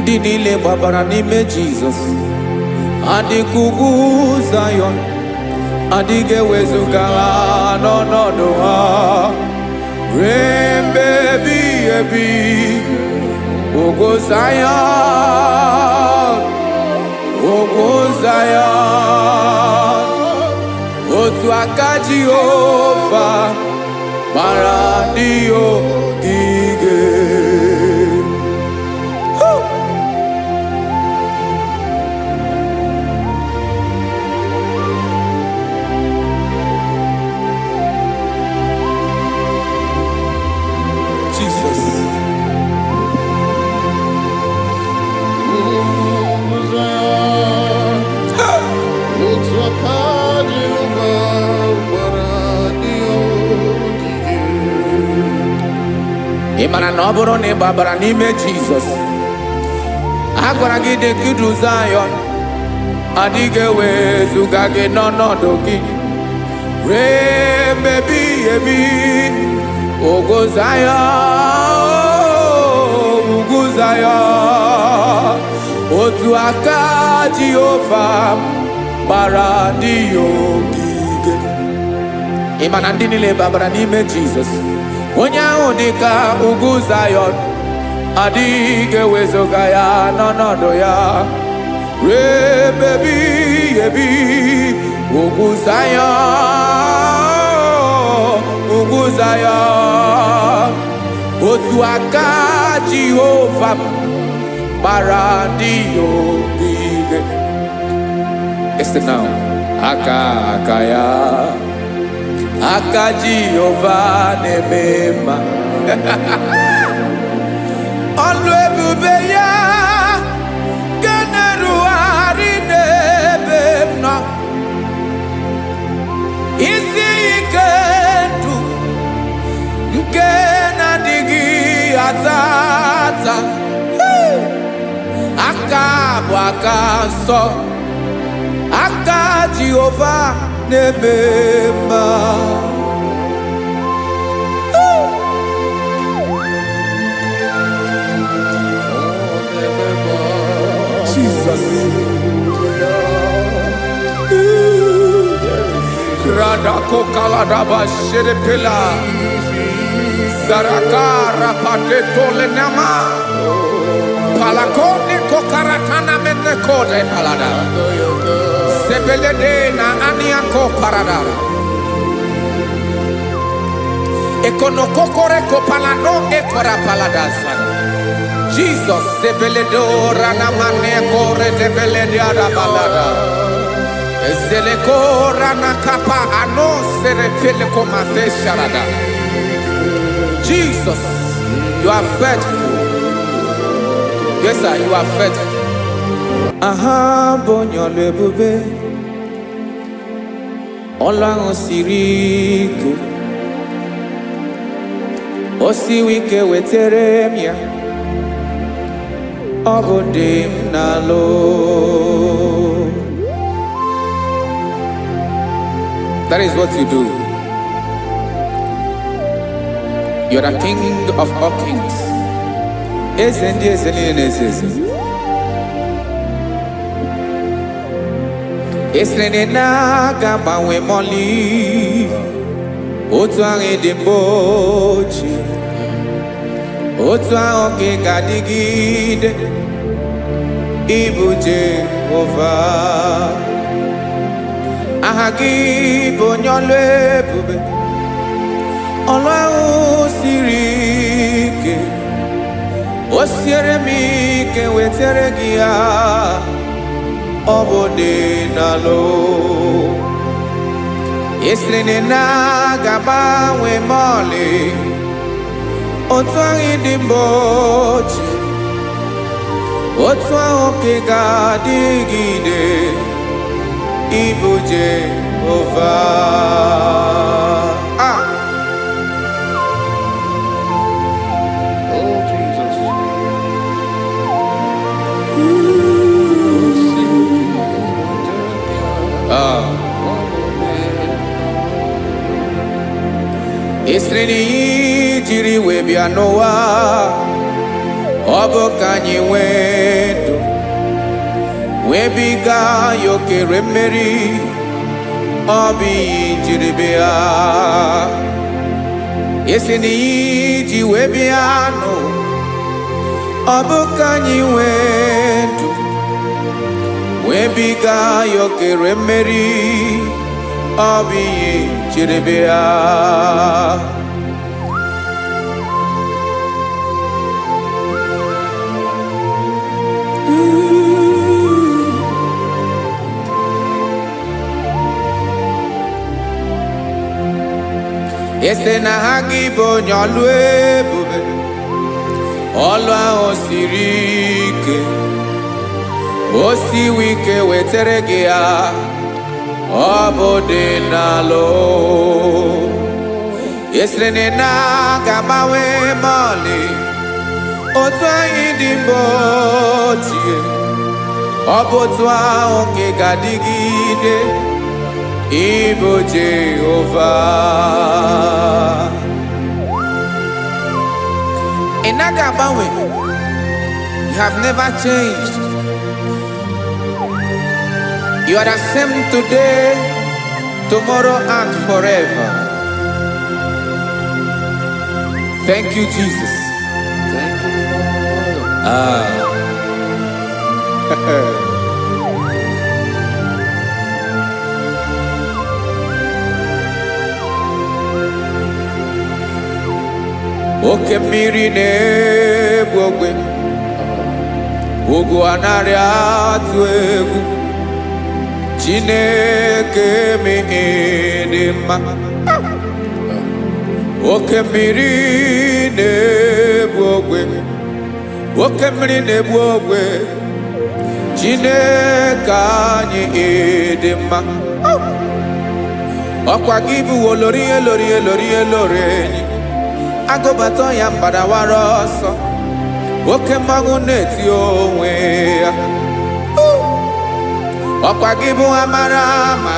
ndị niile gbabara n'ime Jizọs adịghị ugwu Zayọn, adịghị ewezuga ha n'ọnọdụ ha ruo mgbe ebighị ebi. Ugwu Zayọn, ugwu Zayọn, otu aka Jehova gbara ndị ogige. Jesus. Ị mara na ọ bụrụ na ị gbabara n'ime Jizọs, a gwara gị dị ka ugwu Zayọn, adịghị ewezuga gị n'ọnọdụ gị ruo mgbe ebighị ebi. Ugwu Zayọn, ugwu Zayọn, otu aka Jehova gbara ndị ogige. Ị ma na ndị niile gbabara n'ime Jizọs, onye ahụ dị ka ugwu Zayọn, adịghị ewezuga ya n'ọnọdụ ya ruo mgbe ebighị ebi. Ugwu Zayọn, ugwu Zayọn, otu aka Jehova gbara ndị ogige. Listen now. Aka ya, aka Jehova na-eme mma. Ọlụ ebube ya ga na-erugharị n'ebe m nọ. Isi ike ndụ nke na-adịghị ata ata, aka bụ aka nsọ, aka Jehova na-eme mma. Jesus. Radako kaladaba sherepela zarakara padeto lenama palakone kokaratana menne kode palada sebelede na aniako paradara ekonokokore kopalano ekora paladasa. Jesus sebeledo ranamane kore debelede arabalada ezeleko ranakapa ano serepele komate sharada. Jesus, you are faithful. Yes sir, you are faithful. Aha bonyo lebube Ọlọ́run siri ike, o siwe ike wetere m ya, ọ bụ dị m n'alụ. That is what you do. You are the King of all kings. Eze ndị eze niile na-eze eze. Esere na-agbanwe mọlị, otu ahụ dị mgbe ochie, otu ahụ ka ị ga-adịgide. Ịbụ Jehova, aha gị bụ onye ọlụ ebube, ọlụ ahụ siri ike, o siere m ike wetere gị ya, ọ bụ dị n'alụ. Esiri na-agbanwe mọlị, otu ahụ dị mgbe ochie, otu ahụ ka ị ga-adịgide. Ịbụ Jehova. Oh Jesus. Esiri jiri wee bịa n'ụwa, ọ bụ ka anyị nwee ndụ wee biga ya okere mmeri, ọ bụ ihe jiri bịa. Esi na ihe ji wee bịa nụ, ọ bụ ka anyị nwee ndụ wee biga ya okere mmeri, ọ bụ ihe jiri bịa. Ese na ha gị bụ onye ọlụ ebube, ọlụ ahụ siri ike, o siwe ike wetere gị ya, ọ bụ dị n'alụ. Esere na ga-agbanwe ma ọlị, otu anyị dị mgbe ochie, ọ bụ otu ahụ nke ga-adịgide, Igbo Jehova. Ị naghị agbanwe. You have never changed. You are the same today, tomorrow and forever. Thank you, Jesus. Thank you, Lord. Oke mmiri na-egbu ogwe, ugwu anaghị atụ egwu, Chineke m dị mma. Oke mmiri na-egbu ogwe, oke mmiri na-egbu ogwe, Chineke anyị dị mma. Ọkwa gị bụ olori enyi, agụbata ya mbadawara ọsọ, oke mmanwụ na-eti onwe ya. Ọkwa gị bụ amara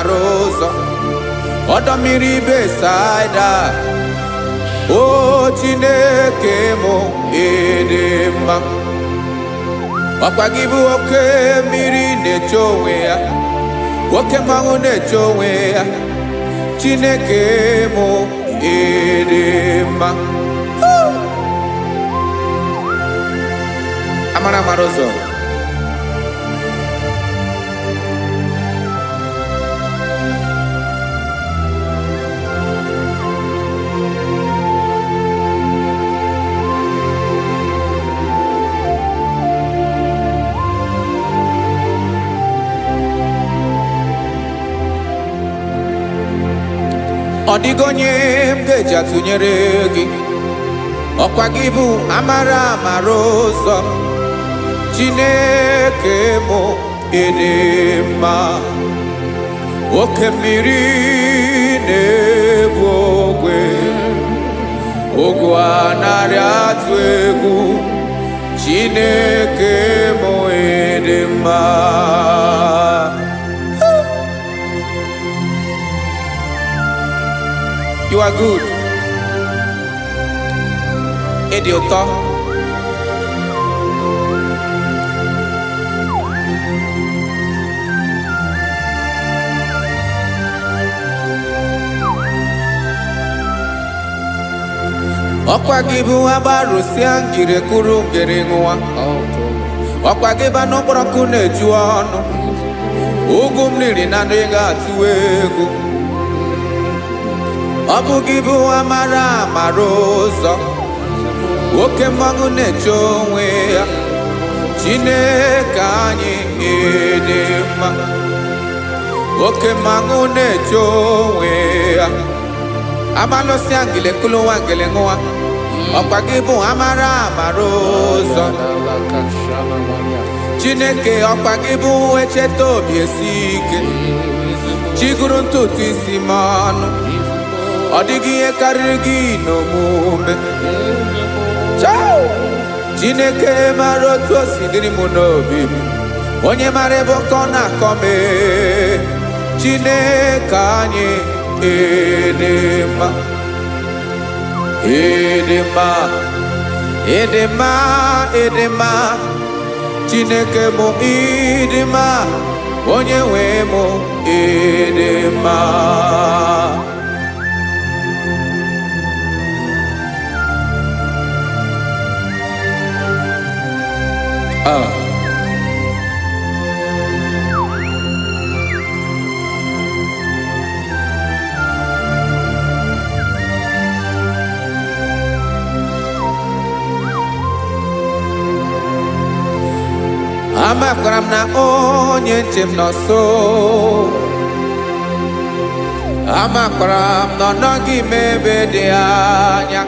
ụzọ, ọdọ mmiri Besaida, o Chineke mụ dị mma. Ọkwa gị bụ oke mmiri na-eche onwe ya, oke mmanwụ na-eche onwe ya, Chineke mụ dị mma. Amara ụzọ, ọ dịghị onye m ga-eji atụnyere gị. Ọkwa gị bụ amara ụzọ, Chineke mụ dị mma. Oke mmiri na-egbu ogwe, ugwu anaghị atụ egwu, Chineke mụ dị mma. You are good. Ịdị ụtọ. Ọkwa gị bụ agbarụsịa ngiri kụrụ ngiri nwa, ọkwa gị bụ n'okporoko na-eju ọnụ, ugwu mmiri na adịghị atụ egwu. Ọ bụ gị bụ amara ụzọ, oke mmanwụ na-eche onwe ya, Chineke anyị dị mma. Oke mmanwụ na-eche onwe ya, amalụsịa ngile kụlụ nwa ngile nwa, ọkwa gị bụ amara ụzọ, Chineke ọkwa gị bụ echeta obi esi ike, chigụrụ ntutu isi m ọnụ, ọ dịghị ihe karịrị gị n'omume. Chineke mara otu o si dịrị m n'obi m, onye mara ebe ọkọ na-akọ m. Chineke anyị dị mma, dị mma, Edema, edema, Chineke mụ idima, onye nwe mụ edema. Amakwara m na onye nche m nọ nso. Amakwara m na ọ nọghị m ebe dị anya.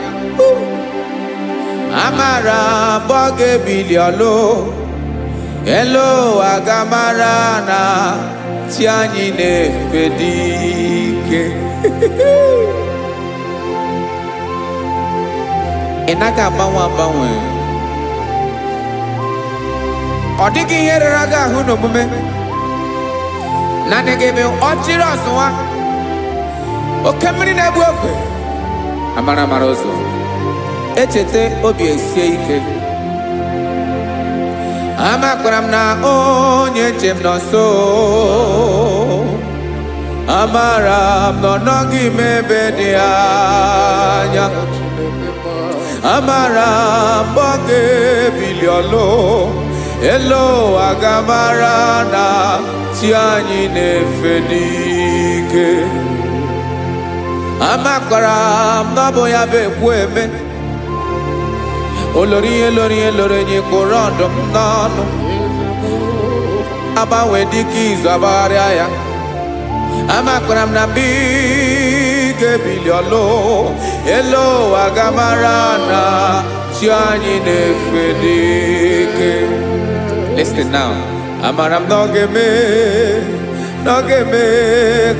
Amara m ọ ga-ebili ọlụ. Elu aga mara na chi anyị na-efe dị ike. Ị naghị agbanwe agbanwe. Ọ dịghị ihe rara gị ahụ n'omume. Naanị gị bụ ọchịrị ọzụwa. Oke mmiri na-egbu ogwe. Amara mara ụzọ. Echete obi esie ike. Amakwara m na onye nche m nọ nso. Amara m na ọ nọghị m ebe dị anya. Amara m ọ ga-ebili ọlụ. Elu aga mara na chi anyị na-efe n'ike. Amakwara m na ọ bụ ya bụ ekwu eme. Olori elori enyi kpụrụ ọdụm n'ọnụ. Agbanwe dịka izu agbagharịa ya. Amakwara m na mgbe ị ga-ebili ọlụ. Elu aga mara na chi anyị na-efe n'ike. Listen now. Amara m na ọ ga-eme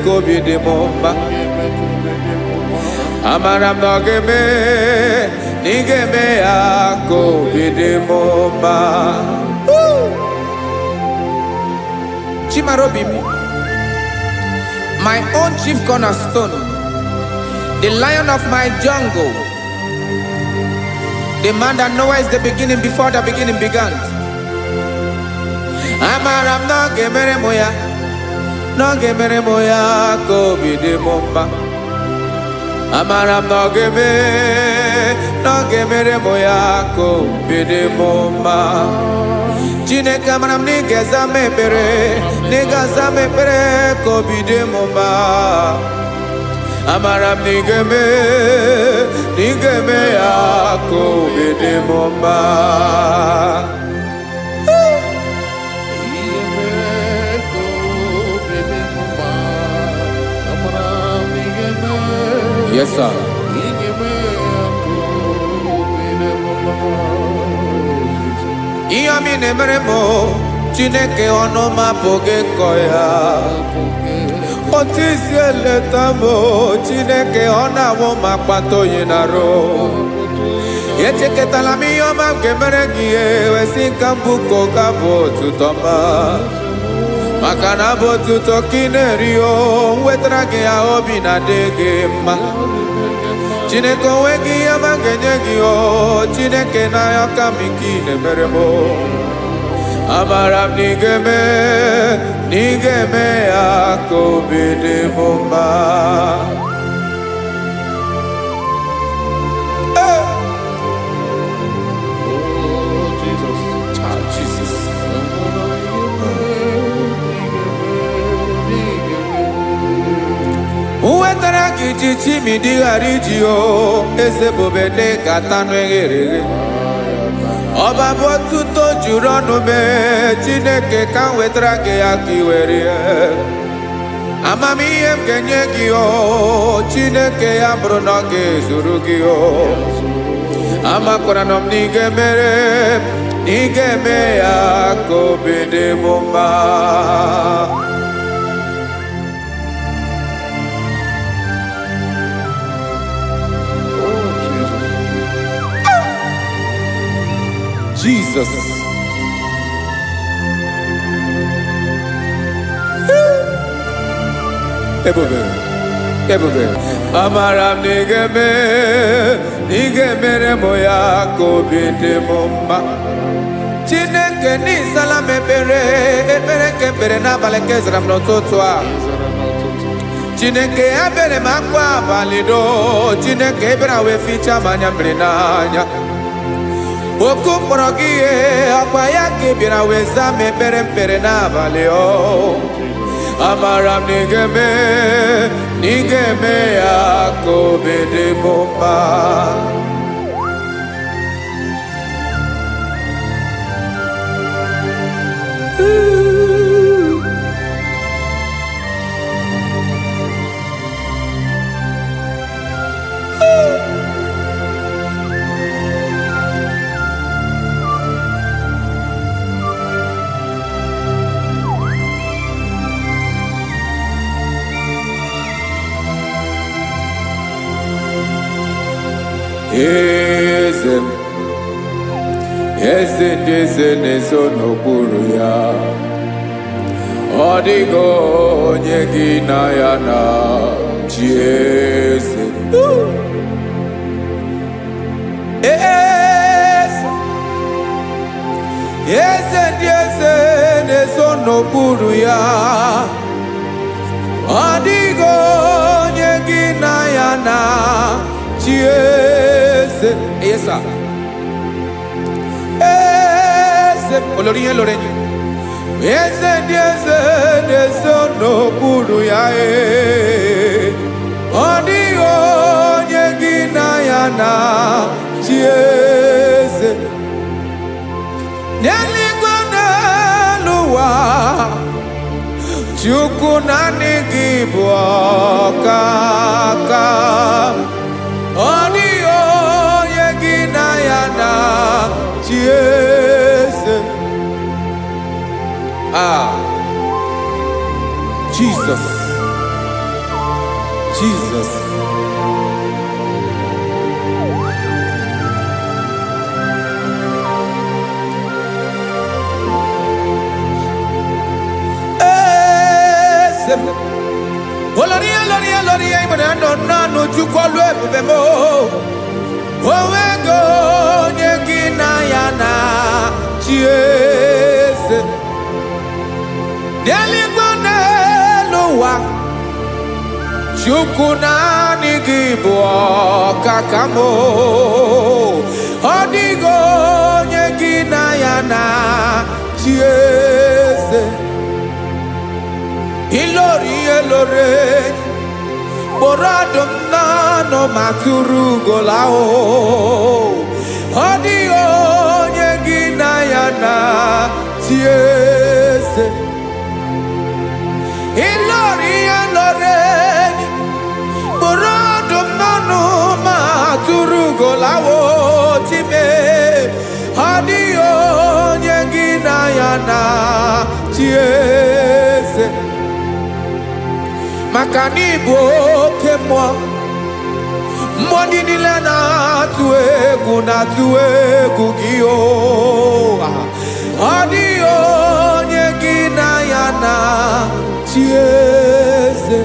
ka obi dị m mma. Amara m na ọ ga-eme na ị ga-eme ya ka obi dị m mma. Chimara obi m, my own chief cornerstone, the lion of my jungle, the man that knows the beginning before the beginning began. Amara m na ọ ga-emere m ya, na ọ ga-emere m ya ka obi dị m mma. Amara m na ọ ga-emere m ya ka obi dị m mma. Chineke amara m na ị ga-aza m ekpere, na ị ga-aza m ekpere ka obi dị m mma. Amara m na ị ga-eme ya ka obi dị m mma. Yes, sir. Ihe ọmị na-emere m Chineke ọnụ m apụghị ịkọ ya. Otu isi eleta m Chineke ọ na-awụ m akpata oyi n'arụ. Echeketala m ihe ọma m ga-emere gị ewesị ka m bụkọ ga-abụ otuto mma. Maka na bụ otuto ka ị na-eri o, wetara gị ya obi na-adị gị mma. Chineke onwe gị ihe ọma ga-enye gị o, Chineke n'anya ka m ike ị na-emere m. Amara m na ị ga-eme ya ka obi dị m mma. Wetara gị ji chimidi ghara iji o, eze bobede gata nụ eghereghe. Ọba bụ otuto juru ọnụ mee, Chineke ka m wetara gị ya ka ị were ya. Amamihe m ga-enye gị o, Chineke ya bụrụ na ọ ga-ezuru gị o. Amakwara m na ị ga-eme ya ka obi dị m mma. Jesus. Ebube. ebube amara m na ị ga-emere m ya ka obi dị m mma. Chineke n'ịzala m ekpere nke ekpere n'abalị nke zara m n'ụtụtụ a. Chineke ya bere m akwa abalị do. Chineke ebere wee ficha m anya mmiri n'anya. Oku mkpọrọ gị ihe akwa ya ka ị bịara wee zaa m ekpere mkpere n'abalị o. Amara m na ị ga-eme ya ka obi dị m mma. Eze ndị eze na-ezo n'okpuru ya. Ọ dịghị onye gị na ya na-achị eze. Eze ndị eze na-ezo n'okpuru ya. Ọ dịghị onye gị na ya na-achị eze. Yes, sir. Olórí yẹn lórí yẹn. Eze ndị eze na-ezo n'okpuru ya. Ọ dịghị onye gị na ya na-achị eze. N'eluigwe n'elu ụwa, Chukwu naanị gị bụ ọkaka. Ọ dịghị onye gị na ya na-achị eze. Jesus. Oloria ibona no Chukwu olu ebube mo. Owego onye gị na ya na-achị eze. N'eluigwe n'elu ụwa, Chukwu naanị gị bụ ọkaka m. Ọ dịghị onye gị na ya na-achị eze. Ilori kpọrọ ọdụm n'ọnụ ma tụrụ ugo lahụ. Ọ dịghị onye gị na ya na-achị eze. Ilori kpọrọ ọdụm n'ọnụ ma tụrụ ugo lahụ. Chime ọ dịghị onye gị na ya na-achị eze. Maka na ị bụ oke mmụọ, mmụọ ndị niile na-atụ egwu gị o. Ọ dịghị onye gị na ya na-achị eze.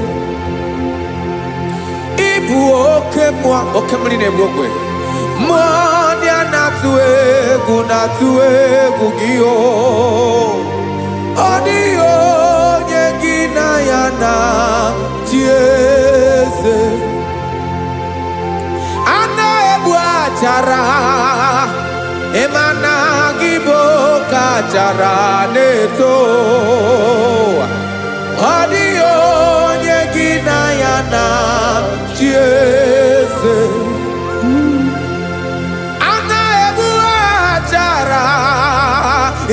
Ị bụ oke mmụọ, oke mmiri na-egbu ogwe. Mmụọ ndị a na-atụ egwu gị o. Ọ dịghị onye gị na ya na-achị eze. A na-egbu achara, ịma na gị bụ ka achara na-eto. Ọ dịghị onye gị na ya na-achị eze. A na-egbu achara,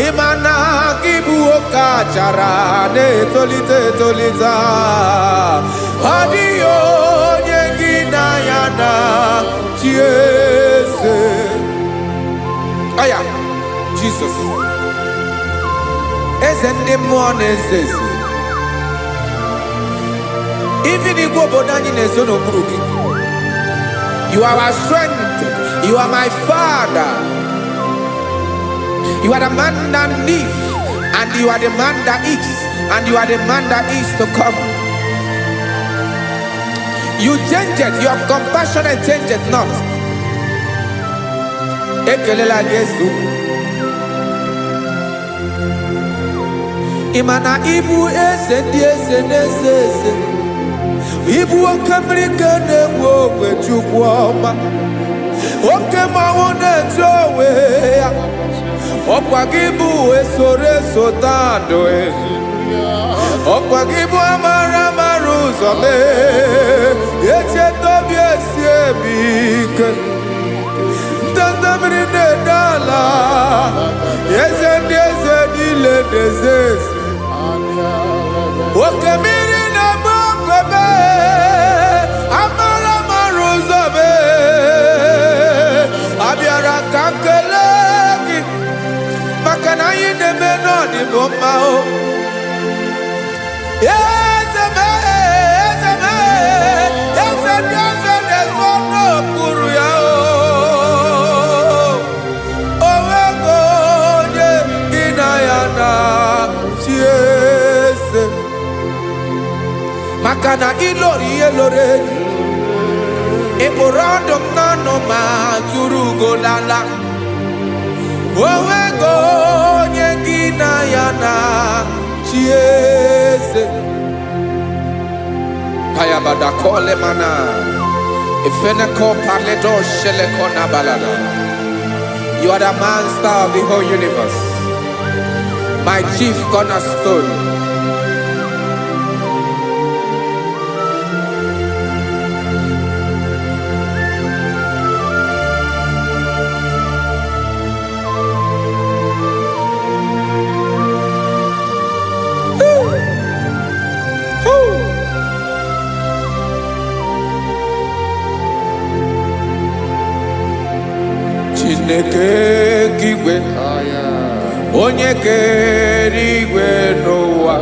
ịma na gị bụ oke achara na-etolite etolite. Ọ dịghị onye gị na ya na-achị eze. Aya, Jesus. Eze ndị mmụọ na-eze eze. Even igwe obodo anyị na-ezo n'okpuru gị. You are our strength. You are my Father. You are the man that lives, and you are the man that is, and you are the man that is to come. You change it, your compassion change it not. Ekelela Jesu. Imana ibu ese di ese nese ese. Ibu okamrika ne wo wechukwoma. Okema wone jowe. Okwagibu esore sotando ezi. Okwagibu amara maruzo me. Eche tobi esiebike. Tandamri ne dala. Yeze dile dezesi. Okemiri na bokebe. Amara maruzo me. Abiara kankelegi. Makana yine menoni bomao. Makana ilori elore eborando nano ma turugo lala owego nyegina yana chiese paya badakole mana ifene ko paledo shele kona balada. You are the master of the whole universe, my chief cornerstone. Chineke kigwe onye kere igwe n'ụwa,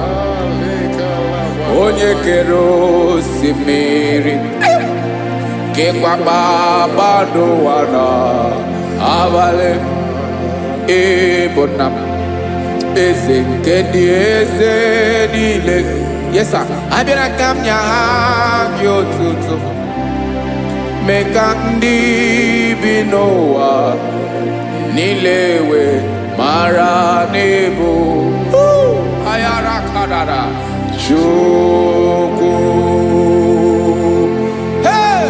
onye kere osimiri kekwa kpakpando ụwa na abalị. Ịbụ nna m, eze nke ndị eze niile. Yes sir, abịara ka m nye gị otuto, mee ka ndị bi n'ụwa niile wee mara n'ịbụ ayara kadara Chukwu. Hey!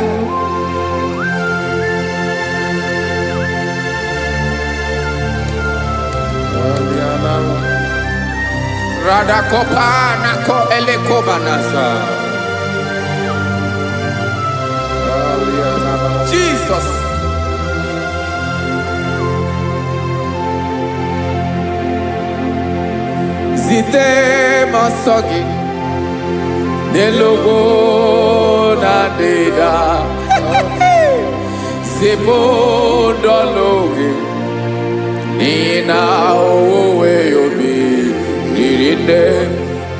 Radakopa nako elekobanasa. Jesus. Zite masogi nelogo na deda. Zipo dologe nina owe yobi nirinde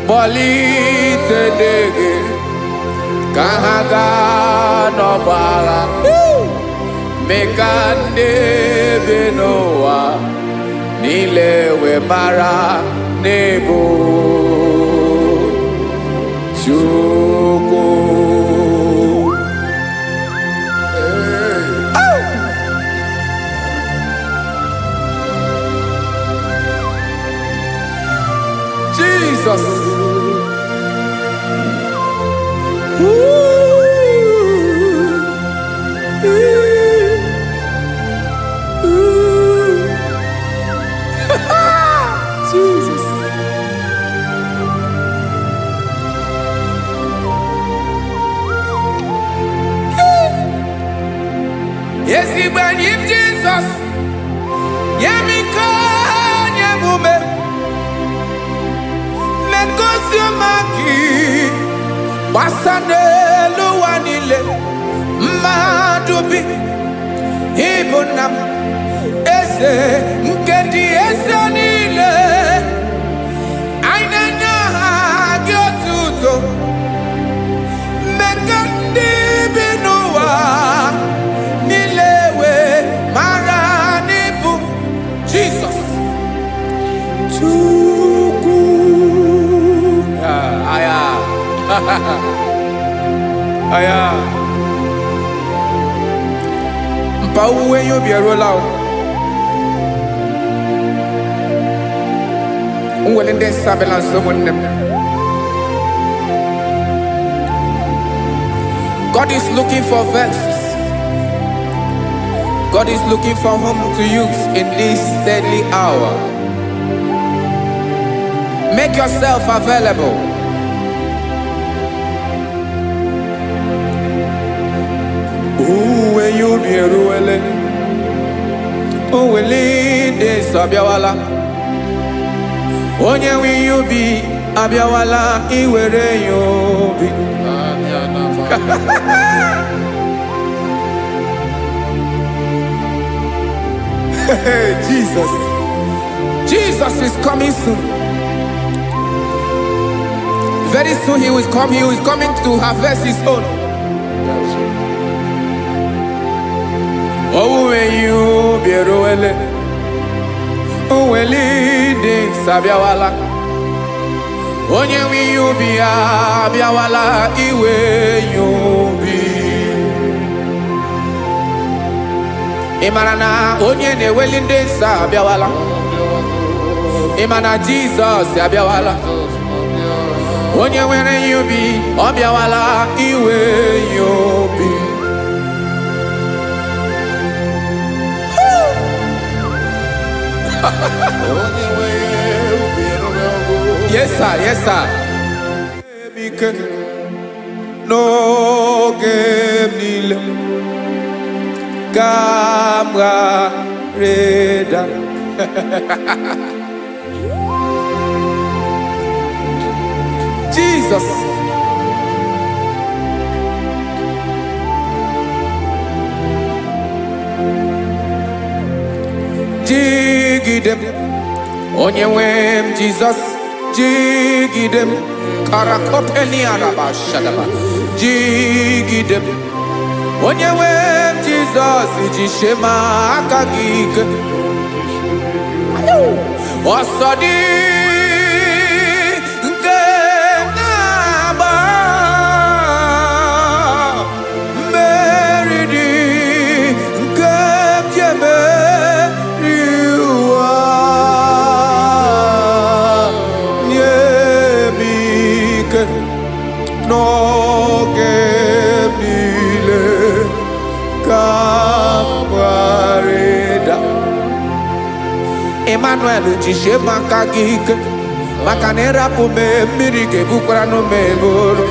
bolite dege kahaga no bala. Mekande benoa nilewe mara nebo Chukwu. Jesus. Jesus. Yes, he when him Jesus. Yemika nyemume. Mekosio maki. Basane luwanile. Madubi. Ibunam. Ese nkedi ese nile. Ainanya gyotuto. Mekandi binuwa. Nilewe maranibu. Jesus. Chukwu. Aya. aya mpa uwe yo bierola o unwele nde sabela someone. God is looking for verses. God is looking for whom to use in this deadly hour. Make yourself available. Uwe you be ruele. Uwe linde sabiawala. Onye wi you be abiawala iwere you be. Jesus. Jesus is coming soon. Very soon he will come. He is coming to harvest his own. Oh, when you be roele, oh, when leading sabiawala, onye wi you be abiawala iwe you be. Imarana onye ne welinde sabiawala. Imana Jesus abiawala. Onye were you be abiawala iwe you be. Yes sir, yes sir. No game nile Kamra Reda. Jesus. Jigidem Onyewem Jesus Jigidem Karakopeni Araba Shadaba Jigidem Onyewem Jesus Ijishema Akagig Osodi Ngenaba Meridi Nkemjeme No gemile kapareda. Emmanuel jishe makagik makanera pume mirike bukrano meboro.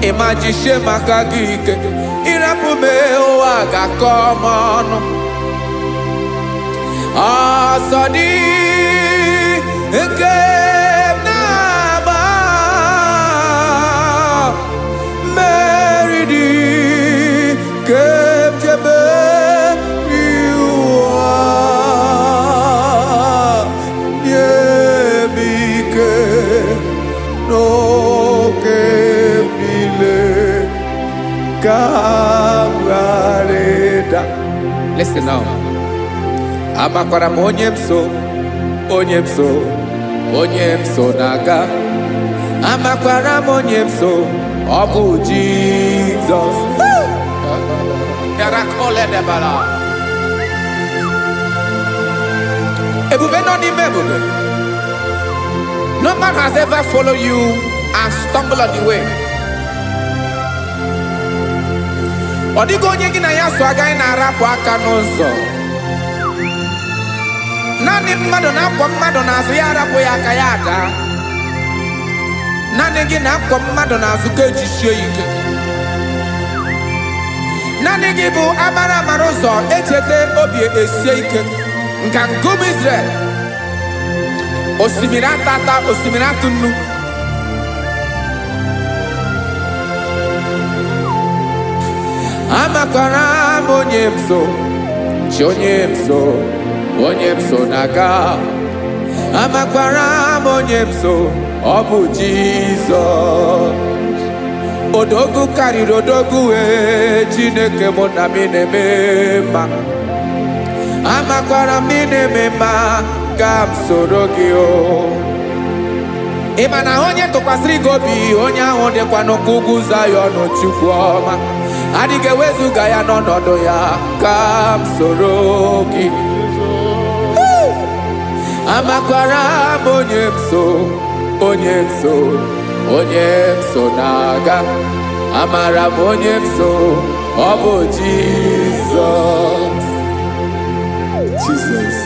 Ema jishe makagik irapume oaga komono. Asadi eke. Listen now. Amakwara onyemso naga. Amakwara onyemso obu Jesus. Yarakole debala. Ebube no ni mebube. No man has ever followed you and stumbled on the way. Odigo onye gị na ya so agaghị na-arapụ aka n'ụzọ. Naanị mmadụ na-akwọ mmadụ n'azụ ya arapụ ya aka ya ada. Naanị gị na-akwọ mmadụ n'azụ ka ejisie ike. Naanị gị bụ amara ụzọ echete obi esie ike. Ngangụm Israel. Osimiri atata, osimiri atụ nnu. Amakwara onyemso, onyemso naga. Amakwara onyemso, obu Jesus. Odogu karịrị odogu Chineke mụ na mi na-eme mma. Amakwara mi na-eme mma ka m soro gị o. ị ma na onye tụkwasịrị gị obi onye ahụ dịkwa n'ụkwụ ugwu Zayọn Chukwu ọma adịghị ewezuga ya n'ọnọdụ ya ka m soro gị amakwara m onye m so onye m so na-aga amara m onye m so ọ bụ Jizọs Jesus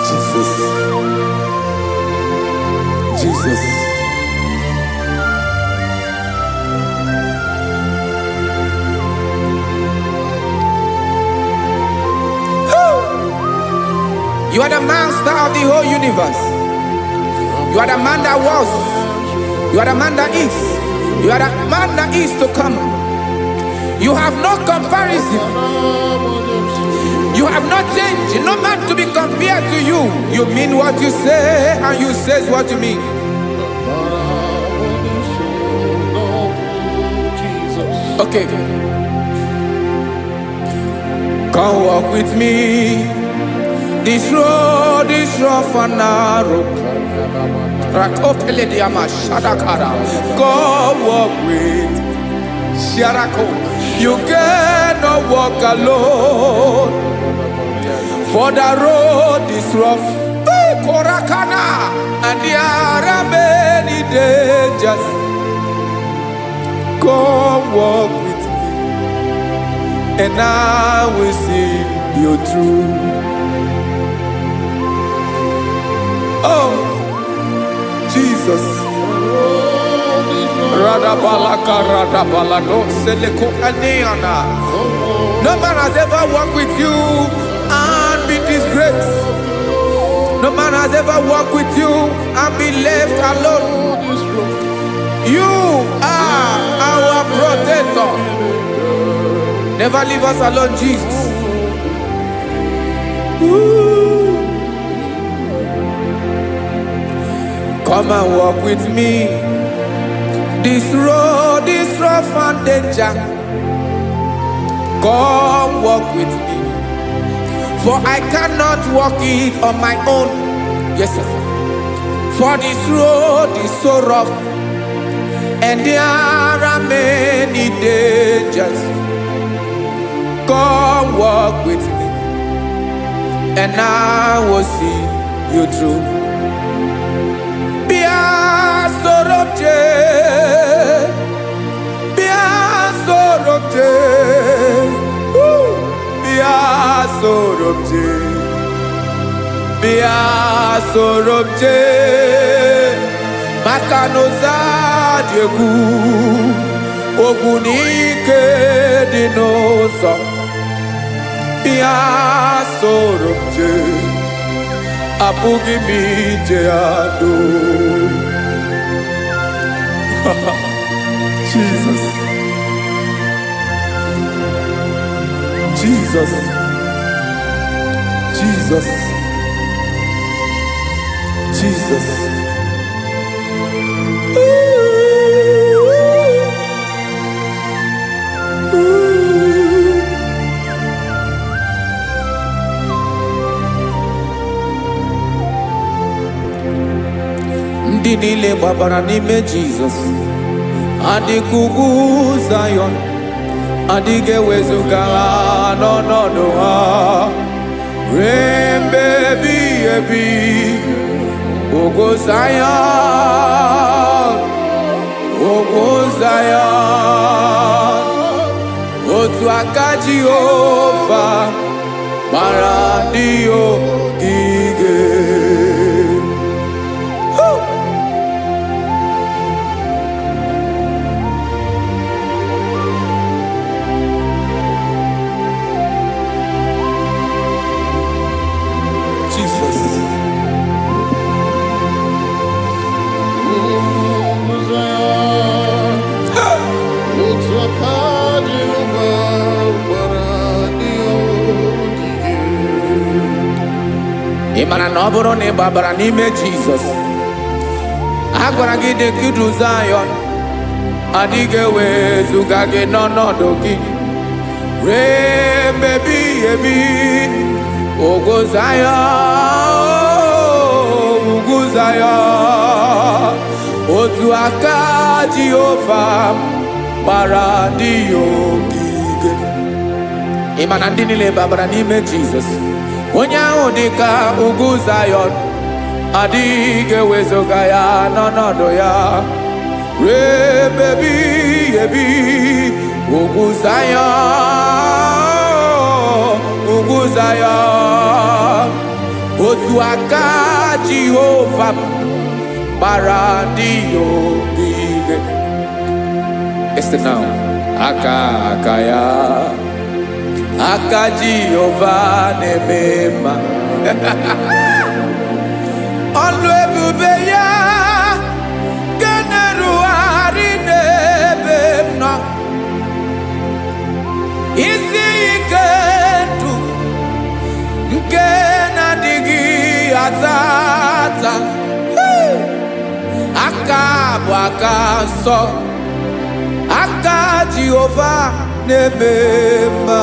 Jesus Jesus You are the master of the whole universe. You are the man that was. You are the man that is. You are the man that is to come. You have no comparison. You have not changed. No man to be compared to you. You mean what you say and you say what you mean. Okay. Come walk with me. This road is rough and narrow. Go walk with Sharako. You cannot walk alone. For the road is rough. Korakana. And there are many dangers. Come walk with me. And I will see you through. Oh, Jesus. No man has ever walked with you and be disgraced. No man has ever walked with you and be left alone. You are our protector. Never leave us alone, Jesus. Ooh. Come and walk with me. This road is rough and danger. Come walk with me. For I cannot walk it on my own. Yes, sir. For this road is so rough. And there are many dangers. Come walk with me. And I will see you through. Sorobje Makanoza Diegu Ogunike Dinosa Bia Sorobje Apugi Mijeado Jesus Jesus Jesus Jesus. Ndị niile gbabara n'ime Jizọs adịghị ugwu Zayọn adịghị ewezuga ha n'ọnọdụ ha ruo mgbe ebighị ebi. Ogo Zion, otu aka Jehova mara ndị ogige. Jesus. Ị mara na ọ bụrụ na ị gbabara n'ime Jizọs a gwara gị dị ka idu Zayọn adịghị ewezuga gị n'ọnọdụ gị ruo mgbe ebighị ebi. Ogo Zayọn Zion, otu aka Jehova gbara ndị ya ogige. Ị ma na ndị niile babara n'ime Jizọs, onye ahụ dị ka ugwu Zion, adịghị ewezuga ya n'ọnọdụ ya ruo ebe ebighị ebi. Ugwu Zion, ugwu Zion, otu aka Jehova gbara ndị ya ogige. Listen now, aka ya, aka Jehova na-eme mma. Ọlụ ebube ya ga na-erugharị n'ebe m nọ. Isi ike ndụ nke na-adịghị ata ata. Aka bụ aka nsọ, aka Jehova na-eme mma.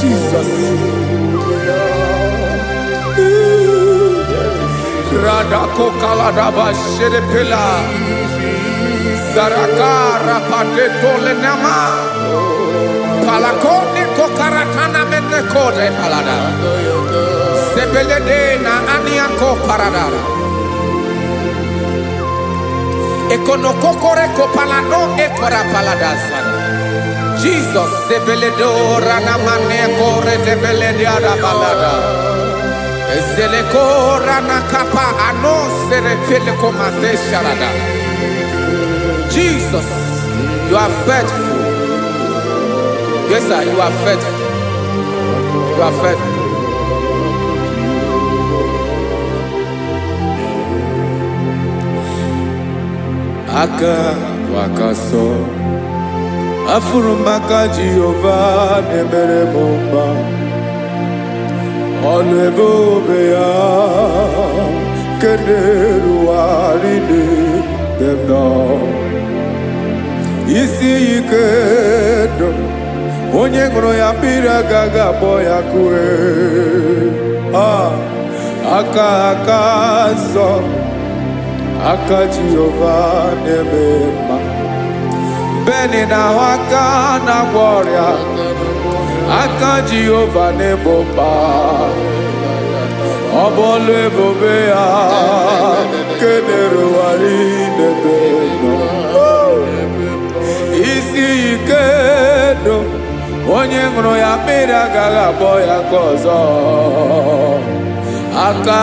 Jesus. Radako kaladaba sherepela, zarakara padeto lenama, palakone kokaratana mene kode palada, sebelede na aniako paradara, ekonokokore kopalano ekora paladasa. Jesus, sebeledo ranamane kore debelede arabalada. Zeleko ranakapa ano serepele komate sharada. Jesus, you are faithful. Yes, sir, you are faithful. You are faithful. Aka wakaso. Afurumaka Jehova nemere mumba. Ọlụ ebube ya keneruwarị n'ebe m nọ. Isi ike ndụ onye ṅụrụ ya mmiri agaghị abọ ya kue. Aka nsọ, aka Jehova na-eme mma. Beni na aka na-agwọ ọrịa, aka Jehova na-egbo mkpa. Ọ bụ ọlụ ebube ya kenerugharị n'ebe m nọ. Isi ike ndụ onye ṅụrụ ya mmiri agaghị abọ ya ka ọzọ. Aka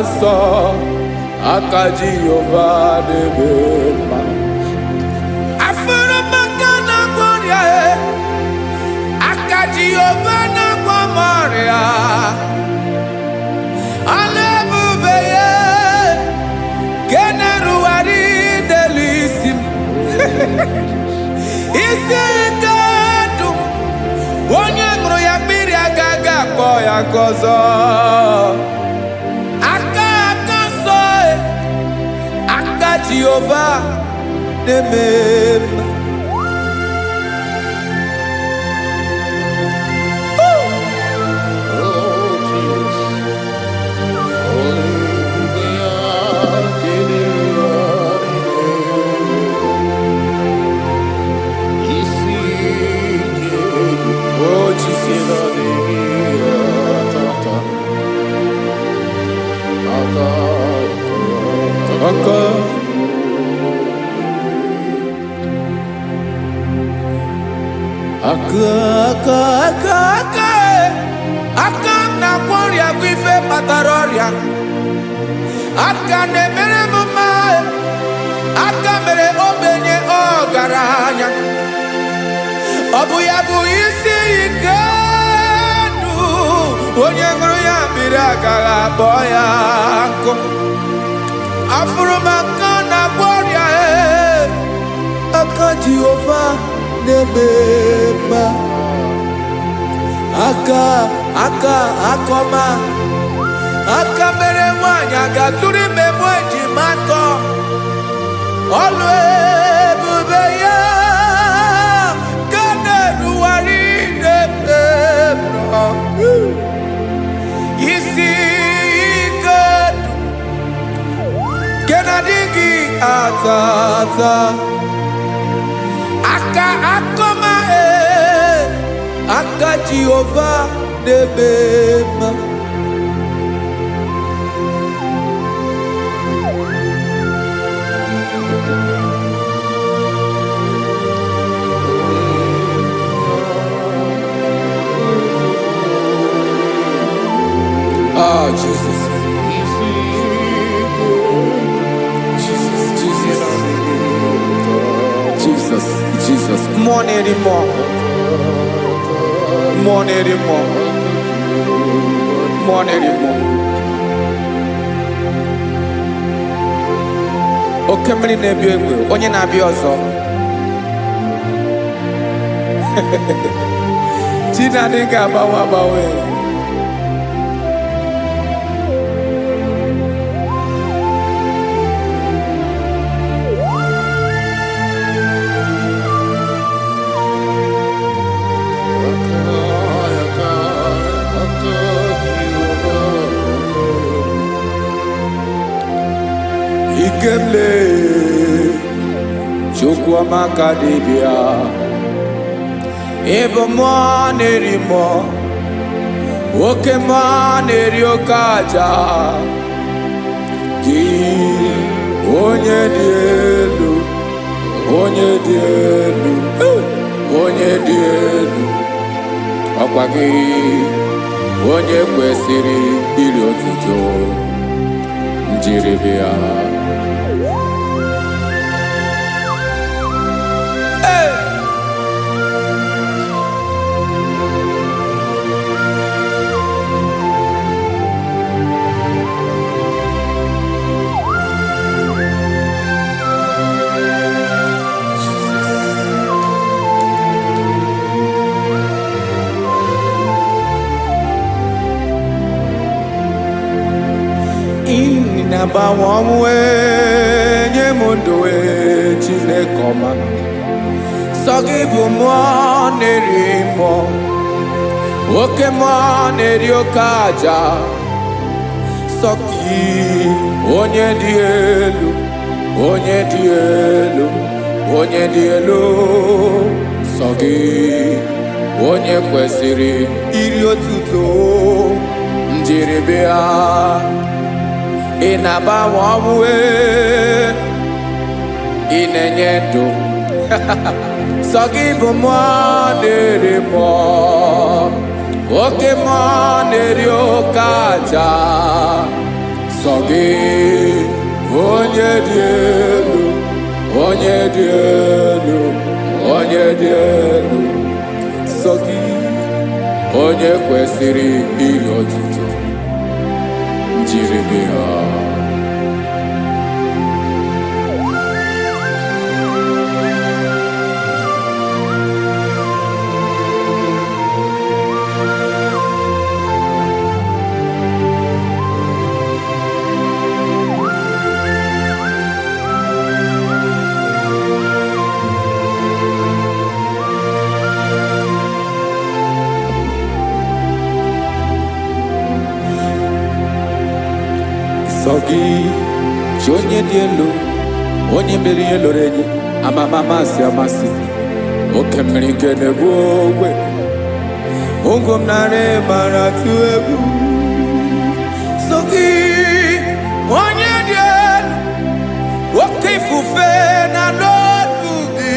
nsọ, aka Jehova na-eme mma. Jehova na-agwọ m ọrịa, ọlụ ebube ya ka na-erugharị n'elu isi m. Isi ike ndụ onye ṅụrụ ya mmiri agaghị akpọ ya ka ọzọ. Aka nsọ, aka Jehova na-eme mma. Aka na-agwọ ọrịa bụ ife kpatara ọrịa. Aka na-emere m mma. Aka mere ogbenye ọgaranya. Ọ bụ ya bụ isi ike ndụ onye ṅụrụ ya mmiri agaghị akpọ ya nkụ. Afụrụ m aka na-agwọ ọrịa. Aka Jehova na-eme mma. Aka ọma, aka mere nwanyị ga-atụrụ ime mụ ejima atọ. Ọlụ ebube ya ka na atata aka akoma aka Jehova debema oh Jesus Jesus, more anymore. More anymore. More anymore. Okay, many nebi egwe. Onye na abi ọzọ. Tina dinga abawe. Ikemle Chukwu amaka dibịa ebe mmụọ na-eri mmụọ oke mmụọ na-eri oke aja gị onye dị elu onye dị elu onye dị elu ọkwa gị onye kwesịrị iri otuto njiri bịa na-agbanwe ọnwụ nye m ndụ Chineke ọma sọ gị bụ mmụọ na-eri mmụọ oke mmụọ na-eri oke aja sọ gị onye dị elu onye dị elu onye dị elu sọ gị onye kwesịrị iri otuto njiri bịa ị na-agbanwe ọnwụ ị na-enye ndụ sọ gị bụ mmụọ na-eri mmụọ oke mmụọ na-eri oke aja sọ gị onye dị elu onye dị elu onye dị elu sọ gị onye kwesịrị iri otuto njiri bịa sọ gị chi onye dị elu onye mere ihe loro enyi amama amasị amasị oke mmiri nke na-ebu ogbe ụgụ m narị mara tụ egwu sọ gị onye dị elu oke ifufe na n'otu gị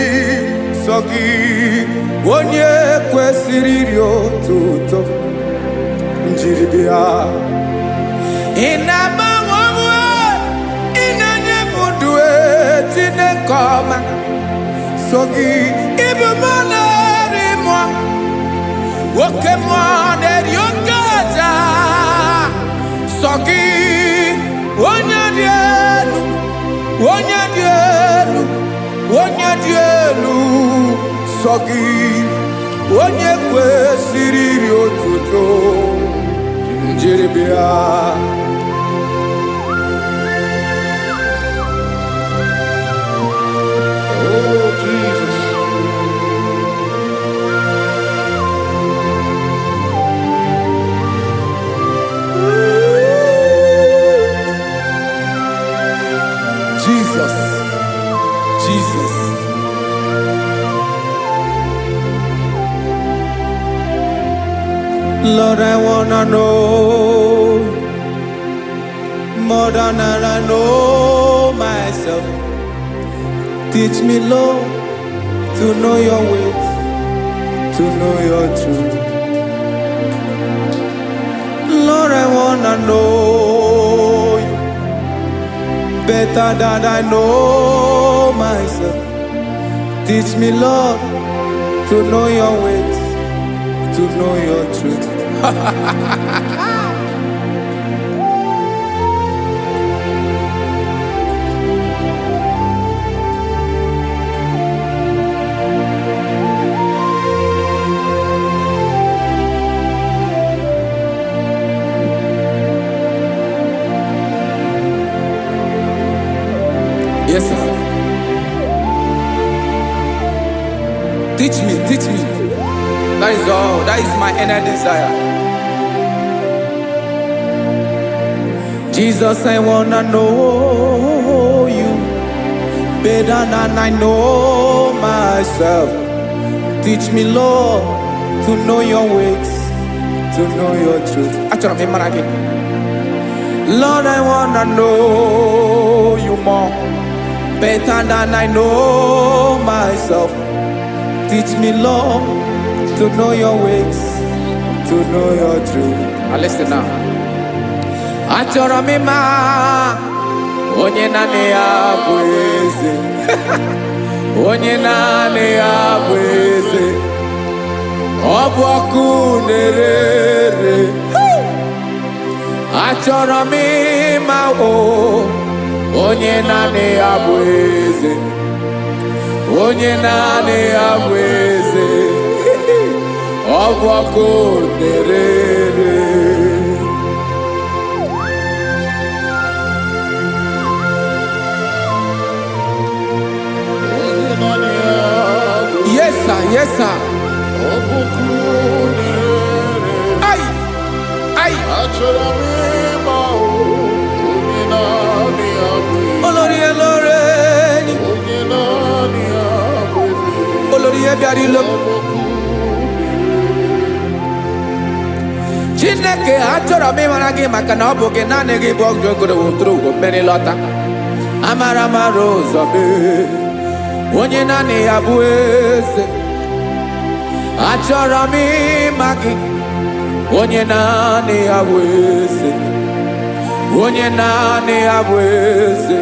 sọ gị onye kwesịrị iri otuto njiri bịa ị na-agbanwe ọnwụ ị na-enye m ndụ Chineke ọma sọ gị ịbụ mmụọ na-eri mmụọ oke mmụọ na-eri oke aja sọ gị onye dị elu onye dị elu onye dị elu sọ gị onye kwesịrị iri otuto njiri bịa Jesus Lord, I wanna know more than I know myself. Teach me, Lord, to know your ways, to know your truth. Lord, I wanna know you better than I know myself. Teach me, Lord, to know your ways, to know your truth. Yes, sir. Teach me, teach me. That is all. That is my inner desire. Jesus, I wanna know you better than I know myself. Teach me, Lord, to know your ways, to know your truth. Lord, I wanna know you more better than I know myself. Teach me, Lord, to know your ways, to know your truth. Now listen now. Achọrọ m ịma onye naanị ya bụ eze. Onye naanị ya bụ eze. Ọ bụ ọkụ na-ere. Achọrọ m ịma onye naanị ya bụ eze. Onye naanị ya bụ eze. Ọ bụ ọkụ na-ere. Yes, sir. Yes, sir. Ay, ay. Olórí elóore. Olórí ebiarilo. Chineke achọrọ m ịmara gị maka na ọ bụ gị naanị gị bụ ọgụ ogoro wotoro ugo mmeri lọta. Amara mara ụzọ mee. Onye naanị ya bụ eze. Achọrọ m ịma gị. Onye naanị ya bụ eze. Onye naanị ya bụ eze.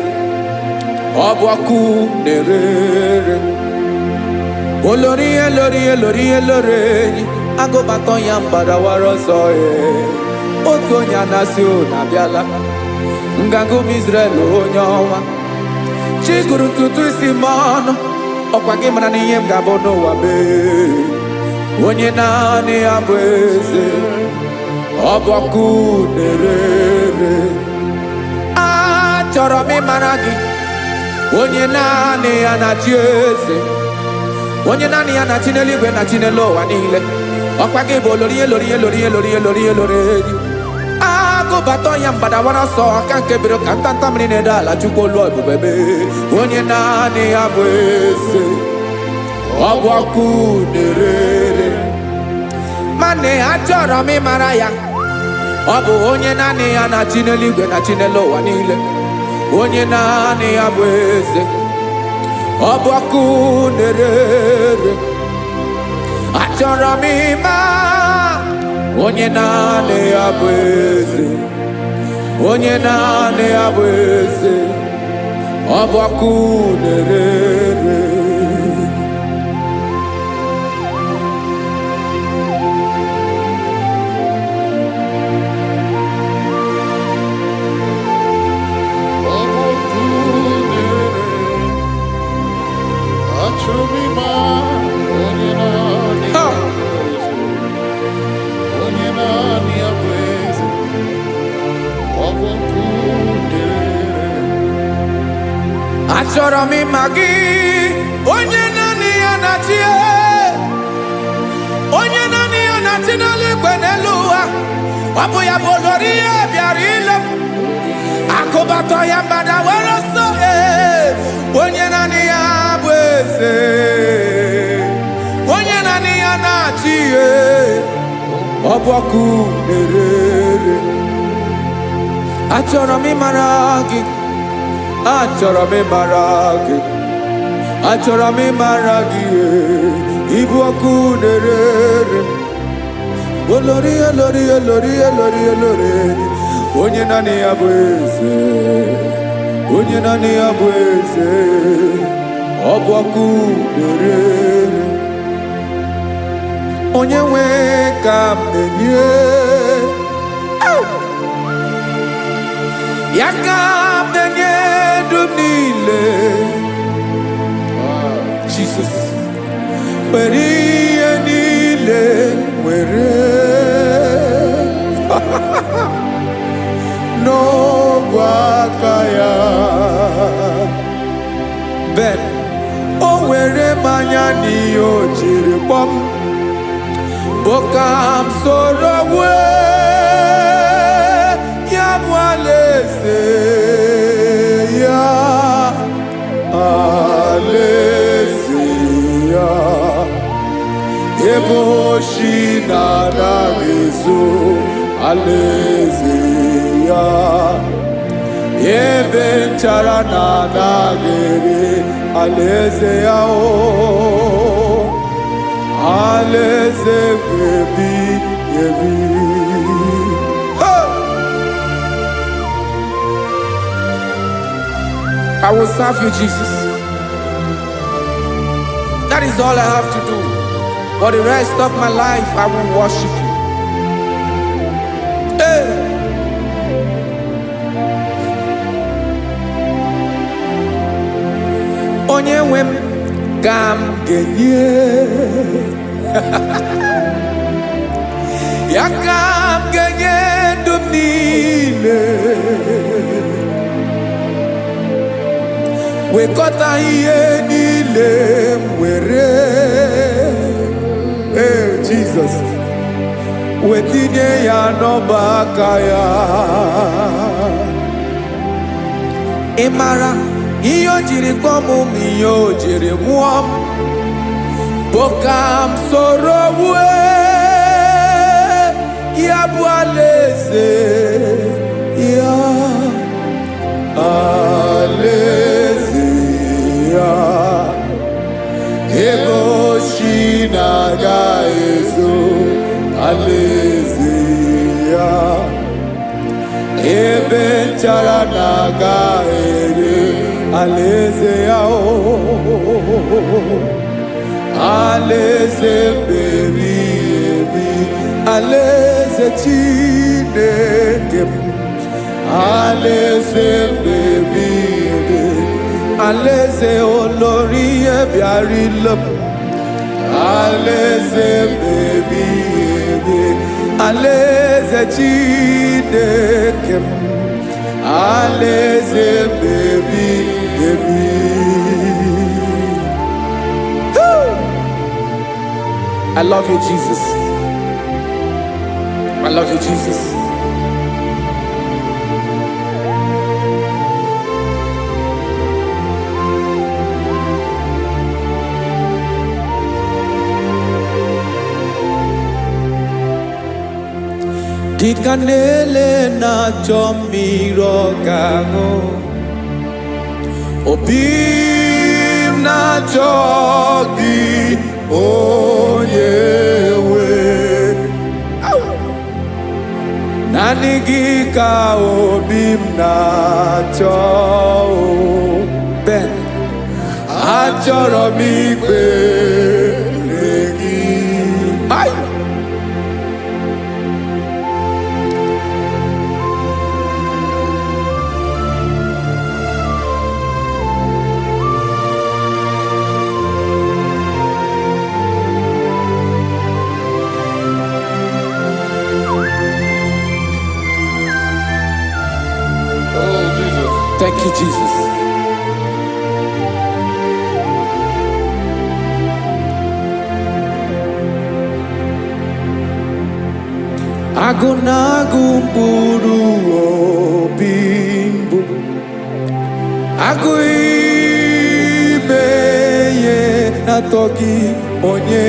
Ọ bụ ọkụ na-ere. Olórí elórí elórí elórí enyi. Agụbatọ ya mgbadawara ọsọ otu onye anasị unu abịala. Nganga ụmụ Izrel onye ọnwa. Chi gụrụ ntutu isi m ọnụ. Ọkwa gị mara na ihe m ga-abụ n'ụwa mee. Onye naanị ya bụ eze. Ọ bụ ọkụ na-ere. Achọrọ m ịmara gị. Onye naanị ya na-achị eze. Onye naanị ya na-achị n'eluigwe na-achị n'elu ụwa niile. Ọkwa gị bụ olórí elórí elórí elórí elórí elórí enyi. Agụbatọ ya mgbadawara ọsọ aka nke biro ka ntanta mmiri na-edo ala Chukwu olu ebube mee. Onye naanị ya bụ eze. Ọ bụ ọkụ na-ere. Mane achọrọ m ịmara ya. Ọ bụ onye naanị ya na-achị n'eluigwe na-achị n'elu ụwa niile. Onye naanị ya bụ eze. Ọ bụ ọkụ na-ere. Achọrọ m ịma onye naanị ya bụ eze. Onye naanị ya bụ eze. Ọ bụ ọkụ na-ere. Achọrọ m ịma gị. Onye naanị ya na-achị. Onye naanị ya na-achị n'eluigwe n'elu ụwa. Ọ bụ ya bụ olórí ya bịara ile. Akụbatọ ya mgbadawara ọsọ. Onye naanị ya bụ eze. Onye naanị ya na-achị. ọbụ ọkụ na-erere. Achọrọ m ịmara gị, achọrọ m ịmara gị, achọrọ m ịmara gị, ịbụ ọkụ na-erere. Olori olori olori olori olori, onye naanị ya bụ eze, onye naanị ya bụ eze, ọbụ ọkụ na-erere. Onye nwe ka m na-enye, ya ka m na-enye ndụ m niile. Jesus, were ihe niile were n'ọbụ aka ya. Ben, o were mmanya n'ihe o jiri kpọm, Bokam soro ya bụ alaeze ya, alaeze ya, ebe oshi na-anaghị ezo, alaeze ya, ebe nchara na-anaghị ere, alaeze ya o. Alaeze ebi ebi. I will serve you, Jesus. That is all I have to do. For the rest of my life, I will worship you. Hey. Onye nwe m ka m ga-enye, ya ka m ga-enye ndụ m niile. Wekọta ihe niile m were, Jesus, wetinye ya n'ọba aka ya. Ị mara ihe o jiri kpọọ m, ihe o jiri mụọ m, Bokam soro ya bụ alaeze ya, alaeze ya, ebe oshi na-agaghị ezo, alaeze ya, ebe nchara na-agaghị ere, alaeze ya o. Alaeze ebi ebi, alaeze Chineke m, alaeze ebi ebi, alaeze olori ebiarịla m, alaeze ebi ebi, alaeze Chineke m, alaeze ebi ebi. I love you, Jesus. I love you, Jesus. Dịka na-ele na-achọ mmiri ọ ga-aṅụ, obi m na-achọ gị, onye nwe. Naanị gị ka obi m na-achọ. Ben, achọrọ m ikpere gị. Thank you, Jesus. Agụ na-agụ mkpụrụ obi mbụ, agụ ime ihe na-atọ gị, onye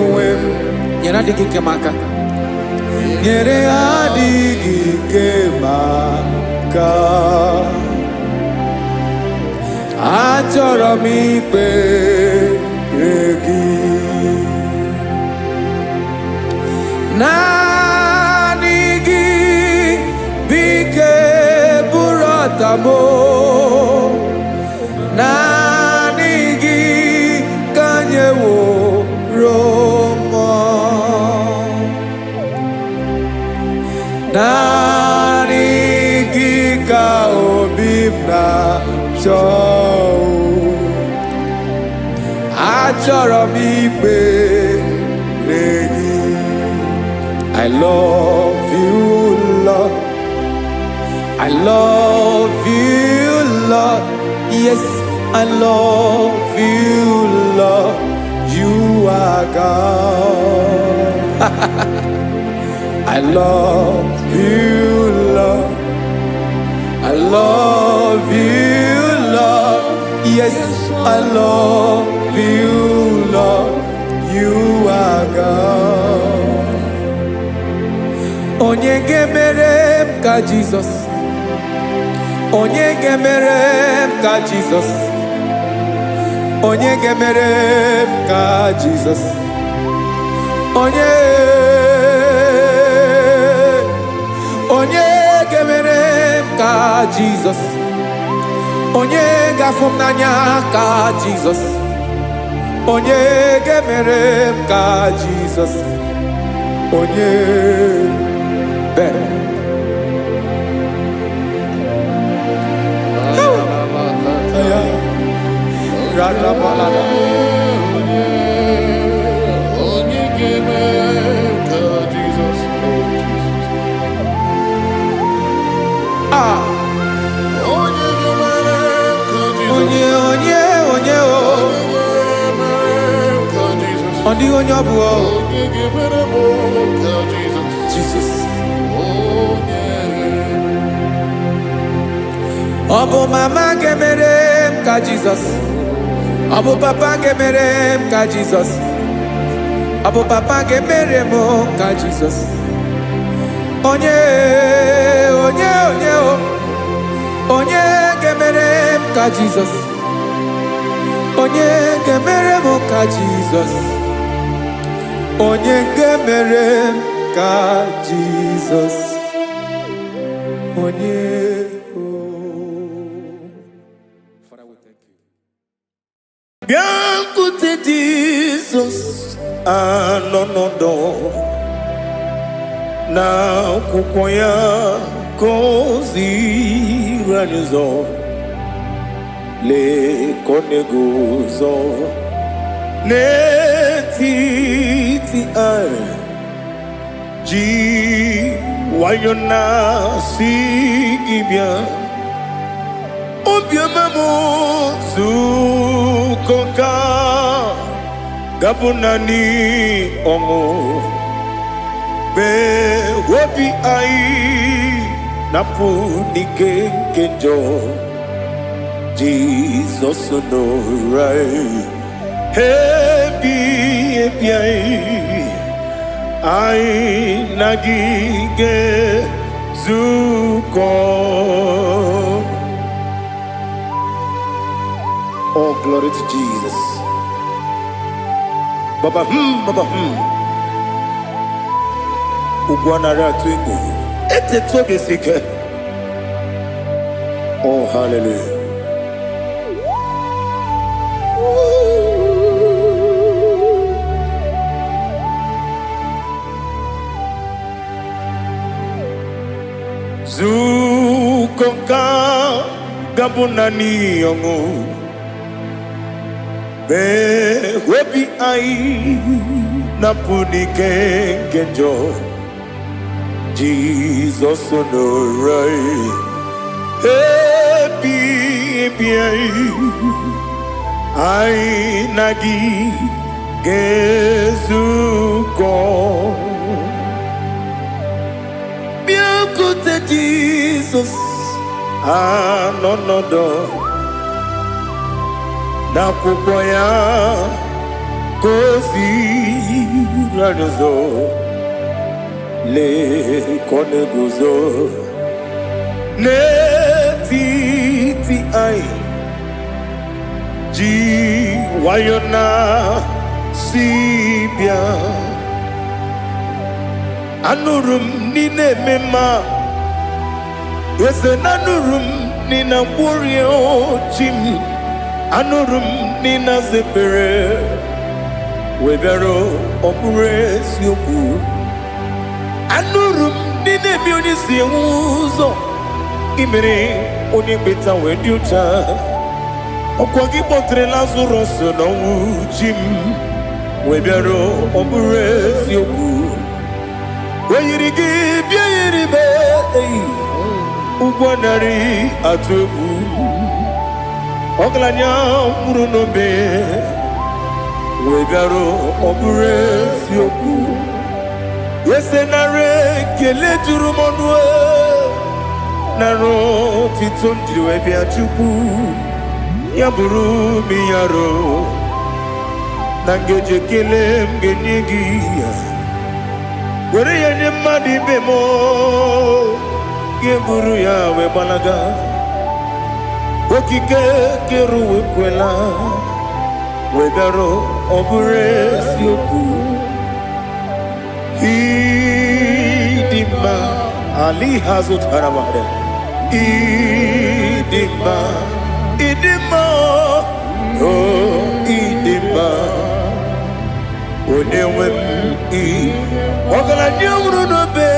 nwe m. Nyere adịghị nke m aka. nyere adịghị ike maka achọrọ m ikpere gị naanị gị bike bụrụ ọtamo naanị gị ka nyeworo m naanị gị ka obi m na-achọ achọrọ m ikpere gị I love you Lord I love you Lord yes I love you Lord you are God I love you Lord I love you Lord yes I love you Lord you are God onye ga-emere m ka Jizọs onye ga-emere m ka Jizọs onye ga-emere m ka Jizọs onye ga-emere m ka Jizọs onye ga-afụ m n'anya ka Jizọs onye ga-emere m ka Jizọs onye bere ọ dịghị onye ọ bụ Jesus ọ bụ mama ga-emere m ka Jizọs ọ bụ papa ga-emere m ka Jizọs ọ bụ papa ga-emere m ka Jizọs onye ga-emere m ka Jizọs onye ga-emere m ka Jizọs onye ga-emere m ka Jizọs onye Father we thank you bịakwute Jizọs anọ n'ọdụ n'akwụkwọ ya ka o ziri anyị ụzọ lee ka ọ na-eguzo n'etiti anyị ji nwayọọ na-asị gị bịa obiọma m nzukọ ka gabụ naanị ọṅụ mgbe obi anyị na-apụ n'ike nke njọ Jizọs nọrọ anyị ebi anyị na gị ga-ezukọ. Oh, glory to Jesus. Baba, Baba, Ugwanara twingo. Ete toge sike. Oh, hallelujah. Zukonka gabunani yongo. Be webi ai na punike kenjo Jesus onorai happy ai nagi gezuko biakute Jesus anonodo n'akwụkwọ ya ka o ziri anyị ụzọ le kone guzo n'etiti anyị ji nwayọ na si bịa. Anụrụ m n'ine eme mma, eze na anụrụ m n'ina mkpụrụ ochi m, anụrụ m n'ina zebere webịara ọ bụrụ eziokwu. Anụrụ m n'ine eme onye si enwe ụzọ, imere onye mkpeta wee dị ụcha. Ọkwa gị kpọtere Lazarọs n'ọnwụ chi m, webịara ọ bụrụ eziokwu. Oyiri gị bịa yiri be ụgwọ narị atụ egwu. Ọgaranya mkpụrụ n'obe wee bịarụ ọ bụrụ eziokwu. Ese nara ekele juru m ọnụ, nara otito m jiri wee bịa Chukwu. Ya bụrụ m ya ro na ngeji ekele m ga-enye gị ya. Were ya nye mmadụ ibe m, ga-eburu ya wee gbalaga. Okike kere uwe kwela wee bịarụ ọ bụrụ eziokwu. Ịdị mma, Ali ha zụtara mmadụ. Ịdị mma, ịdị mma, oh ịdị mma. Onye nwe m ọgaranya nwụrụ n'obe,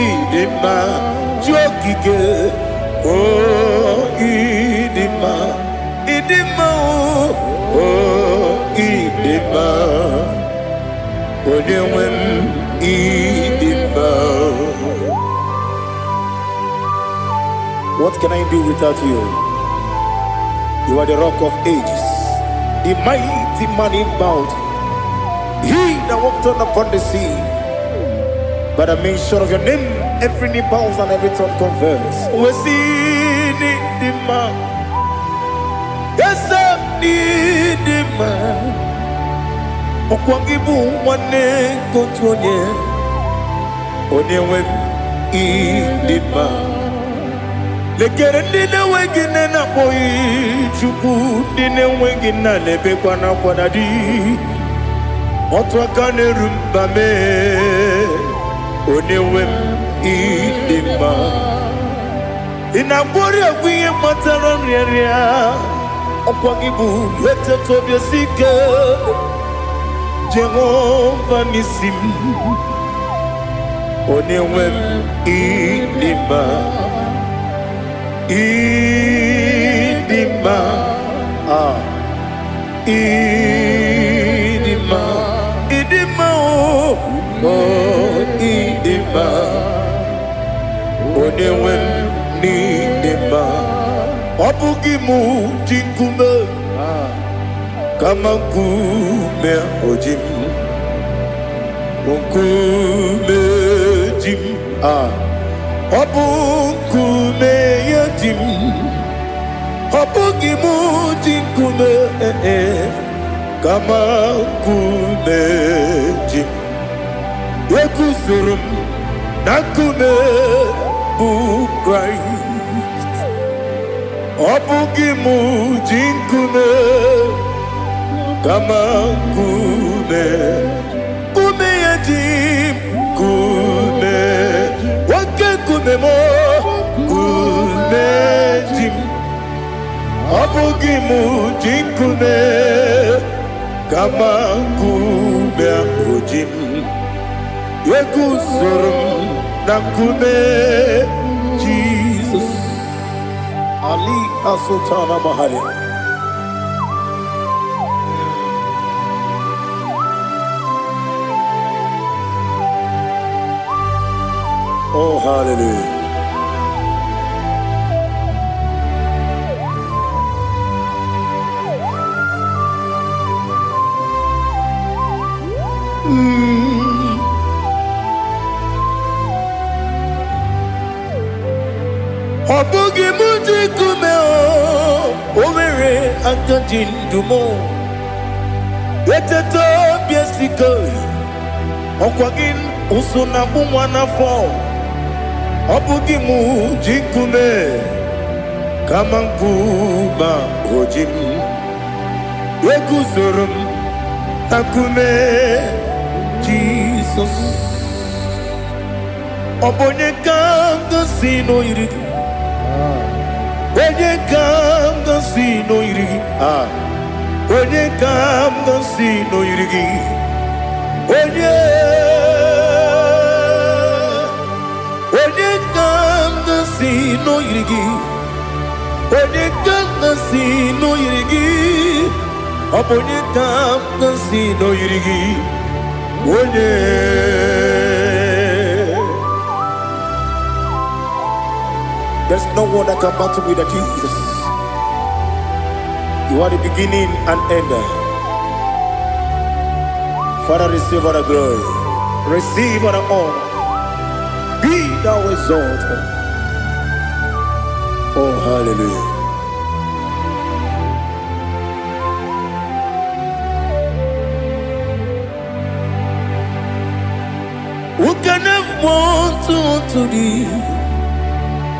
ịdị mma, ji okike, ịdị mma, ịdị mma, ịdị mma. Onye nwe m ịdị mma. What can I do without you? You are the rock of ages, the mighty man in battle, he that walked on upon the sea. By the mention of your name, every knee bows and every tongue confess. We see the man, yes, the man. Okwangibu wane kotonye, onyewe the man. Lekere ndine wengine na boyi Chukwu, ndine wengine lebe kwa na kwanadi. Otwa kane rumba me, onyewe ịdị mma. Inabori agwiye matara nriaria, ọkwa gị bụ etetobia sike. Jehova n'isi m, onyewe ịdị mma. Ịdị mma, ịdị mma, ịdị mma, ịdị mma. Onyewe n'ịdị mma. Ọ bụghị mụ ji nkume kama nkume oji m, nkume ji m. Ọ bụ nkume ya ji m, ọ bụghị mụ ji nkume kama nkume ji m. Ekuzuru m na nkume bụ Kraịst. Ọ bụghị mụ ji nkume kama nkume, nkume ya ji m, nkume nwoke nkume m, nkume ji m. Ọ bụghị mụ ji nkume kama nkume ahụ ji m. Eguzoro m na nkume Jesus. Ali Asultana Mahali. Oh, hallelujah. Ọ bụghị mụ ji nkume, o nwere agadi ndụ m. Eteta obi esiko Okwagin usuna bumwana fo Obugi mu jikume Kamankuba ojim Weguzorum takume Jesus Obonye kanga sino irigi Onye kanga sino irigi Onye kanga sino irigi Onye kanga sino irigi Onye kanga sino irigi Onye kanga sino irigi Onye There's no one that can battle with Jesus. You are the beginning and end. Father, receive all the glory. Receive all the honor. Be thou exalted. Oh, hallelujah. Who can have one to thee?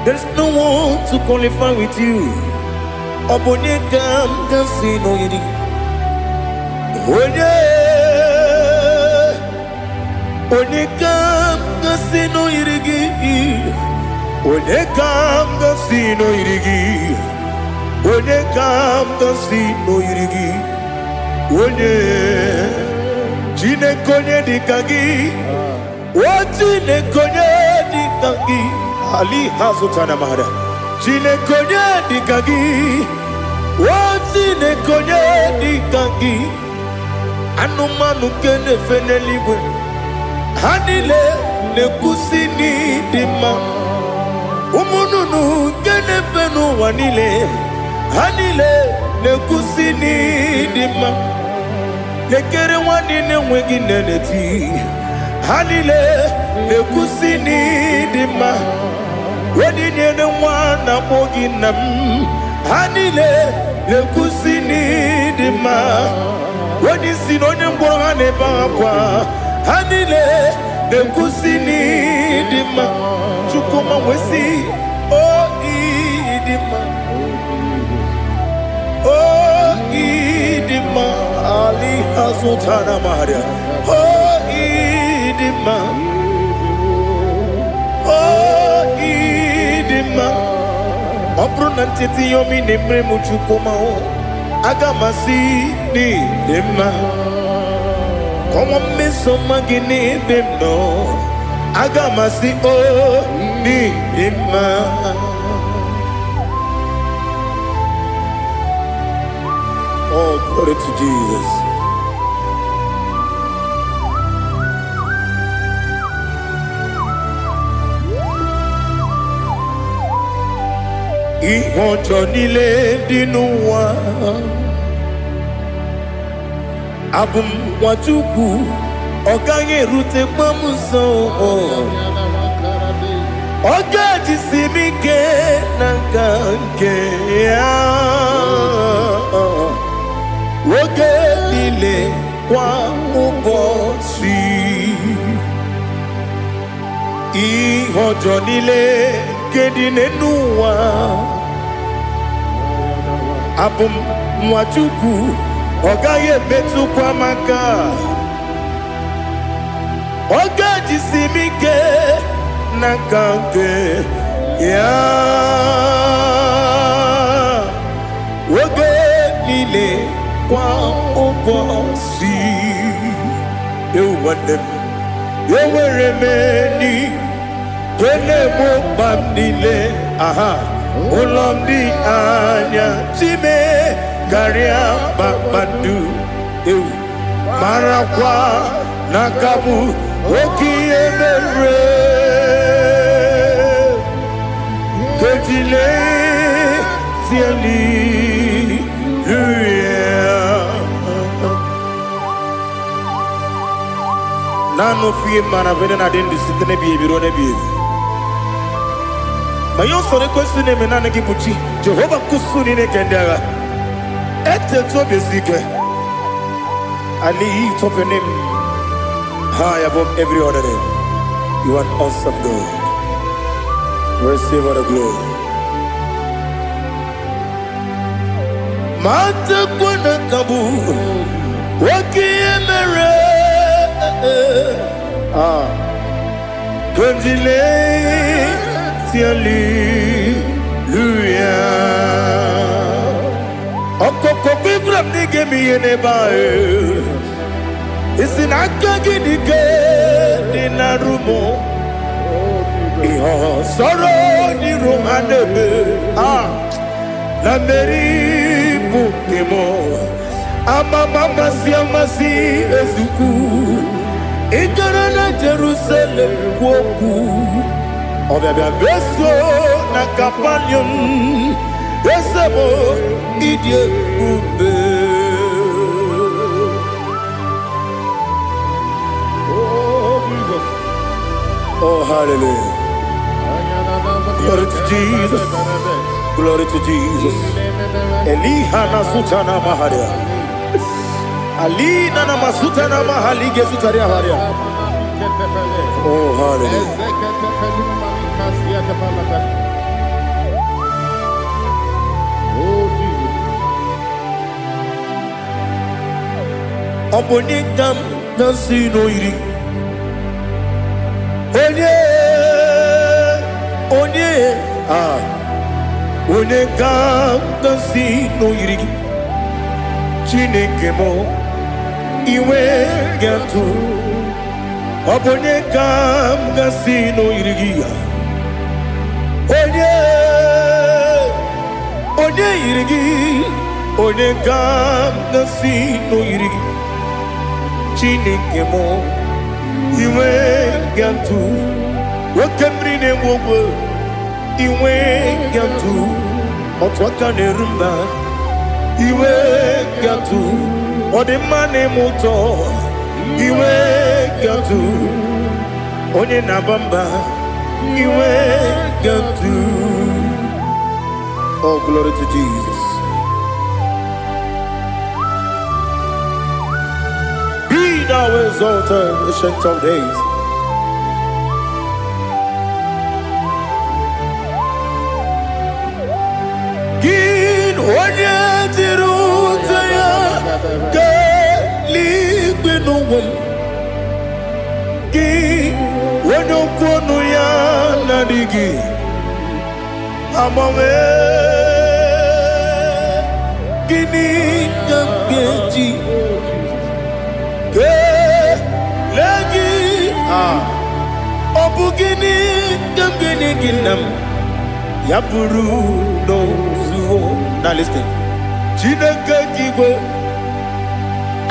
There's no one to qualify with you. Obonye kam kasino yidi. Onye kam kasino yidi. Onye kam kasino yidi. Onye kam kasino yidi. Onye jine konye dikagi. Wajine konye dikagi. Ali hazutana mahada Chine konye dikagi Wachine konye dikagi Anumanu kene feneliwe Hanile nekusini dima Umununu kene fenu wanile Hanile nekusini dima Lekere wanine wengi neneti Hanile nekusini dima Wedi nyene mwana mogi nam Hanile lekusini dima Wedi sinonye mbora neba kwa Hanile lekusini dima Chukuma wesi Oh idima Oh idima Ali hazutana maria Oh idima Obruna titi yomi nemre muchukoma o Agamasi ni dema Komo meso magini demno Agamasi o ni dema Oh, glory to Jesus. Ihojo nile dinuwa Abum watuku Ogange rute pamuso Oga jisimike nangange Oge nile kwa ubosi Ihojo nile kedine nuwa Abum mwachuku Ogaye betu kwa maka Oga jisimike Nakange Ya Oge nile kwa ubosi Ewanem Eweremeni Kene mo bamnile Aha Ulomdi anya Chime Garia babandu Marakwa Nakabu Oki emere Kejile Siali Nano fiye mana vene na dendi sitene biye birone biye Mayon sore kwesu ne menane kipuchi Jehova kusuni ne kendera Ete to besike I lift up your name high above every other name. You are awesome God. Receive all the glory. Mata kuna kabu wakiemere Konjile tiali luya Okoko bibram nige miyene bae Isinaka gidige dinarumo Iho soro ni romanebe La meri bukemo Amama siamasi ezuku Ikarana Jerusalem woku Obebia beso na kapanium Besemo idie ube Oh Jesus Oh hallelujah Glory to Jesus Glory to Jesus Elihana sutana maharia Alina na masuta na mahali gesutaria haria. Oh hallelujah. Oh Jesus. Obonikam nasino iri. Onye Onekam nasino iri. Chineke mo iwe gatu Obonye kam gasino irigia Onye irigi Onye kam gasino irigi Chineke mo iwe gatu Wakemrine wogo iwe gatu Otwaka nerumba iwe gatu Ode mane muto iwe gatu Onye nabamba iwe gatu Oh glory to Jesus. Be thou exalted, ancient of days. Gin onye tirutaya Ligbinowel Gi Wonokwonu ya nadigi Amawe Gini Gamgeji Ke Lagi Obu gini Gamgeni ginam Yapuru no zuo Now listen Chineke Igbo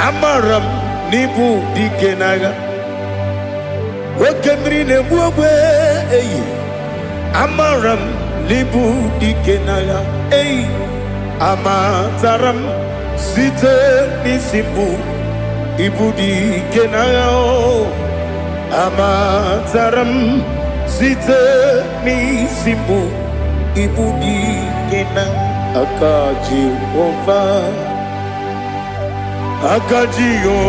Amaram nibu dikenaga Wakemri nebuwe eyi Amaram nibu dikenaga eyi Amataram site nisimbu Ibu dikenaga Amataram site nisimbu Ibu dikenaga Akaji ova Akajiyo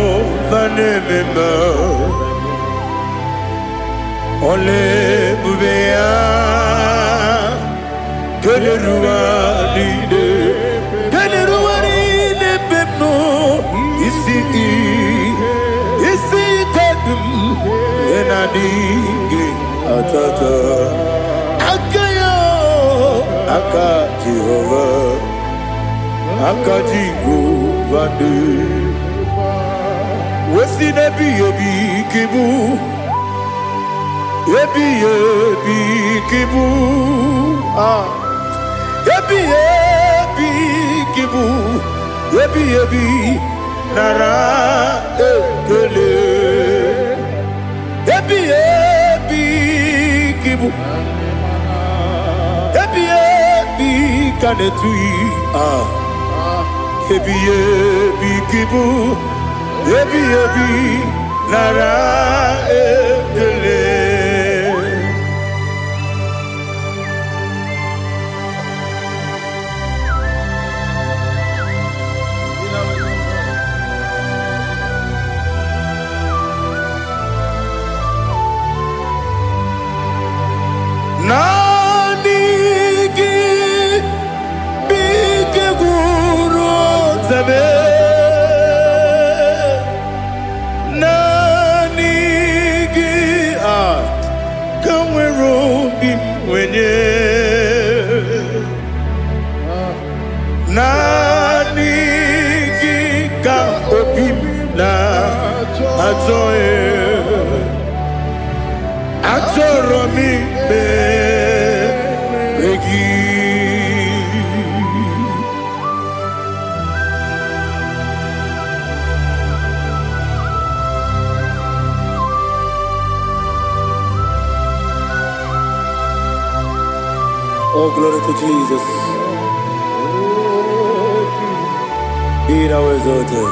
vanemema Ole bubea Keleruwa lide pepno Isi kadum Enadinge atata Akayo Akajihova Akajiyo vande Wesi nebi yebi kibu Yebi kibu Yebi kibu Yebi nara ekele Yebi kibu Yebi kanetui Yebi kibu Yebi nara ekele zame nanigi kanwero bim wenye nanigi ka obim na ajoye ajoro mi be regi. Oh, glory to Jesus. Be thou exalted.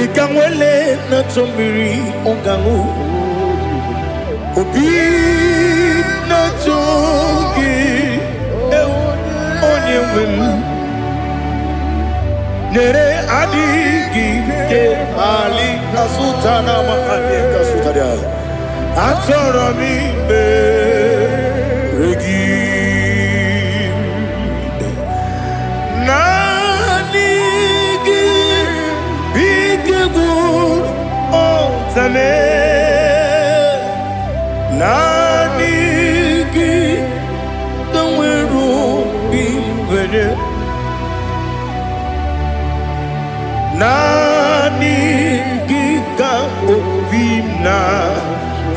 Ikangwele na chombiri ongangu obi na chogi onye wem nere adigi ke ali asutana mahali kasutaria atoro mi be regi nanigi bigegu otame nanigi kanweru bimwere nani gika obimna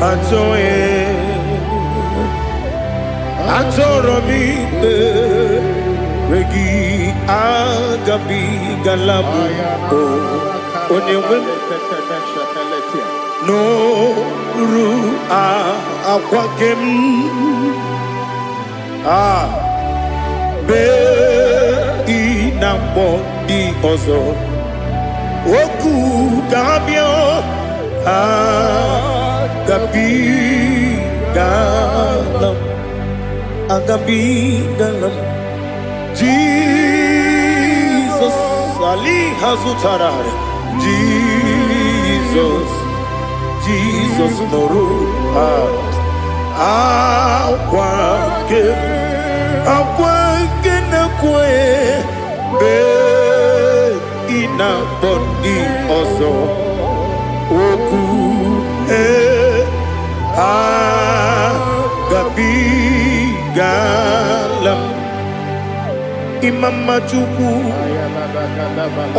atoye atoro mi regi agabi galabu onyewe no ru akwakem be inambo di ozo oku gabio agabi galam Jesus ali hazutarare Jesus noru akwake na kwe be ina boni ozo oku gabi galam imama chuku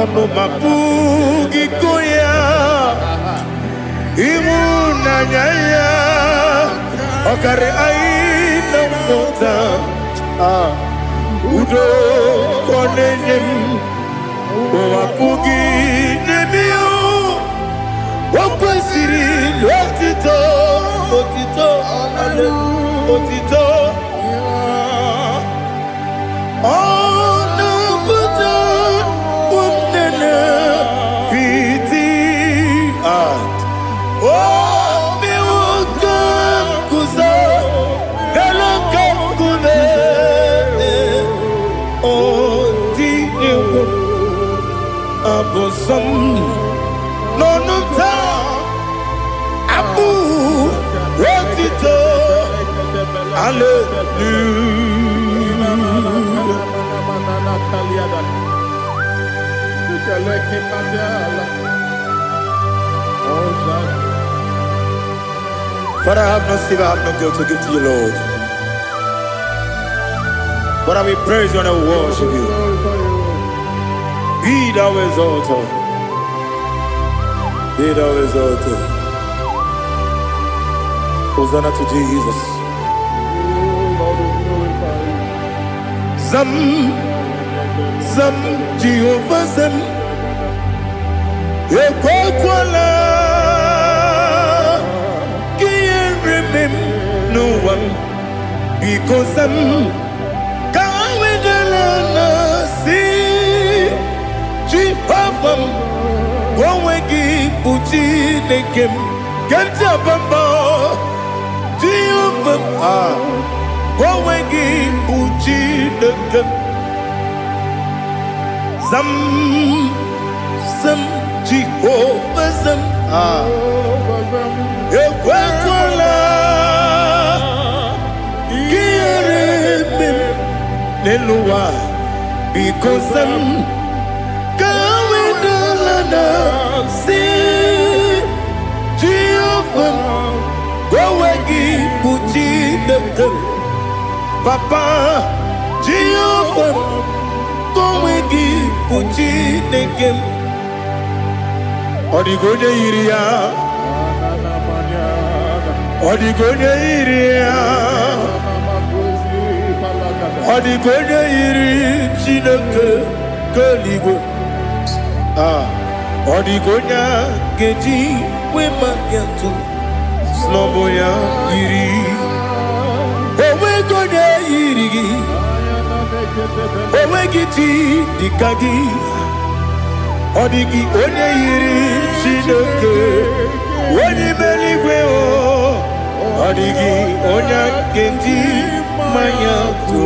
ono mapugi koya imuna nyaya okare aina mota udo konenyem wapugi nebio wakwesiri lotito otito ono buto umnene piti miwoka kuzo eloka kune abosom nonuta abu rotito Father, I have no silver, I have no gold to give to you, Lord. But I will praise you and I will worship you. Be thou exalted. Be thou exalted. Hosanna to Jesus. Zam Jehovah Zam Ekwakwala Kiyeremem no one because Zam Kawedalana si Jehovah Gwawegi Puchi Nekem Ganja Bamba Jehovah Gwawegi Puchi Nekem Zam Jehovah Zam Neluwa because Kawe Dalana see Jehovah Gowegi Puchi Dekem Papa Jehovah Gowegi Puchi Dekem Odigonya Iria Odigonya Iria Odigonya Iri Chineke Keligo Odigonya Geji Wemagentu Sloboya Iri Owegonya Iri Owegiti Dikagi Odigi Onye Iri Chineke Onye Meligwe Odigi Onya Geji Maya tu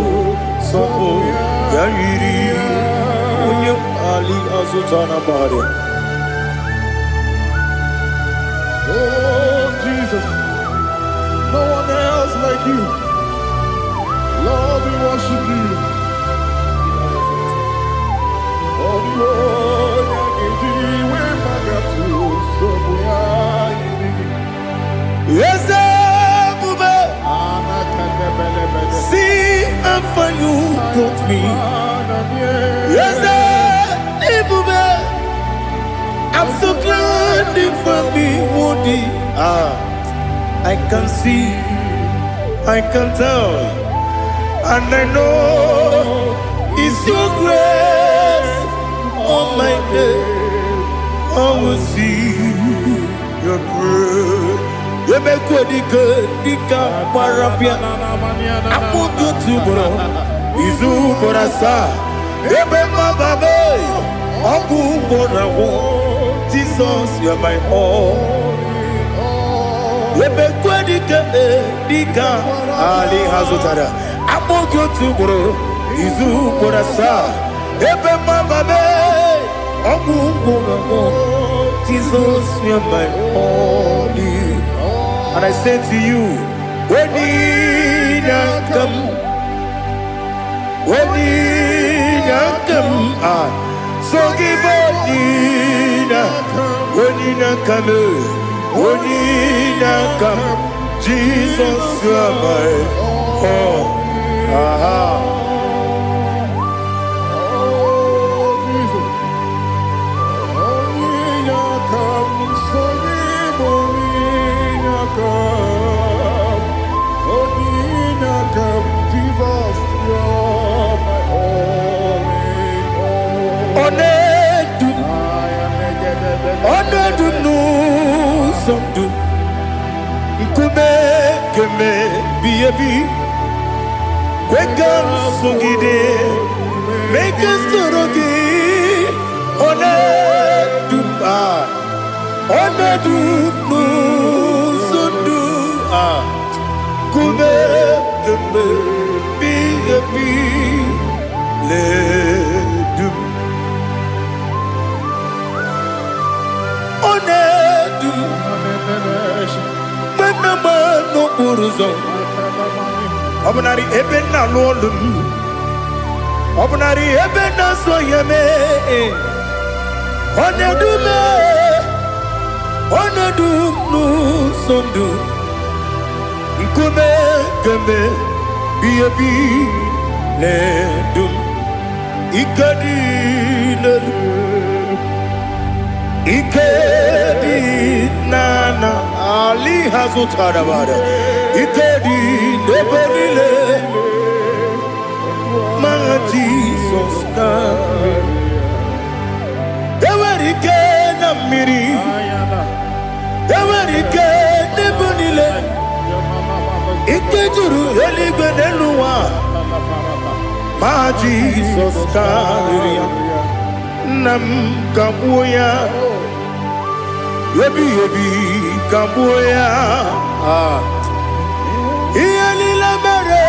sopo ya iri unyo ali azutana bade. Oh Jesus, no one else like you. Lord, we worship you. Oh Lord, we sopo ya iri. Yes, see how far you brought me. Yes, I'm so glad you found me worthy. I can see, I can tell, and I know it's your grace on my day. I will see your grace. You make what you could, you can't parapia. I'm going to bro. Izu borasa. You make my baby. I'm going to Jesus, you're my all. You make what you could, you can't. Ali Hazutara. I'm going to bro. Izu borasa. You make my baby. I'm going to Jesus, you're my all. And I say to you, when you come, so give up, when you come, Jesus, you are my all. Make us Obnari ebena lolum Obnari ebena soyeme Onedu nu sondu Nkume kembe Biebi ledum Ikadi Ikedi nana Ali hazutara bada Ikedi nebenile Manga Jesus kame Ewerike na miri Ewerike nebenile Ikejuru eligwe neluwa Ma Jesus kame Nam kabuya Yebi kabuya Iyalila mere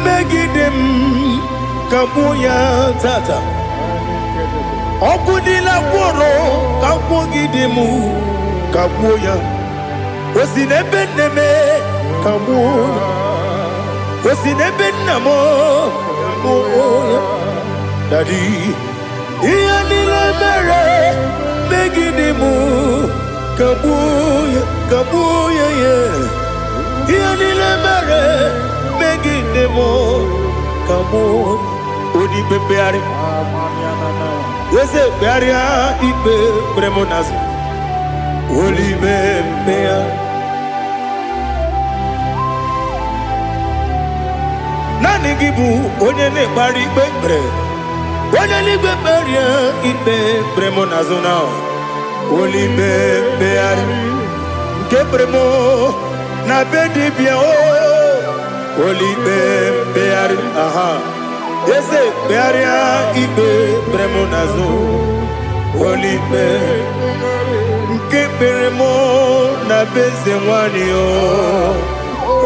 Megidem kabuya tata Okudila kworo kabugidemu kabuya Osinebe kabuya Osinebe namo Daddy, iyanile mere megidimu kabuya ye. Iyanile mere megidimu kabuya. Odi bebeari, yese bearia ibe bremonas. Oli bebea. Nani gibu onye ne bari bebre. Onye ni beberia ibe bremonazona. Oli bebeari. Nke bremo na bedibia o. Oli bebeari. Aha. Yese bearia ibe bremonazo. Oli bebeari. Nke bremo na bezewani o.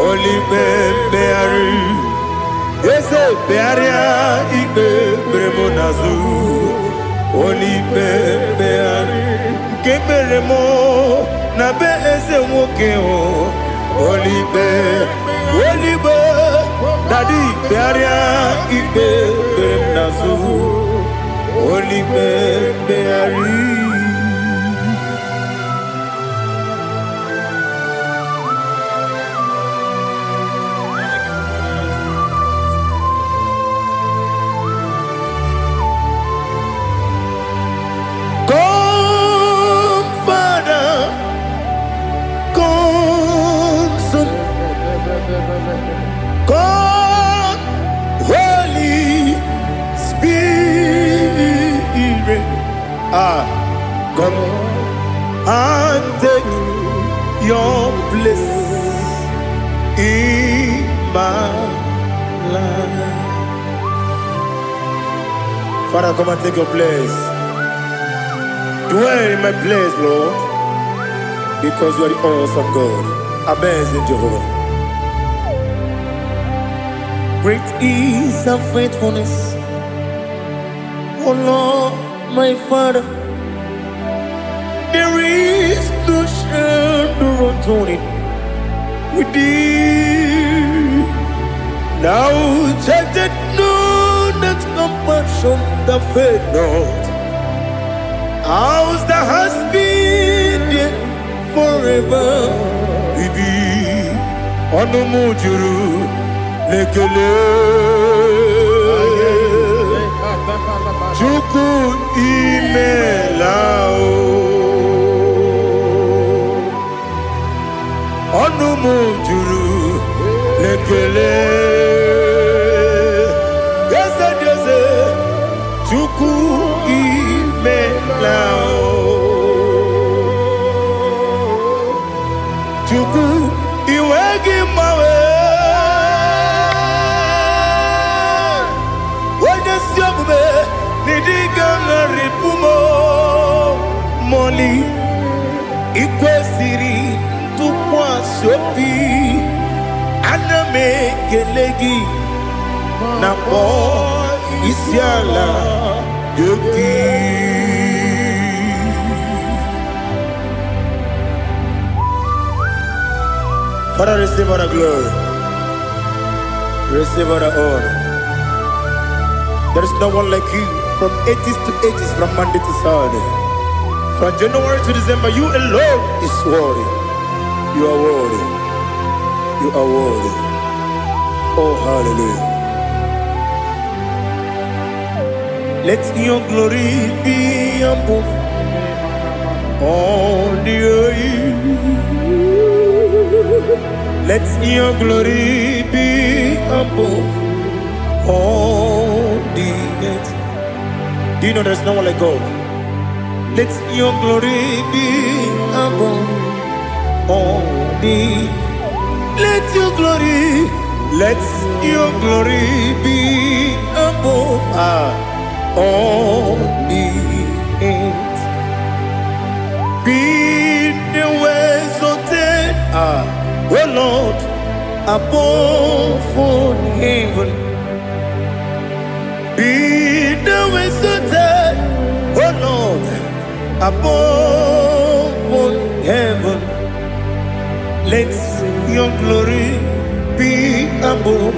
Oli bebeari. Ese bearia ibe bremonazu. Oli beari. Nke beremo na be eze nwoke o. Oli be. Daddy bearia ibe bremonazu. Oli beari. God, Holy Spirit, come and take your place in my life. Father, come and take your place. Dwell in my place, Lord, because you are the awesome God. Amazing Jehovah. Great is thy faithfulness, O Lord, my Father. There is no shadow of turning with thee. Now judged know that compassion that faith not. Ours that has been there forever. We be on the mujuru. Lekele Chuku imelao Onumu juru Lekele Yese Chuku imelao Chuku iwegi mawe Moli ikwesiri tukwasopi aname kelegi na po isiala yoki. Father, receive all the glory, receive all the honor. There is no one like you. From ages to ages, from Monday to Saturday, from January to December, you alone is worthy. You are worthy. You are worthy. Oh, hallelujah. Let your glory be above all the earth. Let your glory be above all the earth. Do you know there's no one like God? Let your glory be above all the. Let your glory be above all the earth. Be the ways of oh Lord, above all heaven. Be the ways of oh Lord, above all heaven. Let your glory be above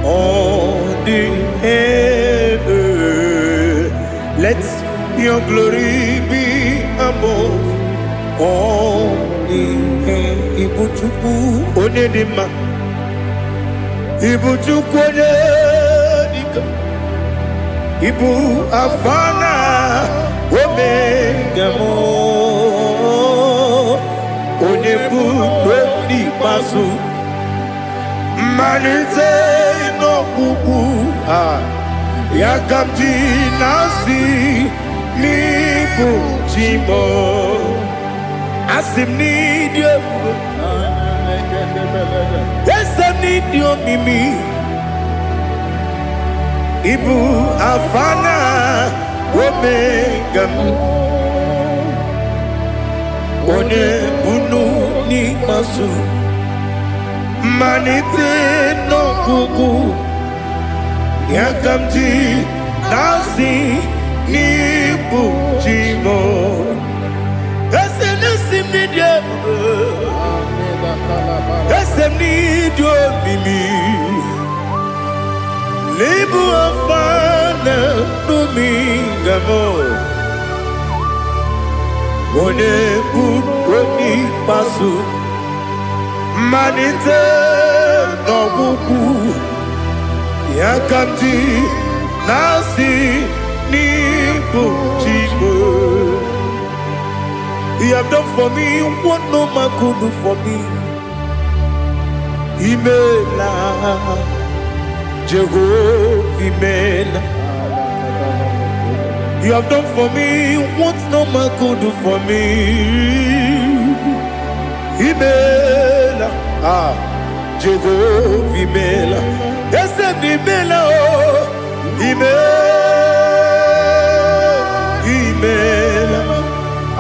all the earth. Let your glory be above all the earth. Ibuchukwu Onedima, Ibuchukwu Onedika, Ibu Afana Omega mo, Onebu Dodi Pasu, Manite no Kuku, Yakamji Nasi, Nibu Chimo, Asim need you, yes I need you Mimi, Ibu Afana Omega One Bunu Ni Masu Manite no Kuku Yakamji Nasi Nibu Chimo Ese Nasim Nidia Ese Nidio Mimi Libu Afana Domingamo One Buni Pasu Manite no Buku Yakamji Nasi Nibu Chibu. You have done for me what no man could do for me. Imela Jehovah Imela. You have done for me what no man could do for me. Imela, Jehovah Imela. Yes, Imela, Imela,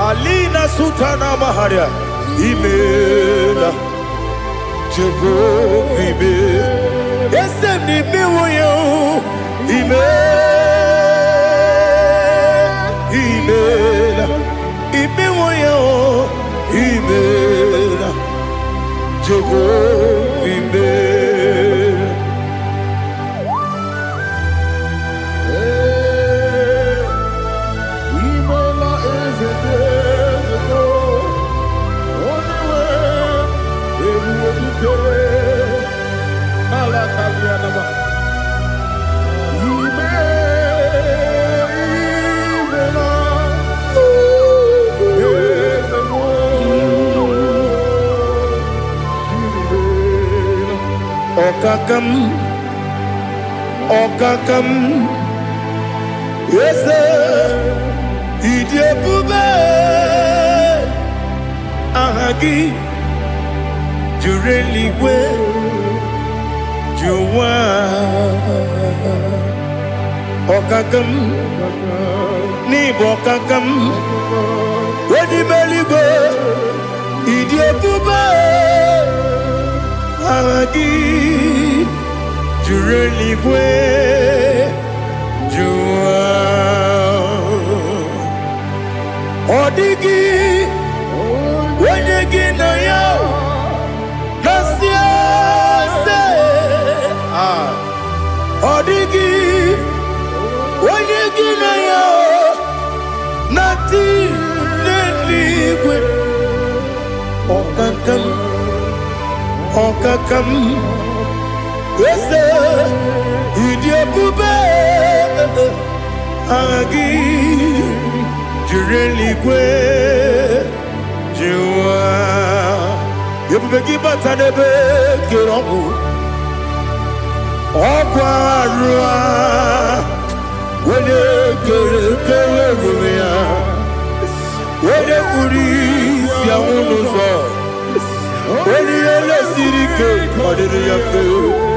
Alina Sultana Maharia. Imela, Jehovah Imela. Yes, Imela, Imela, Imela, Imela, Jehovah Imela. Imela is a days ago. Only way, everywhere you go. Alakalianaba. Okakam, Okakam, yes, Idiabube, Ahagi, Jureliwe, Juwa, Okakam, Nibokakam, Wedibeligo, Idiabube. Ahagi Jureligwe Jua Odigi Wenyegi na yao Nasia se Odigi Wenyegi na yao Nati Neligwe Okakam Okakam, yes, Idiabube, Agi, Jureligwe, Jua, Yabubeki Batanebe, Kirobu, Okwarua, when you when you Yamuno. When you let Sirike, what did you feel?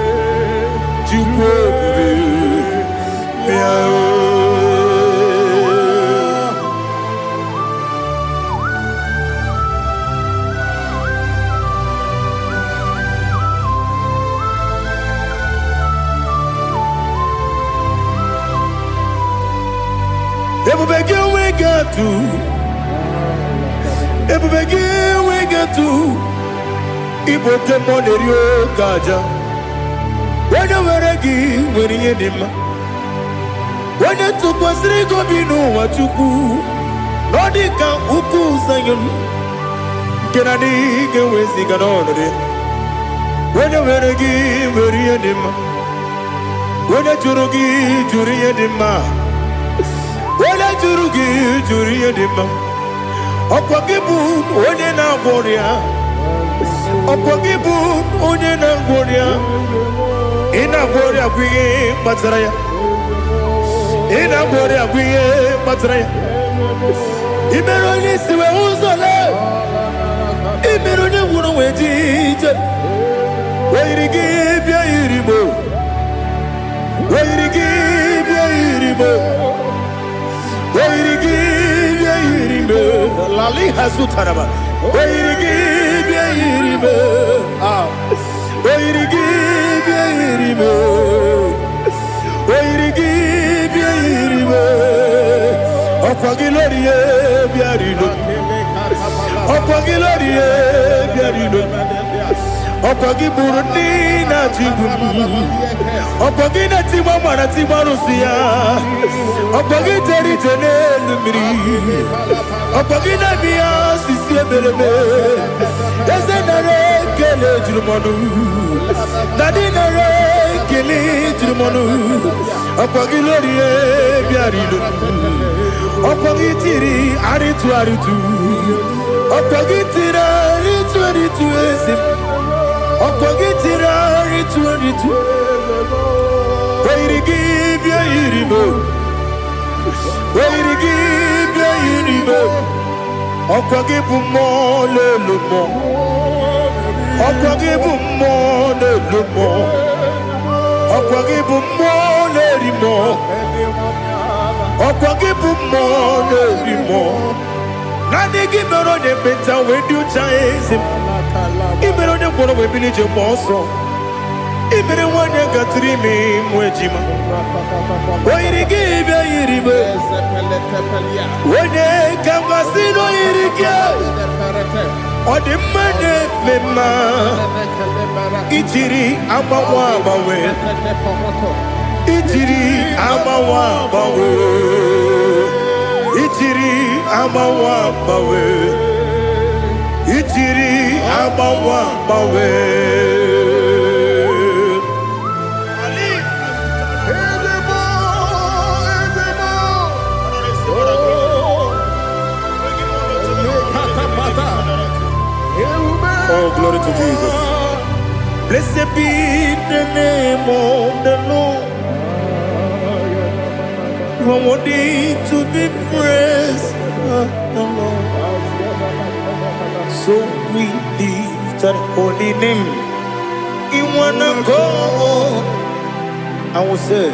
Igbo Kemonerio Kaja onye were gị were ihe dị mma onye tụkwasịrị gị obi n'ụwa Chukwu na ọ dị ka ukwu Zayọn nke na-adịghị ga-eweziga n'ọnọdụ ya onye were gị were ihe dị mma onye jụrụ gị jụrụ ihe dị mma onye jụrụ gị jụrụ ihe dị mma ọkwa gị bụ onye na-agwọ ọrịa ọkwa gị bụ onye na-agwọ ọrịa ị na-agwọ ọrịa bụ ihe kpatara ya ị na-agwọ ọrịa bụ ihe kpatara ya ị mere onye isi wee ụzọ lee ị mere onye nwụrụ wee ji ije oyiri gị bịa yiri Igbo oyiri gị bịa yiri Igbo oyiri gị bịa yiri Igbo lali hazụtara ma oyiri gị bịa yiri Igbo oyiri gị bịa yiri Igbo oyiri gị bịa yiri Igbo ọkwa gị lórí ye bịa rilo ọkwa gị lórí ye bịa rilo ọkwa gị bụrụ ndị na-achị igwu ọkwa gị na-etigba mara tigba arụsị ya ọkwa gị jere ije n'elu mmiri ọkwa gị na-eme ya osisi emereme eze nara ekele juru m ọnụ na dị nara ekele juru m ọnụ ọkwa gị lórí ye bịa rilo ọkwa gị tiri arịtụ arịtụ ọkwa gị tiri arịtụ arịtụ eze ọkwa gị tiri arịtụ arịtụ oyiri gị bịa yiri Igbo oyiri gị bịa yiri Igbo ọkwa gị bụ mmụọ n'elu mmụọ ọkwa gị bụ mmụọ n'elu mmụọ ọkwa gị bụ mmụọ n'eri mmụọ ọkwa gị bụ mmụọ n'eri mmụọ naanị gị mere onye ekpenta wee dị ụcha eze ị mere onye gwọrọ wee bili ije gba ọsọ ị mere nwanyị gatụrụ ime mụ ejima oyiri gị bịa yiri Igbo onye ka gwasị na oyiri gị ọ dị mma na-eme mma ijiri agbanwe agbanwe ijiri agbanwe agbanwe ijiri agbanwe agbanwe ijiri agbanwe agbanwe Oh, glory to Jesus. Blessed be the name of the Lord. You are worthy to be praised, the Lord. So we lift that holy name. You wanna go? I will say,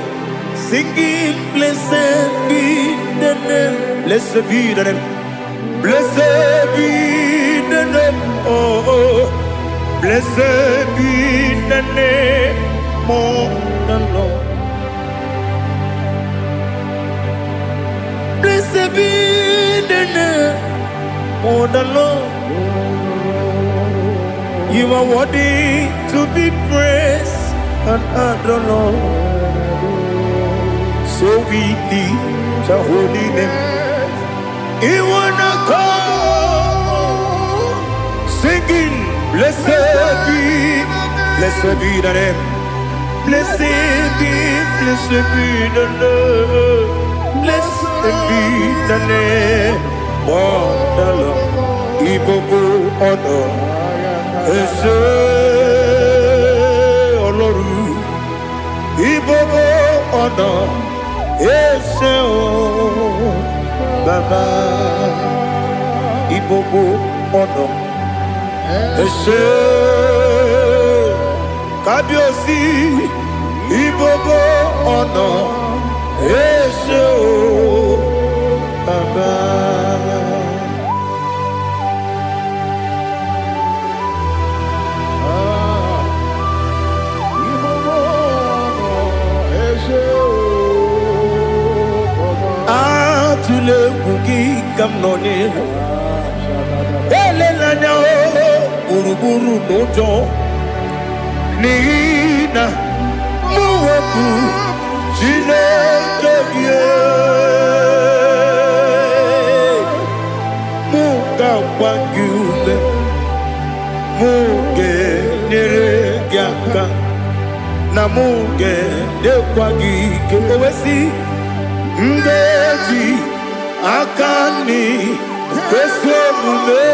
singing, blessed be the name. Blessed be the name. Blessed be the name. Oh, blessed be the name of the Lord. Blessed be the name of the Lord. You are worthy to be praised and adored, Lord. So we lift the holy name. You wanna call, singing, blessed be the name. Blessed be the Lord. Blessed be the name of the Lord. Igbo honor, Ese Oloru. Igbo honor, Ese Baba. Igbo honor, Ese Kabiosi. Igbo honor, Ese Baba. Atule kuki kamnoni elelanya o uruburu nojo nina bụ Chineke gị. Mụ ga-agba gị ume, mụ ga-enyere gị aka, na mụ ga-edekwa gị ike. O wee sị, m ga-eji aka nri ezi omume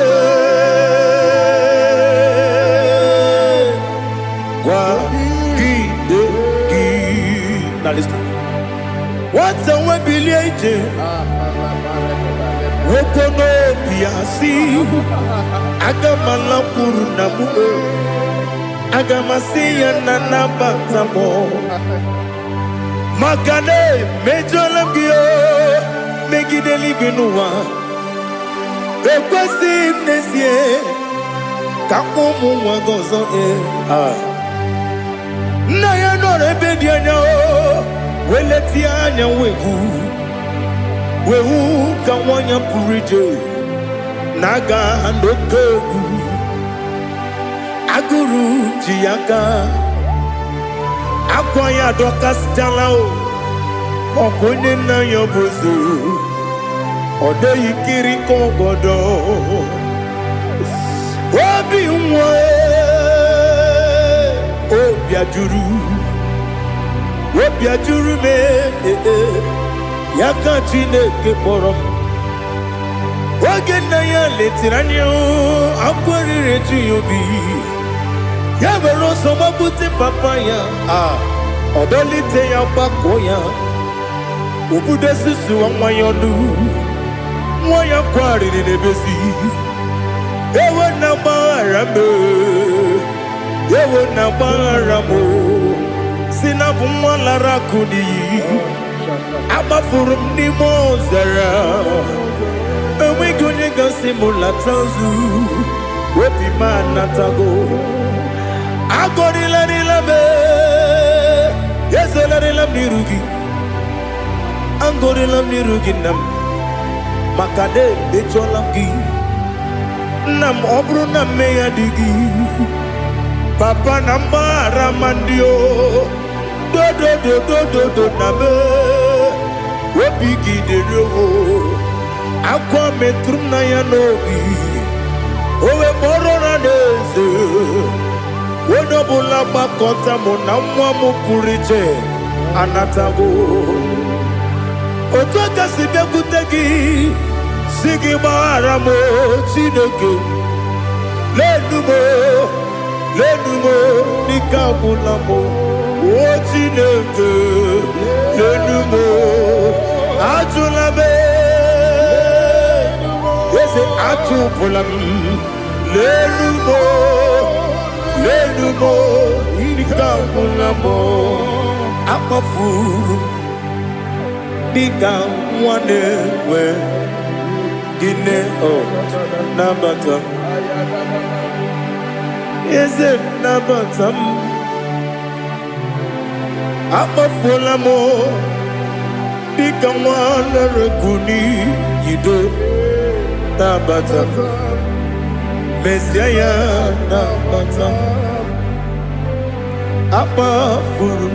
gwagide gị. Now listen. Nwata nwe bilie ije, nwoke n'obi asị, aga m alakwuru na mụ, aga m asị ya na nabata m, maka na emejọla m gị megide eluigwe n'ụwa. Ekwesịghị m n'ezie ka ụmụ nwa gị ọzọ nna ya nọrọ ebe dị anya weletie anya wehu ka nwanyị pụrụ ije na-aga n'oke egwu. Agụrụ ji ya gaa, akwa ya dọkasịchala ọkụ onye nna ya bụzi ọ dịghị kiri ka ọgọdọ. Obi nwa obi ajuru m ya ka Chineke kpọrọ m. Oge nna ya letiri anya akwa riri eju ya obi, ya were ọsọ gbapute papa ya, ọ dọlite ya gbakọ ya, obodo susuwa nwa ya ọnụ, nwa ya kwarịrị n'ebezi. Ewe na gbaghara m, ewe na gbaghara m, si na bụ nwa lara akụ n'iyi, agbafuru m n'ime ọzara, enweghị onye gasị m lata ozu, obi m anatago. Agọrịlarịla m, ezelarịla m n'iru gị, agọrịla m n'iru gị nna m, maka na emejọla m gị. Nna m, ọ bụrụ na mmehie dị gị, papa, na mgbaghara ma ndị dodododododo na me obi gị dịrị akwa metụrụ m na ya n'obi, o wee kpọrọ na n'eze. Onye ọbụla gbakọta mụ na nwa m pụrụ iche anatago. Otu aka si bịakwute gị si gị gbaghara m Chineke, lenu m dịka agwụla m, o Chineke lenu m, ajụla m eze, atụpụla m, lenu m dịka agwụla m, akpafuru dịka nwa na-enwe gịnị nabata m, eze nabata m, akpafuola m dịka nwa na-ereku n'iyido, nabata m, mesia ya nabata m, akpafuru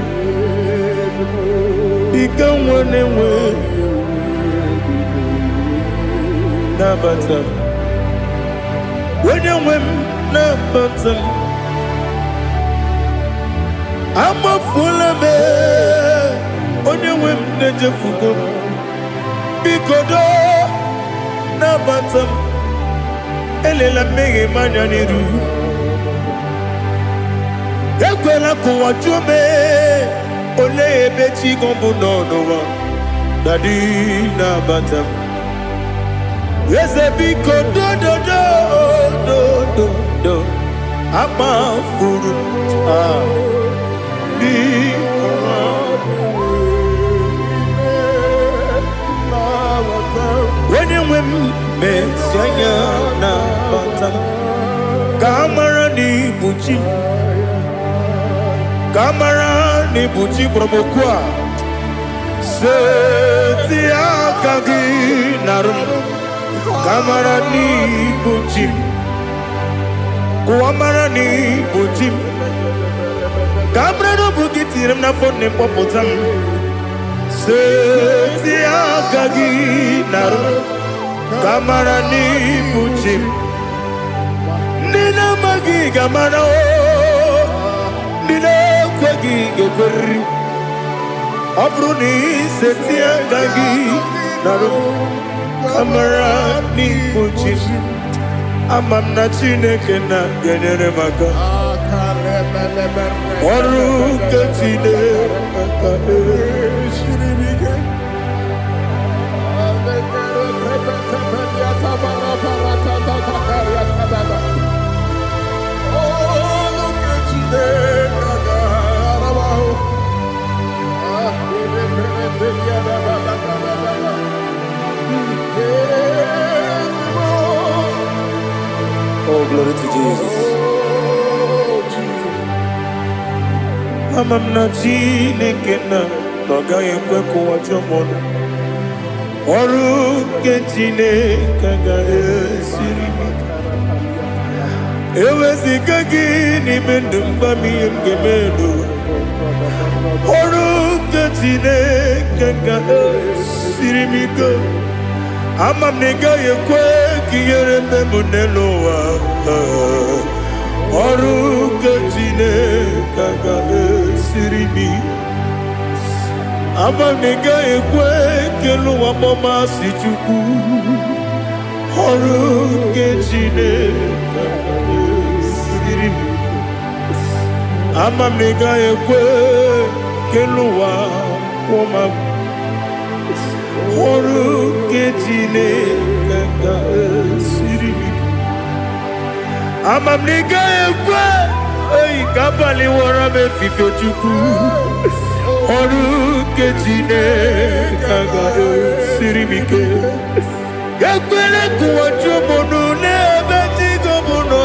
dịka nwa na-enwe nabata m, onye nwe m nabata m, amafuola m onye nwe m na-ejefugo m, biko do nabata m, elela mmehie m anya n'iru, ekwela ka ụwa jụọ m olee ebe chi gị bụ n'ụwa. Dadi nabata m, eze biko do akpafuru onye nwe m mesi anya nabata m, ka amara n'ibu chi, ka amara n'ibu chi kpọrọ m okwu a, seti aka gị narụ m, ka amara n'ibu chi m, ka amara n'ibu chi m, Kamra no bukitirim na phone popotam. Seti akagi naro. Kamara ni buchim. Nina magi gamana o. Nina kwagi geberi. Abruni seti akagi naro. Kamara ni buchim. Amam na Chineke na genyere maka. Ọrụ nke Chineke Shiribike. Oh, glory to Jesus. Amam na Chineke na n'ọgaghị ekwe ka ụwa jọọ m ọnụ. Ọrụ nke Chineke ga-esiri m ike. Eweziga gị n'ime ndụ mgbam ihe m ga-eme n'ụwa. Ọrụ nke Chineke ga-esiri m ike. Ama m na ị gaghị ekwe ka ihere eme m n'elu ụwa. Ọrụ nke Chineke ga-esiri m ike. Ama m na ị gaghị ekwe ka elu ụwa gbamasị Chukwu. Ọrụ nke Chineke ga-esiri m ike. Ama m na ị gaghị ekwe ka elu ụwa kwụọ m. Ọrụ nke Chineke ga-esiri m ike. Ama m na ị gaghị ekwe ka abalị wara m efife Chukwu. Ọrụ nke Chineke ga-esiri m ike. Ekwela ka ụwa jụọ m ọnụ n'ebe chi gị bụ nọ.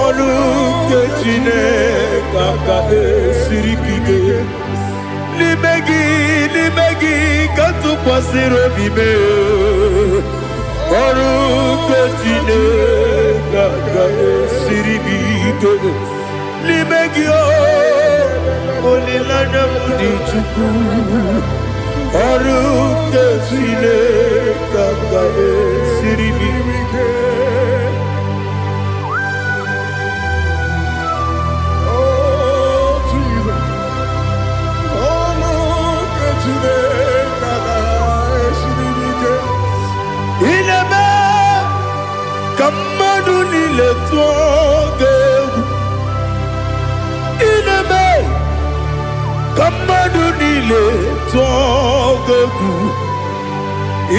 Ọrụ nke Chineke ga-esiri m ike. N'ime gị ka tụkwasịrị obi m. Ọrụ nke Chineke ga-esiri m ike. N'ime gị olileanya m dị Chukwu. Ọrụ nke Chineke ga-esiri m ike. Ineme ka mmadụ niile tụọ gị egwu. Ineme ka mmadụ niile tụọ gị egwu.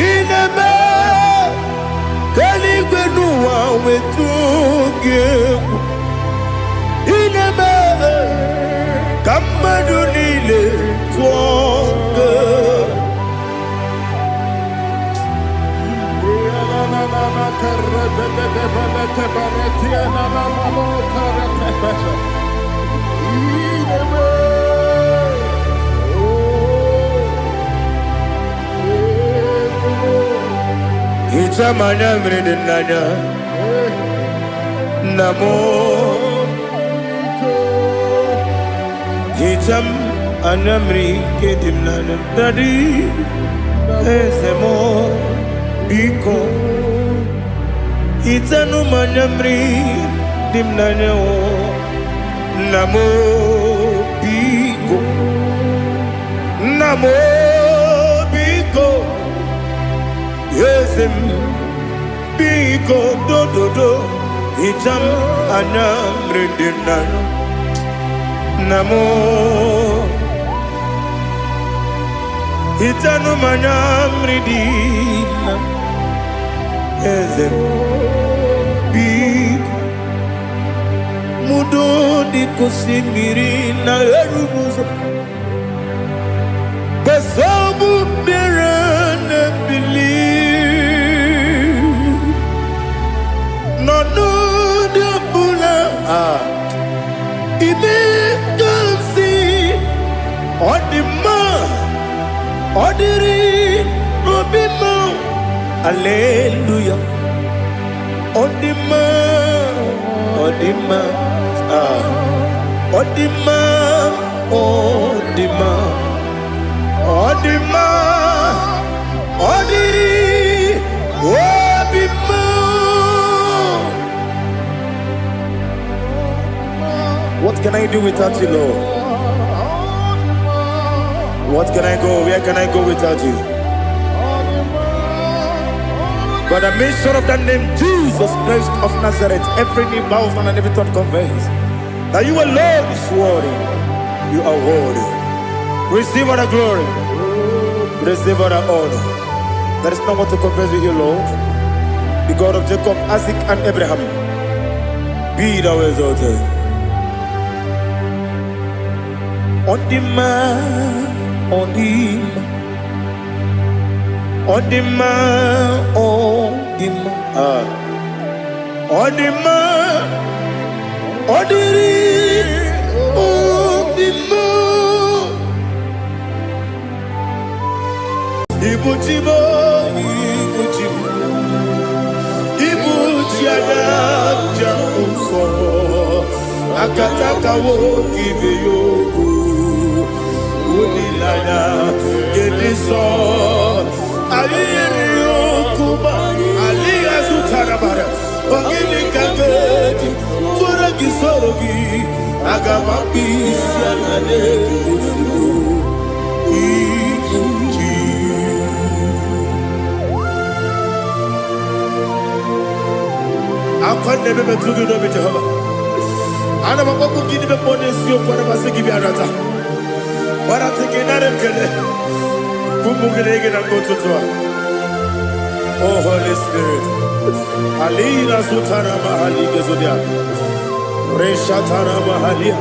Ineme ka eluigwe n'ụwa wee tụọ gị egwu. Ineme ka mmadụ niile tụọ gị egwu. Ichamanya mrede nanya namo. Icham anamri kedim nanya dadi ezemo biko. Itanu manyamri dimnanya o namo biko. Namo biko. Yesem biko do do do. Icham anamri dimnanya namo. Itanu manyamri dimnanya. Yesem biko. Mudo di kusimiri na erumuzo. Besobu birane believe. No no de bula. Ibe kansi. Odima. Odiri. Obima. Hallelujah. Odima. Odima. Odima, Odima, Odima, Odiri, Odima. What can I do without you, Lord? What can I go? Where can I go without you? By the mention of that name, Jesus Christ of Nazareth, every knee bows and every tongue confesses that you alone is worthy. You are worthy. Receive all the glory. Receive all the honor. There is no one to compare with you, Lord. The God of Jacob, Isaac, and Abraham. Be thou exalted. On the man, on the man, on the man, on the man, on the man, on the man. Ibuchibo, Ibuchibo, Ibuchiada, Jamuso, Akataka wo kibeyoku. Unilana, Gediso, Aliyo Kuba, Aliya Zutarabara, Ogini Kagedi, Furagi Sorogi, Agamapi, Sianane, Ikuchi. I'll never to do it, Jehovah. I never want to give them money, so for the Masiki Arata. What I'm thinking, I don't get it. Oh, Holy Spirit. Alina Sutara Mahali Gezodia. Reshatara Mahalia.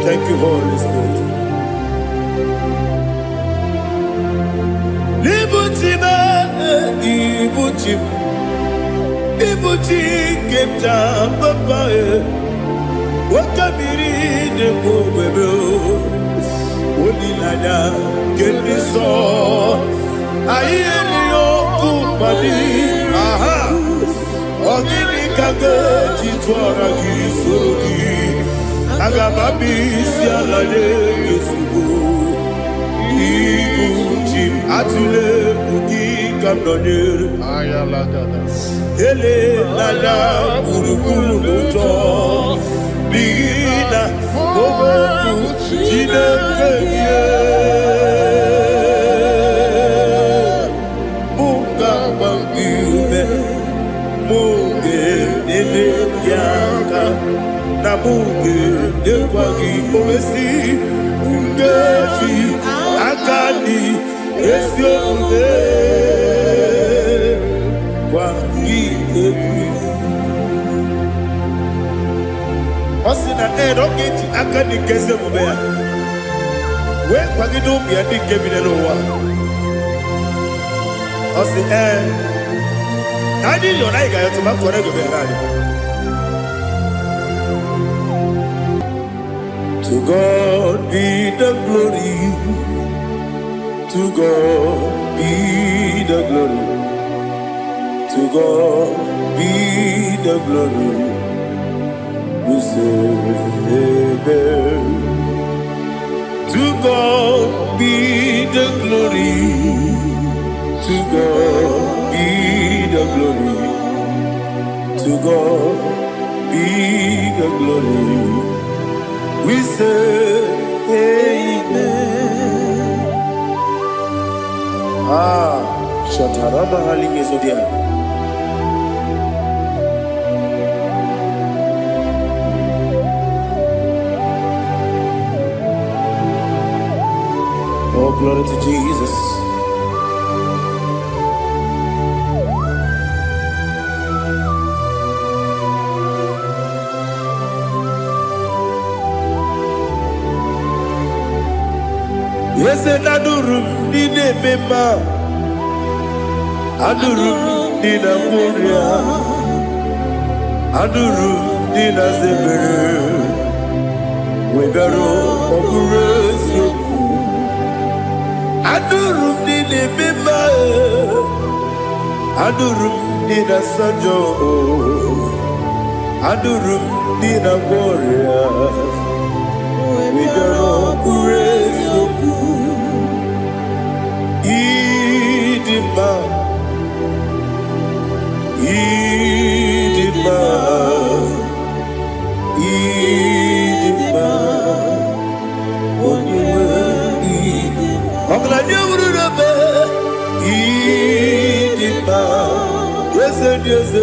Thank you, Holy Spirit. Libutima, Ibuchim. Ibuchim, Kepta, Papa. Wakamiri de Bobebo, Unilada, Gediso, Ayerio Kupadi, aha, Ogini Kage, Chitwaragi, Surugi, Agababi, Sialade, Yusubu, Iguchim, Atule, Ugi, Kamdonir, Ayalagada, Ele, Lada, Urukuru, Luto. Bina, Bobo, China, Muga, Mangume, Muge, Nele, Yaka, Namuge, Newagi, Omesi, Ungaji, Akani, Esyode, Wagi, Osina don't get Akani Kezemubea. Where Pagido be a big cabin over. Osi I did your like I to my correct to God be the glory. To God be the glory. To God be the glory. We say amen. To God be the glory. To God be the glory. To God be the glory. We say amen. Shatarama Halingezodia. Oh, glory to Jesus. Yes, and Adurum did a member. Adurum did a warrior. Adurum did a zebra. We got all Adurum did a member. Adurum did a sanjo. Anurum Nina Gloria, we don't praise you. Idima, Idima, Idima, Idima, Idima, yes, yes,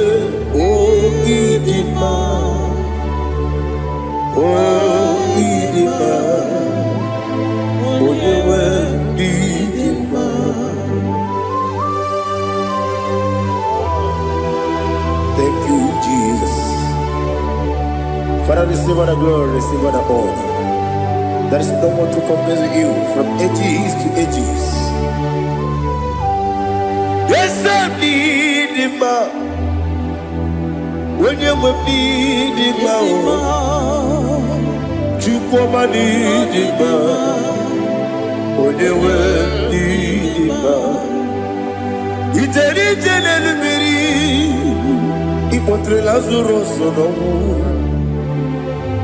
oh, Idima, oh, Idima, oh, Idima. Thank you, Jesus. Father, receive all the glory, receive all the honor. There is no one to compare with you from ages to ages. Yes, I need him. When you need him, you come and need him. When you need him, it's a little Ipotre Lazaro sono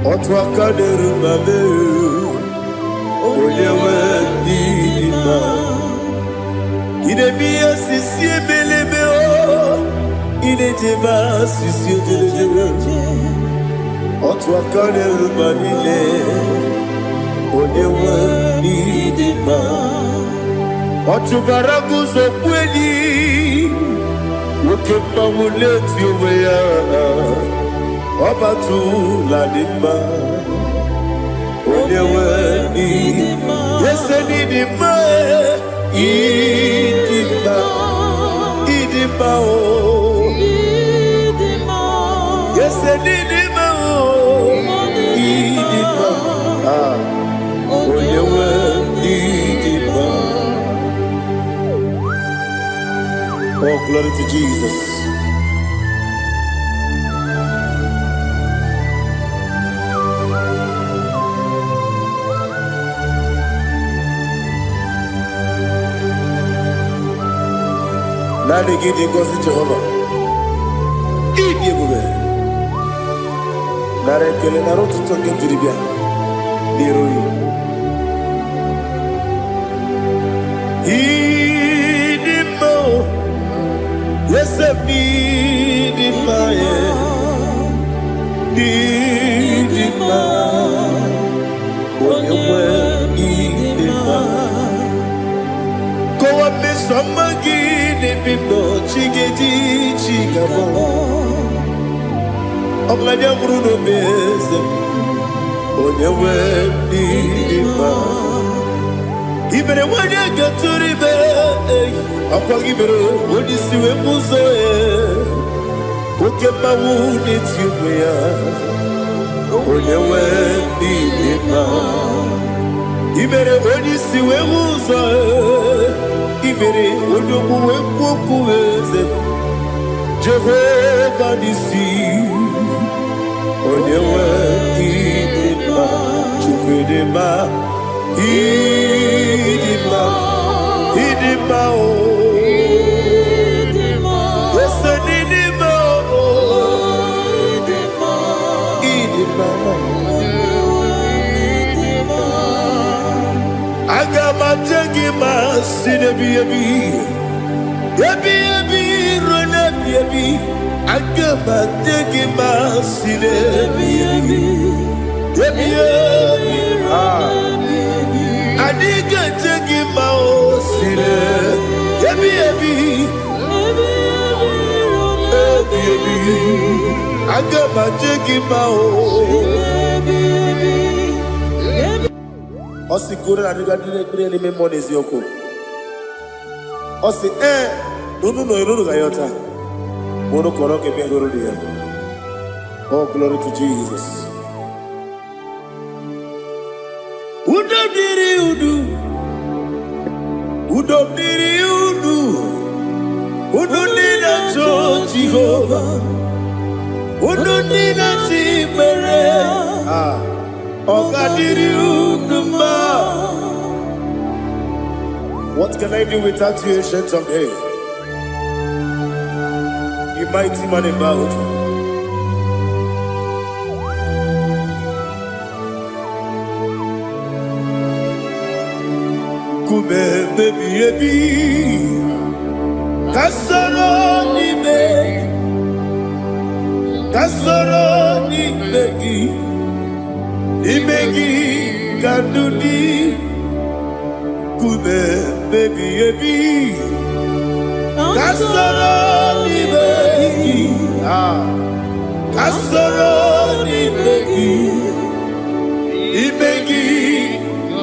Otwa kaderu mame Oyewe dima Ine biya sisi ebelebe o Ine jeba sisi ojelejebe Otwa kaderu manile Oyewe dima Otubaragu zokweni Woke mawuleti oweya Obatu ladima Oyewe nidima Yese nidima Idima Idima o Yese nidima o Idima Oyewe nidima. Oh, glory to Jesus. Nani gidi ngozi Jehova. Idi ebube. Nara ekele nara otuto nke jiri bịa n'iru ya. Idi mo. Yes, I need it, my need it, my when you were need it, my go up, Miss Samagin, if you know, Chiggy, Chigabo. I'm like a Bruno Bez, when you were need it, my even when you get to the bed, I'll give it when you see a muzo. Who get my wound, it's you, when you went in even when you see a muzo, even when you go with Jehovah, the sea, when you went in Idima, Idima, oh, yes, Idima, Idima, I got my jaggy, my sinner, baby, run up, baby. I got my jaggy, my sinner, baby, I need to take him out, baby. I got my taking out. Osi kure na diga dire ni memoni ziyoko. Osi no gayota. Mono koroke bengoro dia. Oh, glory to Jesus. Udo nina to Jehovah. Udo nina timere. Ogadiri uduma. What can I do without you, ancient of days? You mighty man in battle. kube baby ebi kasoro ni begi kadudi kube baby ebi kasoro ni begi kasoro ni begi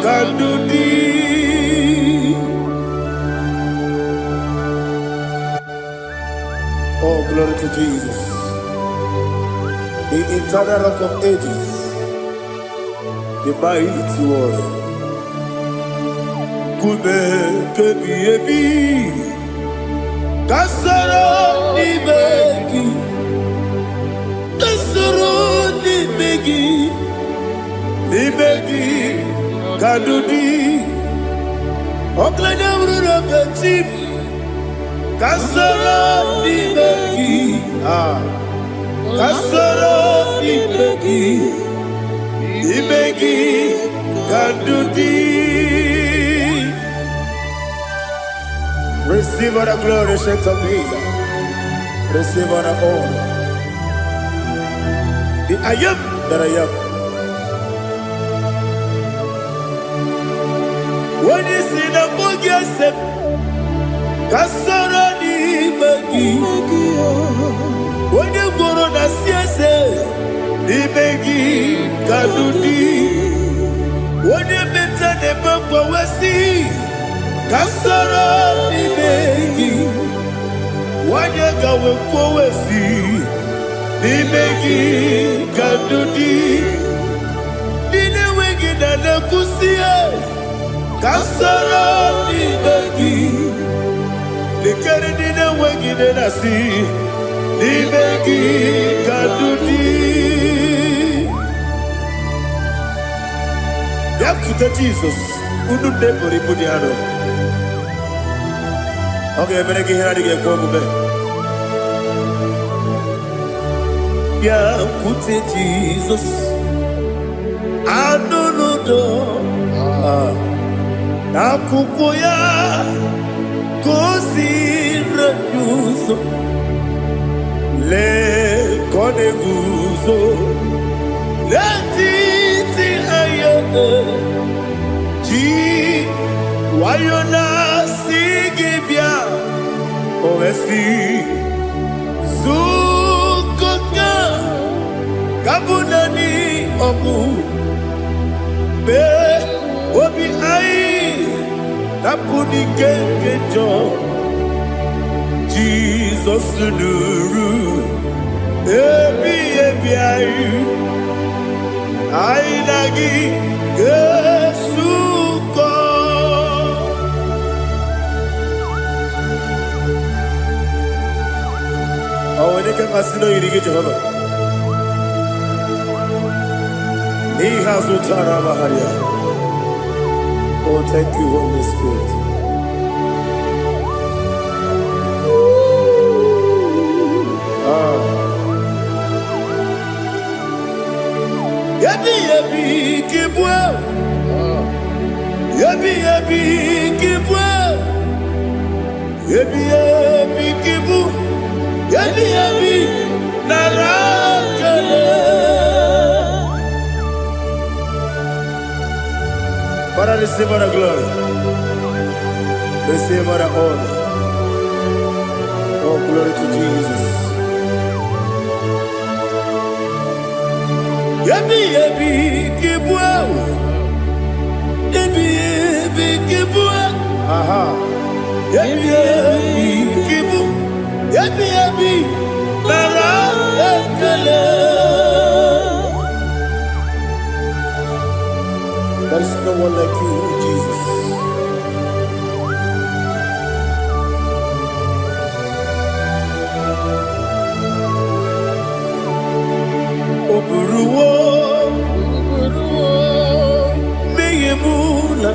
kadudi. Oh, glory to Jesus, the eternal rock of ages, the mighty one. Kube kebi ebi, kasoro ni begi, kadudi. Oklanya urura betip, kasoro ni begi, kasoro ni begi, kadudi. Receive all the glory, strength of Jesus. Receive all the honor. The I am that I am. When you see the book, you say, kasoro ni begi. When you go to the siese, ni begi kadudi. When you meet the book, we see, kasoro ni begi. When you go to we see, ni begi kadudi. Dine wegi na kusie. Kasoro ni begi, likari dine wegi de nasi, ni begi kadudi. Yakuta Jesus, unu depori pudiano. Okay, menegi hiradi ge kwa mube. Yakuta Jesus, anunudo. Nakukoya kosi renuso le kone guzo le titi ayane ji wayona sigibia oesi sukoka kabunani omu be obi ai Napuni kenkejo Jesus nuru ebi ayu ainagi Yesuko. Awene kasino yirige Jehova ni hazutara baharia. Oh, thank you, Holy Spirit. Yabi kibwa. Yabi kibwa. Yabi kibu. Yabi narakale. Father, receive all the glory. Receive all the honor. Oh, glory to Jesus. Yabi kibwa. Yabi kibwa. Aha. Yabi kibu. Yabi nara ekele. There is no one like you, Jesus. Oburuwo, meyemula,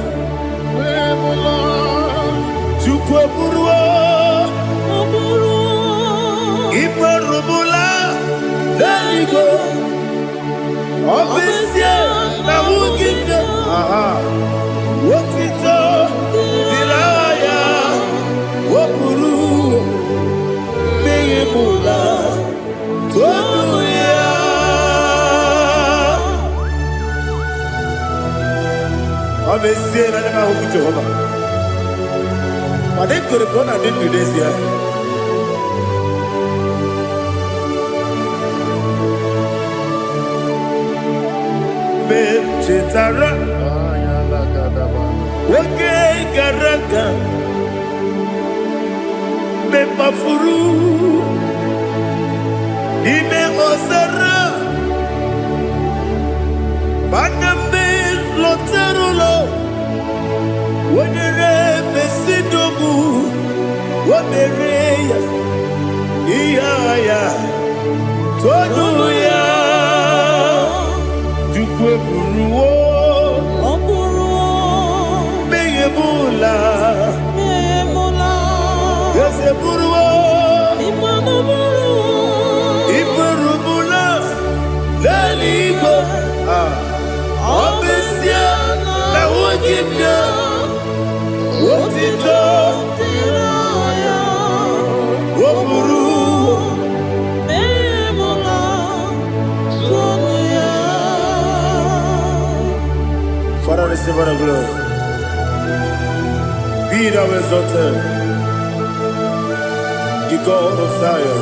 chukwu oburuwo, imarubula, leligo, obesie na wugide. Aha, wotito. Amesie na nema hobi Jehovah. Made kore bona de Indonesia. Be chetara. Wake garaga. Be mafuru. Ime osara. Banambe loterulo. Wonere besidogu. Womereya. Iyaya. Toduya. Dukwe buruwo. Meyemula. Yose buruwo. Iburubula. Laligo. Obesia. Na wogibya. Wotito. Woburuwo. Father, receive our glory. Be thou exalted, the God of Zion,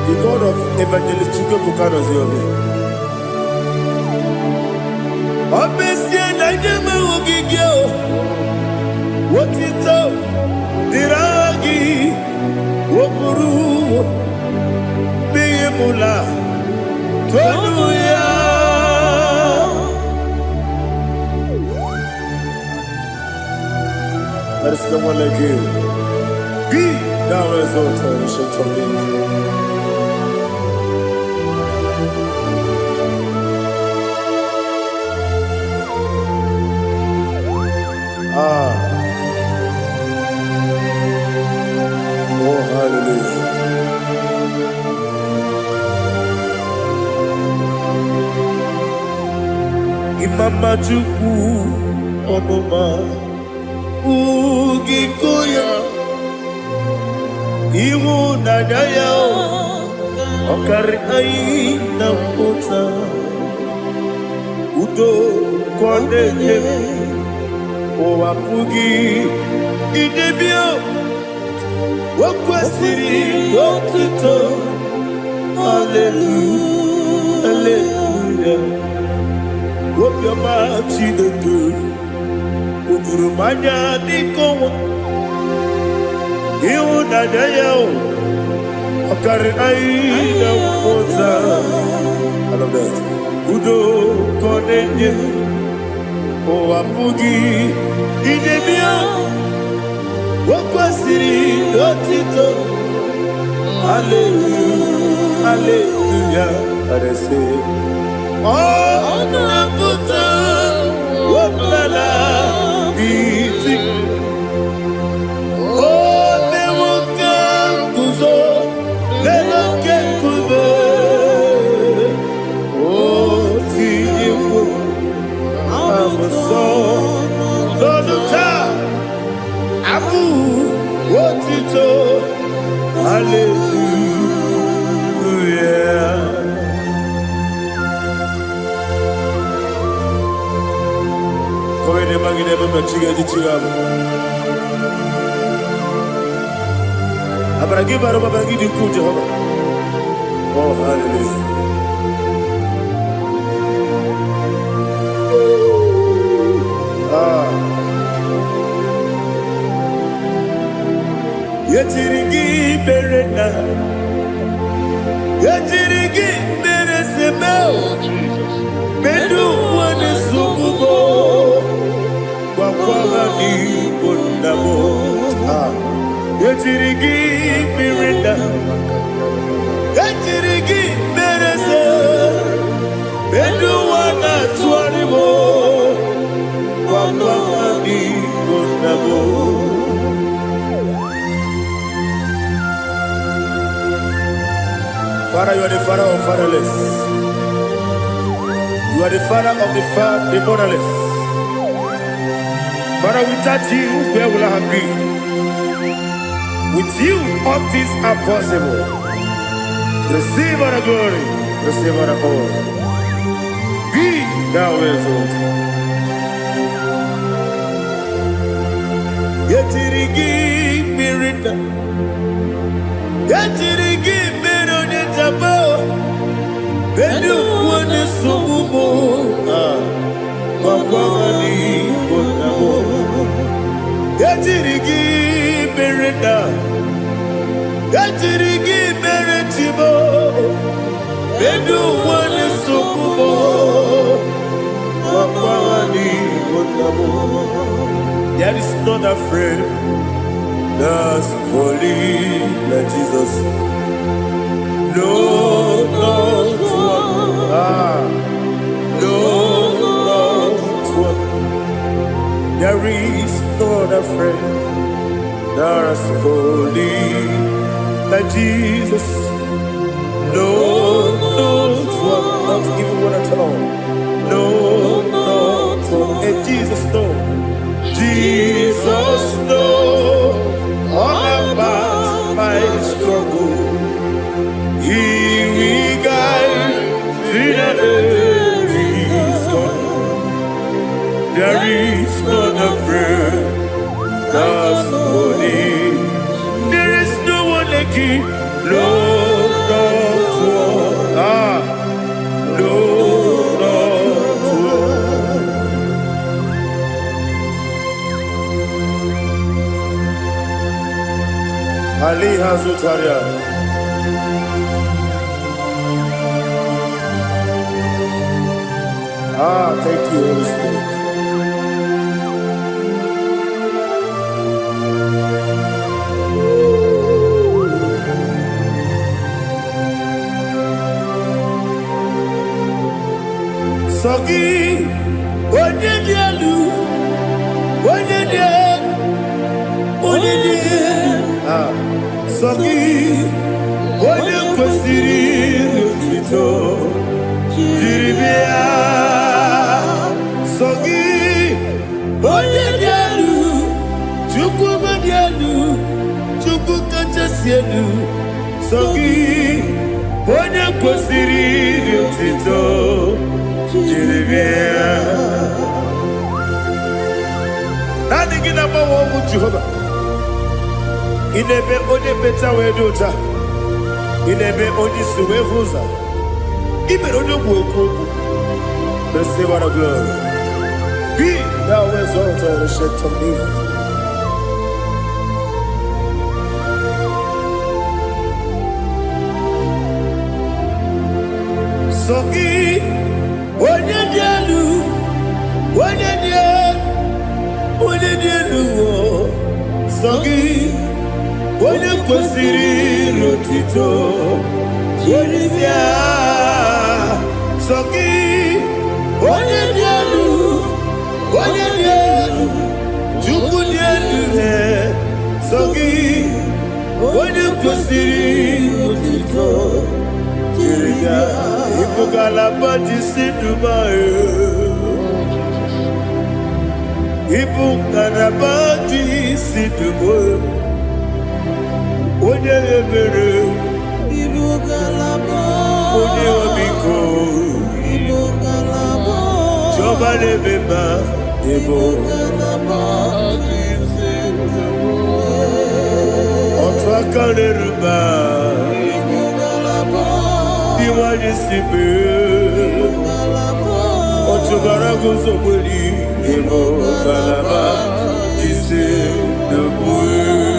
the God of Evangelist Chike Bukano Ziobe. Obesie na nyeme ogigio, wotito, diragi, woburu, biyemula, tonuya. There is someone like you. Be thou exalted, ancient of days. Oh, hallelujah. Imama Chukwu Omoma Ugikoya Iwu Nadaya Okari Aina Mota Udo Kondeye Owapugi Idebio Wakwasiri Wakito Hallelujah Hallelujah Wopioma Chineke Udurumanya Nikowa Iwu Nadaya Okari Aina Mota I love that Udo Kondeye Owapugi Idebio Wakwasiri Otito Hallelujah Hallelujah I say Oh Nabuta Wapala Iti Oh Newoka Kuzo Newoke Kube Oh Tiyewo Amason Loduta Abu Wotito Hallelujah Kowe ne magine baba chiga chigabu Abaragi baro babaragi diku Jehovah Oh hallelujah Yetirigi berena Yetirigi beresebel Bedu wane sububo Wakwala ni bondabo Yetirigi berena Yetirigi berese Bedu wana tuaribo Wakwala ni bondabo Father, you are the father of fatherless. You are the father of the motherless. Father, without you, where will I be? With you, all things are possible. Receive all the glory. Receive all the honor. Be thou exalted. Yetirigi mirita. Yetirigi mirone jabo. Bedu wane sumumo. Mabwani bonamo. Yetirigi mirita. Yetirigi miritibo. Bedu wane sumumo. Mabwani bonamo. There is not a friend that's holy like Jesus. No, not one. No, not one. There is not a friend that's holy like Jesus. No, not one. Not even one at all. No, not one. And Jesus, no. Jesus knows all about my struggle. He will guide me there is not a friend that's holy. There is no one like him. No, not one. No, not one. Ali Hazutaria. Thank you, Holy Spirit. Sogi, Onyedialu, Sogi, Onye kwesịrị otuto jiri bịa. Sogi, Onye dị elu, Chukwu dị elu, Chukwu kachasị elu. Sogi, Onye kwesịrị otuto jiri bịa. Naanị gị na-agbanwe ọgwụ Jehova. Inebe onye beta wee dị ụta. Inebe onye isi wee hụ ụzọ. Imere onye ogbu okwu okwu. Receive all the glory. Be thou exalted and shake on me. Sogi, onye dị elu, onye dị elu, Sogi, onye kwesịrị otuto jiri bịa. Sogi, onye dị elu, Chukwu dị elu. Sogi, onye kwesịrị otuto jiri bịa. Ibu galaba jisi Dubai. Ibu galaba jisi Dubai. Onye ebere, Ibu galaba. Onye omiko, Ibu galaba. Jọba lebeba, Ibu galaba. Otu aka n'eruba, Ibu galaba. Iwanye sibe, Ibu galaba. Otu gara guzo kweli, Ibu galaba. Jisi Dubai.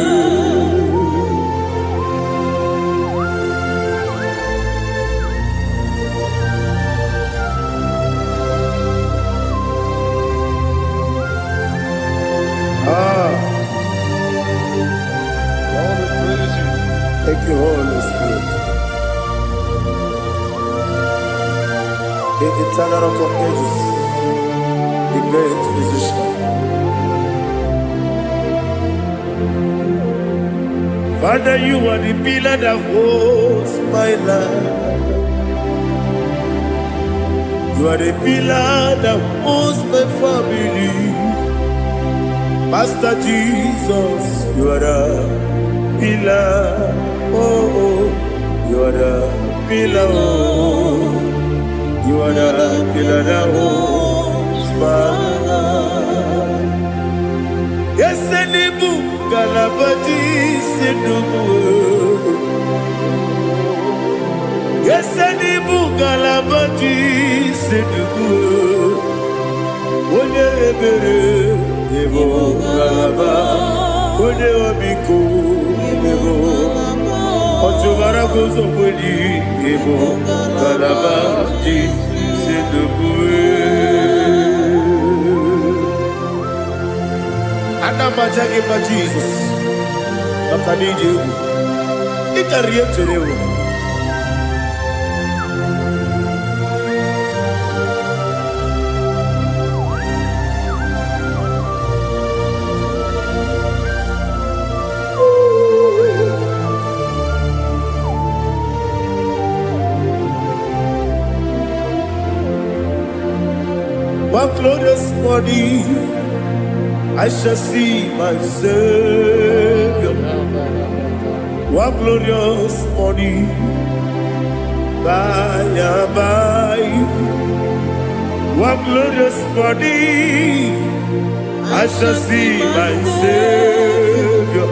Thank you, Holy Spirit. The eternal rock of ages, the great physician. Father, you are the pillar that holds my life. You are the pillar that holds my family. Master Jesus, you are the pillar. Oh, you are the pillar. You are the pillar that holds my life. Yes, any book, Galabati, Sidubu. Yes, any book, Galabati, Sidubu. Onye ebere, Ebo Galaba. Onye wabiko, Ebo. Otubara gozo kweli, Ebo Galabati, Sidubu. Anamajagi ma Jesus. Nakaniji ugu. Ikariye terewo. One glorious morning, I shall see my Savior. One glorious morning, by and by. One glorious morning, I shall see my Savior.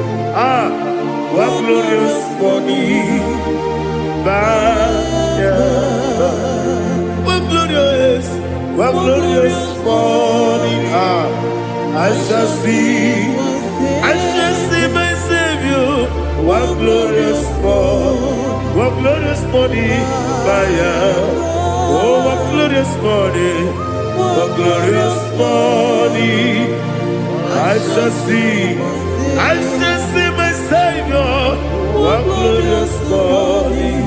One glorious morning, by and by. One glorious morning, I shall see my Savior. One glorious morning, oh, one glorious morning, I shall see my Savior. One glorious morning,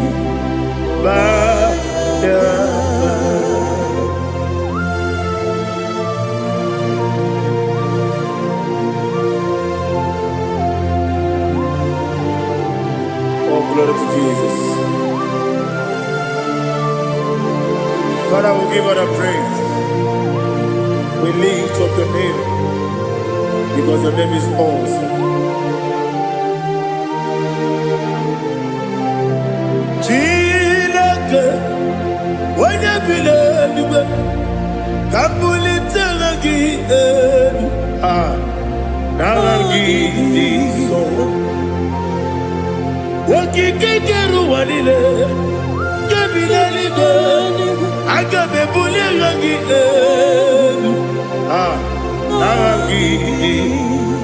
glory to Jesus. Father, we give all the praise. We lift up your name because your name is awesome. Chilake, when you believe, Kabuli telagi, naragi so. Wakikeru walile, kebilaligo, agabe bulirangi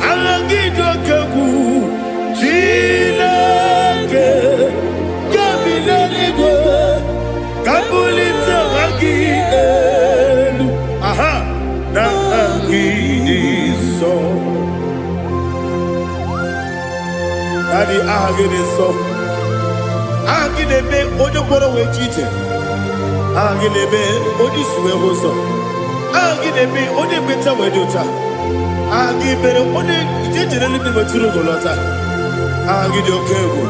aragi dokeku, chilake, kebilaligo, kabulita ragi naragi so. Daddy, ahagide so. Ahagide be ojo koro we chiche. Ahagide be odi suwe hoso. Ahagide be odi beta we dota. Ahagide be odi ijejere ni be turu golota. Ahagide okego.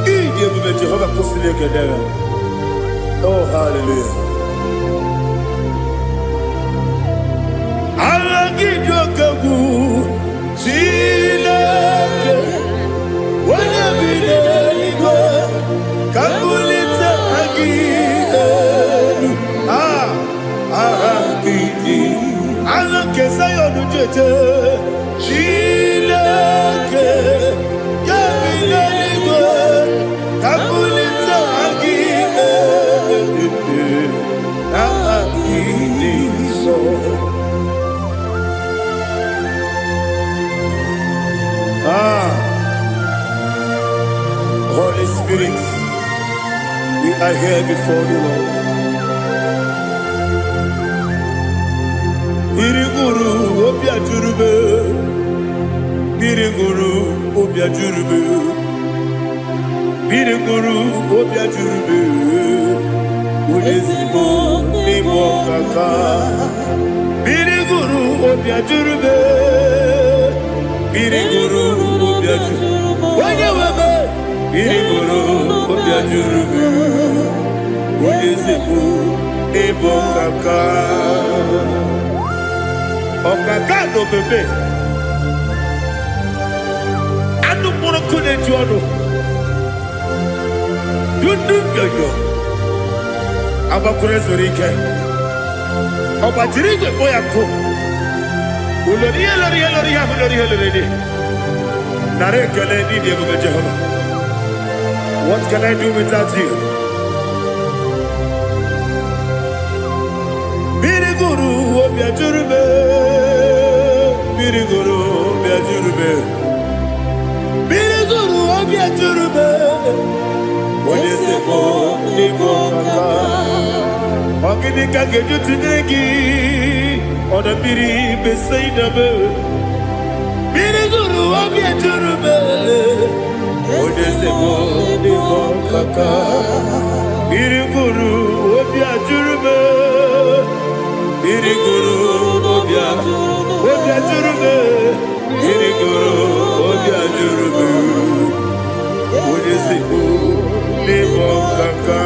Ide be Jehovah kusile kedera. Oh, hallelujah. Ahagide okego. Chilake. Wanya bilego, kabulita agidelu, agidi, alakeza yonujeje, chileke, kabilego, kabulita agidelu, agidi so. Holy Spirit, we are here before you, Lord. Biriguru obia jurube, biriguru obia jurube, biriguru obia jurube, ulezimo nimo kaka, biriguru obia jurube, biriguru obia jurube, wanyewebe. Biriguru obia jurube, ulezimo nimo kaka. Okaka no bebe. Anu moro kune jono. Dundu yoyo. Abakure Zorike. Oba Jirigwe Boyako. Uloria, Loria, Loria, Loria, Loria. Narekele Nidi Jehovah. What can I do without you? Biriguru Obia Jurube. Biriguru Obia Jurube. Biriguru Obia Jurube. What is it for? Igbo Kaka. Ogini Kageju Tinegi. On the Biri beside the bird. Biriguru Obia Jurube. What is it for? Igbo Kaka. Biriguru Obia Jurube. Biriguru Obia Jurube. Biriguru Obia Jurube. What is it for? Igbo Kaka.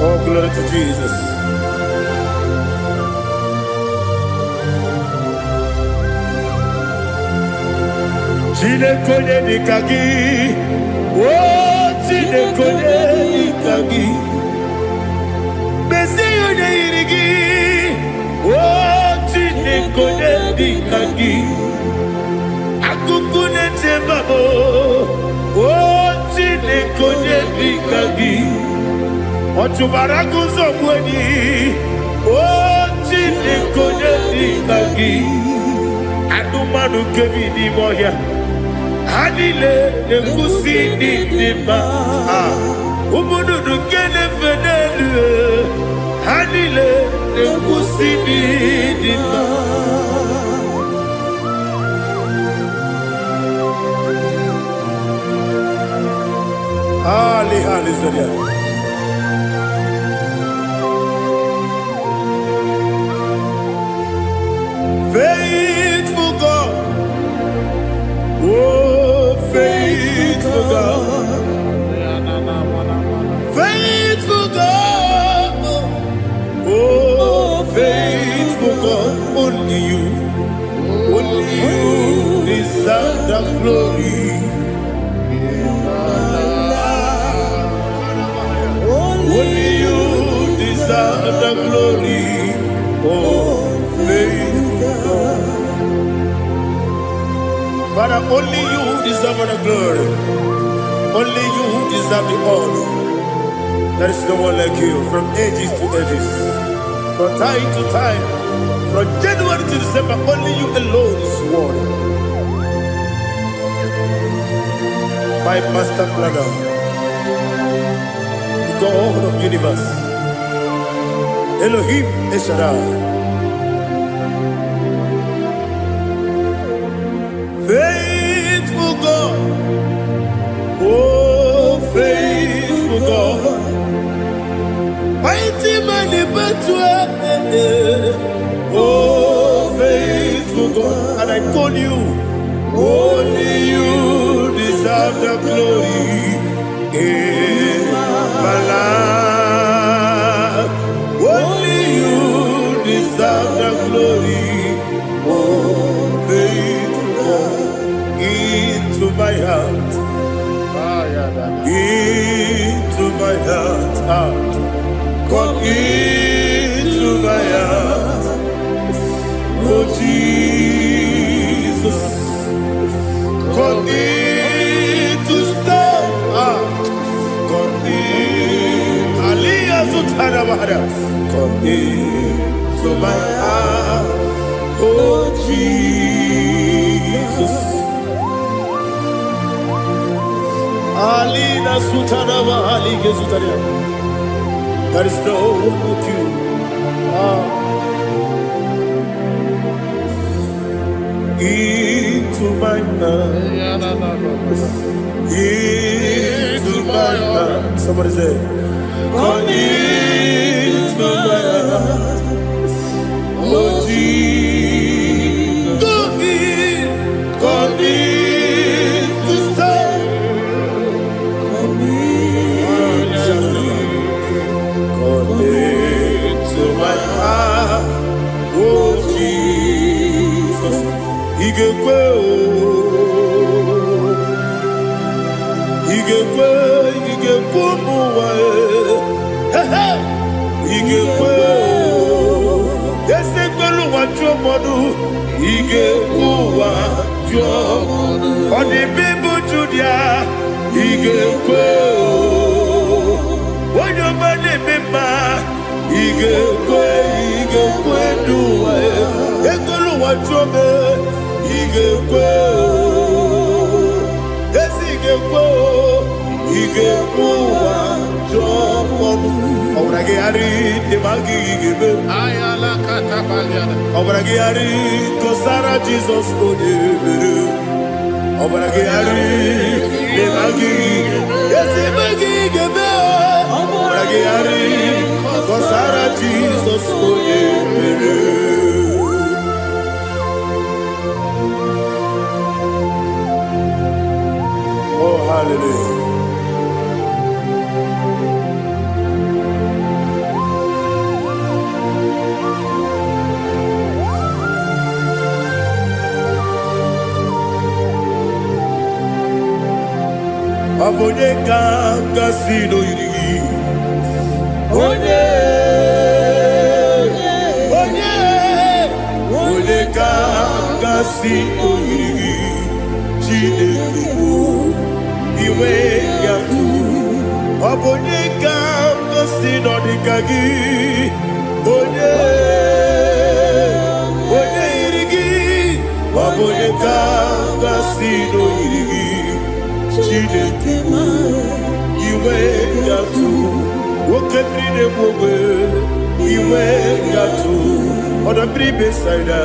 Oh, glory to Jesus. Chinekonye nikagi. Oh, Chinekonye nikagi. Mesiyo ne irigi. Oh, Chinekonye nikagi. Akukune chembabo. Oh, Chinekonye nikagi. Ochubaraku zomweni. Oh, Chinekonye nikagi. Adumanu kevini moya. Hanile nekusi nidima. Umudu nukene fenelu. Hanile nekusi nidima. Ali Zoria. Faithful God. Oh, faithful God. Faithful God. Oh, faithful God. Only you deserve the glory. Only you deserve the glory. Oh, faithful God. Father, only you deserve the glory. Only you deserve the honor. There is no one like you from ages to ages, from time to time, from January to December. Only you alone is worthy. My master planner, the God of the universe, Elohim Eshadai. Faithful God, oh faithful God, mighty man in battle, oh faithful God, and I call you, only you deserve the glory in my life, only you deserve the glory, oh faithful God. Into my heart, into my heart, come into my heart, oh Jesus, come in to stay, come in, Aliyah to Tanamada, come into my heart, oh Jesus. Alina Sutanava Ali Gesutaria. There is no one like you. Into my heart. Into my heart. Somebody say, come into my heart. Oh Jesus. Come in to stay. To my heart, oh Jesus, He gave way. igekwe mụwa igekwe esegbelu ụwa jụọ mọdụ igekwe ụwa jụọ ọ dị bịbụ Judia igekwe onye ọma na-eme mma igekwe ndụ ụwa egbelu ụwa jụọ me igekwe ezi igekwe ụwa jụọ mọdụ ọbụra gị harị dị ma gị igebe ọbụra gị harị kọsara Jizọs onye mere ọbụra gị harị dị ma gị ezi ma gị igebe ọbụra gị harị kọsara Jizọs onye mere. Oh, hallelujah. Onye ka gasị n'oyiri gị onye ka gasị n'oyiri gị Chineke bụ iwe gatụ ọ bụ onye ka gasị n'ọdịka gị onye yiri gị ọ bụ onye ka gasị n'oyiri gị Chineke bụ iwe gatụ nwoke mmiri na-egbu ogbe iwe gatụ ọdọ mmiri besaida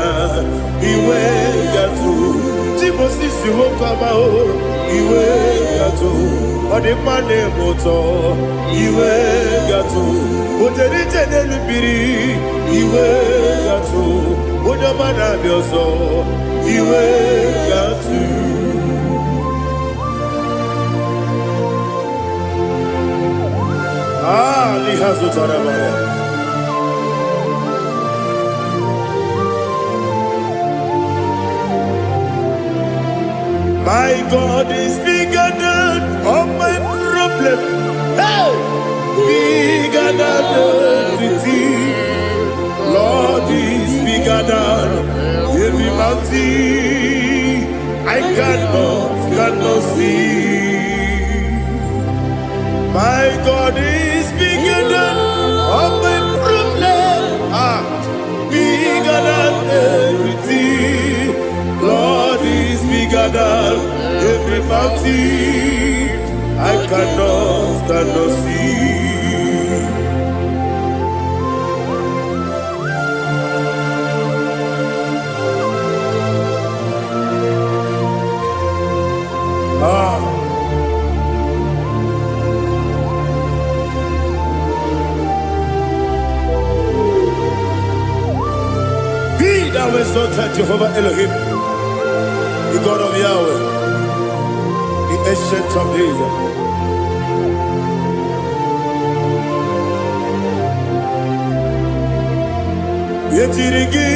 iwe gatụ Timosisi nwoke amahụ iwe gatụ ọ dị mma na-eme ụtọ iwe gatụ otere ije n'elu mmiri iwe gatụ onye ọma na-abịa ọzọ iwe gatụ. My God is bigger than all my problem. Hey! Bigger than everything. Lord is bigger than every mountain I cannot see. My God is bigger than all my problems. Bigger than everything. Lord is bigger than every mountain I cannot see. Thou exalted Jehovah Elohim, the God of Yahweh, the ancient of days. Yetirigi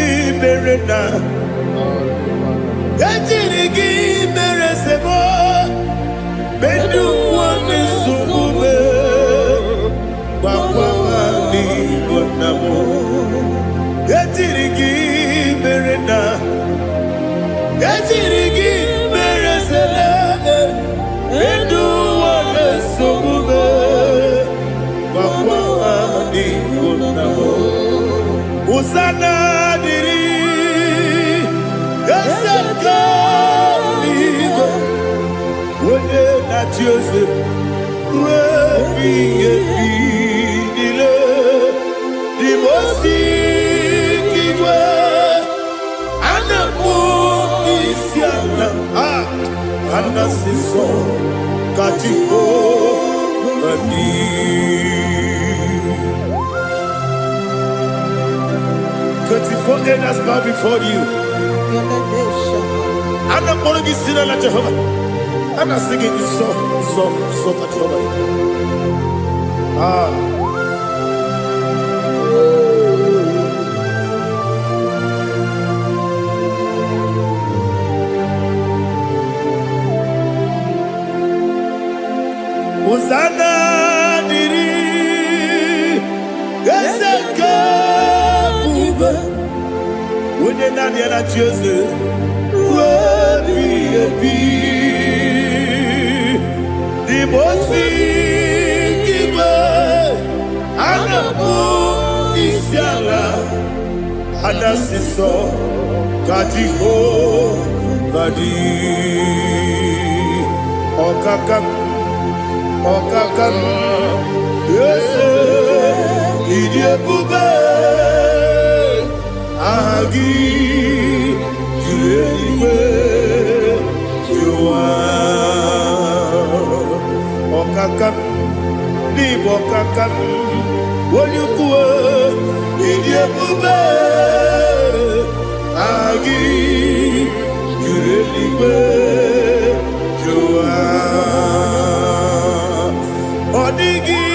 merena, yetirigi meresemo, bendu wani sumube, bakwamani bonamo. Yetirigi merena, yetirigi meresele, bendu wani sumube, bakwamani bonamo. Usana diri, yasaka ligo, wone na Joseph, webi dile, dimosi kigwe, anamu isiana, anasiso katiko bani. 24 elders bow before you. I'm not going to be singing like Jehovah. I'm not singing this song like Jehovah. Nadiana Jose, worthy the Mosi giver, Anapo Isiala, Anasiso, Kadiho, Kadi, Okakam, yes, Idiabube, Agi, Juliwe, Jua, Okakam, Nibo Kakam, Wonyukue, Idiabube, Agi, Juliwe, Jua, Odigi,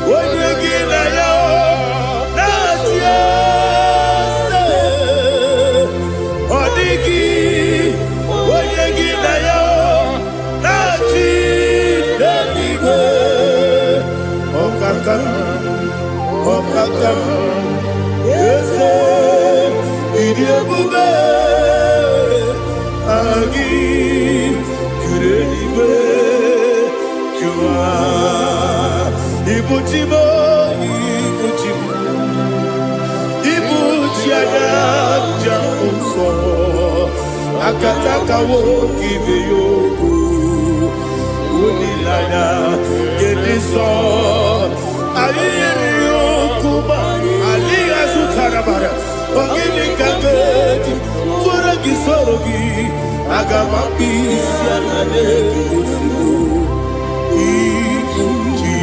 Wonyagi na yo, Natia, Odigi, Wonyagi na yo, Nati, Deliwe, Okakam, Yese, Idiabube, Agi, Kureliwe, Jua, Ibuchimo, Ibuchiana, Jamuso, Akataka woki beyoku, Unilana, Gediso, Ayiriyokuba, Aliya Sutarabara, Ogini Kageti, Furagi Sorogi, Agamapi, Sianane, Usiku, Ikuji.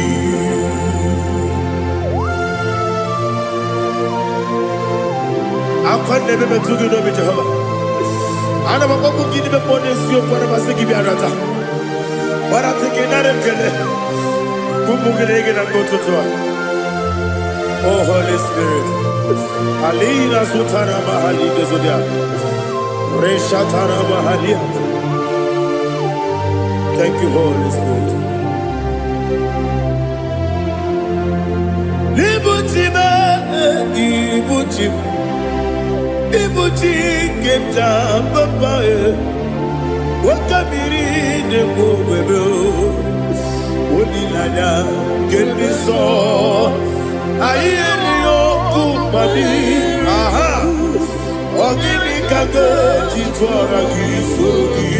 I can't never be too good over Jehovah. I never go to give the bonus you for a Masiki Biarata. But I'm taking that and get it. Kumugregin and go to Tua. Oh, Holy Spirit. Alina Sutana Mahali Bezodia. Reshatana Mahalia. Thank you, Holy Spirit. Libutime, Ibutim. Ibuti keta papae, wakamiri de mwebe, onilanya kendiso, ayeni okupani, aha, ogini kage jitwara gisogi,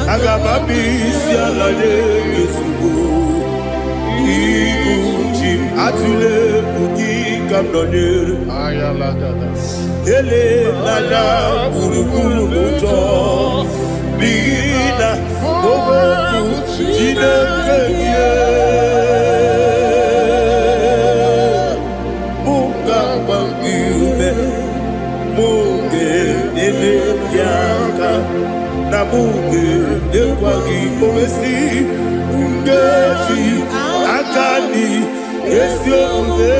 agamabi sialade gesugo, Ibuti atule ugi kamdonir, ayalagada. Ele nada buruburu moto Bina Oboku Jine Kenye Munga Bangiume Munge Nele Yaka Na Munge Nekwagi Owesi Ungeji Akani Esio Unge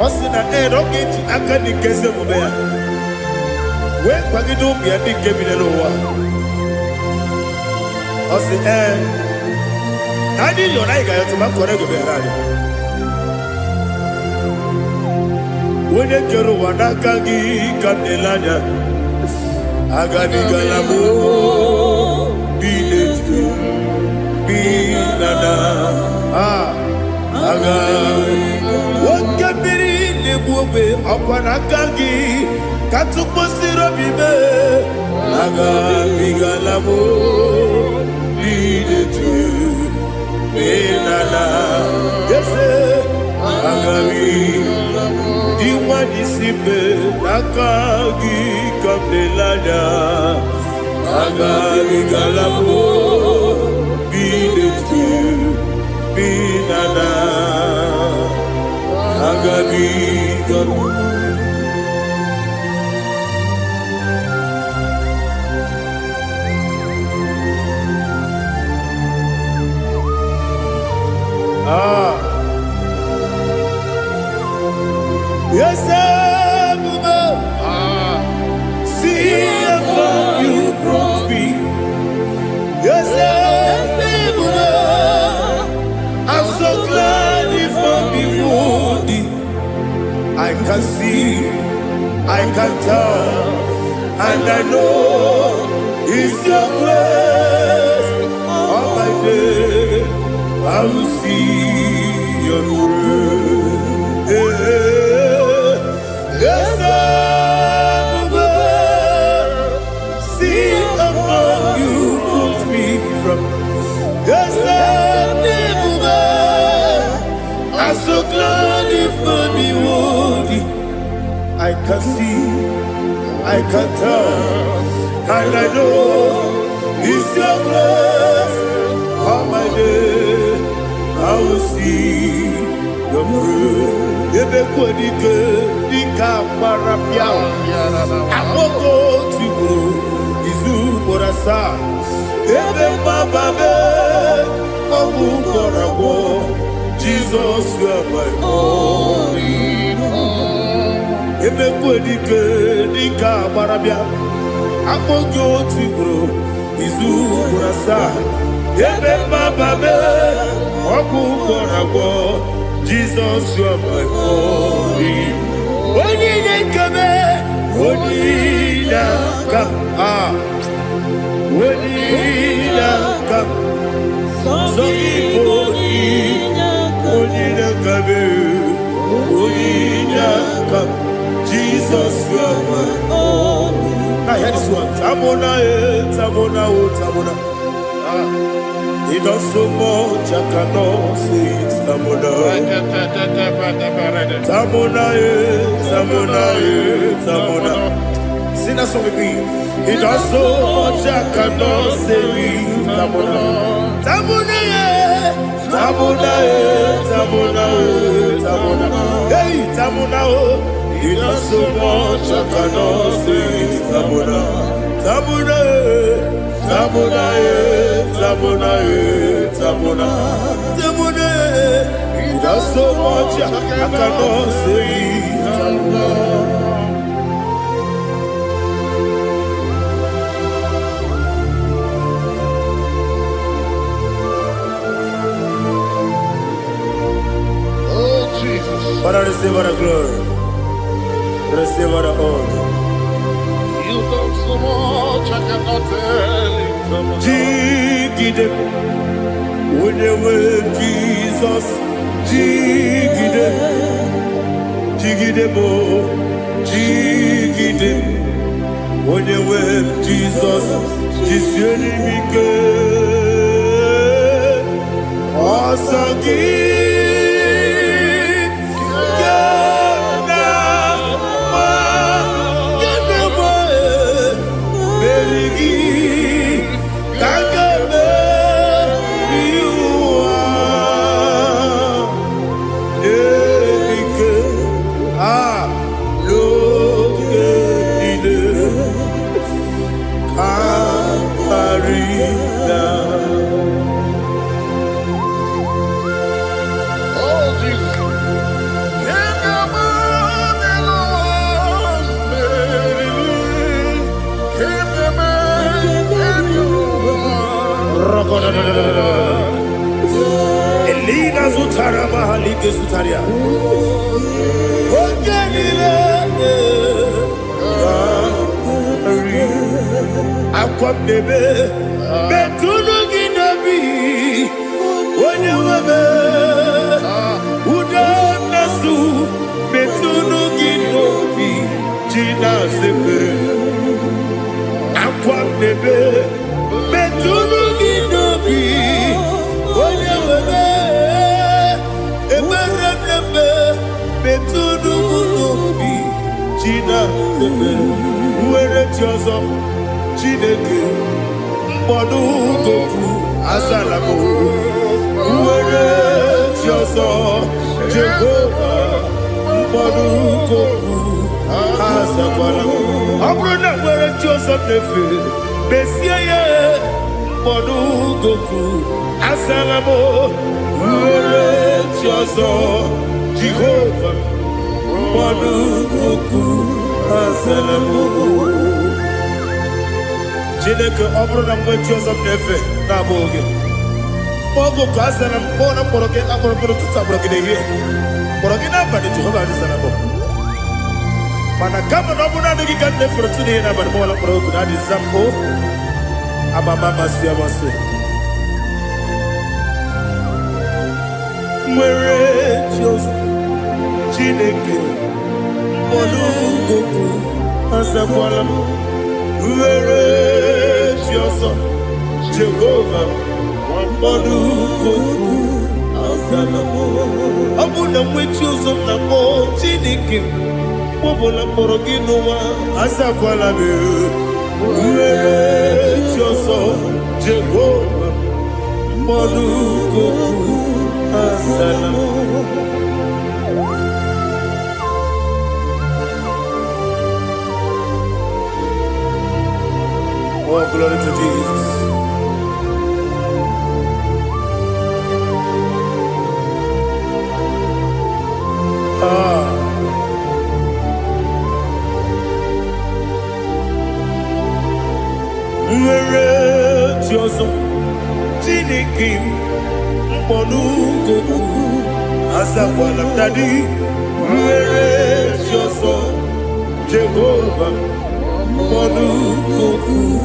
Osina rocket akani kese mubea. We kwagido bia di kebine lowa. Osi Nadi yona iga yotu makore go berani. Wene kero wanaka gi kandelanya. Agani galamo binetu. Binana aga wakabiri nebuwe akwanakagi katuposiro bibe aga bigalamo bidetu binana yese aga diwani sibe nakagi kabdelanya aga bigalamo Binana Agabi Yes, see how far you brought me. Yes, I can see, I can tell, and I know it's your grace. All my day I will see your grace. Yes, I will see among you put me from. Yes, I'm so glad if me woody. I can see, I can tell, and I know it's your grace. All my day I will see your grace. Ebe kwenike dika parapia. Amoko tiburo izu borasa. Ebe mababe obu korabo. Jesus, you are my only home. Ebe kwenike dika parapia. Amoko tiburo izu borasa. Ebe mababe obu korabo. Jesus, you are my only. Only kame, only ka, only ka. So only kame, only ka. Jesus, you are my only. Now hear this one. Tamona, tamona, tamona. He does so much, I cannot say it. Tamona, Tamona, Tamona, Tamona. Sing that song with me. He does so much, I cannot say it. Tamona, Tamona, Tamona, Tamona, Tamona. Hey, Tamona, he does so much, I cannot say it. Tamona, Tamona. Tamona, Tamona, Tamona, Tamona. He does so much, I cannot say Tamona. Oh, Jesus. Father, receive our glory, receive our honor. You've done so much, I cannot tell it. Jigide, when you were Jesus, Jigide, Jigide mo, Jigide, when you were Jesus, Jisyenimike, Osagi. Elina Zutara Mahalike Zutaria. Ogenile Akwam Nebe Betunu Ginabi Wanyawebe Uda Nasu Betunu Ginobi Jina Zebe Akwam Nebe Betunu Ginobi Wanyawebe Eberenebe Betunu Ginobi Jina Zebe Uwere Tiozo Chineke Mbodu Goku Azalamo Uwere Tiozo Jehovah Mbodu Goku Azalamo Abrona Uwere Tiozo Nefe Besiye Mbodu Goku Azalamo Uwere Tiozo Jehovah Mbodu Goku Azalamo Chineke ọbụrụ na mgbe Joseph na-efe na-abụ oge ogo ka asara mkpọ na mkpọrọ gị akpọrọ mkpọrọ tutu agbọrọ gị n'ehihie mkpọrọ gị n'abalị Jehova adịsara bụ Mana kama na muna nigi kande fortune na barmola progu na di zampo. Aba mama si abase. Mwere Dios Chineke Olugoku Azakwala Mwere Dios Jehovah Olugoku Azalamo Abuna mwechi uzom na mo Chineke Mwobola porogino wa Azakwala Mwere Dios Jehovah Olugoku Azalamo. Oh, glory to Jesus. Mwere Diozo Chineke Mponugoku Azakwala Dadi Mwere Diozo Jehovah Mponugoku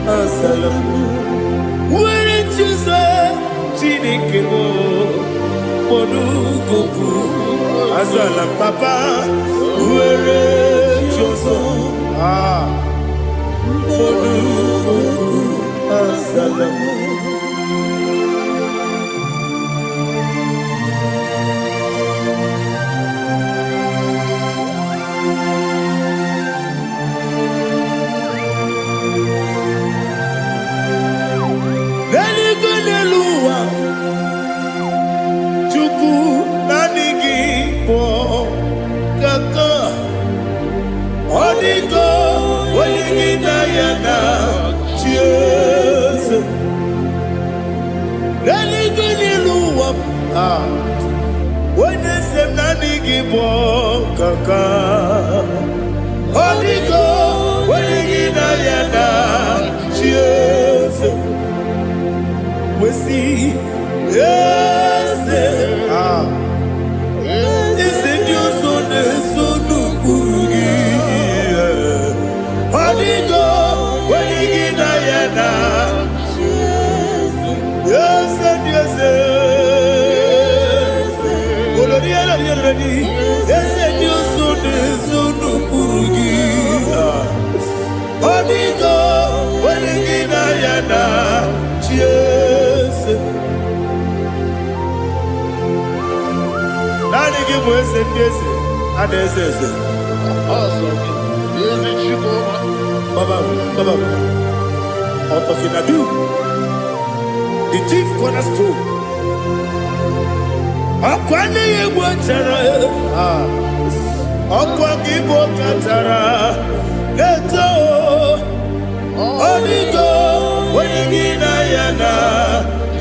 Azalamo Mwere Diozo Chineke Mponugoku Azalamo Papa Mwere Diozo Mponugoku Azalamo When they say nani gibo kaka, Odigo when you na yana cheers. We see yes is it you so the so no kugi. Odigo when you na yana cheers. Yes yes. Yes, and you soon Purugi. Odigo, when again I cheers. Nani give us and yes, and yes, Baba, out of Inadu, the chief cornerstone. Akwani Igbo chara Akwa Igbo katara Neto Odigo Wenigina yana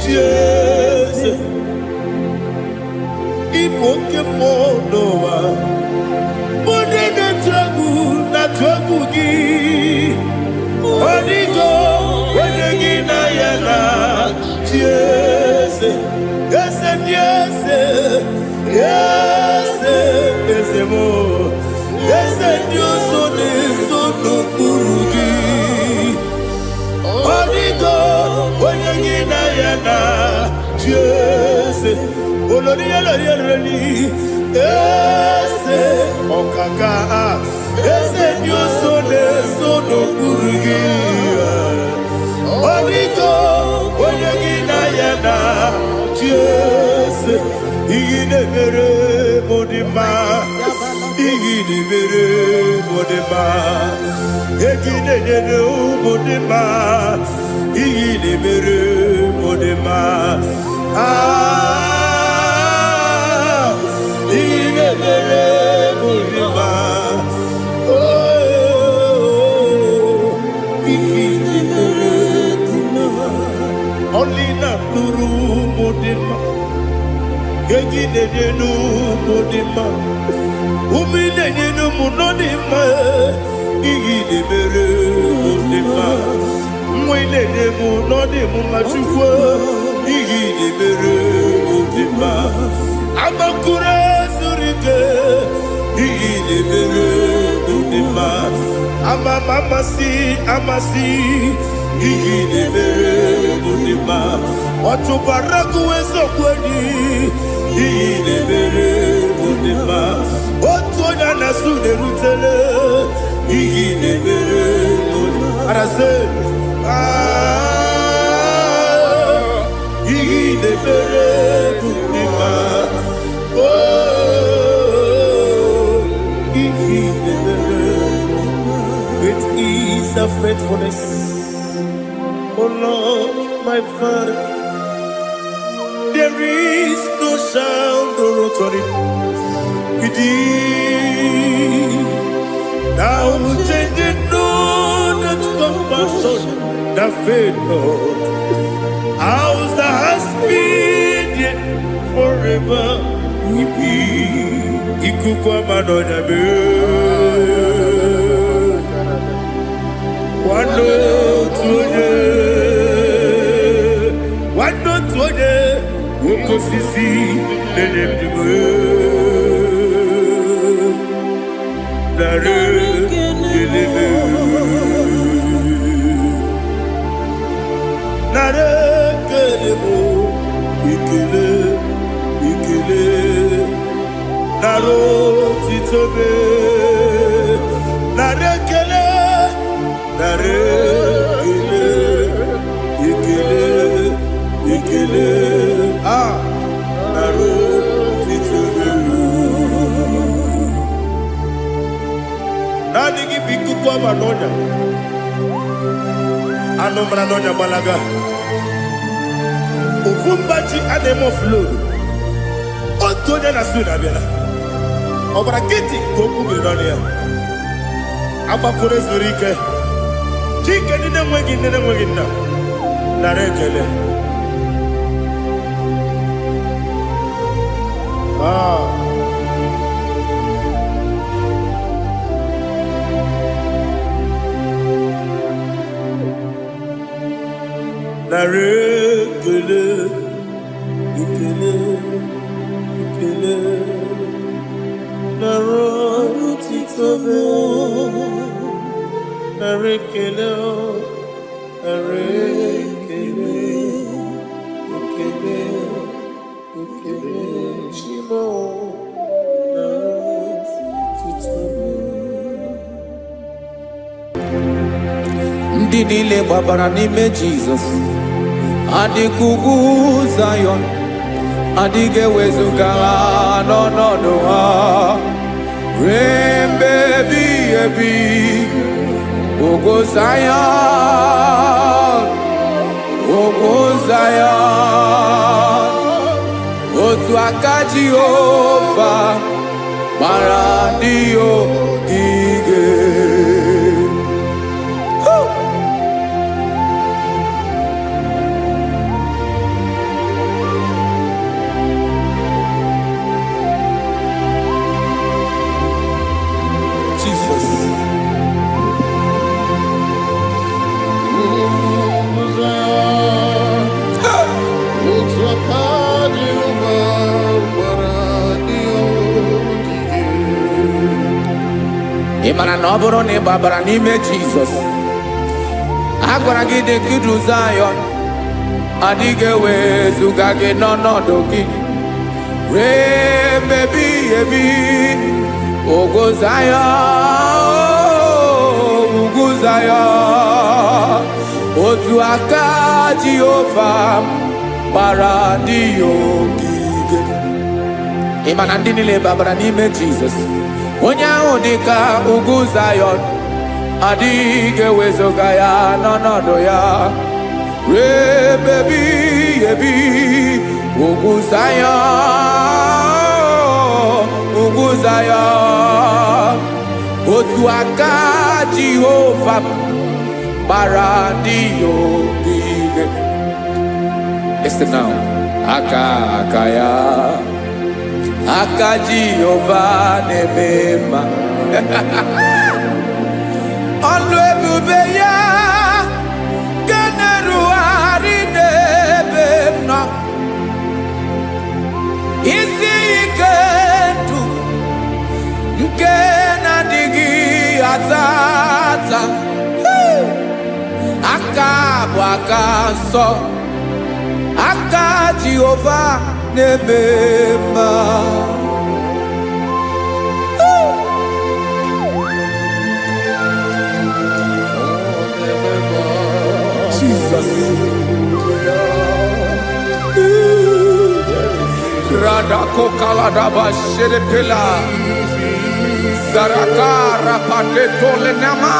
Jesus Igbo kemo noa Mune na tragu gi Odigo Wenigina yana Jesus Yes and yes, yes, yes, more. Yes and yes, so no Purugi. Odigo, when you get Ayana, yes, Olodia, yes, Okaka, yes and yes, so no Purugi. Odigo, when you get Ayana. Yes, Igine mere modima, Igine mere modima, Igine mere modima, Igine mere modima, Igine mere modima, oh, Igine mere modima, only not Nuru. Yegi nu modima, umine nu munodima, igi de mere modima, mwine de munodimu machukwa, igi de mere modima, amakure surike, igi de mere modima. Amasi, iyi na-emere ndị mma. Ọtụbaragu ezokweni, iyi na-emere ndị mma. Otu onye na-asụ na-erutele, iyi na-emere ndị mma. Arase, iyi na-emere ndị mma. Iyi na-emere. It is a faithfulness, oh Lord, my Father. There is no sound or authority with thee. Thou changest not that compassion, that faith, Lord. Ours that has been yet forever will be. Ikukwamanonabe. Wano tuone, woko sisi nenemdiwe. Nare kelebe, nare kelebo, ikele, naro titobe, nare kele. Ikele, naro titobe. Nani gibiku kwa manonya, ano manonya balaga. Ufumbaji anemo flow. Otonya na suna bela. Obra kiti koku bilonia. Aba kore zurike. Chike nine mwegi na. Narekele. Narekele. Ikele. Naro titobe. Narekele. Shimo. Ndị niile gbabara n'ime Jizọs adịghị ugwu Zayọn, adịghị ewezuga ha n'ọnọdụ ha ruo mgbe ebighị ebi. Ugwu Zayọn, ugwu Zayọn, otu aka Jehova gbara ndị ogige. Ị mara na ọ bụrụ na ị gbabara n'ime Jizọs, a gwara gị dị kudu Zayọn, adịghị ewezuga gị n'ọnọdụ gị ruo mgbe ebighị ebi. Ugwu Zayọn, ugwu Zayọn, otu aka Jehova gbara ndị ogige. Ị ma na ndị niile gbabara n'ime Jizọs, onye ahụ dị ka ugwu Zayọn, adịghị ewezuga ya n'ọnọdụ ya ruo mgbe ebighị ebi. Ugwu Zayọn, ugwu Zayọn, otu aka Jehova gbara ndị ogige. Listen now, aka ya, aka Jehova na-eme mma. Ọlụ ebube ya ga na-erugharị n'ebe m nọ. Isi ike ndụ nke na-adịghị ata ata nsọ aka Jehova na-eme mma. Jesus. Radako kaladaba sherepela Zarakara pandetole nama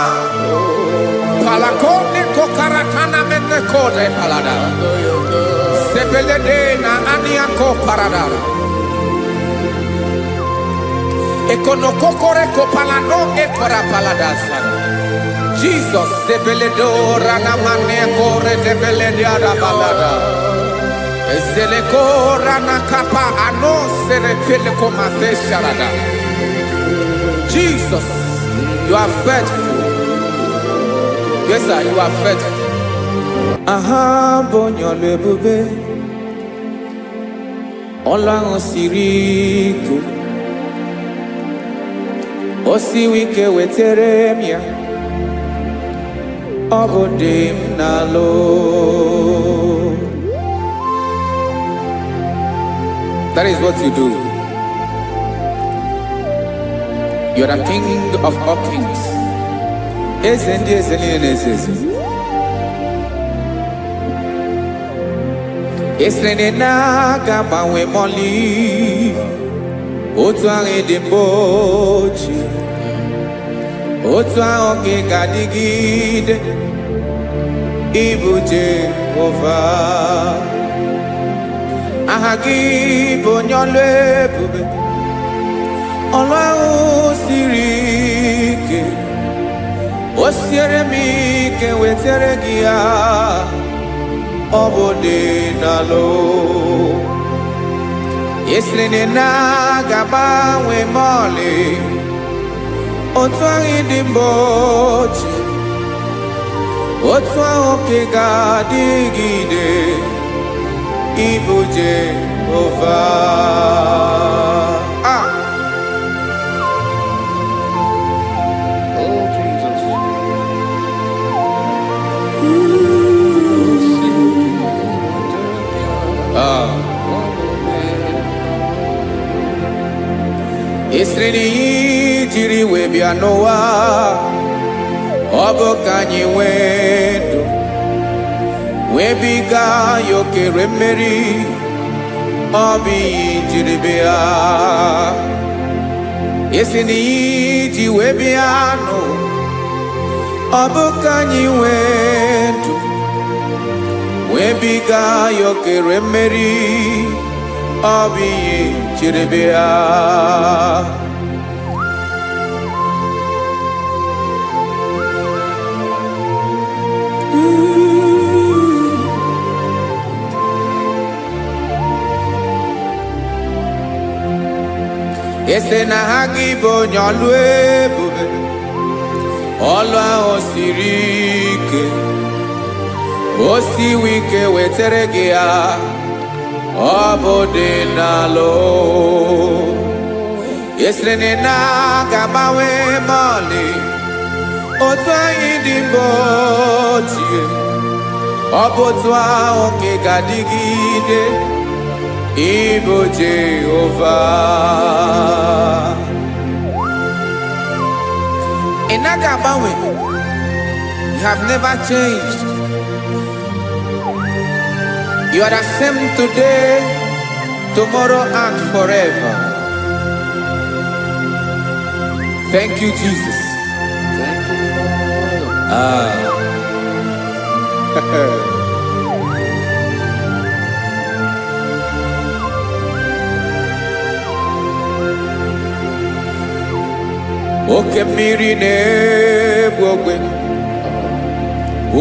Palakone kokaratana mene kode palada Sepelede na aniako paradara Ekono kokore kopalano ekora paladasa Jesus sepeledo rana mane kore debelede arabalada Ezeleko rana kapa ano serepele komate sharada. Jesus, you are faithful. Yes, sir, you are faithful. Aha, bonyo lebube. Ola osiriku. Osi wike weteremia. Obodim nalo. That is what you do. You are the King of all kings. Esrene na gaba we moli. Otuange de bochi. Otuange gadigide. Ibu Jehovah. Ahagi bonyole bube Olwa sirike Osiere mi ke wetere gia Obode nalo Yeslene na gaba we mole Otwangi dimbochi Otwa oke gadigide Igbo Jehovah. Oh, Jesus. Israeli jiri webia Noah. Obo kanyi wedo. Webiga yoke remeri Obi jiribia Yesini ji webiano Obukanyi wetu Webiga yoke remeri Obi jiribia Ese na hagi bonyolu ebube Olwa osirike Osi wike wetere gia Obode nalo Ese na gabawe mali Otwa idimbotie Obotwa oke gadigide Igbo Jehovah. Inagabawe, you have never changed. You are the same today, tomorrow, and forever. Thank you, Jesus. Thank you, Lord. Oke mmiri na-egbu ogwe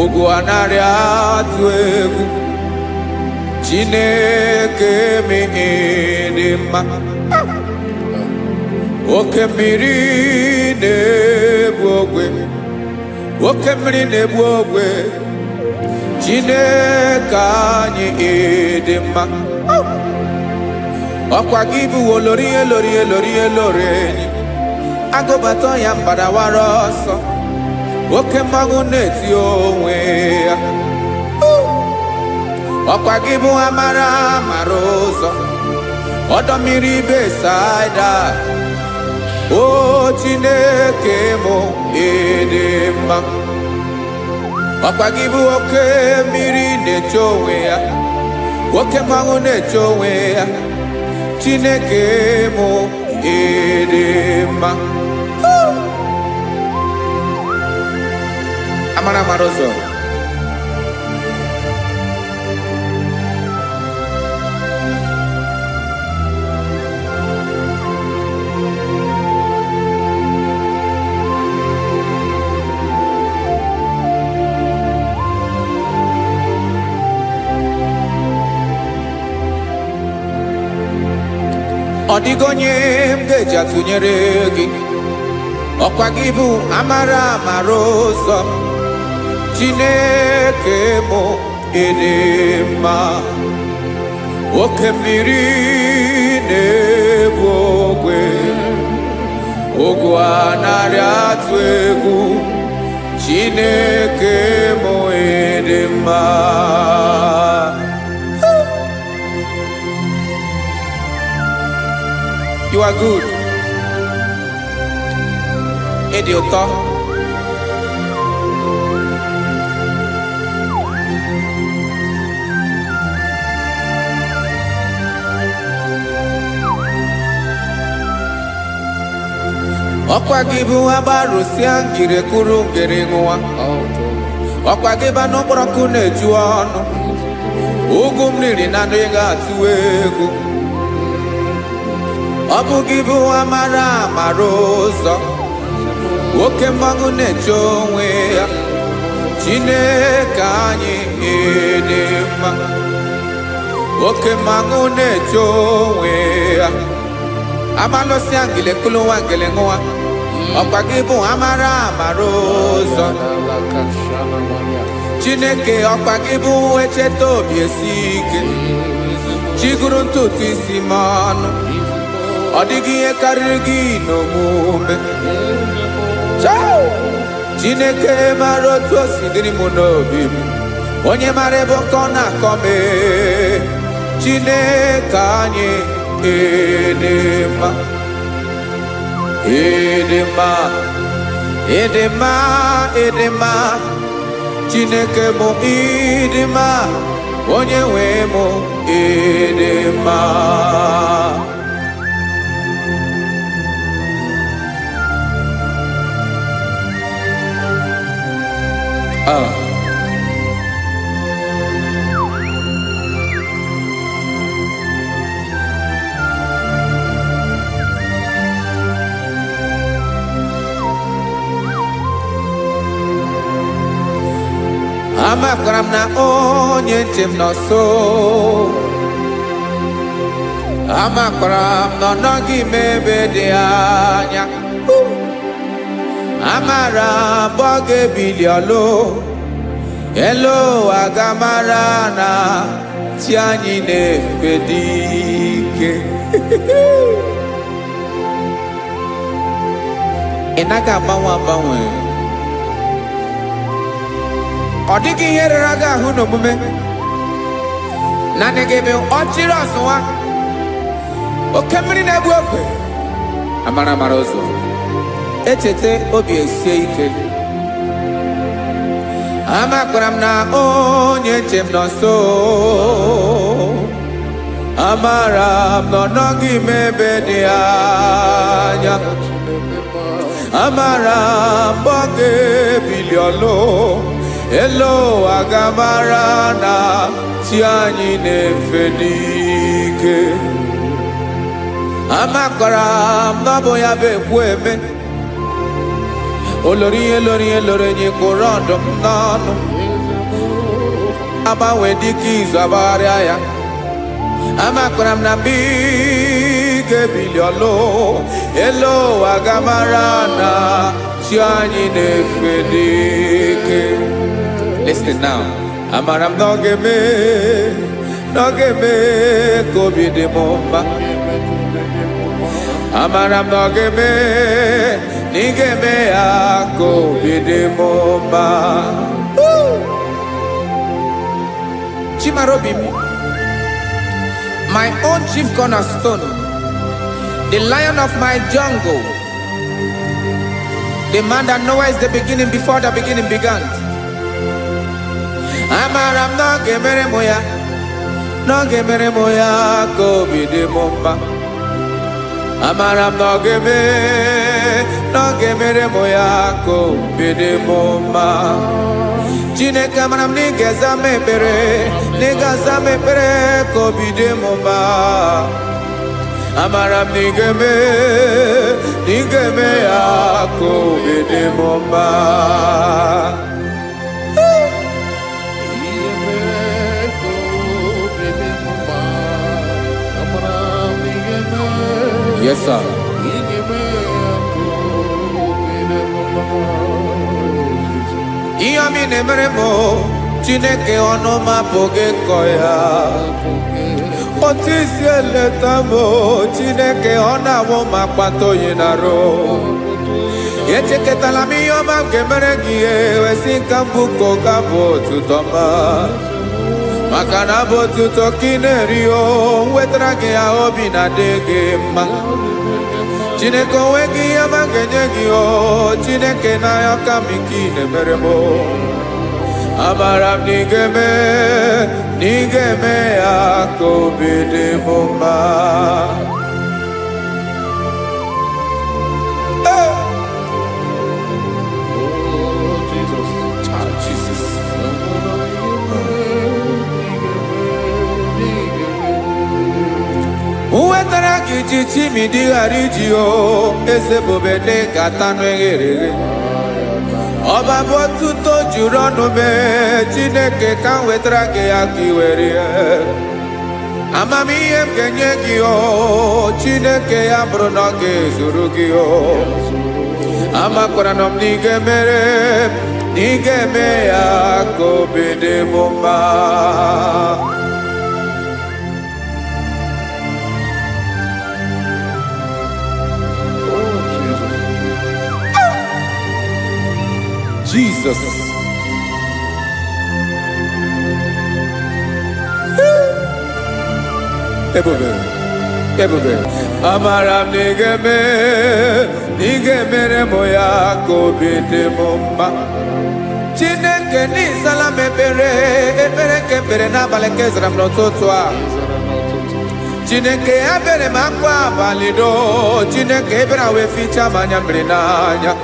ugwu anarị atụ egwu Chineke mee dị mma oke mmiri na-egbu ogwe oke mmiri na-egbu ogwe Chineke anyị dị mma ọkwa gị bụ olori enyi Agobato ya mbadawara ọsọ oke mmanwụ na-eti onwe ya ọkwa gị bụ amara mara ụzọ ọdọ mmiri Besaida o Chineke mụ ịdị mma ọkwa gị bụ oke mmiri na-eche onwe ya oke mmanwụ na-eche onwe ya Chineke mụ ịdị mma amara mara ụzọ ọ dịghị onye m ga-eji atụnyere gị ọkwa gị bụ amara mara ụzọ Chineke mụ ịdị mma oke mmiri na-egbu ogwe ogwu anarị atụ egwu Chineke mụ ịdị mma You are good. Ịdị ụtọ. Ọkwa gị bụ agbarụsịa ngire kụrụ ngere nwa. Ọkwa gị bụ n'ụkpọrọkụ na-eju ọnụ. Ugwu mmiri na ndị ga-atụ egwu. Ọ bụ gị bụ amara mara ụzọ oke mmanwụ na-eche onwe ya Chineke anyị ịdị mma oke mmanwụ na-eche onwe ya amalụsị angele kụlụ nwa ngele nwa ọkwa gị bụ amara mara ụzọ Chineke ọkwa gị bụ echeta obi esi ike chigụrụ ntutu isi m ọnụ ọ dịghị ihe karịrị gị n'omume Chineke mara otu o si dịrị m n'obi m onye mara ebe ọkọ na-akọ m Chineke anyị ịdị mma ịdị mma ịdị mma ịdị mma Chineke mụ ịdị mma onye nwe m ịdị mma Amakwara m na onye nche m nọ nso amakwara m na ọ nọghị m ebe dị anya amara m ọ ga-ebili ọlụ elu agamara na chi anyị na-efe dị ike ị naghị agbanwe agbanwe ọ dịghị ihe rere gị ahụ n'omume naanị gị bụ ọchịrị ọzụwa oke mmiri na-egbu ogwe amara mara ụzọ echeta obi esie ike amakwara m na onye nche m nọ nso amara m na ọ nọghị m ebe dị anya amara m ọ ga-ebili ọlụ elu agamara na chi anyị na-efe n'ike amakwara m na ọ bụ ya bụ ekwu eme olori ihe lori ihe lori enyi kwụrụ ọdụm n'ọnụ agbanwe dịka izu agbagharịa ya amakwara m na mgbe ị ga-ebili ọlụ elu agamara na chi anyị na-efe n'ike Listen now. Amara m na ọ ga-eme ka obi dị m mma amara m na ọ ga-eme na ị ga-eme ya ka obi dị m mma Chimarobim, my own chief cornerstone, the lion of my jungle, the man that knows the beginning before the beginning began. Amaram no gemere moya ko bide momba. Amaram no gemere moya ko bide momba. Chineke amaram ni geza me pere ko bide momba. Amaram ni geme ya ko bide momba. Yes, sir. Iyami nemeremo, Chineke onoma poge koya. Otisi eletamo, Chineke onawo makpato yinaro. Yecheke talami yoma kemeregie, wesinkambuko kabo tutoma. Makana botu tokinerio, wetrage ya obi na dege ma. Chineke wegi ya mangenyegi o, Chineke na ya kamiki nemeremo. Amaram nigeme ya kobede moma. Uwetara kichichi midi harijio, ese bobede katano egere. Oba botuto jurono me, Chineke kan wetara ke akiweri. Amami em kenyegi o, Chineke ya brono ke zurugi o. Amakoranom nigeme ya kobede momba. Jesus. Ebube. Amaram nigeme moya kobede momba. Chineke ni salame ebere kebere na baleke zram lototwa. Chineke abere makwa balido, Chineke ebere we ficha manya mbrinanya.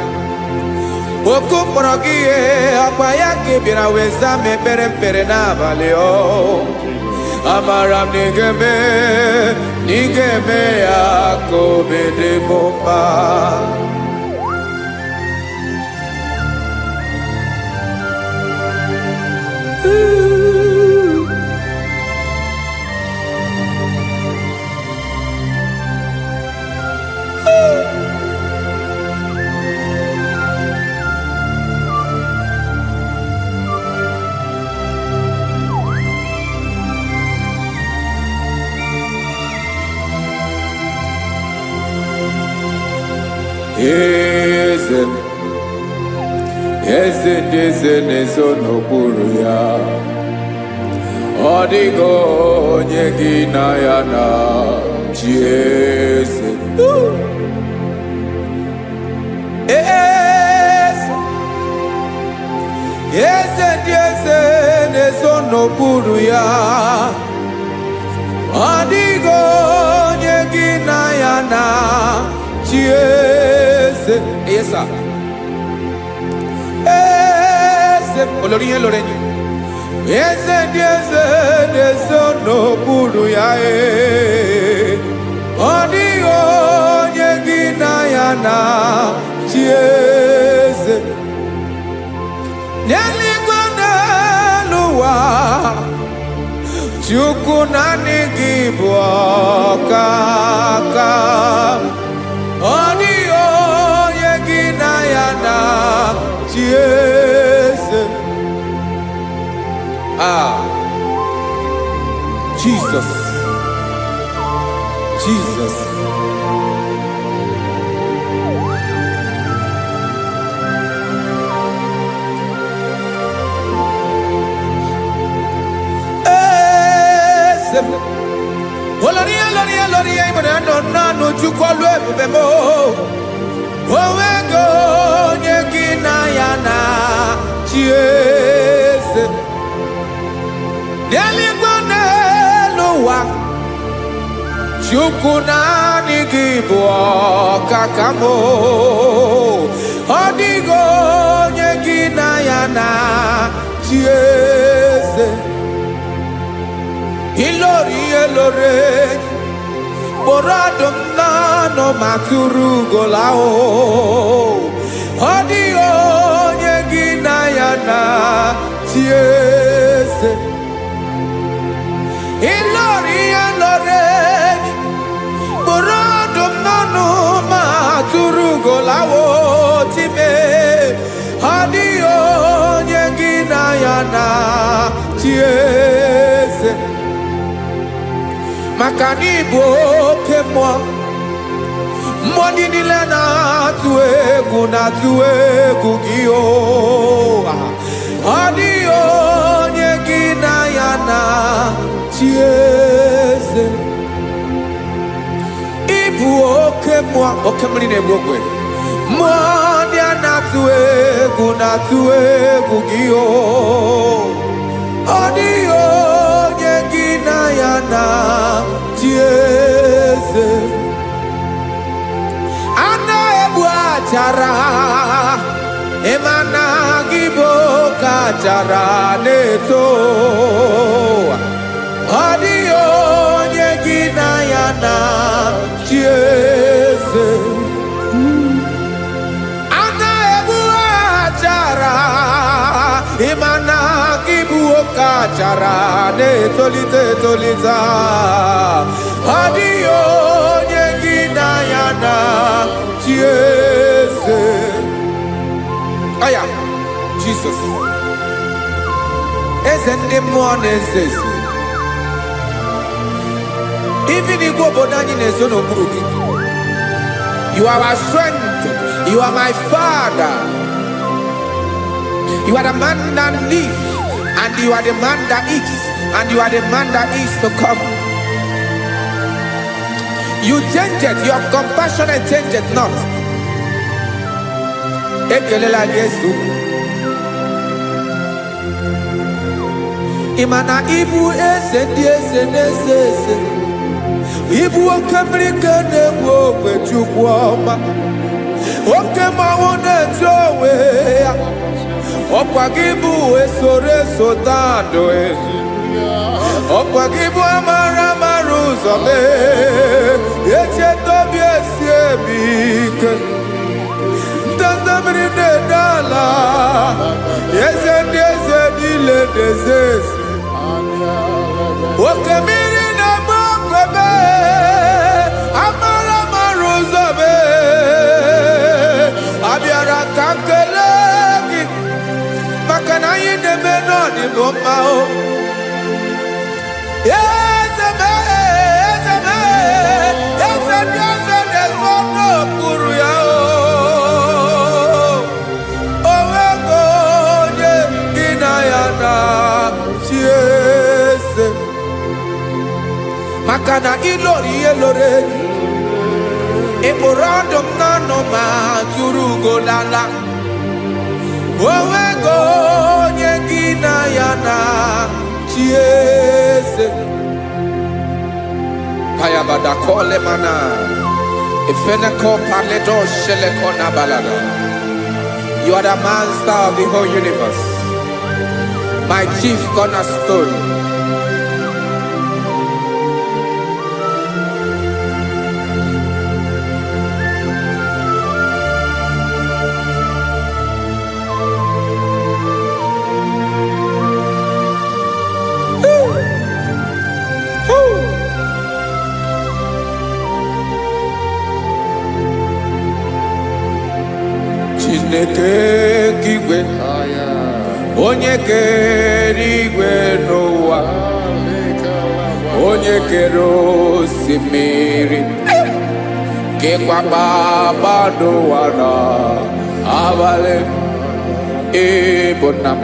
Oku porogie akwa yake bira weza mepere na baleo. Amaram nigeme ya kobede momba. Eze neso n'okpuru ya. Ọ dịghị onye gị na ya na chi eze. Eze neso n'okpuru ya. Ọ dịghị onye gị na ya na chi eze. Yes, sir. Olórí yẹn lórí ẹni. Eze n'okpuru ya ọ dịghị onye gị na ya na chi eze. N'eluigwe n'elu ụwa, Chukwu naanị gị bụ ọkaka. Ọ dịghị onye gị na ya na chi eze. Jesus. chukwu ebube mo onwego onye gị na ya na chi eze n'eluigwe n'elu ụwa chukwu naanị gị bụ ọkaka m ọ dịghị onye gị na ya na chi eze ilori elore kpọrọ ọdụm n'ọnụ ma tụrụ ugola ọ dịghị onye gị na ya na chi eze ilori elore kpọrọ ọdụm n'ọnụ ma tụrụ ugola time ọ dịghị onye gị na ya na chi eze maka na ịbụ oke mmụọ mmụọ ndị niile na-atụ egwu gị ọ dịghị onye gị na ya na chi eze ịbụ oke mmụọ oke mmiri na-egbu ogwe mmụọ ndị a na-atụ egwu gị ọ dịghị onye gị na ya na chi eze a na-egbu achara ịma na gị bụ oke achara na-eto ọ dịghị onye gị na ya na chi eze a na-egbu achara ịma na gị bụ oke achara na-etolite etolite ọ dịghị onye gị na ya na chi eze aya Jizọs eze ndị mmụọ na-eze eze ibi n'igwe obodo anyị na-ezo n'okpuru gị you are our strength, you are my father. You are the man that lives, and you are the man that is, and you are the man that is to come. You change it, your compassion change it not. Ekelela Yesu. Imana ibu ese di ese nese ese. Ibu okamrika nebu ogbe chukwu ọma. Oke mawo na-ejowe ya. Ọkwa gị bụ esoro tado ezi ọkwa gị bụ amara ụzọ mee echeta obi esi ebi ike ndanda mmiri na-ede ala eze ndị eze niile na-eze ezi oke mmiri na-agba okwebe amara ụzọ mee abịara ka nkele maka na anyị na-eme n'ọdịbụ mma eze ndị eze na-ezo n'okpuru ya onwego onye gị na ya na chi eze maka na ilori ihe lore ịkpụrụ ọdụm n'ọnụ ma tụrụ ugolala onwego onye gị na ya na chi eze kayabada kole mana efeneko paledo sheleko na balada you are the master of the whole universe my chief cornerstone. Chineke igwe onye kere igwe n'ụwa onye kere osimiri kekwa kpakpando ụwa n'abalị ịbụ nna m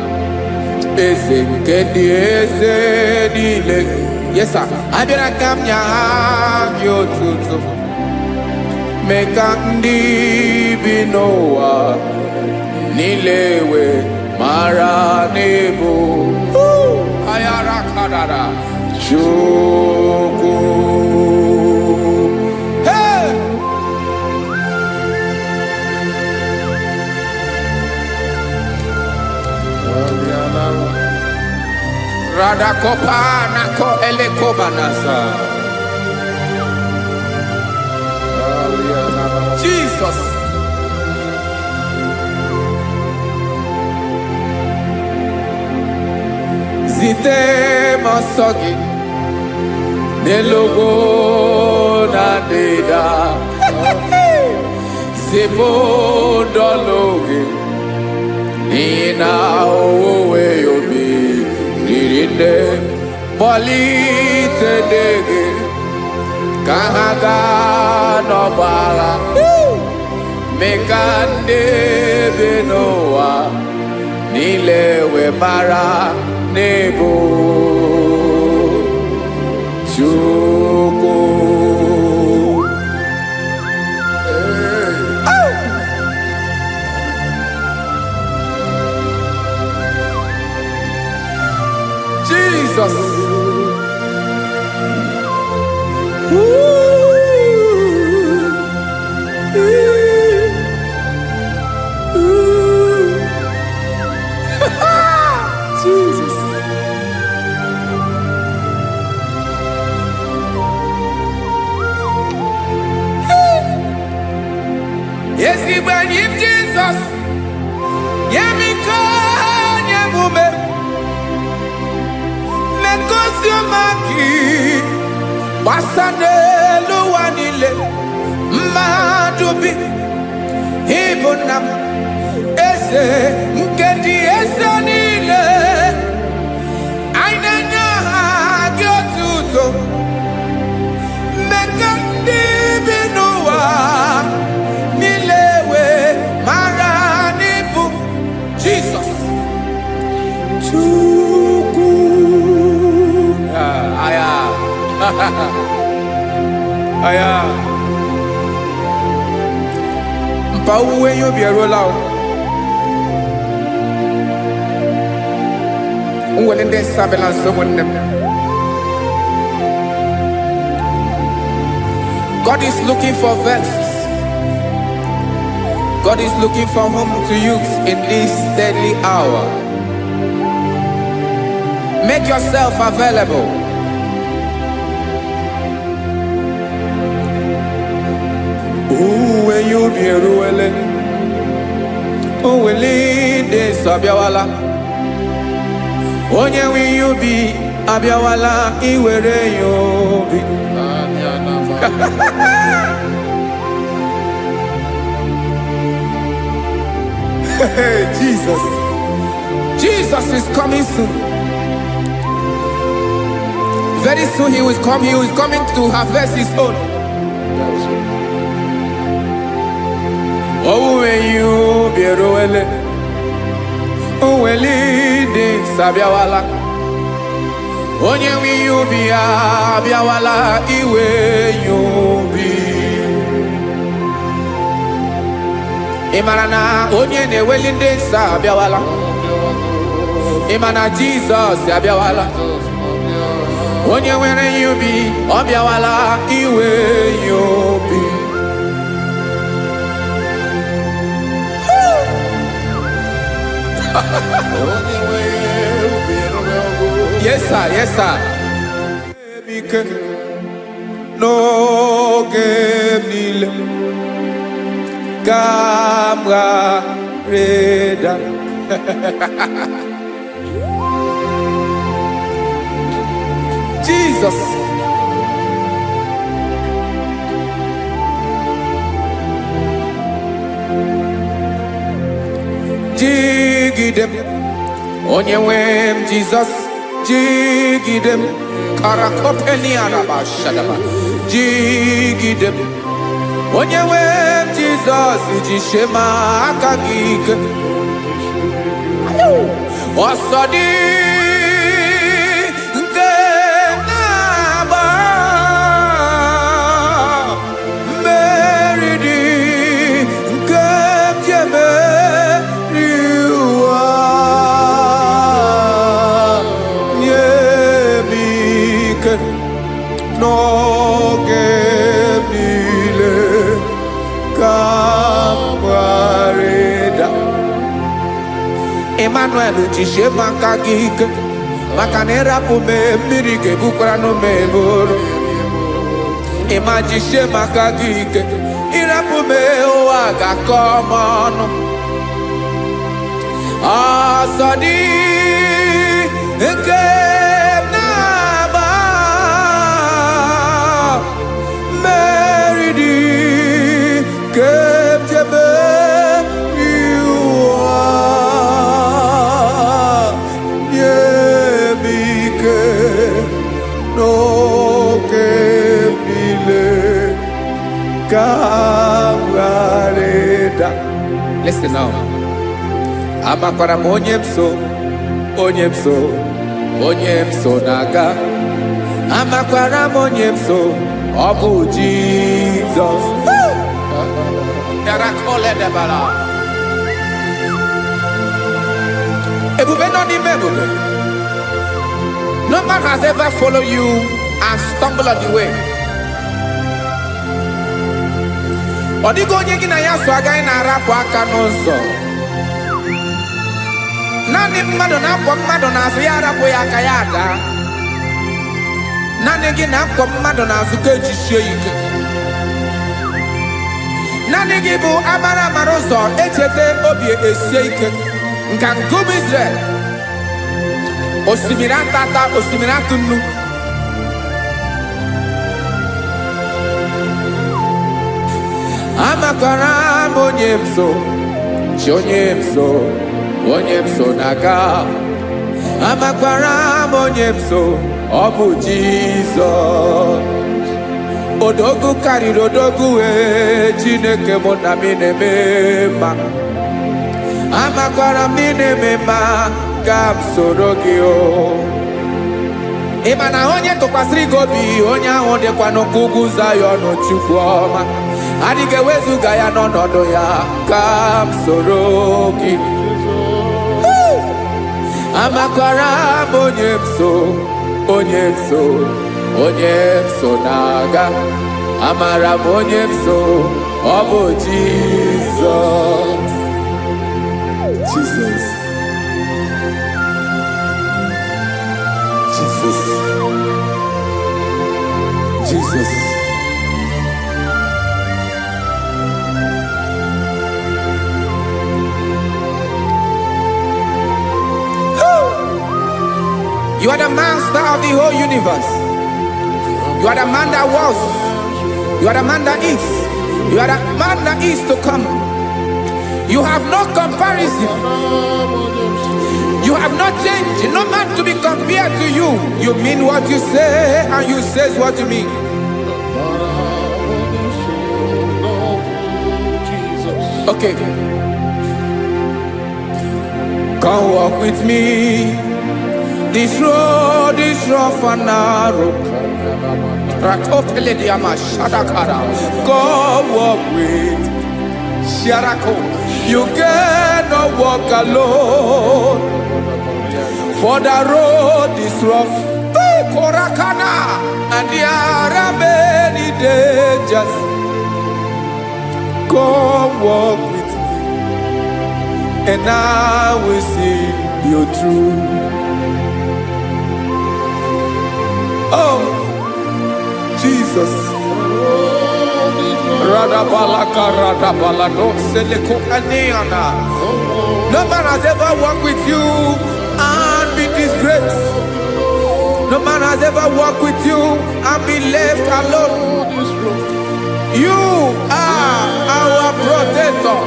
eze nke ndị eze niile yesa abịara ka m nya gị otuto mee ka ndị bi n'ụwa niile wee mara n'ebu ayara kadara Chukwu. Hey! Radakopa nako elekobanasa. Jesus. Zite masogi nelogo na deda zipo dologe nina owe yobi nirinde molite dege kahaga no bara mekande benoa nilewe mara nebo Chukwu. Jesus. Jesus. Yes, he when him Jesus. Yemiko nyemume. Nekosiomaki. Basane luwanile. Madubi. Ibunam. Ese mkendi ese nile. Ainenya gyotuto. Mekandi binuwa. Nilewe maranibu. Jesus. Chukwu. Aya. Aya. Mpa uwe yo bierola o. Unwelende sabela someone. God is looking for vessels. God is looking for whom to use in this deadly hour. Make yourself available. When you be ruele, oh, will lead Sabiawala. Onye when you be Abiawala, iwere you be. Jesus. Jesus is coming soon. Very soon he will come. He is coming to harvest his own. Oh, when you be roele, oh, when leading Sabiawala. Onye when you be Abiawala, iwe you be. Imarana onye ne welinde Sabiawala. Imana Jesus Sabiawala. Onye were you be Obiawala iwe you be. Yes sir, yes sir. No game nile. Kamra reda. Jesus. Jigidem. Onyewem Jesus. Jigidem. Karakopeni araba shadaba. Jigidem. Onyewem Jesus. Jishema akagike. Osodi. Mary Emmanuel jisie maka gị ike maka na ịrapụ m mmiri ga-ebukwara m eburu. Ịma jisie maka gị ike ịrapụ m ụwa ga-akọ m ọnụ. Ọsọ dị nke na-agba mmeri dị nke jebe iwa nye m ike n'oge niile ka m ghara ịda. Listen now. Amakwara m onye m so na-aga. Amakwara m onye m so, ọ bụ Jizọs. Ebube nọ n'ime ebube. No man has ever followed you and stumbled on the way. Ọ dịghị onye gị na ya so agaghị na-arapụ aka n'ụzọ. Naanị mmadụ na-akwọ mmadụ n'azụ ya arapụ ya aka ya ada. Naanị gị na-akwọ mmadụ n'azụ ka ejisie ike. Naanị gị bụ amara ụzọ echete obi esie ike. Nka ngụm Israel. Osimiri atata, osimiri atụ nnu. Amakwara m onye m so, onye m so na-aga. Amakwara m onye m so, ọ bụ Jizọs. Odogwu karịrị odogwu wee Chineke mụ na m na-eme mma. Amakwara m na-eme mma ka m soro gị o. Ị ma na onye tụkwasịrị gị obi, onye ahụ dịkwa n'ugwu Zayọn Chukwu ọma. Adịghị ewezuga ya n'ọnọdụ ya ka m soro gị. Amakwara m onye m so na-aga. Amara m onye m so, ọ bụ Jizọs. Jesus. You are the master of the whole universe. You are the man that was. You are the man that is. You are the man that is to come. You have no comparison. You have not changed. No man to be compared to you. You mean what you say and you say what you mean. Okay. Come walk with me. This road is rough and narrow. Come walk with Sharako. You cannot walk alone. For the road is rough. Korakana. And there are many dangers. Come walk with me. And I will see you through. Oh, Jesus. No man has ever walked with you and be disgraced. No man has ever walked with you and be left alone. You are our protector.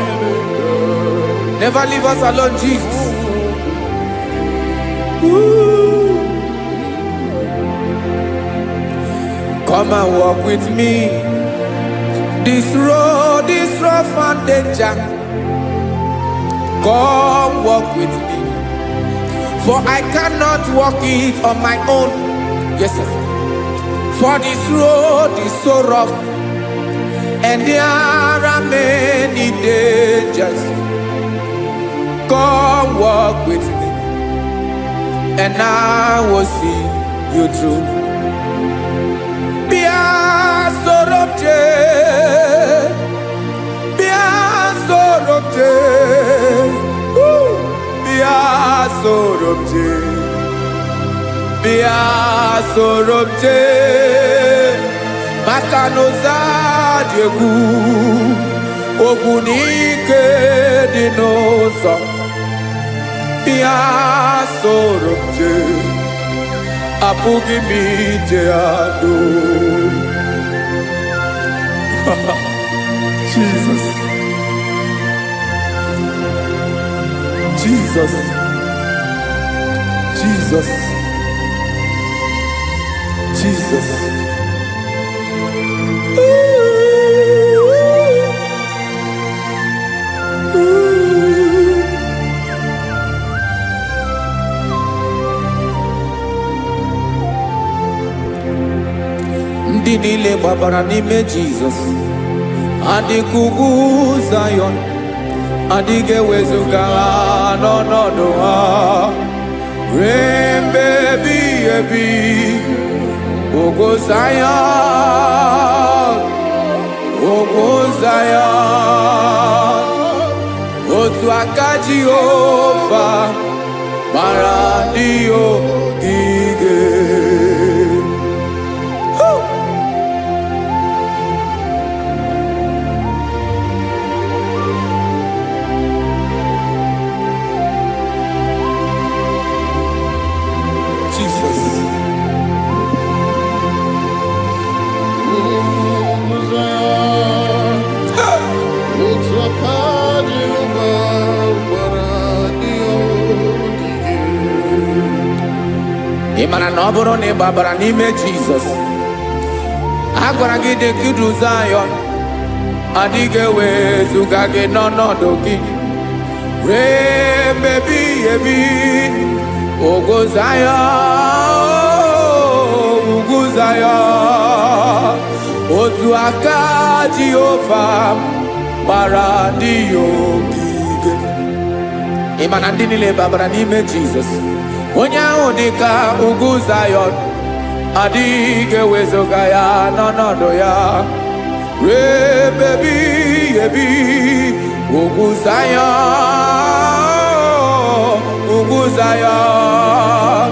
Never leave us alone, Jesus. Ooh. Come and walk with me. This road is rough and danger. Come walk with me. For I cannot walk it on my own. Yes, sir. For this road is so rough. And there are many dangers. Come walk with me. And I will see you through. Be soro m jee, bịa soro m jee, maka na ụzọ dị egwu, ogwu n'ike dị n'ụzọ. Bịa soro m jee, apụghị m ije adụ. Jesus, Jesus, Jesus, Jesus. Ndị niile gbabara n'ime Jizọs adịghị ugwu Zayọn, adịghị ewezuga ha n'ọnọdụ ha ruo mgbe ebighị ebi. Ugwu Zayọn, ugwu Zayọn, otu aka Jehova gbara ndị ogige. Ị mara na ọ bụrụ na ị gbabara n'ime Jizọs, a gwara gị dị ka idu Zayọn, adịghị ewezuga gị n'ọnọdụ gị ruo mgbe ebighị ebi. Ugwu Zayọn, ugwu Zayọn, otu aka Jehova gbara ndị ogige. Ị ma na ndị niile gbabara n'ime Jizọs, onye ahụ dị ka ugwu Zayọn, adịghị ewezuga ya n'ọnọdụ ya ruo mgbe ebighị ebi. Ugwu Zayọn, ugwu Zayọn,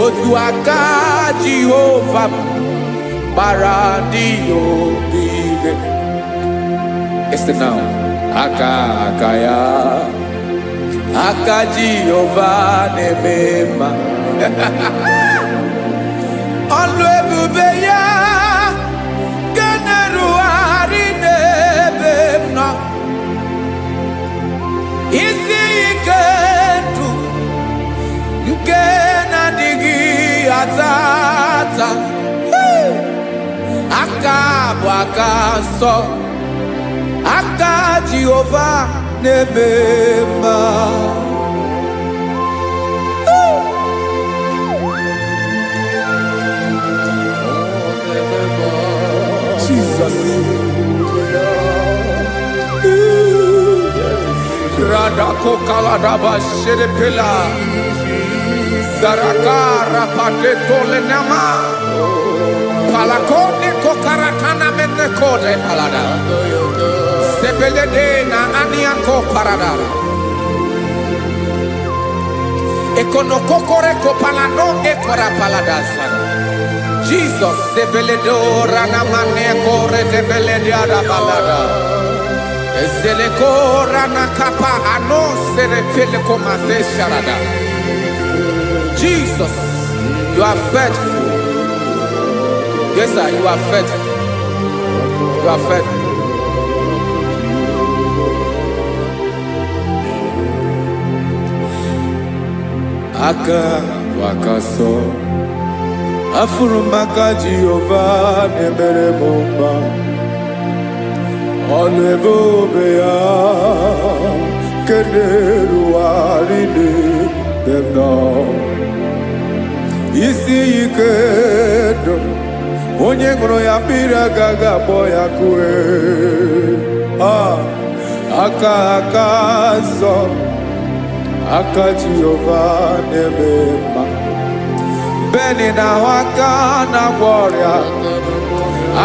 otu aka Jehova gbara ndị ogige. Este now, aka ya, aka Jehova na-eme mma. Ọlụ ebube ya ga na-erugharị n'ebe m nọ. Isi ike ndụ nke na-adịghị ata ata, aka bụ aka nsọ, aka Jehova na-eme mma. Jesus. Radako kaladaba sherepela, zarakara pateto lenama, palakone kokaratana menekode palada, sebelede na aniako parada, ekonokokore kopalano ekora paladasa. Jesus, sebeledo rana manekore debelediada balada. Ezeleko rana kapa ano serepele komate sharada. Jesus, you are faithful. Yes, sir, you are faithful. You are faithful. Aka wakaso, afuru maka Jehova nebere bomba. Ọlụ ebube ya kederu arịdị dem nọ. Isi ike dụ, onye ṅụrụ ya mmiri agaghị akpọ ya kue. Aka nsọ, aka Jehova na-eme mma. Beni na aka na-agwọ ọrịa,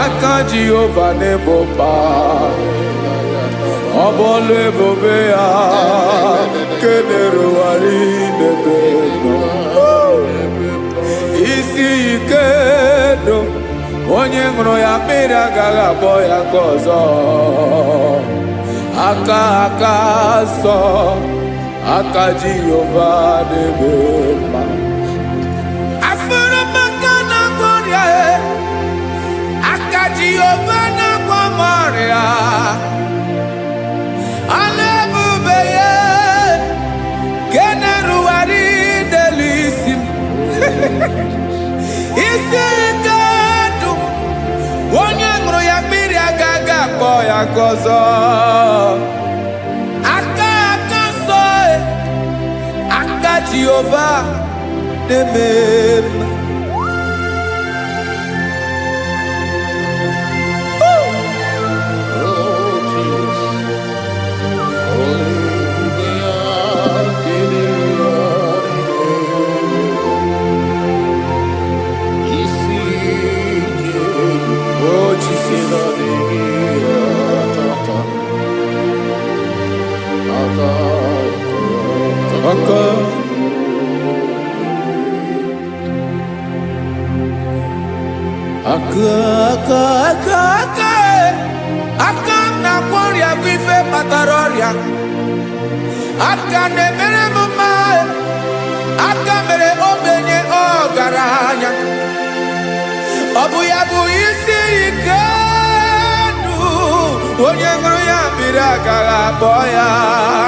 aka Jehova na-ebo mba. Ọ bụ ọlụ ebube ya ka na-erugharị n'ebe onye ṅụrụ ya mmiri agaghị akpọ ya ka ọzọ. Aka nsọ, aka Jehova na-eme mma. Afụrụ m aka na-agwọ ọrịa, aka Jehova na-agwọ m ọrịa. Ala ebube ya nke na-erugharị n'elu isi m. Isi ike ndụ, onye ṅụrụ ya mmiri agaghị akpọ ya ka ọzọ. Aka nsọ, aka Jehova na-eme mma. Aka na-agwọ ọrịa bụ ife kpatara ọrịa. Aka na-emere m mma, aka mere ogbenye ọgaranya. Ọ bụ ya bụ isi ike ndụ, onye ṅụrụ ya mmiri agaghị akpọ ya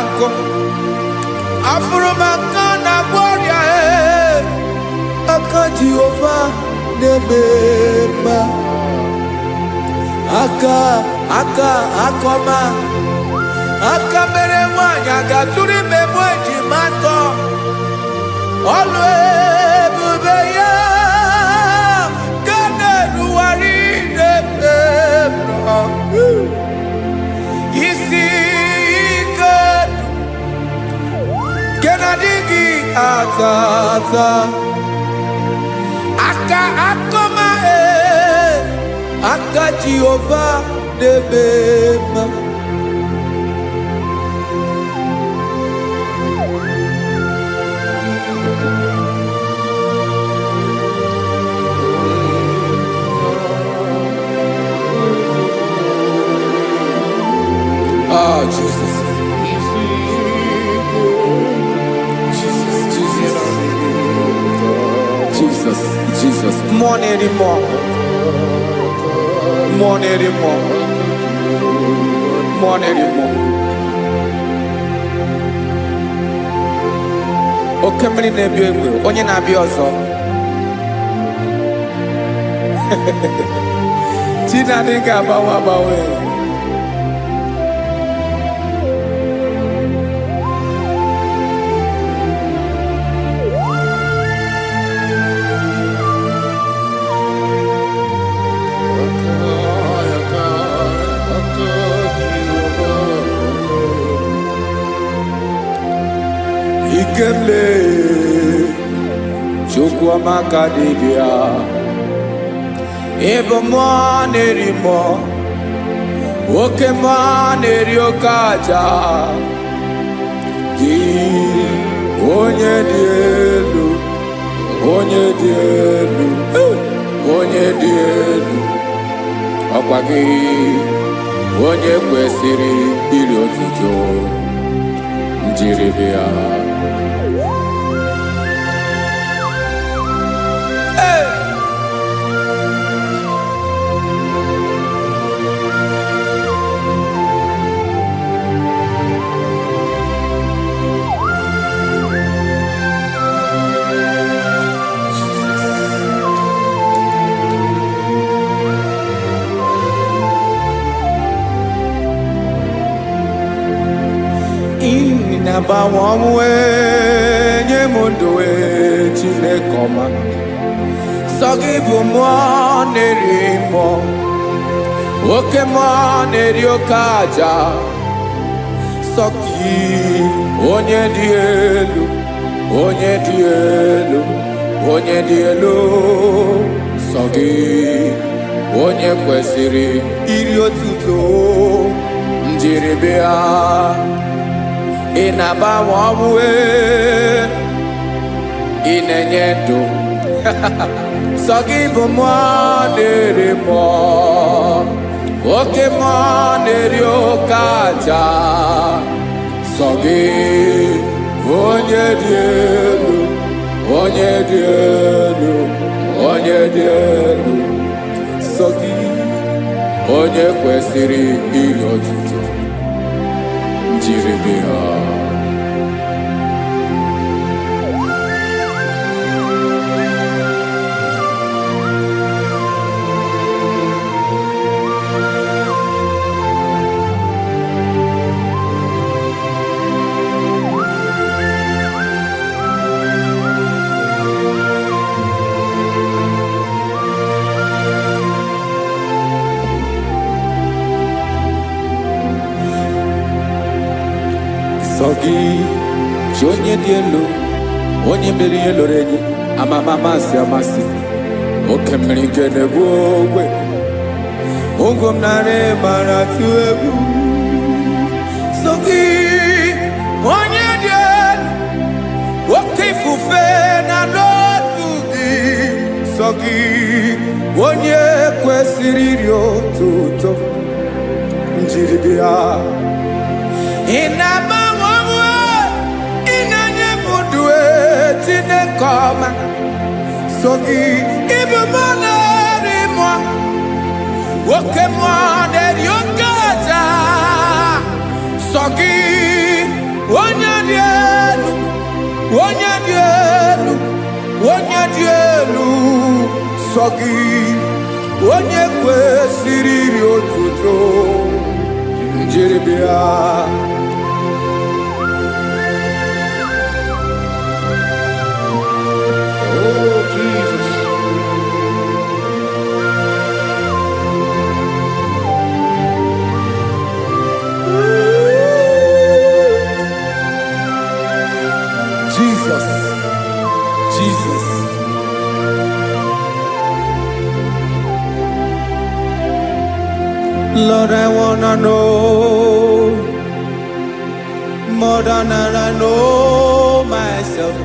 nkụ. Afụrụ m aka na-agwọ ọrịa, aka Jehova na-eme mma. Aka ọma, aka mere nwanyị agatụrụ ime mụ ejima atọ. Ọlụ ebube ya ka na-erugharị n'ebe m nọ. Isi ike nke na-adịghị ata. Aka ọma, aka Jehova na-eme mma. Jesus. Jesus. More anymore. Oke mmiri na-ebi egbe, onye na-abịa ọzọ. Chinadị ga-agbanwe. Ikemle Chukwuamaka dibịa, ịbụ mmụọ na-eri mmụọ, oke mmụọ na-eri oke aja. Gị onye dị elu, onye dị elu, onye dị elu. Ọkwa gị onye kwesịrị iri otuto, njiri bịa. Na-agbanwe ọnwụ nye m ndụ Chineke ọma. Sọ gị bụ mmụọ na-eri mmụọ, oke mmụọ na-eri oke aja. Sọ gị onye dị elu, onye dị elu, onye dị elu. Sọ gị onye kwesịrị iri otuto, njiri bịa. Ị na-agbanwe ọnwụ, ị na-enye ndụ, sọ gị bụ mmụọ na-eri mmụọ, oke mmụọ na-eri oke aja. Sọ gị onye dị elu, onye dị elu, onye dị elu. Sọ gị onye kwesịrị ihe otuto, njiri gị ha. Sọ gị chi onye dị elu, onye mere ihe loro enyi, amama amasị amasị, oke mmiri nke na-egbu ogwe, ụgwọ m narị mara tụ egwu. Sọ gị onye dị elu, oke ifufe na n'otu gị. Sọ gị onye kwesịrị iri otuto, njiri bịa. Ị na-agbanwe onwe, ị na-enye m ndụ Chineke ọma. Sọ gị ịbụ mmụọ na-eri mmụọ, oke mmụọ na-eri oke aja. Sọ gị onye dị elu, onye dị elu, onye dị elu. Sọ gị onye kwesịrị iri otuto, njiri bịa. Oh, Jesus. Jesus, Jesus. Lord, I wanna know more than I know myself.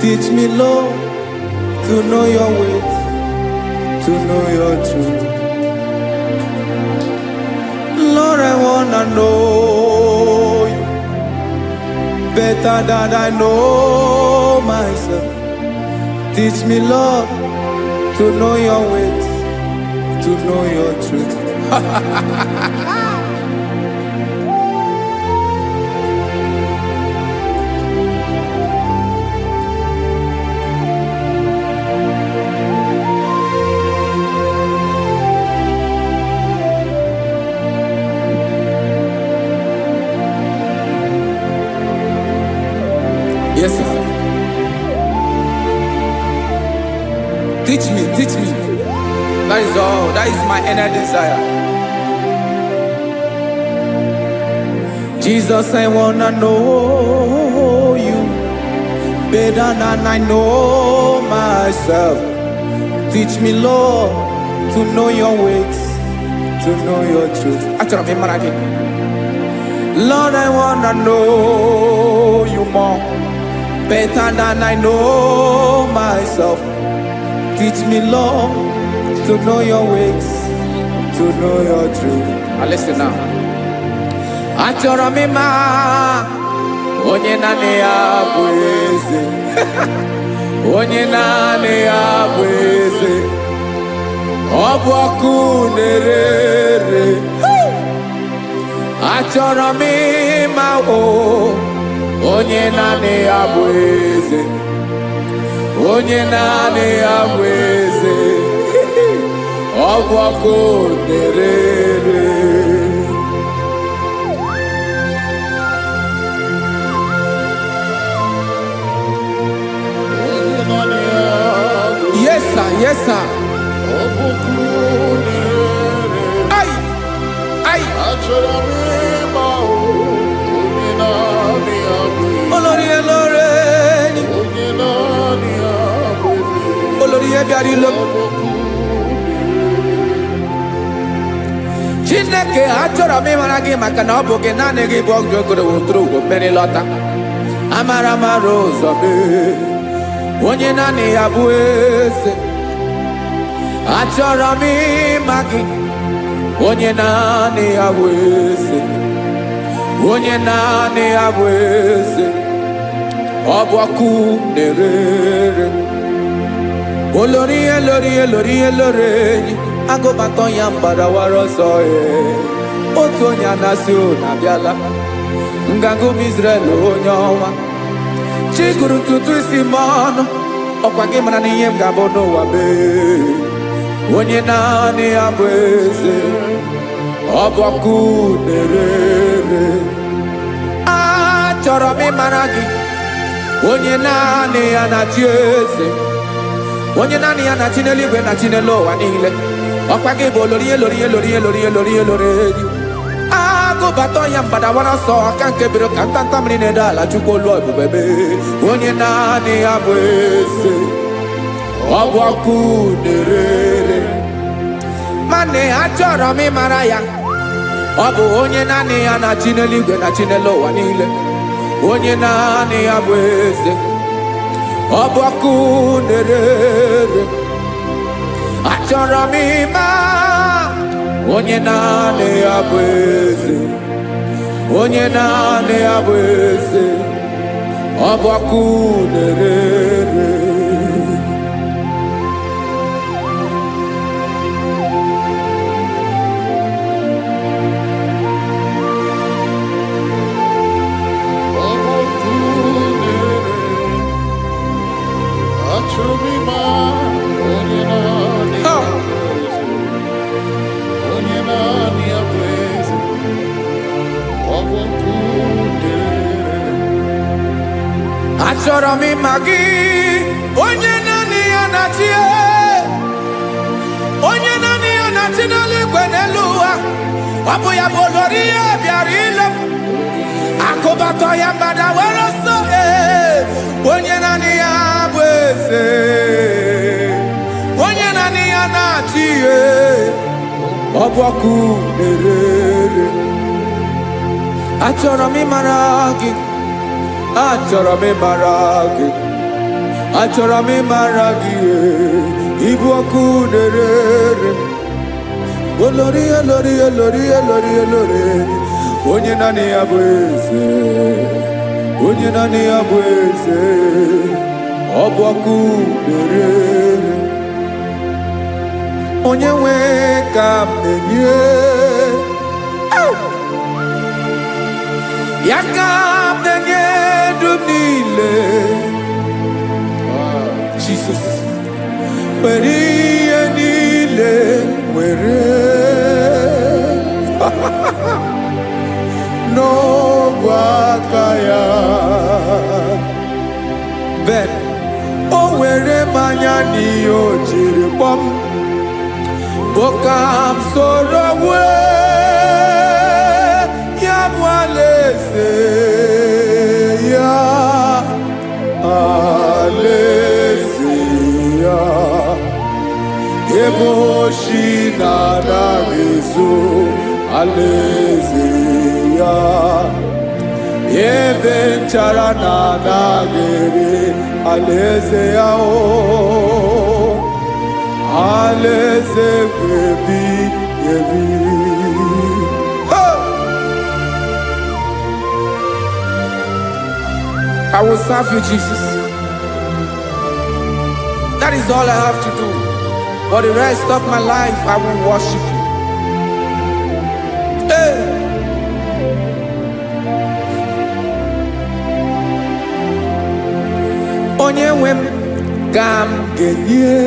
Teach me, Lord, to know your ways, to know your truth. Lord, I wanna know you better than I know myself. Teach me, Lord, to know your ways, to know your truth. Yes, sir. Teach me, teach me. That is all. That is my inner desire. Jesus, I wanna know you better than I know myself. Teach me, Lord, to know your ways, to know your truth. Lord, I wanna know you more, better than I know myself. Teach me, Lord, to know your ways, to know your truth. Now listen now. Achọrọ m ịma onye naanị ya bụ eze. Onye naanị ya bụ eze. Ọ bụ ọkụ na-ere. Achọrọ m ịma onye naanị ya bụ eze. Onye naanị ya bụ eze. Ọ bụ ọkụ na-ere. Yes, sir. Yes, sir. Ay, ay. Olórí Olórí. Olórí Ebiari lo. Chineke achọrọ m ịmara gị maka na ọ bụ gị naanị gị bụ ọgụ ogologo wotoro ugwo mmeri lọta. Amara mara ụzọ mee. onye naanị ya bụ eze. Achọrọ m ịma gị, onye naanị ya bụ eze, onye naanị ya bụ eze. Ọ bụ ọkụ na-erere, olori elori elori elori enyi, agụbatọ ya mgbadawara ọsọ ya. Otu onye anasị unu abịala, nganga ụmụ Izrel onye ọnwa. Chi gụrụ ntutu isi m ọnụ, ọkwa gị mara na ihe m ga-abụ n'ụwa mee. Onye naanị ya bụ eze, ọ bụ ọkụ na-erere. Achọrọ m ịmara gị, onye naanị ya na-achị eze, onye naanị ya na-achị n'eluigwe na chi n'elu ụwa niile. Ọkwa gị bụ olori elori elori elori elori elori enyi, agụbatọ ya mgbadawara ọsọ, aka nke biri ka ntanta mmiri na-ede ala, Chukwu olu ebube mee. Onye naanị ya bụ eze, ọ bụ ọkụ na-erere. Mane achọrọ m ịmara ya, ọ bụ onye naanị ya na-achị n'eluigwe na chi n'elu ụwa niile. Onye naanị ya bụ eze, ọ bụ ọkụ na-erere. Achọrọ m ịma onye naanị ya bụ eze, onye naanị ya bụ eze. Ọ bụ ọkụ na-erere. Achọrọ m ịma gị, onye naanị ya na-achị, onye naanị ya na-achị n'eluigwe n'elu ụwa. Ọ bụ ya bụ olori ya bịara ile m, akụbatọ ya mgbadawara ọsọ. Onye naanị ya bụ eze, onye naanị ya na-achị, ọ bụ ọkụ na-erere. Achọrọ m ịmara gị, achọrọ m ịmara gị, achọrọ m ịmara gị. Ịbụ ọkụ na-erere, olori elori elori elori elori, onye naanị ya bụ eze, onye naanị ya bụ eze. Ọ bụ ọkụ na-erere. Onye nwe ka m na-enye ya, ka m na-enye ndụ m niile. Jesus, were ihe niile were n'ọbụ aka ya. Ben, o were mmanya n'ihe o jiri kpọm, bụ ka m soro wee ya bụ alaeze ya, alaeze ya. Ebe oshi na-adaghị ezo, alaeze ya. Ebe nchara na-adaghị ere, alaeze ya. Alaeze ebi ebi. I will serve you, Jesus. That is all I have to do. For the rest of my life, I will worship you. Hey. Onye nwe m ka m ga-enye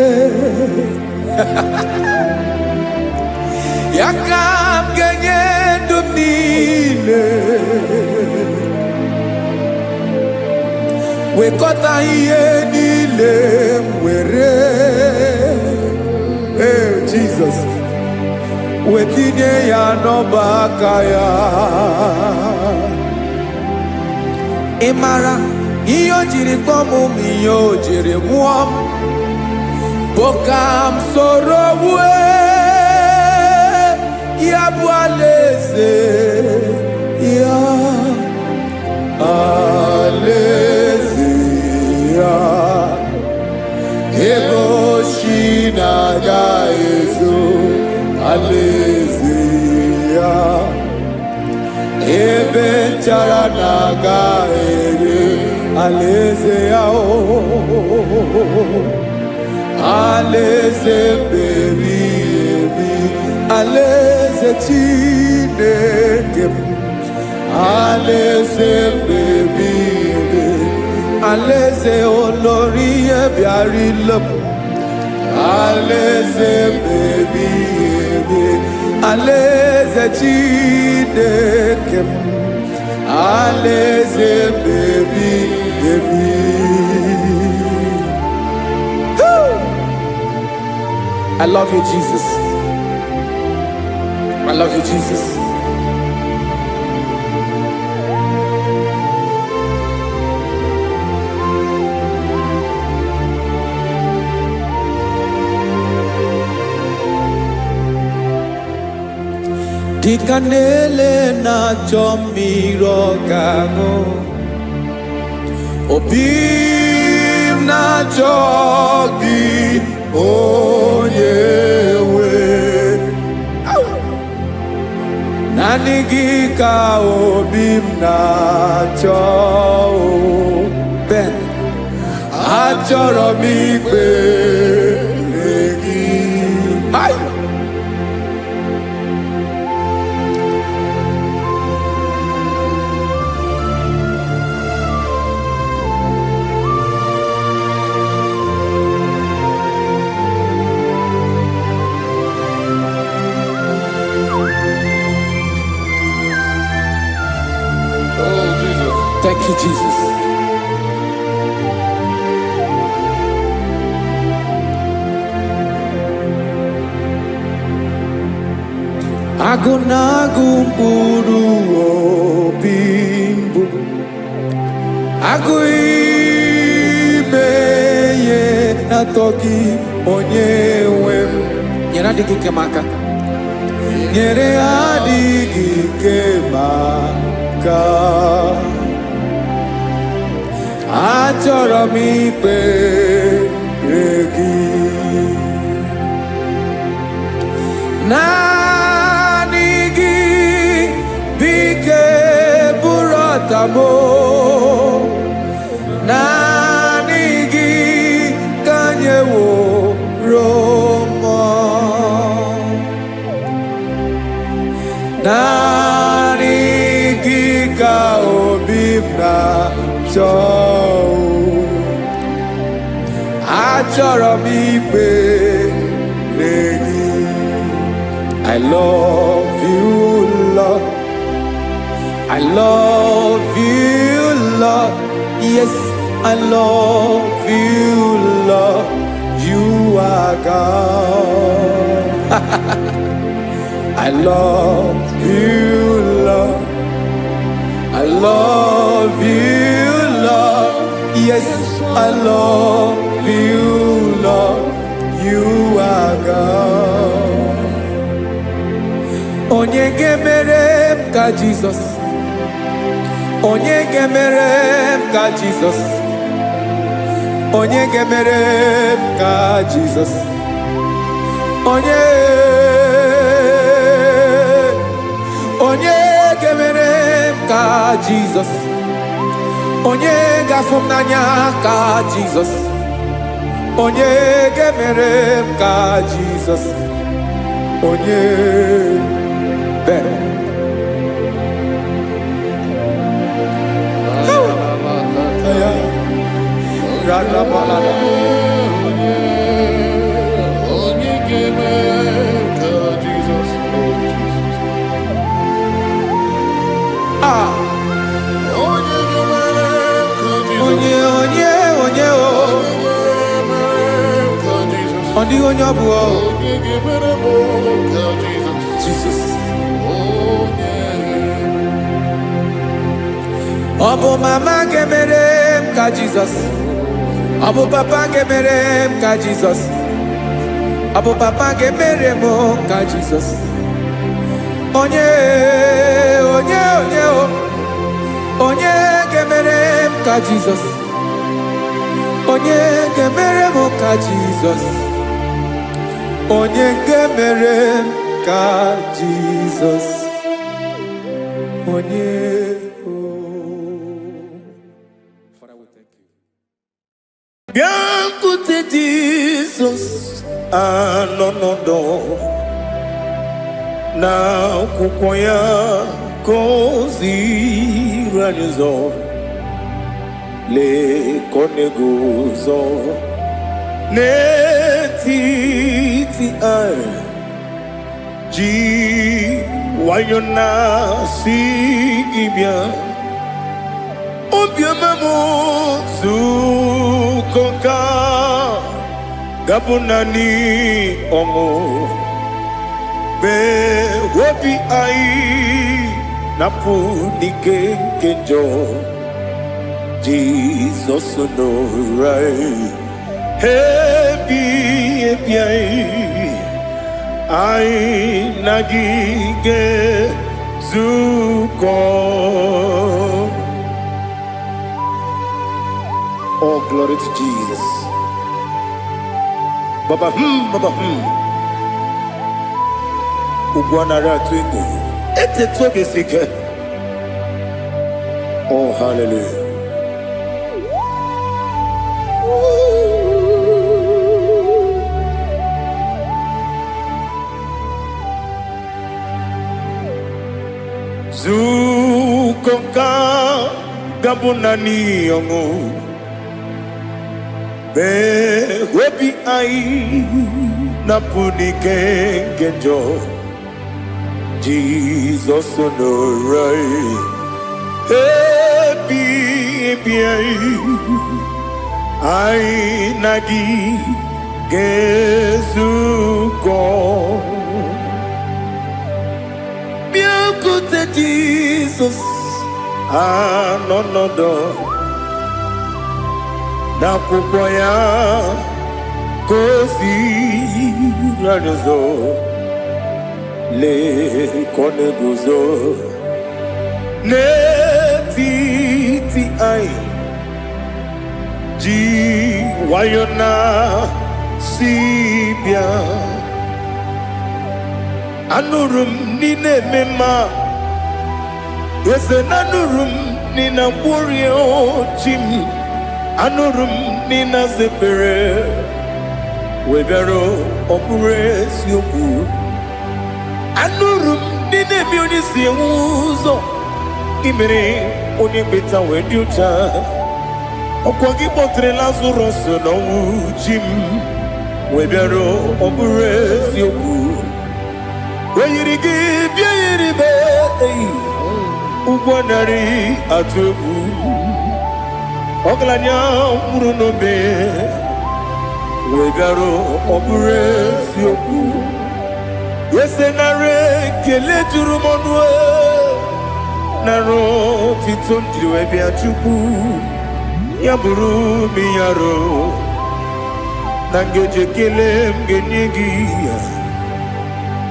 ya, ka m ga-enye ndụ m niile. Wekọta ihe niile m were, Jesus, wetinye ya n'ọba aka ya. Ị mara ihe o jiri kpọọ m, ihe o jiri mụọ m, bụ ka m soro wee ya bụ alaeze ya, alaeze ya. ebe nchara na-aga ere alaeze ya o alaeze mmebi ebi alaeze Chineke m alaeze mmebi ebi alaeze olórí ebiarila m alaeze mmebi ebi alaeze Chineke m alaeze mmebi ebi. I love you, Jesus. I love you, Jesus. Dikanele na chomiro gango obim na jogi onyewe nanigi ka obim na cho ben achoro mi pe legi ay. Thank you, Jesus. Agụnagụ mkpụrụ obi mbụ agụ ime ihe na-atọ gị onye nwe m nyere adịghị ike m aka nyere adịghị ike m aka achọrọ m ikpere gị naanị gị bike bụrụ ọtamo naanị gị ka nyeworo m naanị gị ka obi m na-achọ achọrọ m ikpere gị. I love you, Lord. I love you, Lord. Yes, I love you, Lord. You are God. I love you, Lord. I love you, Lord. Yes, I love you, Lord. You are God. Onye gemere m ka Jesus. Onye gemere m ka Jesus. Onye gemere m ka Jesus. Onye gemere m ka Jesus. Onye gafụ m n'anya ka Jesus. Onye gemere m ka Jesus. Onye bere. Only on your board, Jesus. Obo mama gemerem ka Jesus. Obo papa gemerem ka Jesus. Obo papa gemerem ka Jesus. Onye gemerem ka Jesus. Onye gemerem ka Jesus. Onye gemerem ka Jesus. Onye Bịakwute Jizọs anọ n'ọdụ n'akwụkwọ ya ka o ziri anyị ụzọ lee ka ọ na-eguzo n'etiti anyị ji nwayọọ na-asị gị bịa obiọma m zukọ ka gabụ naanị ọṅụ mee obi anyị napụ n'ike nke njọ Jizọs nọrọ anyị ebi anyị na gị ga-ezukọ. Oh, glory to Jesus. Baba, Baba, Ugwanara to Igbo. Ete toge sike. Oh, hallelujah. Zukoka gabunani yongo. Be webi ai na punike genjo Jesus no rai happy ai nagi gezuko biakute Jesus anonodo n'akwụkwọ ya ka o ziri anyị ụzọ lee ka ọ na-eguzo n'etiti anyị ji nwayọọ na-asị bịa anụrụ m n'ile eme mma eze na anụrụ m n'ile mkpụrụ ochi m anụrụ m n'ịna zebere webịara ọbụrụ eziokwu anụrụ m n'ịna eme onye si enwe ụzọ imere onye mkpeta wee dị ụcha ọkwa gị kpọtere Lazarọs n'ọnwụ chi m webịara ọbụrụ eziokwu wee yiri gị bịa yiri be ụgwọ narị atụ egwu ọgaranya mkpụrụ n'obe wegara ọbụrụ eziokwu ese nara ekele juru m ọnụ nara otito m jiri wee bịa Chukwu ya bụrụ m ya ro na ngeji ekele m ga-enye gị ya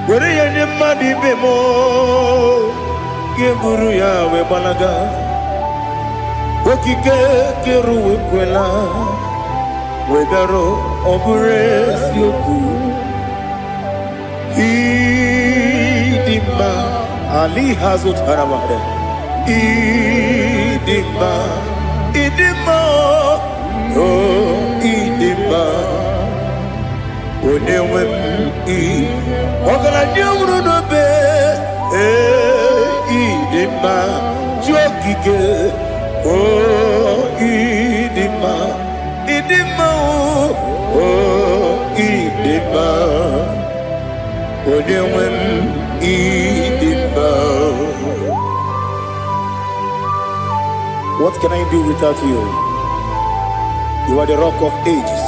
were ya nye mmadụ ibe m ga-eburu ya wee gbalaga okike kere wekwela wegara ọbụrụ eziokwu ịdị mma ali ha zụtara mmadụ ịdị mma ịdị mma o ịdị mma onye nwe m ọgaranya nwụrụ n'obe ịdị mma ji okike oh idima oh idima onye nwe m idima. What can I do without you? You are the rock of ages,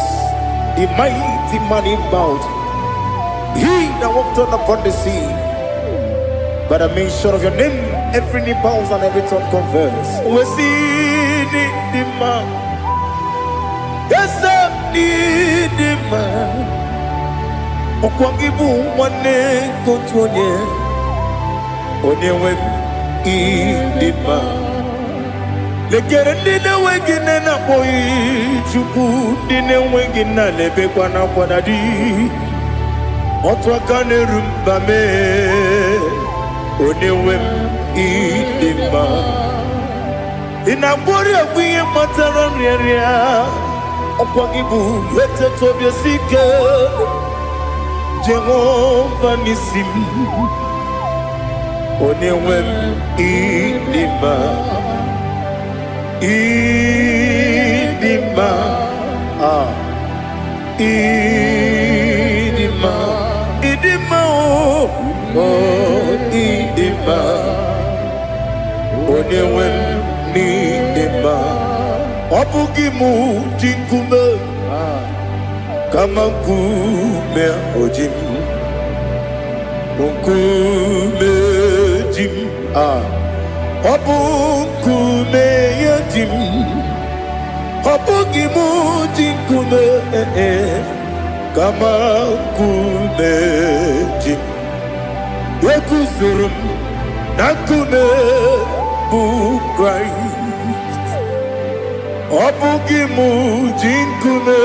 the mighty man in battle, he that walked on upon the sea. By the mention of your name, every knee bows and every tongue confess. We see the man. Yes, I need the man. Okwangibu wane kotonye. Onyewe the man. Lekere dine wegine na boy Chukwu dine wegine lebe kwa na kwanadi. Otwa kane rumba me. Onyewe ịdị mma ị na-agbọrọ egwu ihe matara nrịarịa Okwagibu yete tobye sike Jehovah nisim Onewem idima Idima Idima Idima oh Idima Onewem idima Obugimu jinkume Kama nkume ojim Nkume jim Obu nkume yajim Obugimu jinkume Kama nkume jim Yekuzurum Nakume bukrai Obugimu jinkume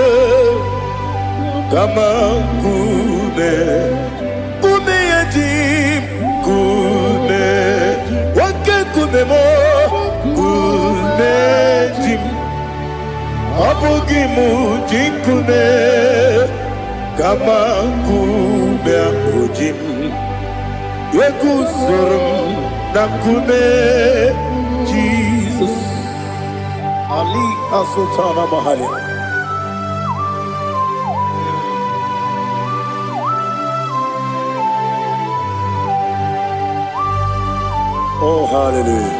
Kama kume Kume yajim Kume Wake kume mo Kume jim Obugimu jinkume Kama kume ojim Yekuzurum Nakume Jesus Ali Asultana Mahali. Oh, hallelujah.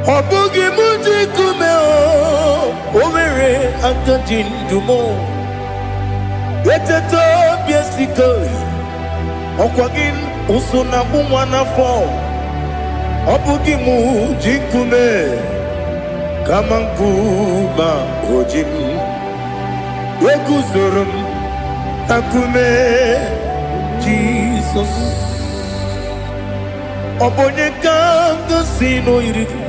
Obugi muji kumeo Omere akajin dumo Yeteto biesiko Okwagin usuna kumwana fo Obugi muji kume Kamankuma ojim Wekuzurum Akume Jesus Obonye kanga sino iridi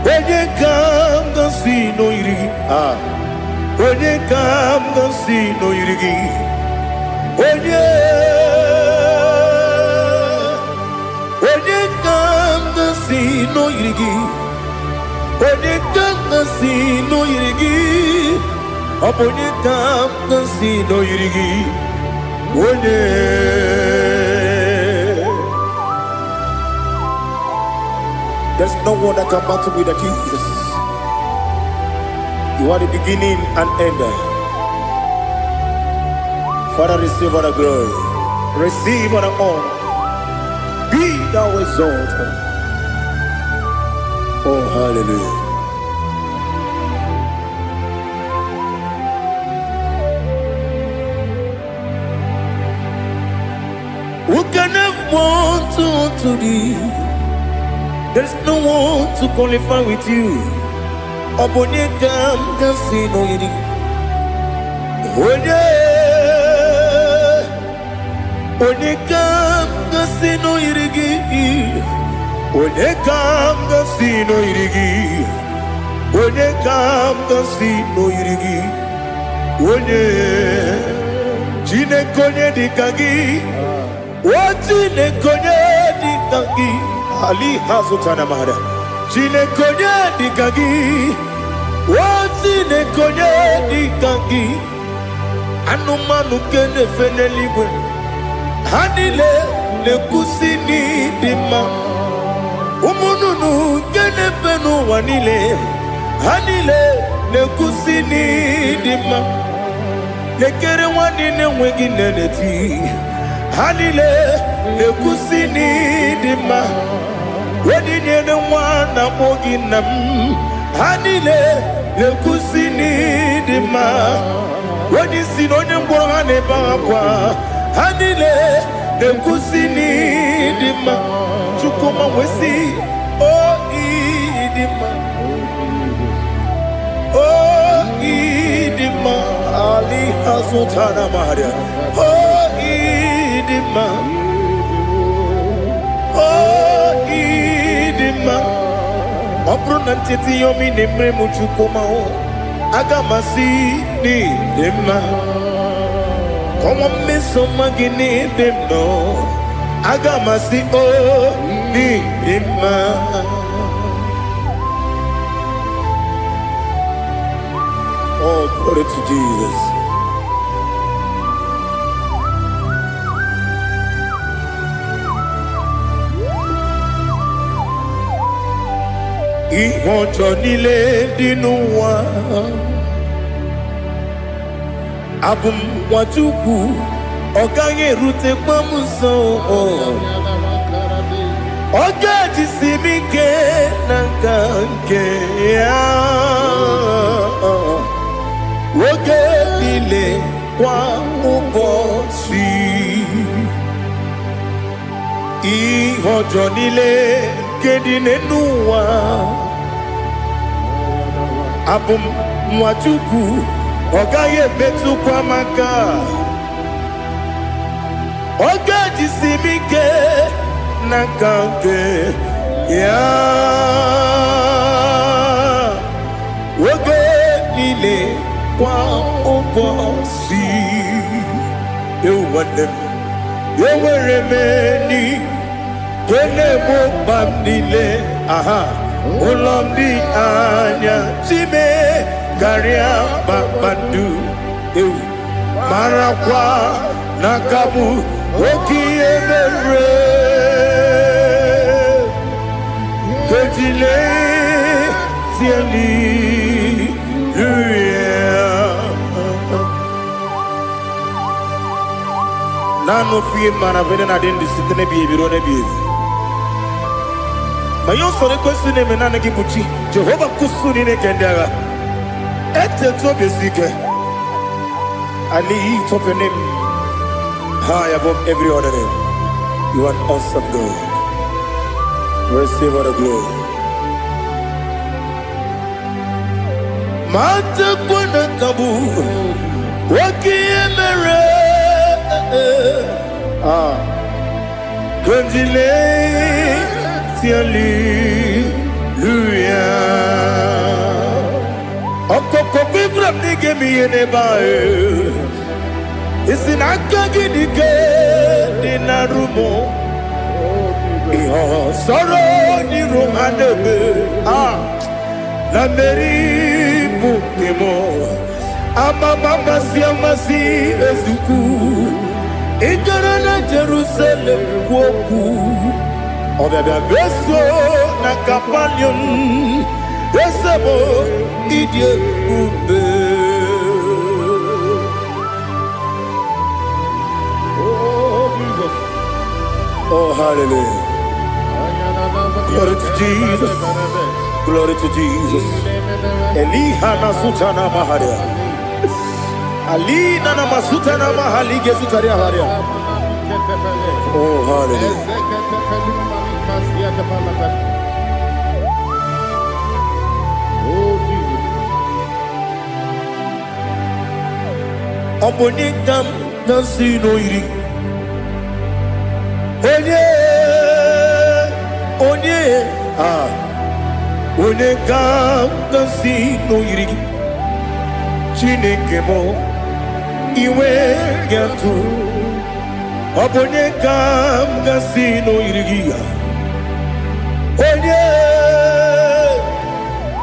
Onye kam gansi no irigi Onye kam gansi no irigi Onye kam gansi no irigi Onye kam gansi no irigi Onye kam gansi no irigi Onye There's no one that can battle with Jesus. You are the beginning and end. Father, receive all the glory. Receive all the honor. Be thou exalted. Oh, hallelujah. Who can have one to thee? There's no one to qualify with you. Obonye kam gansi no yiri. Onye kam gansi no yirigi. Onye kam gansi no yirigi. Onye kam gansi no yirigi. Onye chine konye dikagi. Chine konye dikagi. Ali Hazutana Mahada. Chine konye dikagi. Chine konye dikagi. Anumanu kene fene libwe. Hanile le kusini dima. Umununu kene fenu wanile. Hanile le kusini dima. Lekere wanine wengi neneti. Hanile le kusini dima. Wedi nyene mwana mogi nam. Hanile le kusini dima. Wedi sinonye mbwangane bangwa. Hanile le kusini dima. Chukuma wesi oh idima. Oh idima. Ali Hazutana Maria. Oh idima. Oh idima. Obro nanteti yomi nemre muchukuma o. agamasi ni dema komo meso magini demno agamasi o ni dema. Oh, glory to Jesus. Ìwọ̀njọ́ nílé dínú wa abùmwàjúkù ọ̀gá yẹn rute pọ́mùsàn ọjọ́ ìjìsí mi ké nàkà nke ya oge nílé kwa ụbọchị ìwọ̀njọ́ nílé kedị n'ụwa abùmwàjúkù ọ̀gá yẹn metụkwa maka ọjọ́ ìjìsí mi ké n'aka nke ya oge niile kwa ụbọchị nwanne m enwere m enyi kene bụ mkpa m niile ụlọ m dị anya chime karịa kpakpando marakwa n'aka bụ oke ihe mere kejile tieli nanu fiye mana vene na den disite ne biye biro ne biye ma yo sore kwesi ne menana gibuchi Jehova kusuni ne kendaga ete to besike I lift up your name high above every other name. You are awesome God. Receive all the glory. Mata kwena kabu waki emere Kanjile tiali luya Okoko bibram nige miye nebae Isi n'aka dike dị na rumo Ihe sọrọ n'iru adebe Na meri bụ kemo Amasi ezuku Ijere na Jerusalem kwoku Ọbịabịa beso na Kapanium Esebo ịdị ebube Oh, hallelujah. Glory to Jesus. Glory to Jesus. Elihana sutana maharia. Alina na masutana mahali gesutaria haria. Oh, hallelujah. Oh, Jesus. Obonikam nasino iri. Onye ka si n'oyiri gị Chineke mụ iwe ga-atụ ọ bụ onye ka m ga-si n'oyiri gị ya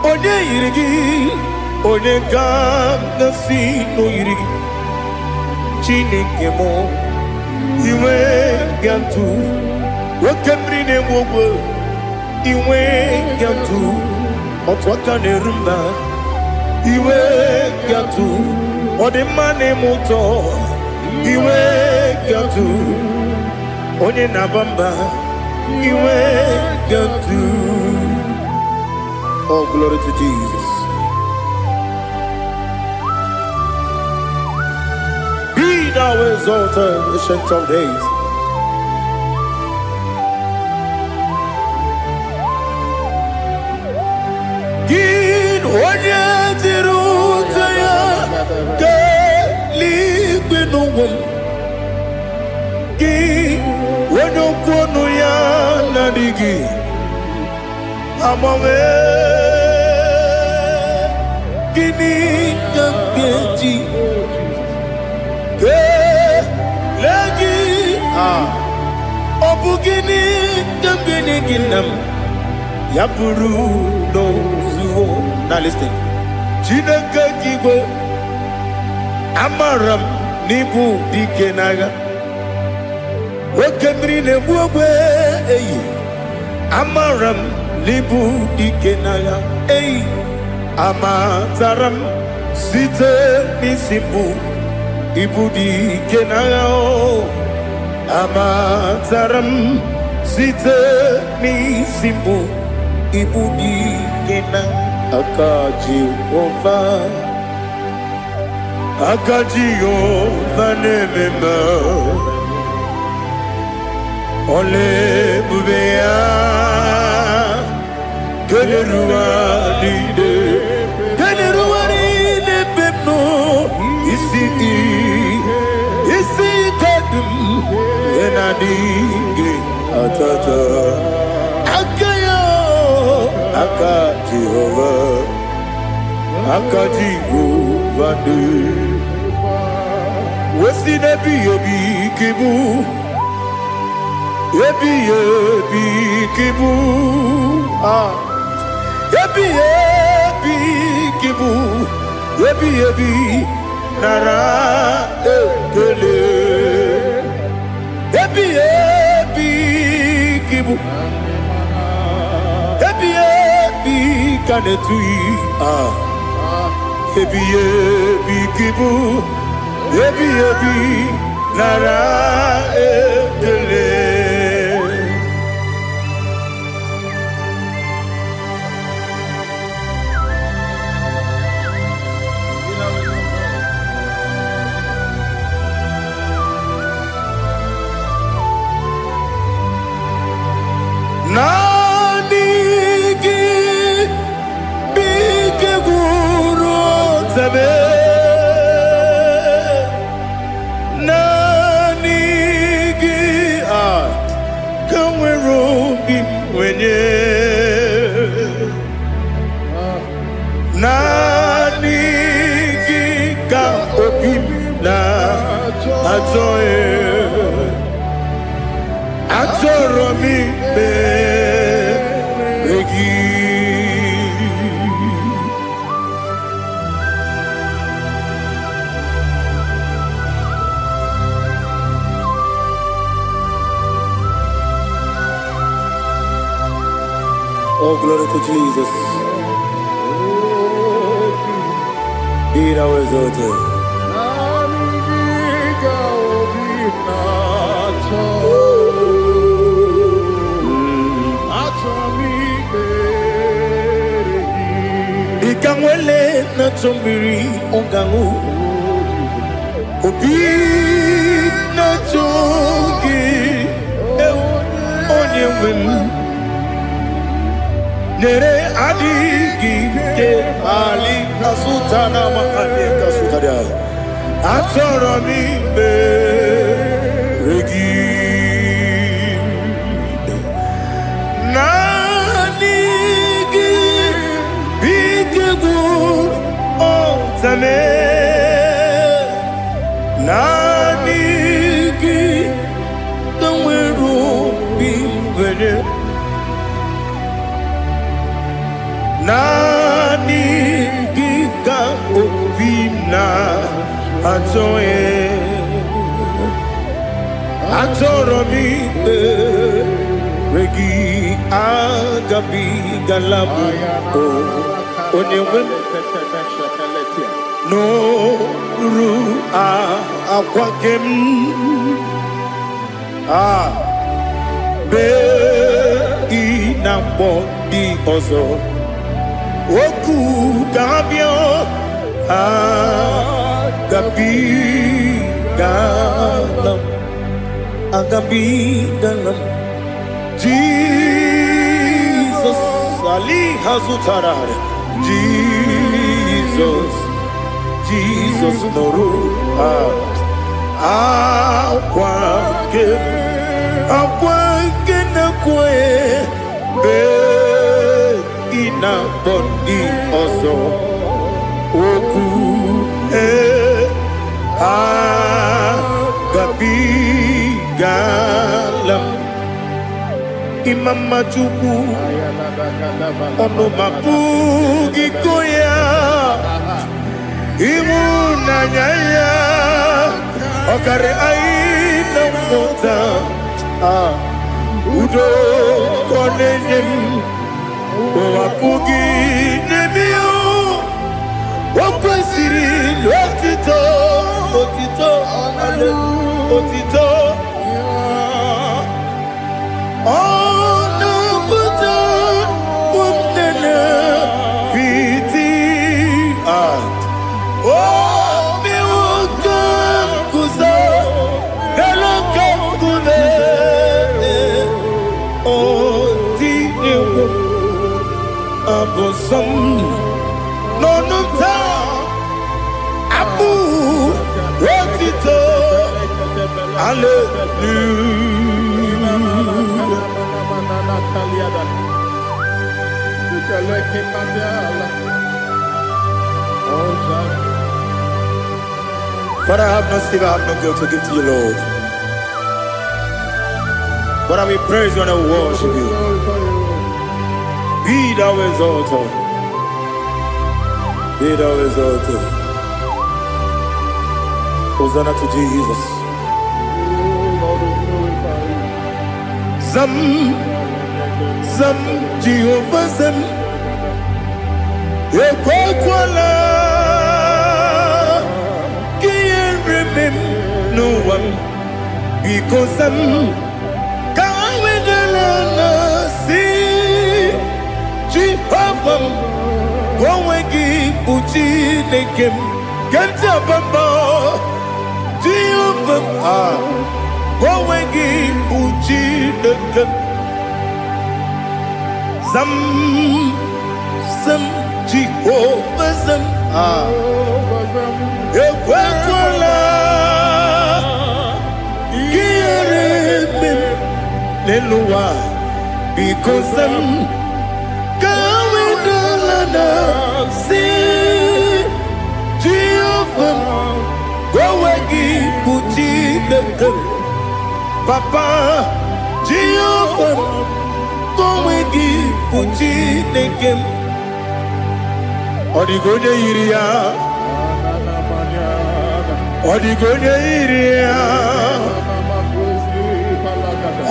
onye yiri gị onye ka m ga-si n'oyiri gị Chineke mụ iwe ga-atụ nwoke mmiri na-egbu ogwe iwe ga-atụ otu aka na-eru mba iwe ga-atụ ọ dị mma na-eme ụtọ iwe ga-atụ onye na-aba mba iwe ga-atụ. Oh, glory to Jesus. Be thou exalted, ancient of days. Gin onye dịrị ụzọ ya ka eluigwe n'ụwa gị onye okwu ọnụ ya na-adịghị agbanwe gịnị ka m ga-eji kelee gị? Ọ bụ gịnị ka m ga-enye gị nna m? Ya bụrụ n'ozuo na listen. Chineke gị igwe, amara m n'ịbụ dike n'agha. Oke mmiri na-egbu ogwe eyi. Amara m n'ịbụ dike n'agha. Eyi, amatara m site n'isi mbụ ịbụ dike n'agha. Amatara m site n'isi mbụ ịbụ dike n'agha. Aka Jehova, aka Jehova na-eme mma. Ole ebube ya keleruwa niile, keleruwa niile ebe m nọ. Isi kadum na-adịghị atata. Aka ya, aka Jehova, aka Jehova dị. Wesi n'ebi ebi kibu, ebi ebi kibu, ebi ebi kibu, ebi ebi nara ekele. Ebi ebi kibu, ebi ebi kanetui. Ebi ebi kibu, ebi ebi nara ekele. Nani gị bike gwuru tabe. Nani gị ka nwere obi m wenye. Nani gị ka obi m na-achọ. Achọrọ m ikpere gị. Oh, glory to Jesus. Be thou exalted. Ikanwele na chombiri ongangu, obi na chogi onye wem. Nere adigi ke ali asutana mahane kasutaria. Achọrọ m ikpere gị. Naanị gị bike gwuru ọtame. Naanị gị ka nwere obi nwere. Naanị gị ka obi na-achọ. Achọrọ m ikpere gị. Agabigala m onye nwe m n'ọrụ akwa nke m. Bee ị na-akpọ dị ọzọ. Oku ga-abịa. Agabigala m. Jesus, Ali Hazutara. Jesus, Jesus noru. Akwa ke na kwe. Be ina body ọzọ. oku agabigalam imama chukwu ọnụ mapụghị iko ya ịhụnanya ya ọkarị anyị na mmụta udo ka ọ na-enye m ụwapụghị n'ebe ya o kwesịrị otito otito otito ọ na-apụta ụmụnne piti o mewo ka guzo elu ka guzo o dị egwu abụsọm n'ọnụ taa abụ otito Father, I have no sin, I have no guilt to give to you, Lord. But I will praise you and I will worship you. Be thou exalted. Be thou exalted. Hosanna to Jesus. Zam, Zam, Jehovah Zam. Ekwakwala, kiyeremem no one, because Zam, kawedalana si, Jehovah, gowegi uchi nekem, kenta bamba, Jehovah, gowegi uchi nekem, Zam, Zam, Jehovah Zam, Ekwakwala, kiyeremem neluwa, because Zam, kawedalana si, Jehovah, gowegi uchi nekem, Papa, Jehovah, gowegi uchi nekem. Odigonye iria, Odigonye iria,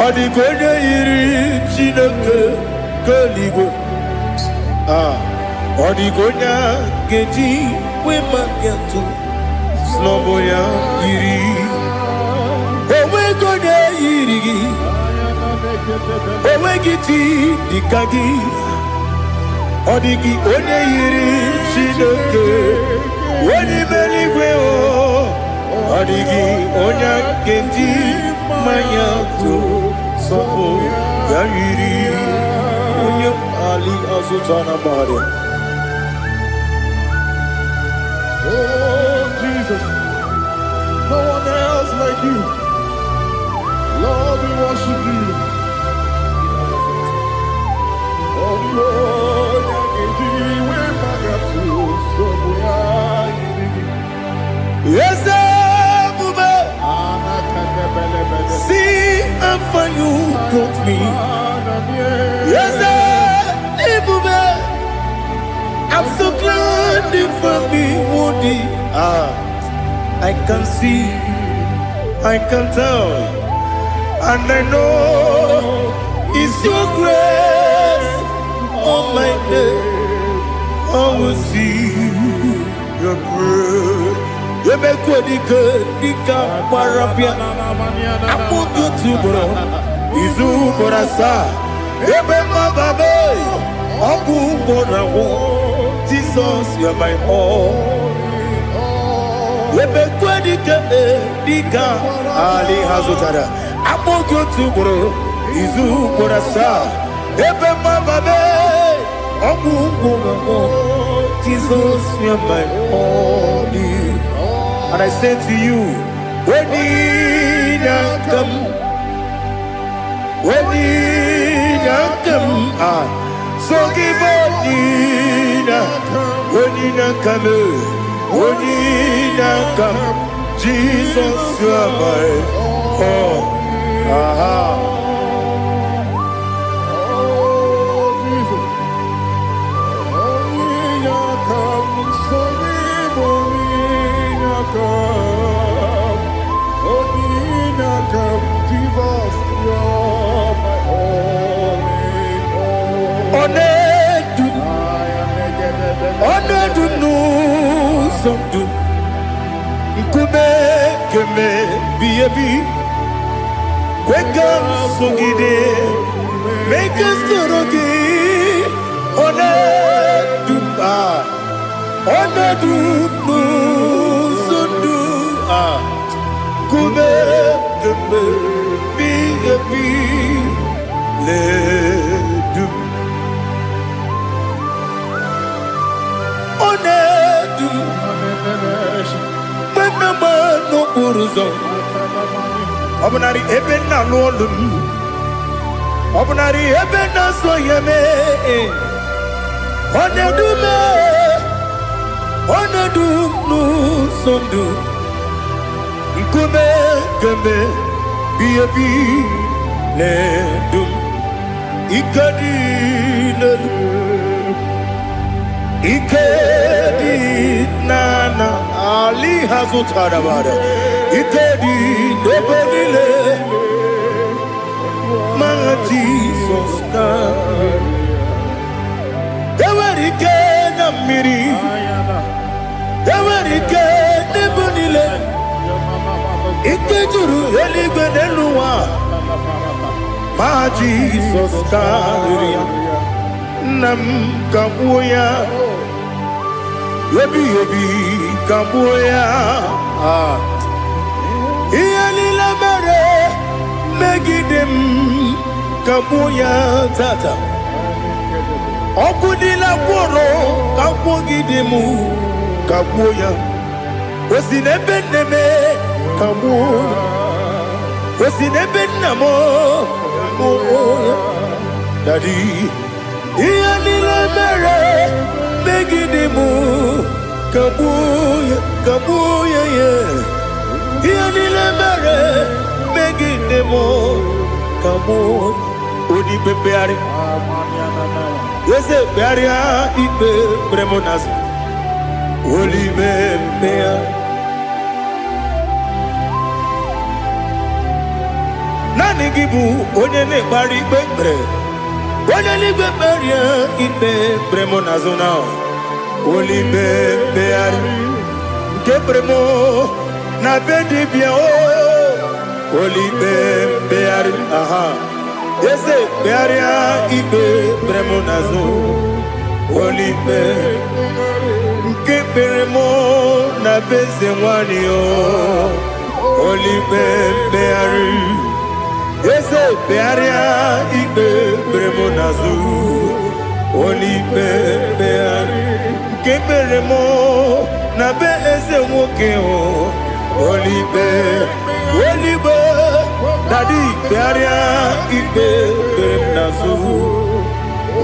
Odigonye iri Chineke keligo. Odigonya geji wema getu, Sloboya iri, Owegonya iri, Owegiti dikagi. Odigi onye yiri Chineke onye meligwe o Odigi onye kenji manya to sopo ya yiri onye ali azutana bade. Oh Jesus, no one else like you. Lord, we worship you. Oh Lord, yes, see how far you brought me. Yes, I'm so glad you found me, Woody. I can see, I can tell, and I know it's your grace on my day. I will see your grace. You make what you could, you can't parapia. I put you to bro. Izu Borasa. You make my baby. Abu Bonawo. Jesus, you're my all. You make what you could, you can't. Ali Hazutara. I put you to bro. Izu Borasa. You make my baby. Jesus, you're my only. And I say to you, when did I come? When did I come? So give up Onina come, Onina come. Jesus, you are my all. Aha. Onedu no somdu Nkume keme biyebi Kwekam sugide Make us torogi Onedu Onedu no somdu Nkume keme biyebi Ledu Onedu Menama no uruzo Obunari ebe na lolum Obunari ebe na soyeme Onedu me Onedu no sondu Nkume keme biyebi ledum Ikadi lelu Ikedi nana Ali hazutara bada Ikedi nebonile Ma Jesus ka Ewerike na miri Ewerike nebonile Ikejuru eligwe neluwa Ma Jesus ka Nam kabuya Yebi kabuya Iyalila mere Megidem kabuya tata Okudila kworo kabugidemu kabuya Osinebenneme kabuya Osinebennamo kabuya Daddy Iyalila mere Megidemu kabuya kabuya yeah Iyalila mere Megidemu kabuya Odi pepeari Yese pearia ipe premonas Oli mepea Nani gibu onye ne bari pepre Onye ligbe peria ipe premonazona Oli mepeari Nke premo na bedibia o Oli mepeari aha Yese pearia ipe premonazo Oli me Nke premo na bezewani o Oli mepeari Yese pearia ipe premonazo Oli mepeari Keberemo na be eze nwoke o Olibe Daddy Bearia Ibe Berem nasu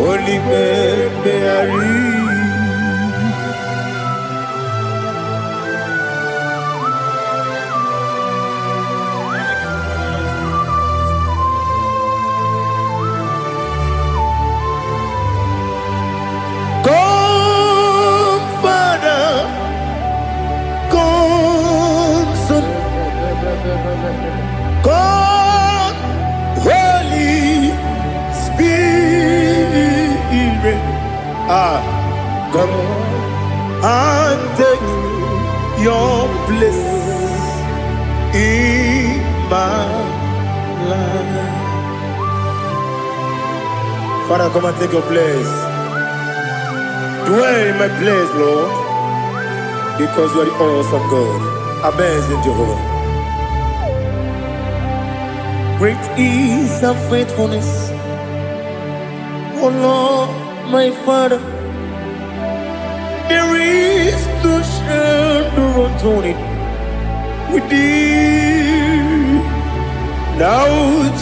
Olibe Beari God, Holy Spirit, come and take your place in my life. Father, come and take your place. Dwell in my place, Lord, because you are the awesome God. Amazing Jehovah. Great is thy faithfulness, O Lord, my Father. There is no shadow of turning with thee. Now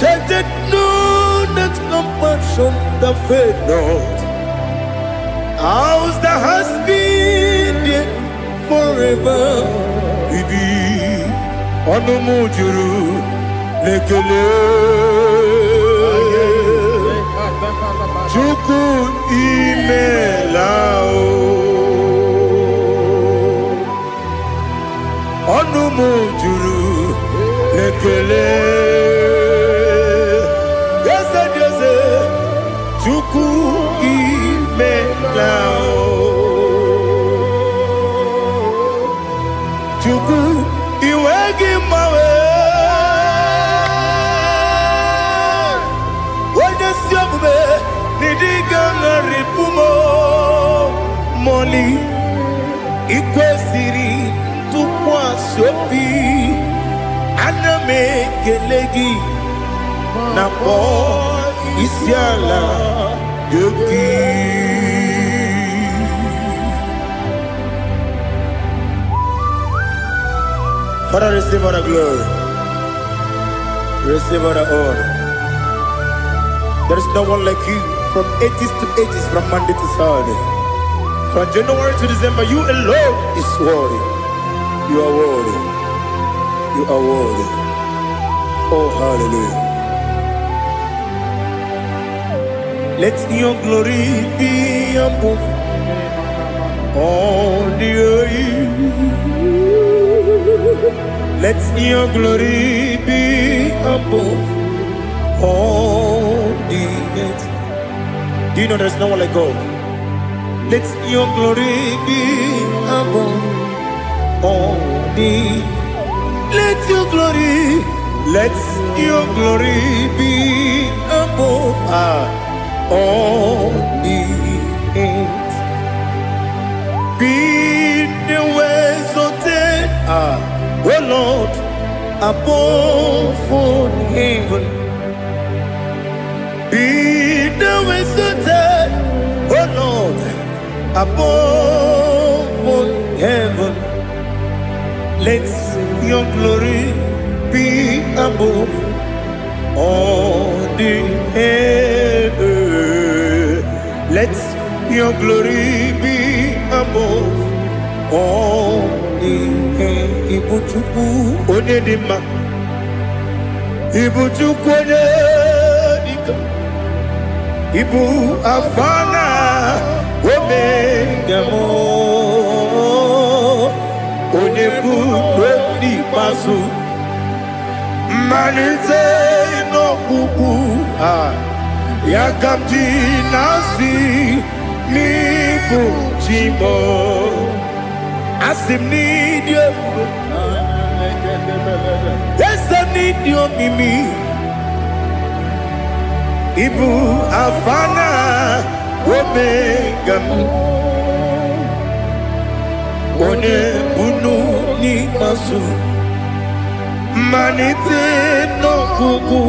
judged know that compassion that faith not, House that has been there forever. Ibi onumujuru lekele. Chuku imelao. Onumujuru lekele. Yese Chuku imelao. Chuku iwegi mawe. Wanya siyamume nidiga ngaripumo. Moli ikwesiri tukwa sopi. Aname kelegi na po isiala yoki. Father, receive all the glory. Receive all the honor. There is no one like you from ages to ages, from Monday to Saturday. From January to December, you alone is worthy. You are worthy. You are worthy. Oh, hallelujah. Let your glory be above all the earth. Let your glory be above all the earth. Do you know there's no one like God? Let your glory be above all the. Let your glory be above all the earth. Be the ways of death, oh Lord, above all heaven. Be the ways of death, oh Lord, above all heaven. Let your glory be above all the heaven. Let your glory be above all the heaven. Ibuchuku onedima, Ibuchuku onedika, Ibu afana omega mo, onebu oni pasu. Manite no kuku yakamji nasi ni buchimo asim ni dio asim ni dio mimi ibu afana omega one bunu ni masu. Manite no kuku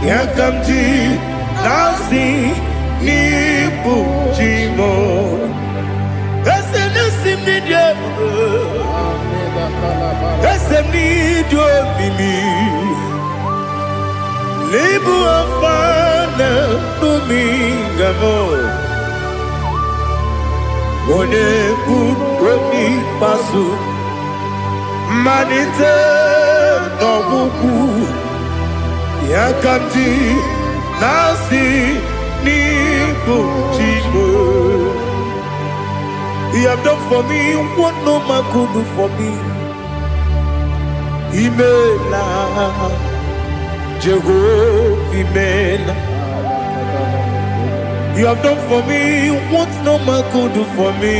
yakamji nasi ni buchimo esem ni dio esem ni dio mimi lebu afana numingamo one buoni pasu. Manite no kuku yakamji nasi ni buchimo. You have done for me what no man could do for me. Imela Jehovah Imela. You have done for me what no man could do for me.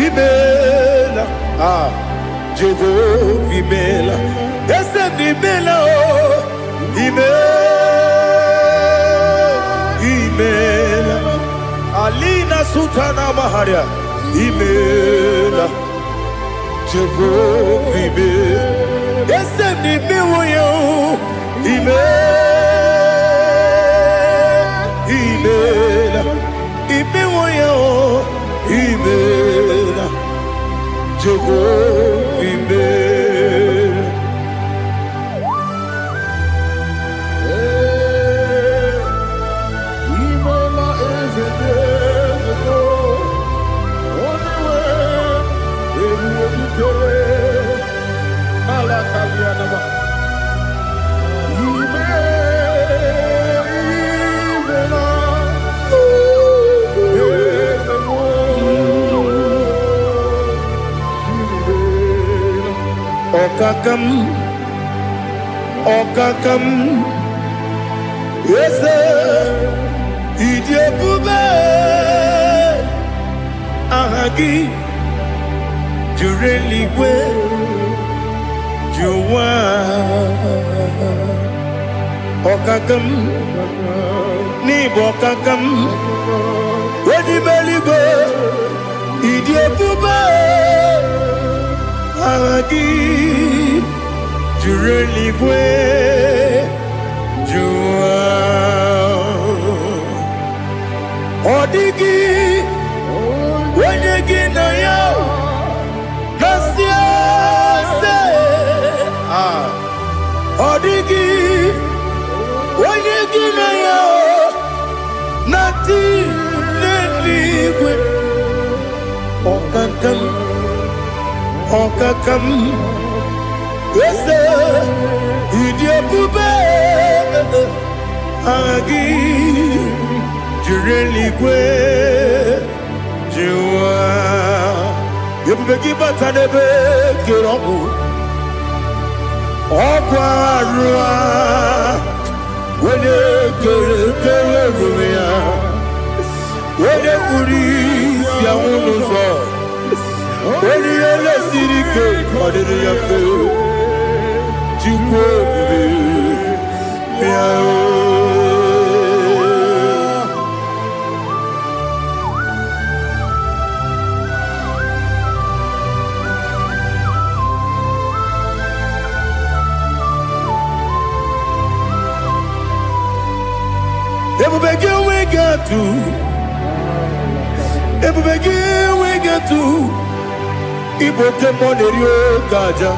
Imela, Jehovah Imela. Yes, Imela, Imela, Alina Sultana Maharia. Imela, Jehovah Imela. Yes, Imela, Imela, Imela, Imela, Jehovah Imela. Imela ọkakam ọkakam eze ịdị ebube aha gị juru eluigwe juru ụwa ọkakam n'ịbụ ọkakam onye eluigwe ịdị ebube aha gị juru eluigwe juru ụwa ọ dịghị onye gị na ya na-asị ase ọ dịghị onye gị na ya na-adị n'eluigwe ọkakam ọkakam eze ịdị ebube aha gị juru eluigwe juru ụwa ebube gị bata n'ebe kere ọgwụ arụ a onye kere kere ebube ya onye kpụrụ isi anwụ n'ụzọ onye ihe na-esiri ike ọ dịrị ya mfe Chukwu ebube bịa ebube gị enweghị atụ ebube gị enweghị atụ Igbo oke mmụọ na-eri oke aja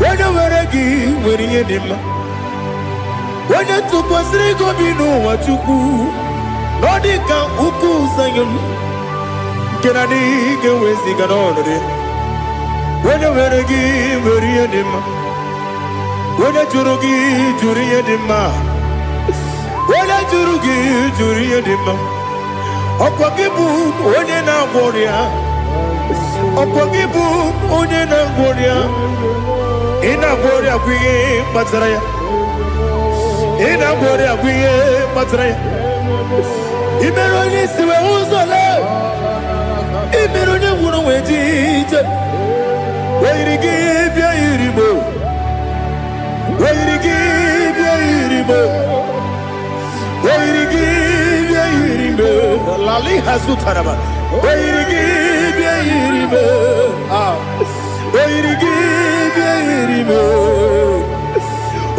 onye nwere gị nwere ihe dị mma onye tụkwasịrị gị obi n'ụwa Chukwu na ọ dị ka ukwu Zayọn nke na adịghị ga-eweziga n'ọnọdụ ya onye nwere gị nwere ihe dị mma onye jụrụ gị jụrụ ihe dị mma onye jụrụ gị jụrụ ihe dị mma ọkwa gị bụ onye na-agwọ ọrịa ọkwa gị bụ onye na-agwọ ọrịa ị na-agwọ ọrịa bụ ihe kpatara ya ị na-agwọ ọrịa bụ ihe kpatara ya ị mere onye isi wee ụzọ lee ị mere onye nwụrụ wee dị ije oyiri gị bịa yiri Igbo oyiri gị bịa yiri Igbo oyiri gị bịa yiri Igbo lali hazụtara ma oyiri gị bịa yiri Igbo oyiri gị bịa yiri Igbo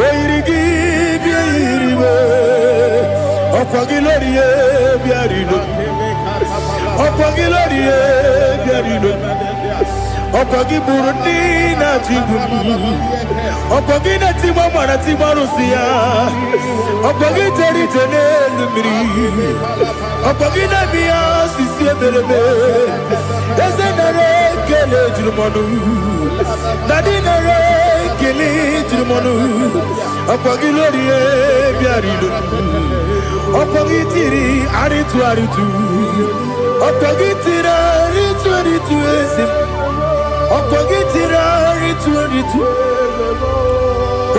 oyiri gị bịa yiri Igbo ọkwa gị lori ihe bịara ilo ọkwa gị lori ihe bịara ilo ọkwa gị bụrụ ndị na-achị igbu ọkwa gị na-etigba mara tigba arụsị ya ọkwa gị jere ije n'elu mmiri ọkwa gị na-eme ya osisi emereme eze nara ekele juru m ọnụ na dị nara ekele juru m ọnụ ọkwa gị lori ihe bịara ilo ọkwa gị tiri arịtụ arịtụ ọkwa gị tiri arịtụ arịtụ eze ọkwa gị tiri arịtụ arịtụ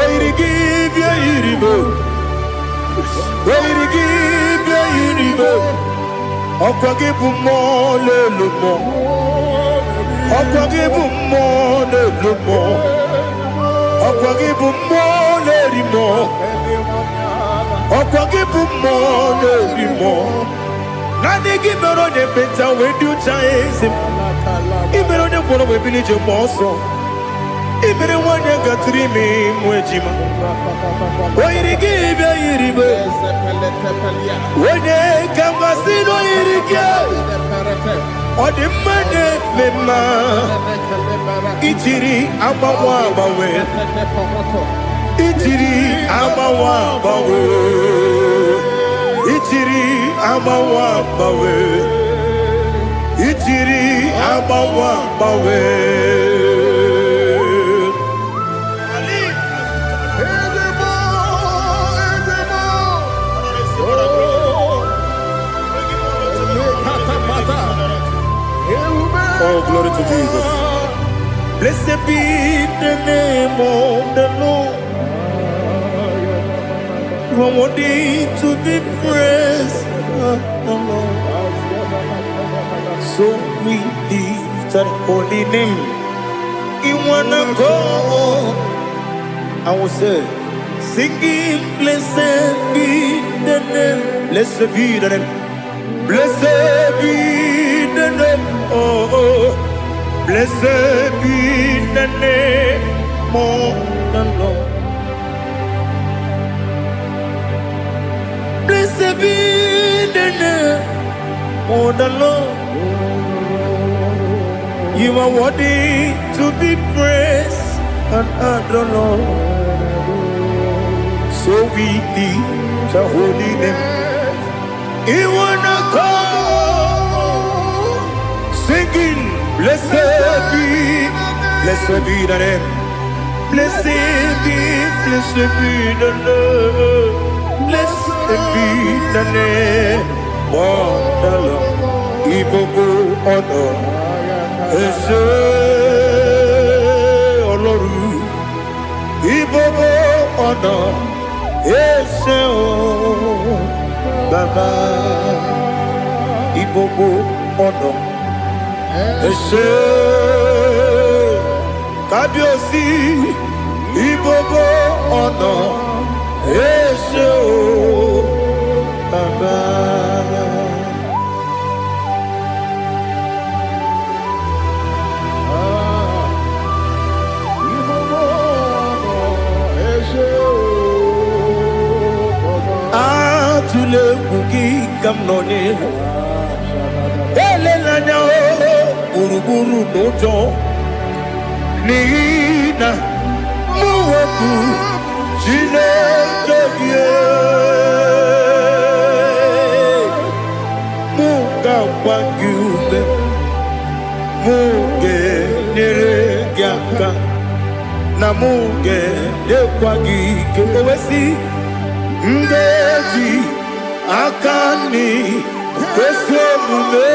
oyiri gị bịa yiri Igbo oyiri gị bịa yiri Igbo ọkwa gị bụ mmụọ n'elu mmụọ ọkwa gị bụ mmụọ n'elu mmụọ ọkwa gị bụ mmụọ na-eri mmụọ ọkwa gị bụ mmụọ na-eri mmụọ naanị gị mere onye ekpenta wee dị ụcha eze ị mere onye gwọrọ wee bili ije mmụọ ọsọ ị mere nwanyị gatụrụ ime mụ ejima oyiri gị bịa yiri Igbo onye ka mmasị na oyiri gị ọ dị mma na-eme mma ijiri agbanwe agbanwe ijiri agbanwe agbanwe ijiri agbanwe agbanwe ijiri agbanwe agbanwe Oh, glory to Jesus. Blessed be the name of the Lord. You are worthy to be praised, Lord. So we lift that holy name. You wanna go? I will say, singing, blessed be the name, blessed be the name, blessed be the name, oh, blessed be the name of the Lord. Blessed be the name of the Lord. You are worthy to be praised and adored, Lord. So we lift the holy name. You wanna go singing, blessed be the name, blessed be the Lord, blessed be the name of the Lord. Igbo honor, Ese Oloru, Igbo honor. Ese o Baba Ibobo Ono Ese Kabiosi Ibobo Ono Ese o Baba. Tule kuki kamnone ele lanya buruburu nojo nina muweku chile kebie muka wangyume muge nere gyaka na muge lekwagi kewesi ngeji akani kwesemume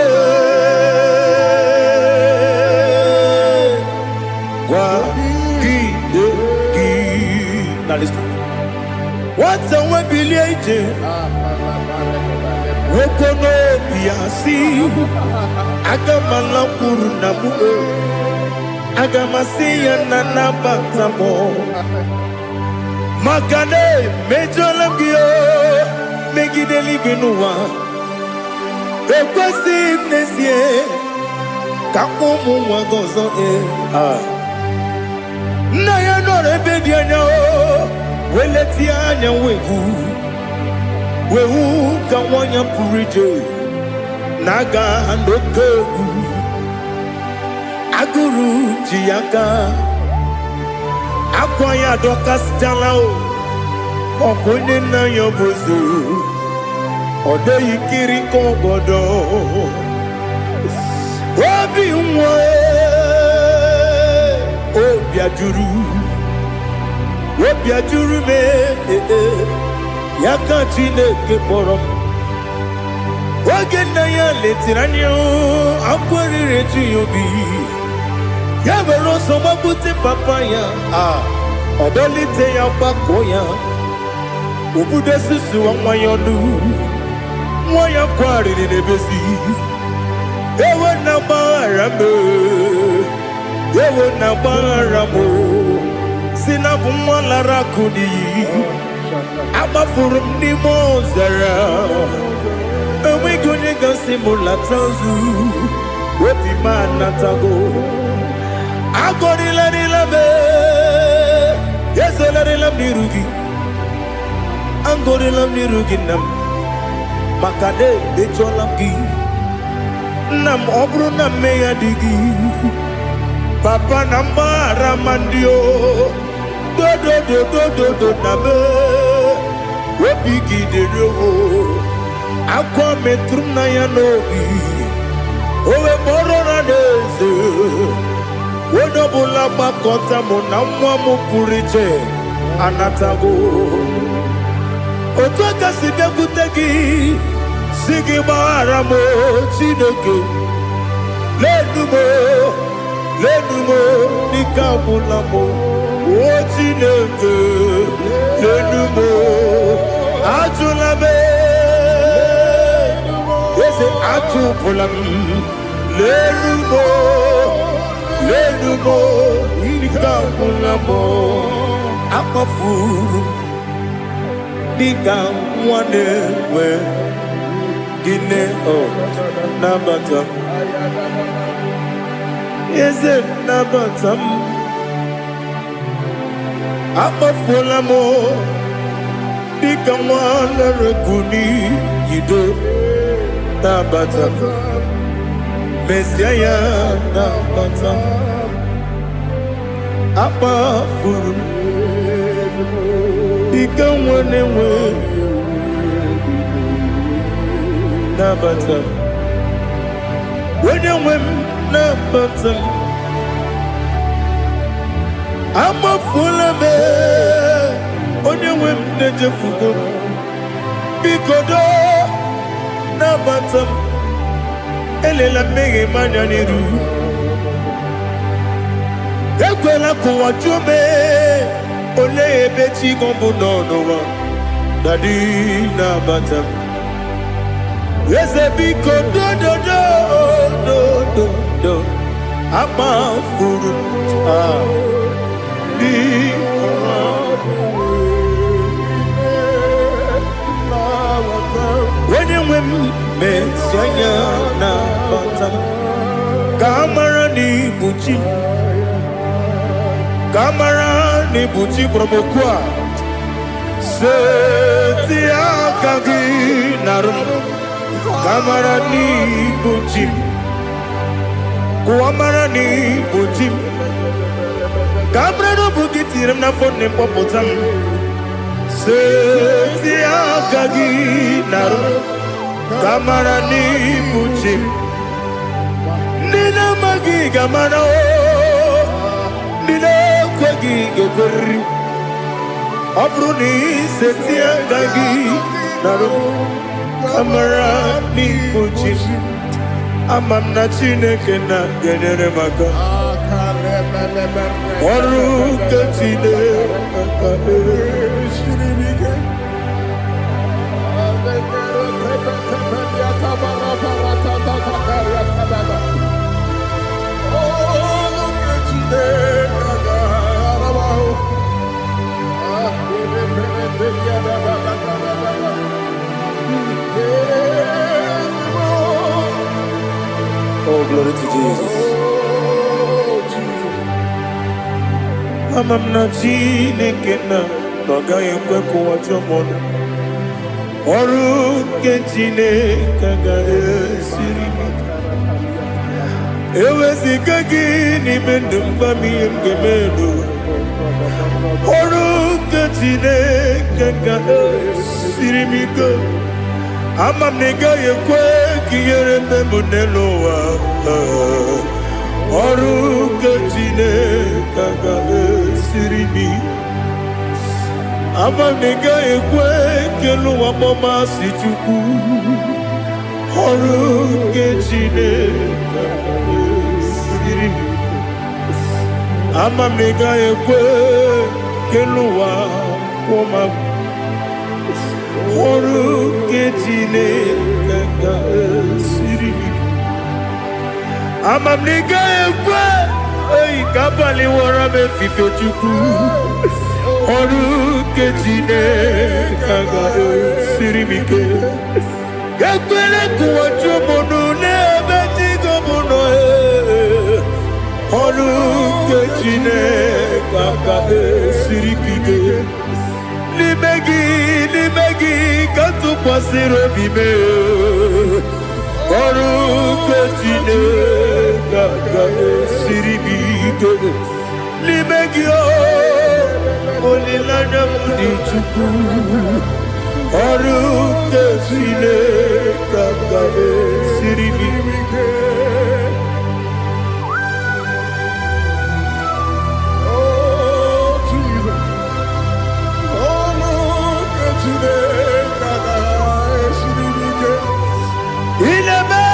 kwa kideki. Now listen. What's a webileje? Wokono biasi agamala kurunamu agamasiya nanabatamo Makane mejolamgio megideli benua ekwesi nesie kakomu wagozo na ya nore bedi anya weleti anya wehu kawanya purije naga ndokogu aguru jiyaka Akwaya dokas jalao Okunye na yobozo Ode yikiri kogodo Obi umwe Obi ajuru me Yaka chineke porom Oge na ya letiranyo Akwarire chiyobi Yabero soma buti papaya Odolite ya bakoya Ubude susu wa mayonu Mwaya kwari ni nebesi Ewe na baramo Sina bumwala rakudi Abafurum ni mozara Ewe gonye gasi mula tanzu Wepi manatago Agorila nilabe Yeselarilam nirugi Angorilam nirugi nam Makade becholam gi Nam obru nam meya digi Papa nambara mandio Do nabe Wepigi de rogo Akwa metrum na yanogi Owe borona neze Wodobula bakota mona mwamu puriche Anatago Otoka sibya kutegi Sigi baharamo chineke Ledumo lenumo nikabulamo o Chineke lenumo ajulame ese ajupulam lenumo nikabulamo akafuru dika nwane we gine o nabata eze nabata akafula mo dika nwane rekuni yido nabata Messiah nabata akafuru dika nwane we nabata when you win nabata I'm a full of it when you win the jefugo bikodo nabata elela mege manyaniru ekwela kuwa jume ole ebechi gombu nono dadi nabata Yes, a big do. I'm a fool. When you win, Messiah, Camarani Bucci, Camarani Bucci Promokwa, Setia Kagi Narum. Kamarani Bujim Kuamarani Bujim Kabrano Bugitiram na phone popotam Setia Gagi Naru Kamarani Bujim Nina Magi Gamano Nina Kwagi Gokuri Abruni Setia Gagi Naru Kamarani Bujim Amamna Chineke na genere maka Oru Kachine Oh, glory to Jesus. Amamna Chineke na noga yekwe kuwa jomono Oru Chineke ga esiri Ewezika gini mendumba miyemgemelo Oru Chineke ga esiri miko Amamnega yekwe kiyere memuneloa Oru Chineke ga esiri Amamnega yekwe keluwa mama si chuku Oru Chineke ga esiri Amamnega yekwe keluwa mama Oru Chineke ga esiri Amamnega yekwe Ei kabali wara me fifo chuku Oru Chineke ga esiri mike Yekwele kuwa chumono nebe tigo mono Oru Chineke ga esiri kike Limegi kantu pasiro bime Oru Chineke ga esiri mike Limegi Olilana mudi chuku Oru Chineke ga esiri mike Ineme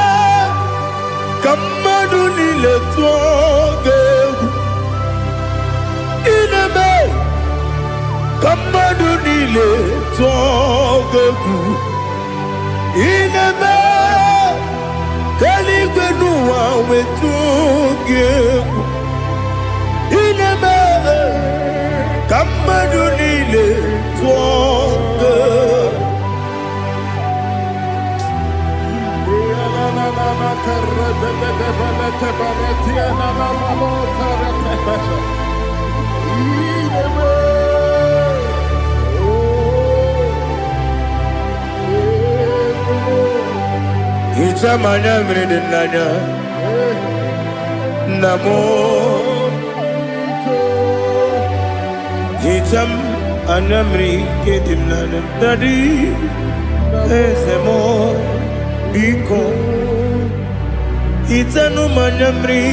Kamadu nile tuoge mmadụ niile tụọ egwu inebe ka eluigwe n'ụwa wee tụọ gị egwu inebe ka mmadụ niile tụọ egwu. Ichamanya mrede nanya namo Icham anamri kedim nanya dadi ezemo biko Itanu manyamri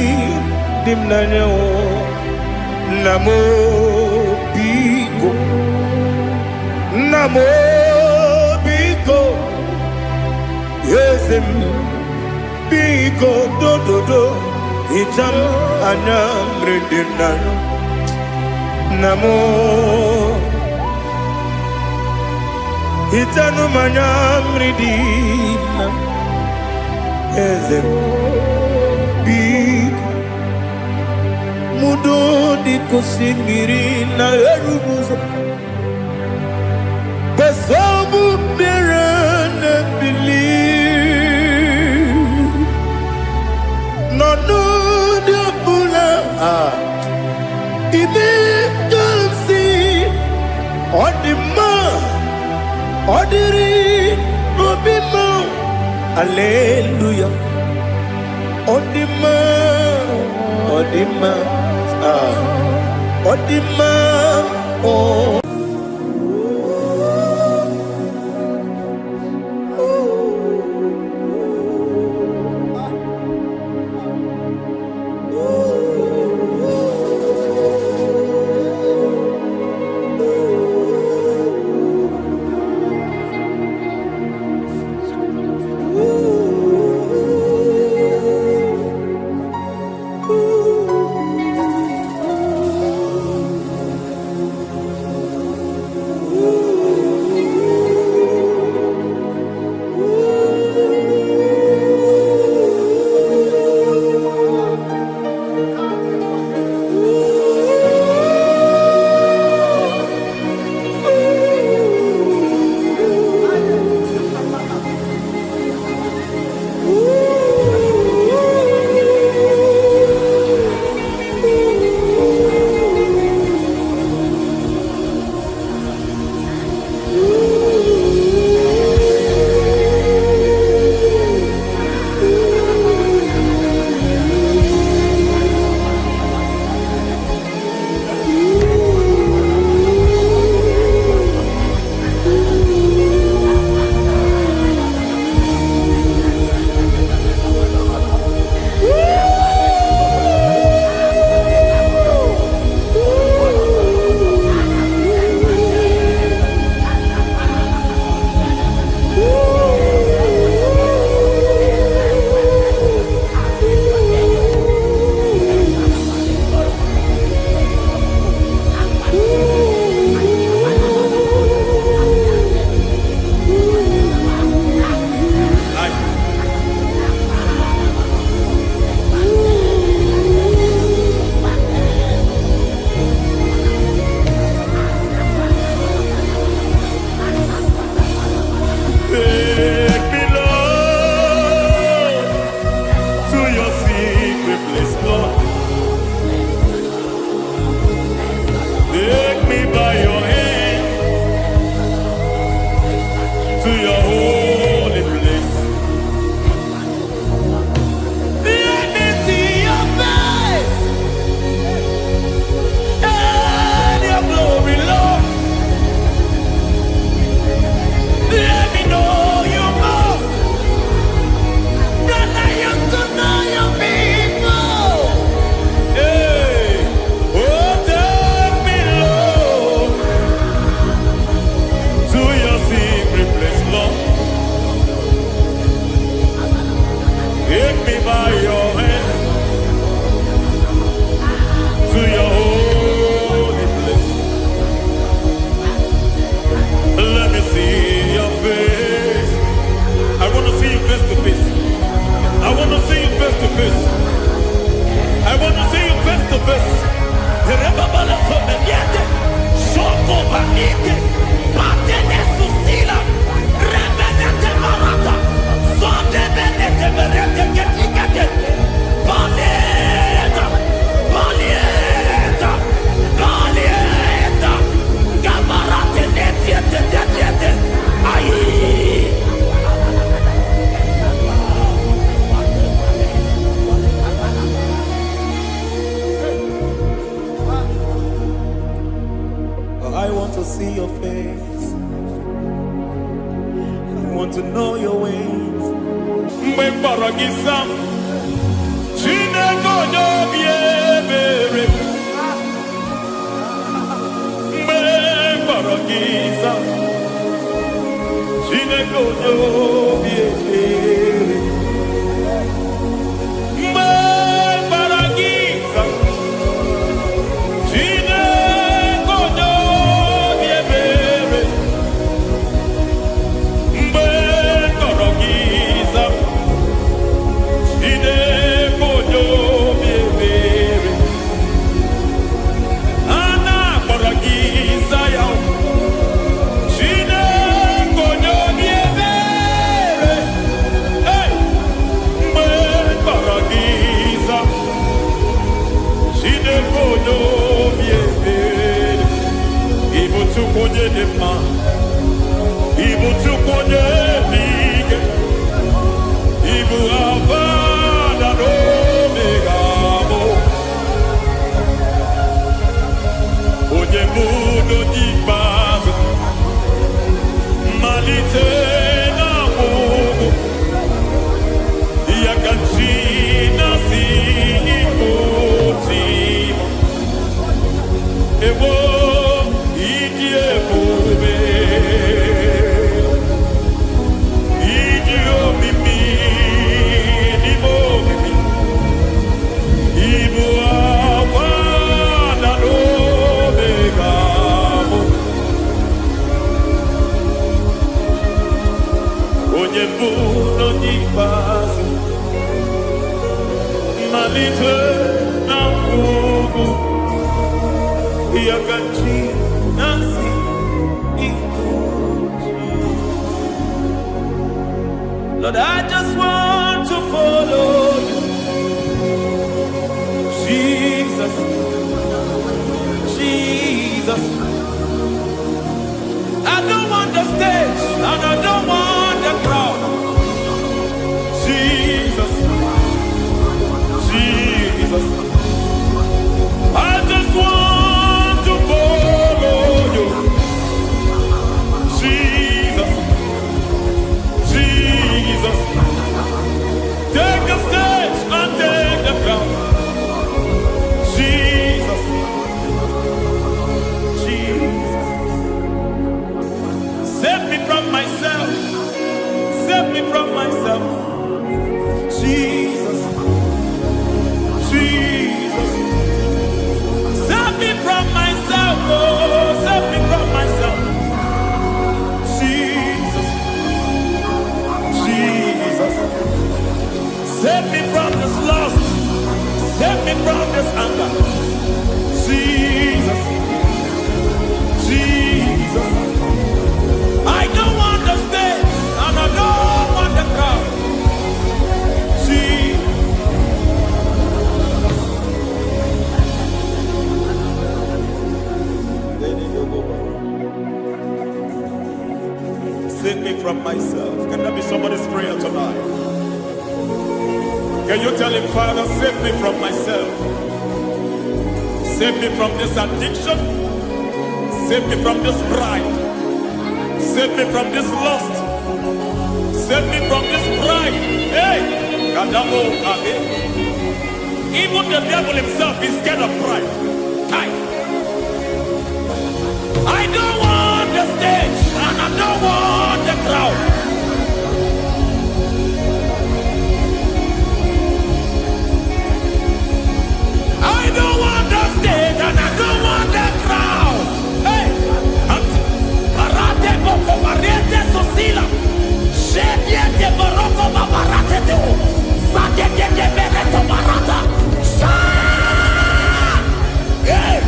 dim nanya o namo biko namo biko Yesem biko do do do Icham anamri dim nanya namo Itanu manyamri dim nanya Ezem big mudo di kusimiri na erubuzo Besobu birane believe No no de bula Ibe dansi Odima Odiri Obima Alleluia Odima Odima Odima oh Baragisa, Chineke onye obi ebere, Baragisa, Chineke onye obi ebere, Baragisa, Chineke onye obi ebere, Baragisa. Lord, I just want to follow you, Jesus, Jesus. I don't want the stage and I don't want the crowd. Jesus, Jesus. I just want to follow you, Jesus, Jesus. Take the stage and take the crown, Jesus, Jesus. Save me from myself, save me from myself, Jesus, Jesus. Save me from myself, oh, save me from myself, Jesus, Jesus. Save me from this lust, save me from this anger, Jesus, Jesus. I don't want the stage and I don't want the crowd, Jesus. Save me from myself. Can that be somebody's prayer tonight? Can you tell him, Father, save me from myself. Save me from this addiction. Save me from this pride. Save me from this lust. Save me from this pride. Hey! Even the devil himself is scared of pride. I don't want the stage and I don't want the crowd. I don't want the stage and I don't want the crowd. Hey! Barate boko barete sosila. Shediete boroko babarate teo. Sadete bereto barata. Hey!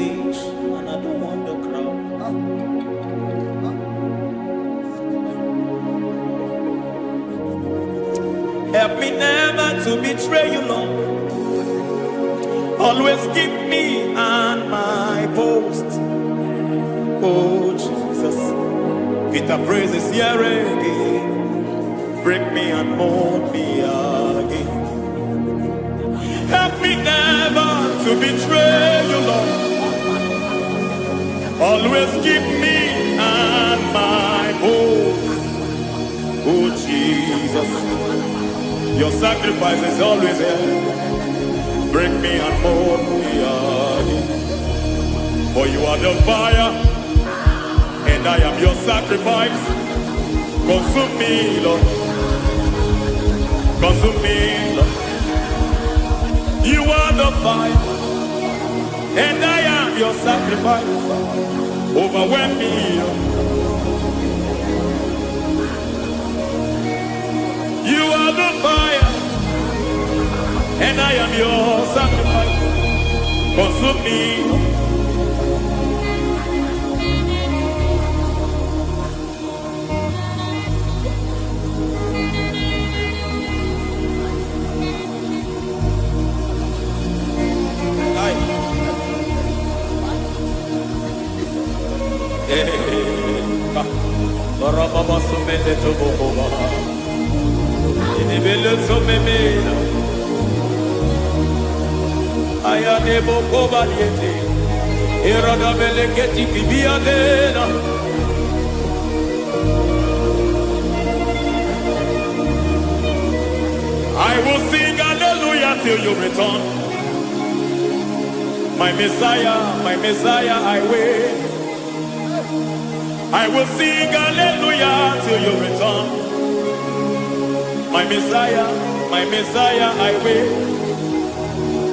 stage and I don't want the crowd. Help me never to betray you, Lord. Always keep me on my post. Oh Jesus, Peter praises here again. Break me and mold me again. Help me never to betray you, Lord. Always keep me on my post. Oh Jesus, your sacrifice is always here. Break me and mold me again. For you are the fire, and I am your sacrifice. Consume me, Lord. Consume me, Lord. You are the fire, and I am your sacrifice. Overwhelm me, Lord. You are the fire, and I am your sacrifice. Consume me. Baba sumende to boba. Inibele sumemela. Aya de boba diete. Irada beleketi kibia dena. I will sing hallelujah till you return. My Messiah, I wait. I will sing hallelujah till you return. My Messiah, I wait.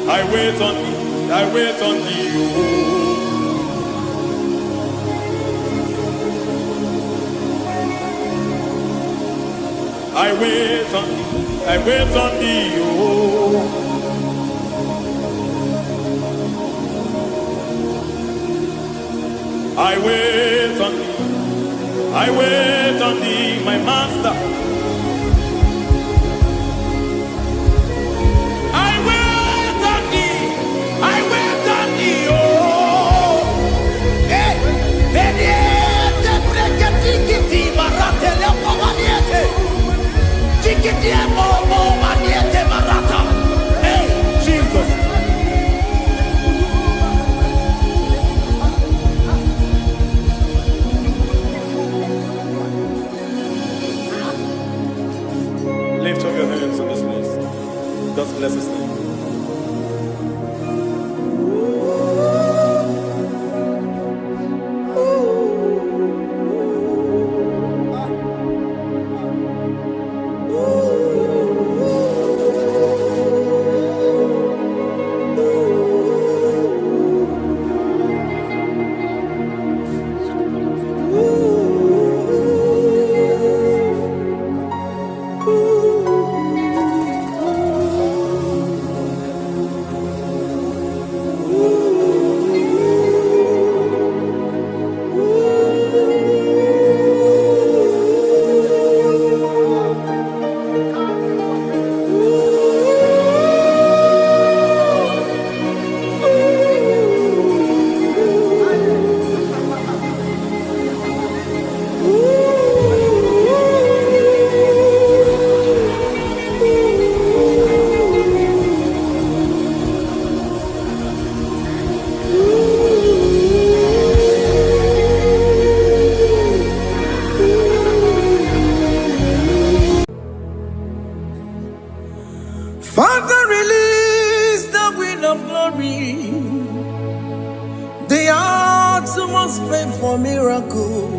I wait on thee, I wait on thee. I wait on thee, I wait on thee. Oh. I wait on thee. I wait on thee, my master. I wait on thee. I wait on thee, oh. Hey, Bediete, Breketi, Marate, Lepo, Maniete. Tikiti, Momo, Maniete, Marata. Hey, Jesus. Lift up your hands in this place. God bless his name. Father, release the wind of glory. The hearts must pray for miracle.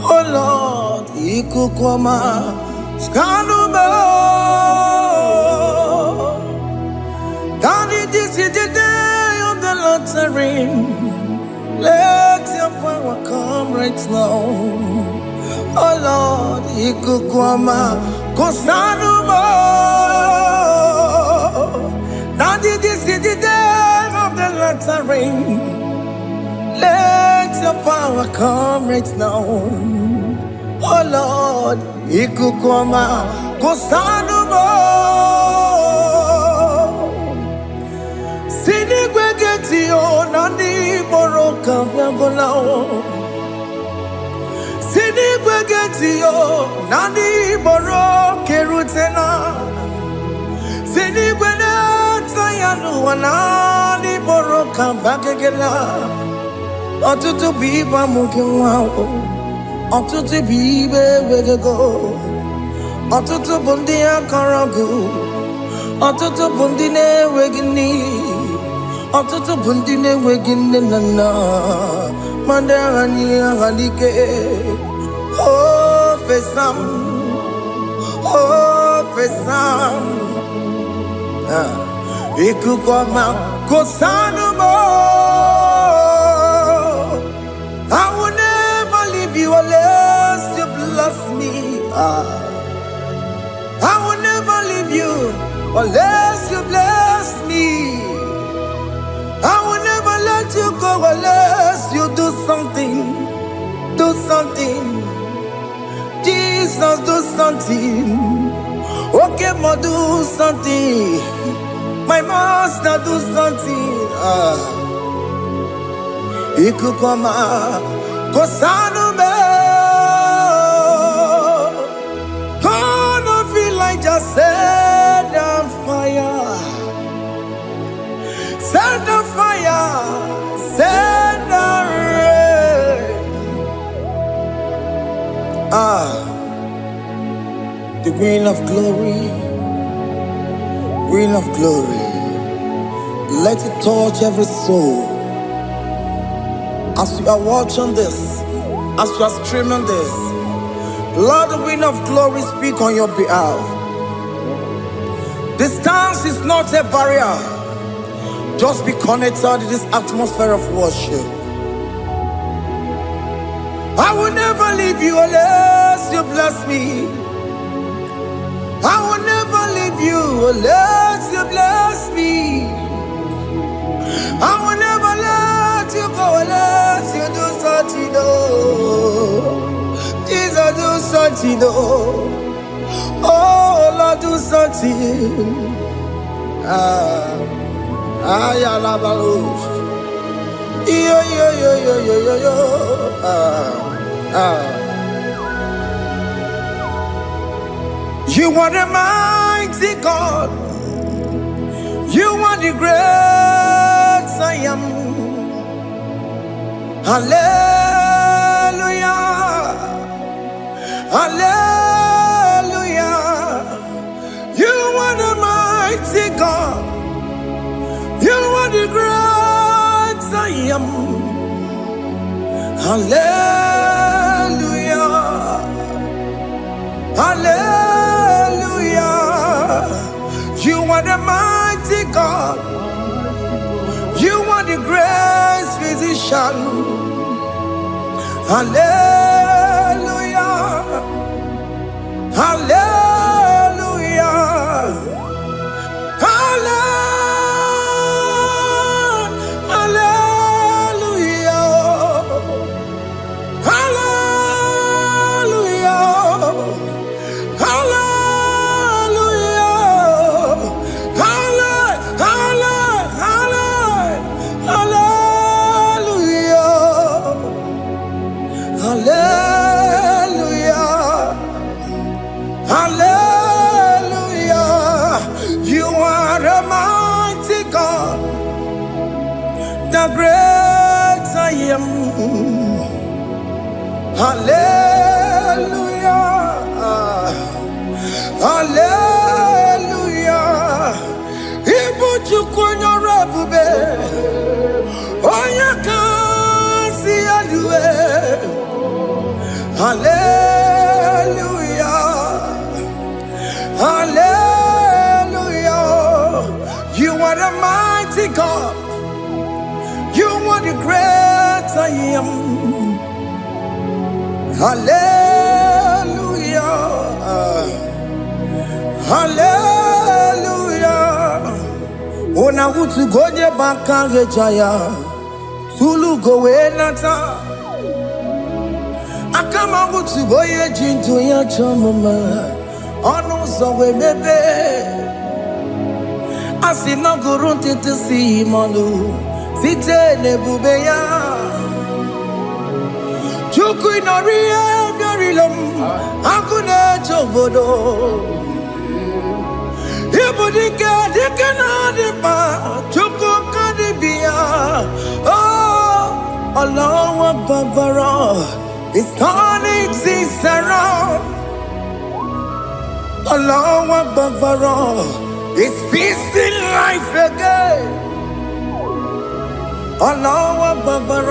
Oh Lord, Ikukwama, Skanuba. Daddy, this is the day of the Lord's reign. Let your power come right now. Oh Lord, Ikukwama, Kosanuba. Daddy, this is the day of the Lord. shattering. Let your power come right now. Oh Lord, ikukoma kosanumo. Sinigwegeti o nani boroka vyangolao. Sinigwegeti o nani boroke rutena. Sinigwene tayanu wanani boroka bagegela. Ọtụtụ bụ ibe amụghị nwa ahụ, ọtụtụ bụ ibe ewegego, ọtụtụ bụ ndị akọrọ gị, ọtụtụ bụ ndị na-enweghị nne, ọtụtụ bụ ndị na-enweghị nne na nna, ma ndị agha n'ihe agha n'ike. O fesam, o fesam, ikuku ọma kosanụ m. I will never leave you unless you bless me. I will never leave you unless you bless me. I will never let you go unless you do something. Do something. Jesus, do something. Okay, ma, do something. My master, do something. Ikukoma kosanume. Gonna feel like just set on fire. Set on fire. Set on rain. The wind of glory. Wind of glory. Let it touch every soul. As you are watching this, as you are streaming this, Lord, the wind of glory speak on your behalf. Distance is not a barrier. Just be connected to this atmosphere of worship. I will never leave you unless you bless me. I will never leave you unless you bless me. I will never let you go unless you do something. Jesus, do something. Oh Lord, do something. Ayalabalush. Yo. You are the mighty God. You are the great I am. Hallelujah. Hallelujah. You are the mighty God. You are the great I am. Hallelujah. Hallelujah. You are the mighty God. You are the great physician. Hallelujah. Hallelujah. Hallelujah. The great I am. Hallelujah. Hallelujah. Ibu chukwanyo rebube. Oya kasi alue. Hallelujah. Hallelujah. You are the mighty God. You are the great I am. Hallelujah. Hallelujah. Ona hutu gonye baka rejaya Tulu gowe nata Akama hutu goye jintu ya chomoma Onu zowe mebe Asina gurunti tisi imanu Site nebube ya Chuku inoriye garilom Akune chobodo Ibudika dikana dipa Chuku kadibia Oh Allah Akbar It's turning things around Allah Akbar It's feasting life again Allah Akbar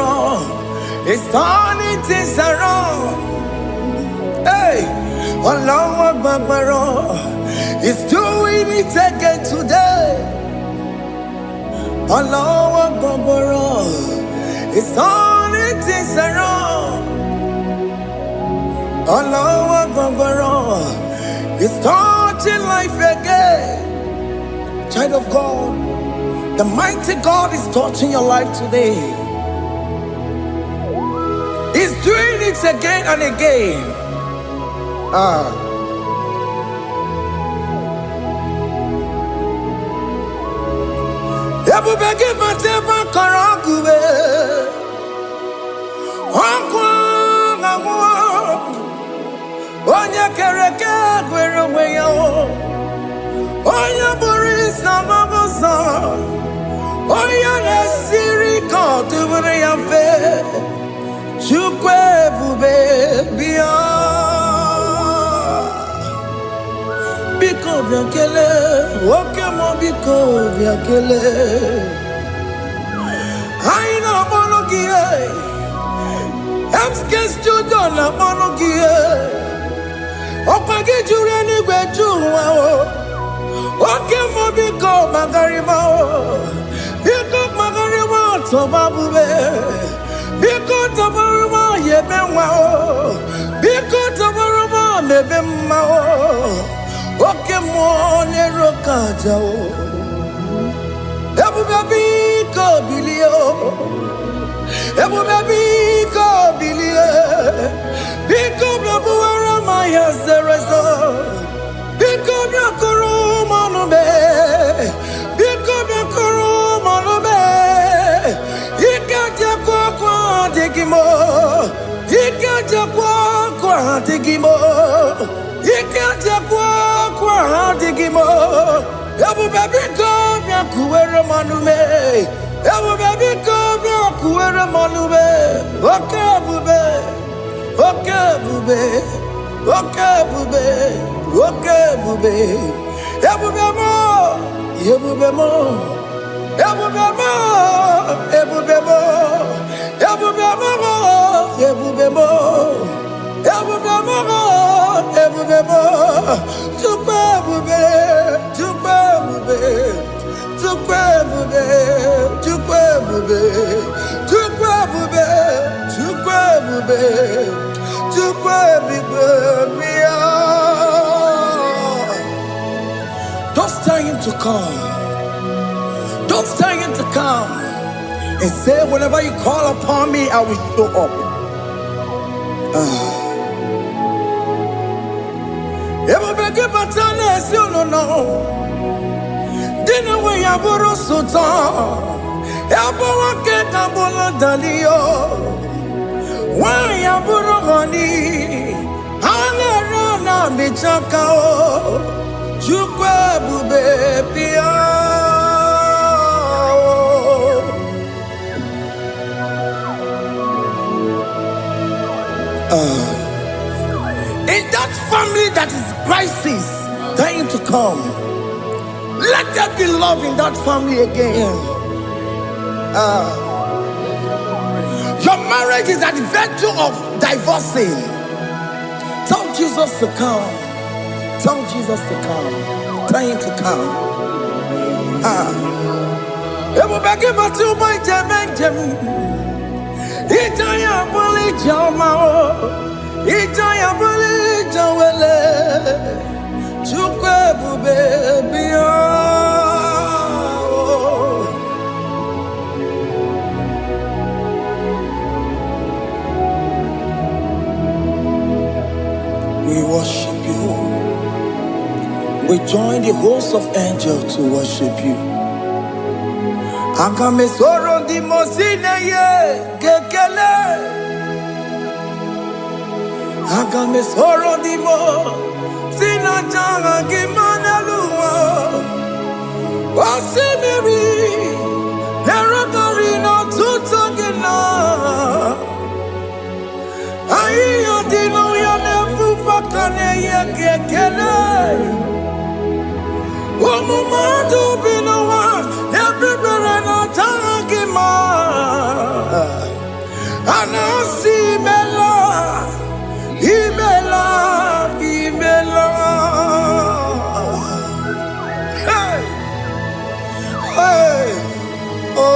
It's turning things around Hey Allah Akbar It's doing it again today Allah Akbar It's turning things around Allah Akbar It's touching life again Child of God, the mighty God is touching your life today. He's doing it again and again. Ebubege mateba karagube. Onye kereke gwere onwe ya Onye bụrụ ịsa mabụsa Onye na-esiri ka ọ tụbụrụ ya mfe Chukwu ebube bịa Biko bịa kelee Nwoke m biko bịa kelee Anyị na-akpọrọ gị MSK Studio na-akpọrọ gị Ọkwa gị juru eluigwe ju ụwa Oke mo biko magarima Biko magarima tobabube Biko tobarima yebenwa Biko tobarima mebemma Oke mo neroka jao Ebube biko bilio Ebube biko bilie Biko bebuwara maya zerezo Biko biakoro manube Biko biakoro manube Ikaja kwa digimo Ikaja kwa digimo Ikaja kwa digimo Ebube biko biakuwere manube Ebube biko biakuwere manube Oke ebube Oke ebube Oke ebube Oke ebube Ebube mo Ebube mo Ebube mo Ebube mo Ebube mo Ebube mo Ebube mo Ebube mo Chukwu ebube Chukwu ebube Chukwu ebube Chukwu ebube Chukwu ebube Chukwu ebube Chukwu ebube Don't tell him to come. Don't tell him to come. And say, whenever you call upon me, I will show up. Ebubege batane si no. Dina we yaburo sultan. Yaburo ke kabolo dalio. Wa yaburo gani. Ana na bichaka o. Chukwu ebube bịa In that family that is crisis, trying to come, let there be love in that family again. Your marriage is at the verge of divorcing. Tell Jesus to come. Tell Jesus to come. Tell him to come. Ebubege batu boy jemenjem. Ijaya buli jamao. Ijaya buli jawele. Chukwu ebube bịa. We join the host of angels to worship you. Akamesoro di mosine ye gekele. Akamesoro di mo sina changa kimana luwa. Wasimiri nerokari no tutogina. Ayo dino ya nefu fakane ye gekele. Omumadu binowa everybody no tangima. Anasi mela, imela, imela. Hey, hey, oh,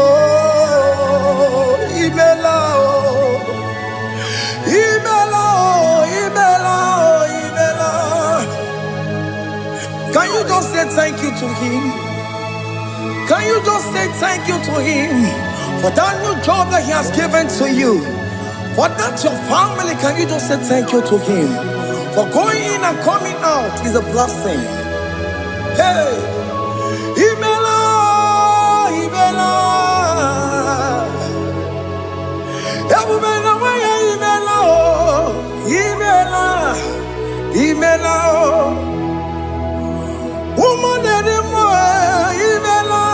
imela, oh, imela, oh, imela, oh, imela. Can you just say thank you to him? Can you just say thank you to him for that new job that he has given to you? For that your family, can you just say thank you to him? For going in and coming out is a blessing. Hey, Imela, Imela, Imela, Imela, Imela, woman anymore, Imela,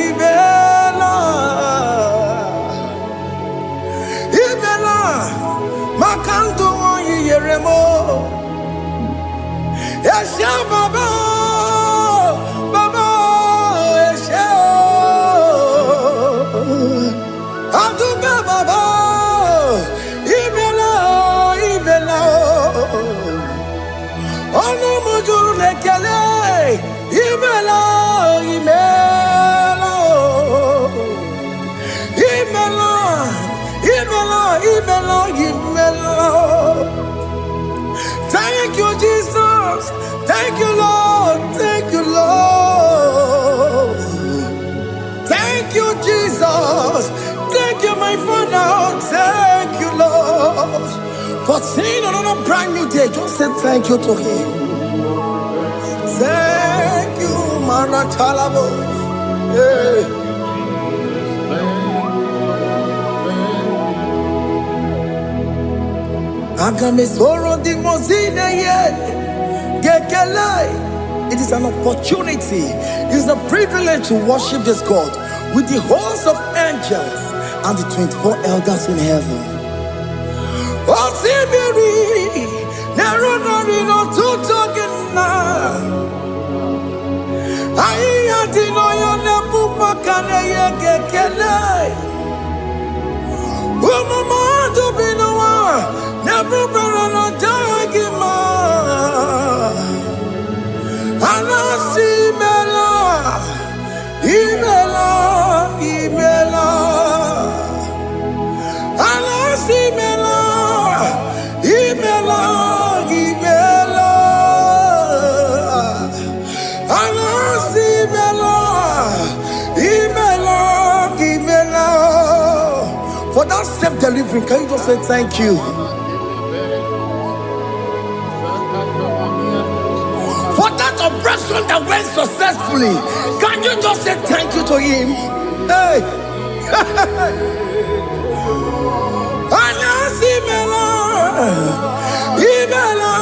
Imela, Imela, Makanto Yeremo, Esha Baba, Baba, Esha, Aduba Baba, Imela, Imela. Ono mujuru lekele, imela, imela, imela, imela, imela, imela. Thank you, Jesus. Thank you, Lord. Thank you, Lord. Thank you, Jesus. Thank you, my Father. Thank you, Lord. For seeing another brand new day, just say thank you to him. Thank you, Manatalabo. Hey. Agamesoro di mozine ye gekele. It is an opportunity, it is a privilege to worship this God with the host of angels and the 24 elders in heaven. Osimiri, nerunari no tutogina. Aiya dino ya nepupa kane ye gekele. Umamadu binowa, nebubera no jagima. Anasi mela, imela, imela. Anasi mela. Imela, Imela, Anasi Imela, Imela, Imela. For that self-delivery, can you just say thank you? For that operation that went successfully, can you just say thank you to him? Hey, Anasi Imela. Imela,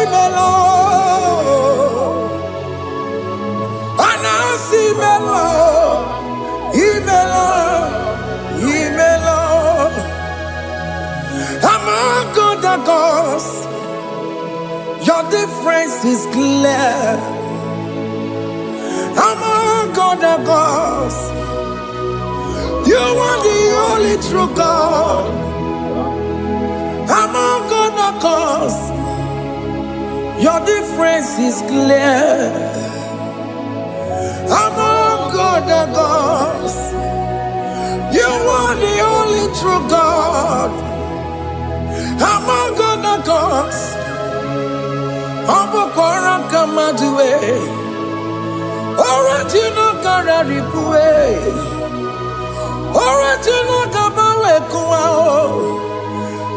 Imela, Anasi Imela, Imela, Imela. Among other gods, your difference is clear. Among other gods, you are the only true God. Among other gods, your difference is clear. Among other gods, you are the only true God. Among other gods, Abokora Kamadue, original Kararipue, original Kabawe Kuao.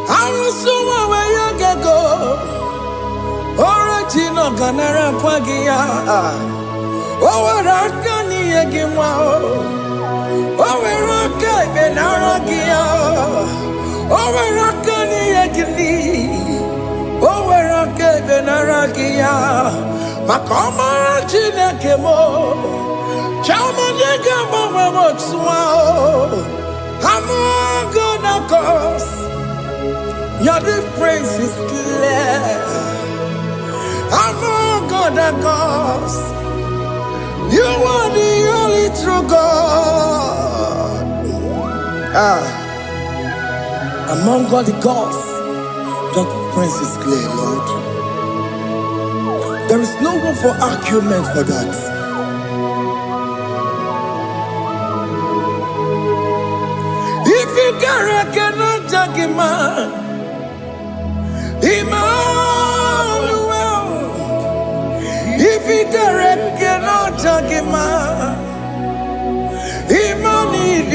Arusuma where you go, original ganara kwagia. Oweraka ni egimwa. Oweraka benara gia. Oweraka ni egili. Oweraka benara gia. Makoma Chineke mo. Chama nega mama motswa. I'm gonna cause your difference is clear. I'm gonna cause you are the only true God. Among all the gods, your difference is clear, Lord. There is no room for argument for that. If you cannot judge him, Emmanuel. If you cannot judge him, Emmanuel.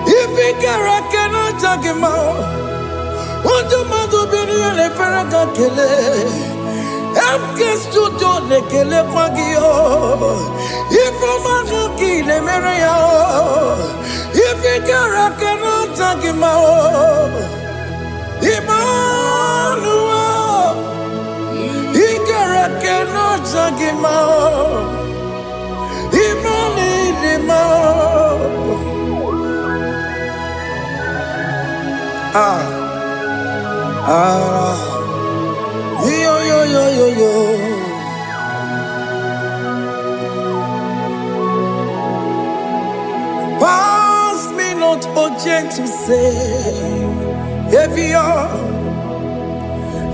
If you cannot judge him, what do you do? Be the Faraka Kele. I'm just to do the Kele Pagio. If I'm a kill a Maria, if you cannot take him out, Emmanuel, he cannot take him out, yo. Pass me not, oh gentle Savior.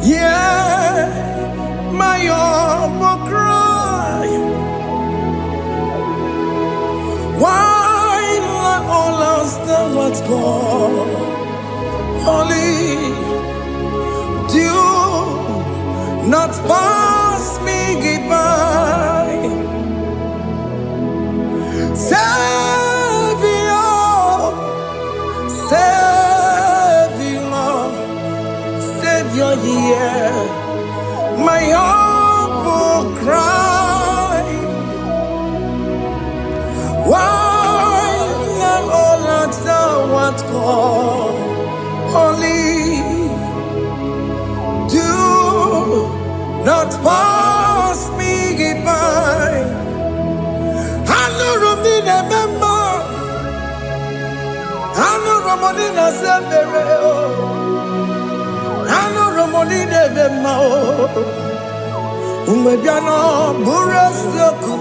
Yeah, my humble cry. Why not all else than what's gone? Only do not pass me goodbye. Savior, yeah, my humble cry. Why not all that thou art called? Only do not pass me goodbye. I know Romina member. I know Romonina Zambere. I know Romonina member. Umebiano Burasoku.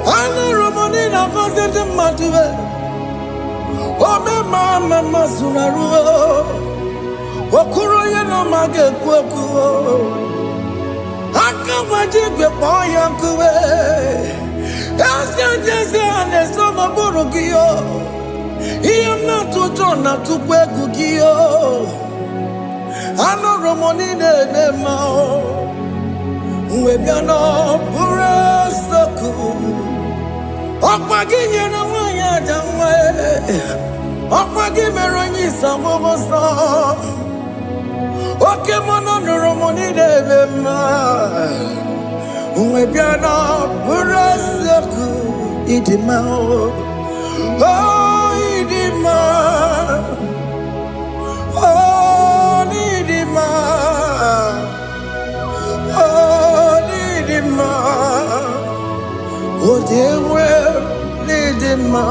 I know Romonina wasn't a matter. Oh, mama Masunaru. Okuro yeno mage kweku. Aka wajigwe boya kuwe. Asa jese ane soma burugiyo. Iyam na tutona tukweku giyo. Ano romoni nene mao. Uwebiano pura soku. Okwa ginye na wanya jamwe. Okwa gimero nyisa mwogosa. Oke mono noromoni nene ma. Uwebiano pura soku. Idima oh idima. Oh idima. Oh idima. Oh dewe idima.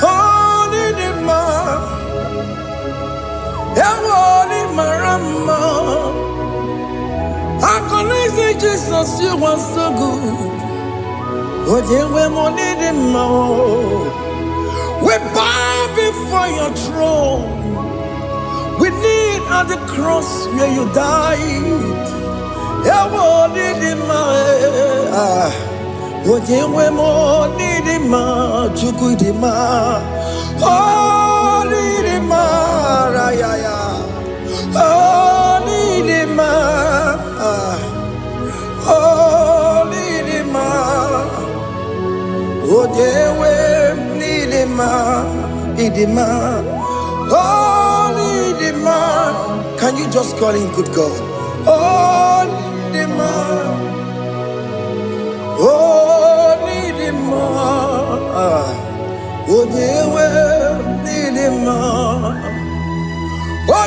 Oh idima. Ewo imarama. I can say Jesus, you are so good. Oh, dewe idima. We bow before your throne. We need at the cross where you died. Ewo idima. Ojewe mo nidima, chukudima, oh nidima, rayaya, oh nidima, oh nidima, ojewe nidima, idima, oh nidima, Can you just call him good God? Oh, Nidima. Oh, Nidima. Oh, Nidima. Nidima. Oh,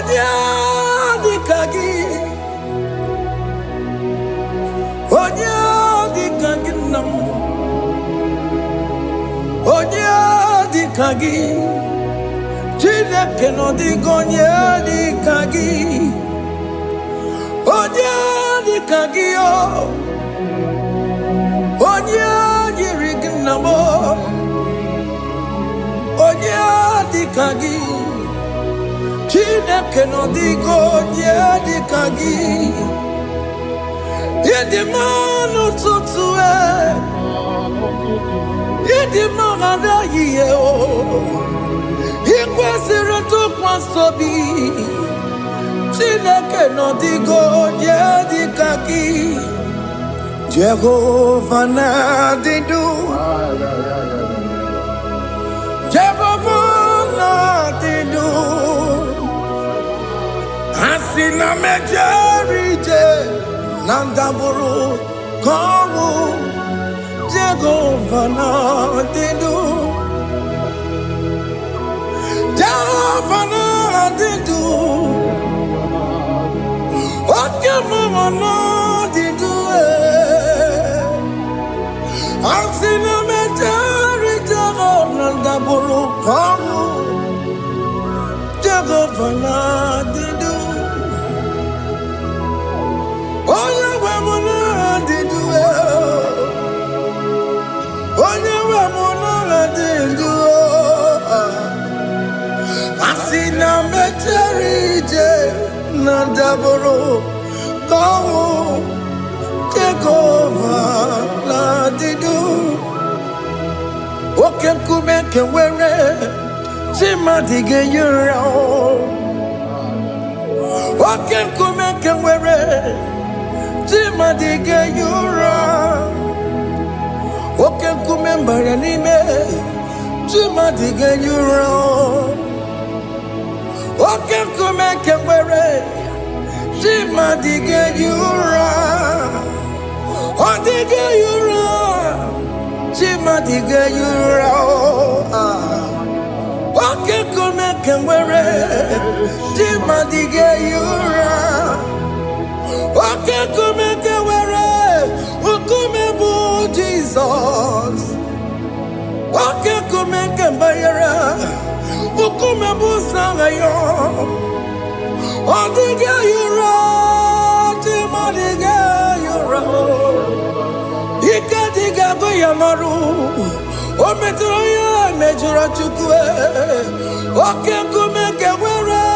Nidikagi. Oh, Nidikagi nam. Oh, Nidikagi. Chineke no digo Nidikagi. Onye dịka gị o, onye yiri gị nna m o, onye dịka gị, Chineke nọ dịgo onye dịka gị. Ịdị mma n'ụtụtụ ịdị mma n'ehihie o, ị kwesịrị ntụkwasị obi. Chineke no digo onye dịka gị. Jehova na-adịdu, Jehova na-adịdu. Asị na mejere ije na ndagwurugwu ka ọnwụ, Jehova na-adịdu, Jehova na-adịdu. Oke mama no didu Asina metari jago nandaburu kamu Jago fana didu Oya wamuna didu Oya wamuna didu Asina metari jago Nandaboro kamu Jehova la didu. Oke kume kewere Chima dige yura. Oke kume kewere Chima dige yura. Oke kume mbaranime Chima dige yura. Oke kume kewere Chima dige yura. Odige yura. Chima dige yura. Oke kume kewere Chima dige yura. Oke kume kewere Ukume bu Jesus. Oke kume kembayera Ukume bu sangayo. Odige yura, Chima dige yura. Ika diga go yamaru, o metro ya mejura chukwe. Oke kume kewere,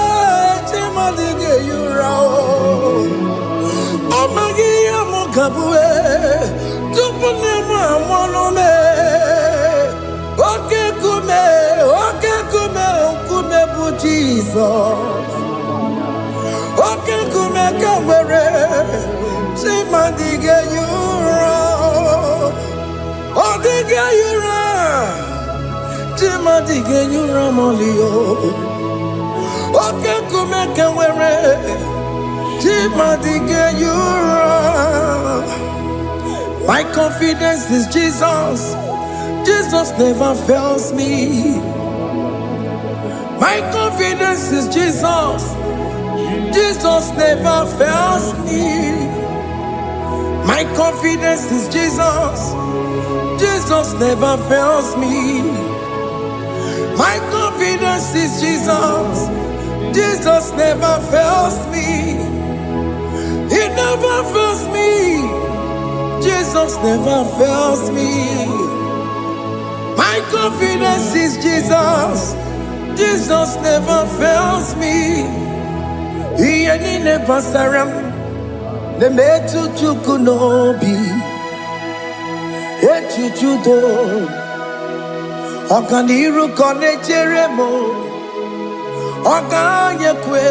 Chima dige yura. O magi ya mukabue, tupune ma monome. Oke kume bu Jesus. Oke kume kewere Chima dige yura. Odige yura Chima dige yura molio. Oke kume kewere Chima dige yura. My confidence is Jesus. Jesus never fails me. My confidence is Jesus. Jesus never fails me. My confidence is Jesus. Jesus never fails me. My confidence is Jesus. Jesus never fails me. He never fails me. Jesus never fails me. My confidence is Jesus. Jesus never fails me. He ain't pasaram, the metu chukunobi, echuchudo, okaniru konecheremo, okanyekwe,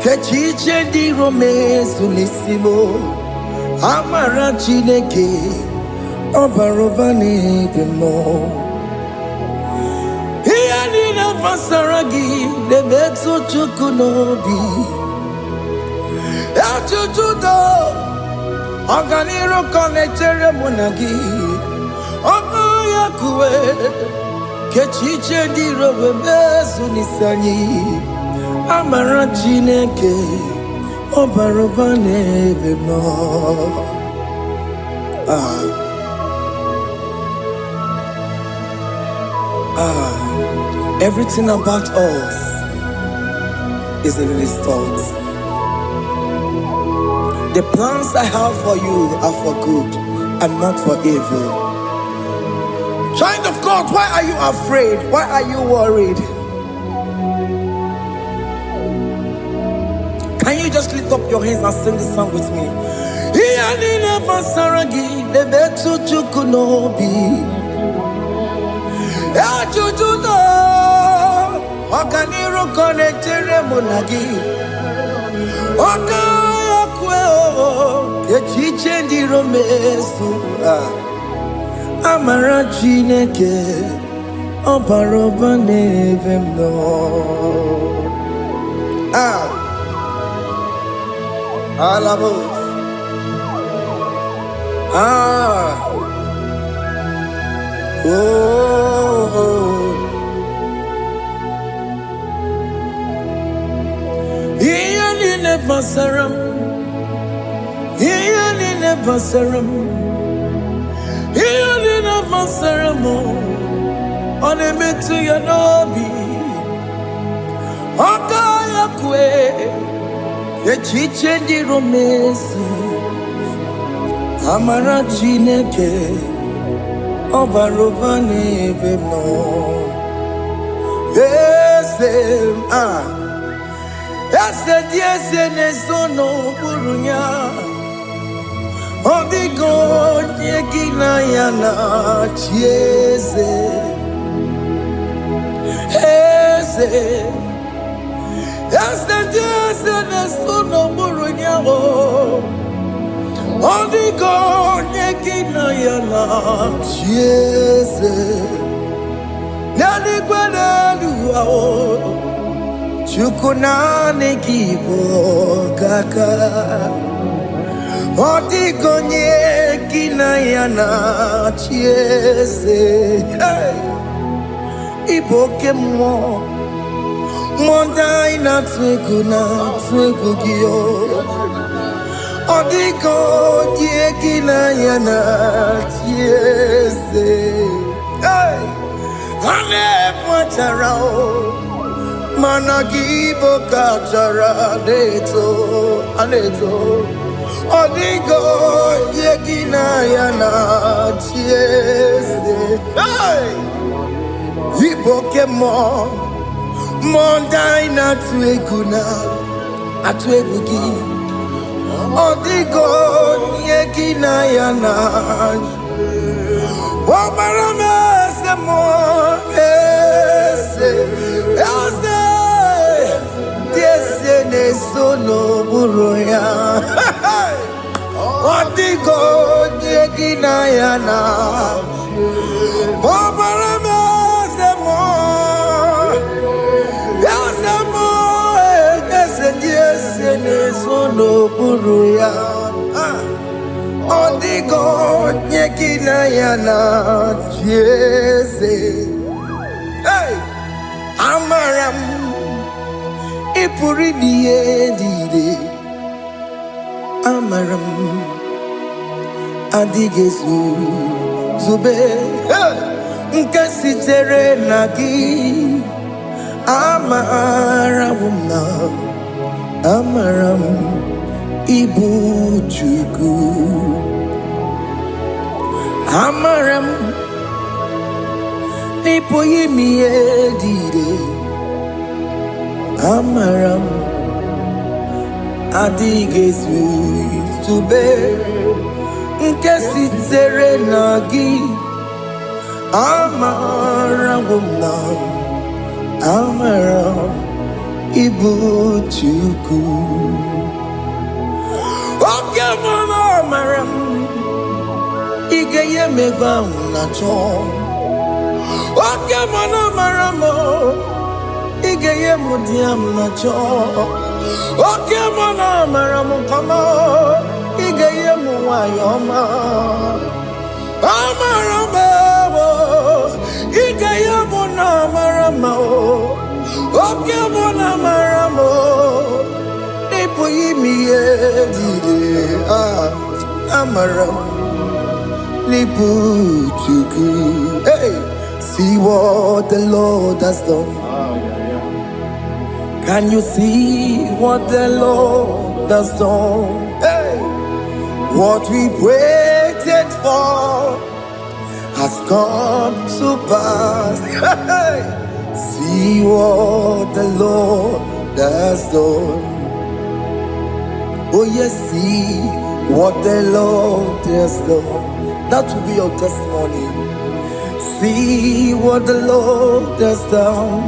kechiche di romezu nisimo, amara chineke, obarobani demo. He Ihe niile gbasara gị na-emetụ Chukwu n'obi. Ajụjụ do ọganiru ka na-echere mụ na gị. Ọ bụ ya kuwe kechiche dị iro wee mezu n'isi anyị. Amara Chineke ọ bara ụba n'ebe m nọ. Everything about us is in His thoughts. The plans I have for you are for good and not for evil. Child of God, why are you afraid? Why are you worried? Can you just lift up your hands and sing this song with me? Ihe niile gbasara gị na-emetụ Chukwu n'obi. Ajụjụ do ọganiru ka na-echere mụ na gị. Ọka ya kwe echiche ndị iro mezu. Amara Chineke ọ bara ụba n'ebe m nọ. Alabos. Ihe niile gbasara m, ihe niile gbasara m, ihe niile gbasara m, ọ na-emetụ ya n'obi. Ọka ya kwe echiche ndị iro mezu. Amara Chineke ọ bara ụba n'ebe m nọ. Eze dị eze na-ezo n'okpuru ya. Ọ dịghị onye gị na ya na-achị eze. Eze dị eze na-ezo n'okpuru ya. Ọ dịghị onye gị na ya na-achị eze. N'eluigwe n'elu ụwa, Chukwu naanị gị bụ ọkaka. Ọ dịghị onye gị na ya na-achị eze. Ị bụ oke mmụọ, mmụọ ndị anyị na-atụ egwu gị. Ọ dịghị onye gị na ya na-achị eze. Ha na-ekwetara mana gị bụ ka chara na-eto. Ọ dịghị onye gị na ya na-achị eze. Ị bụ oke mmụọ, mmụọ ndị anyị na-atụ egwu gị. Ọ dịghị onye gị na ya na-achị. Ọbara m eze mmụọ, eze dị eze na-eso n'okpuru ya. Ọ dịghị onye gị na ya na-achị. Ọbara m eze mmụọ, eze dị eze na-eso n'okpuru ya. Ọ dịghị onye gị na ya na-achị eze. Amara m ị pụrụ ime ihe niile. Amara m adịghị zube nke sitere na gị. Amara m ịbụ Chukwu. Amara m n'ịpụghị ime ihe niile. Amara m adịghị zube nke sitere na gị. Amara m ịbụ Chukwu. Oke mmanụ amara m ị ga-enye m ego ahụ na chọọ. Oke mmanụ amara m budiam na cho. Oke mona maramu kama. Ige yemu wayoma. Amarama. Ige yemu na marama. Oke mona maramo. Nipo yimi edide. Amaram. Nipo chuku. Hey. See what the Lord has done. Can you see what the Lord has done? Hey, what we waited for has come to pass. Hey, see what the Lord has done. Oh yes, see what the Lord has done. That will be your testimony. See what the Lord has done.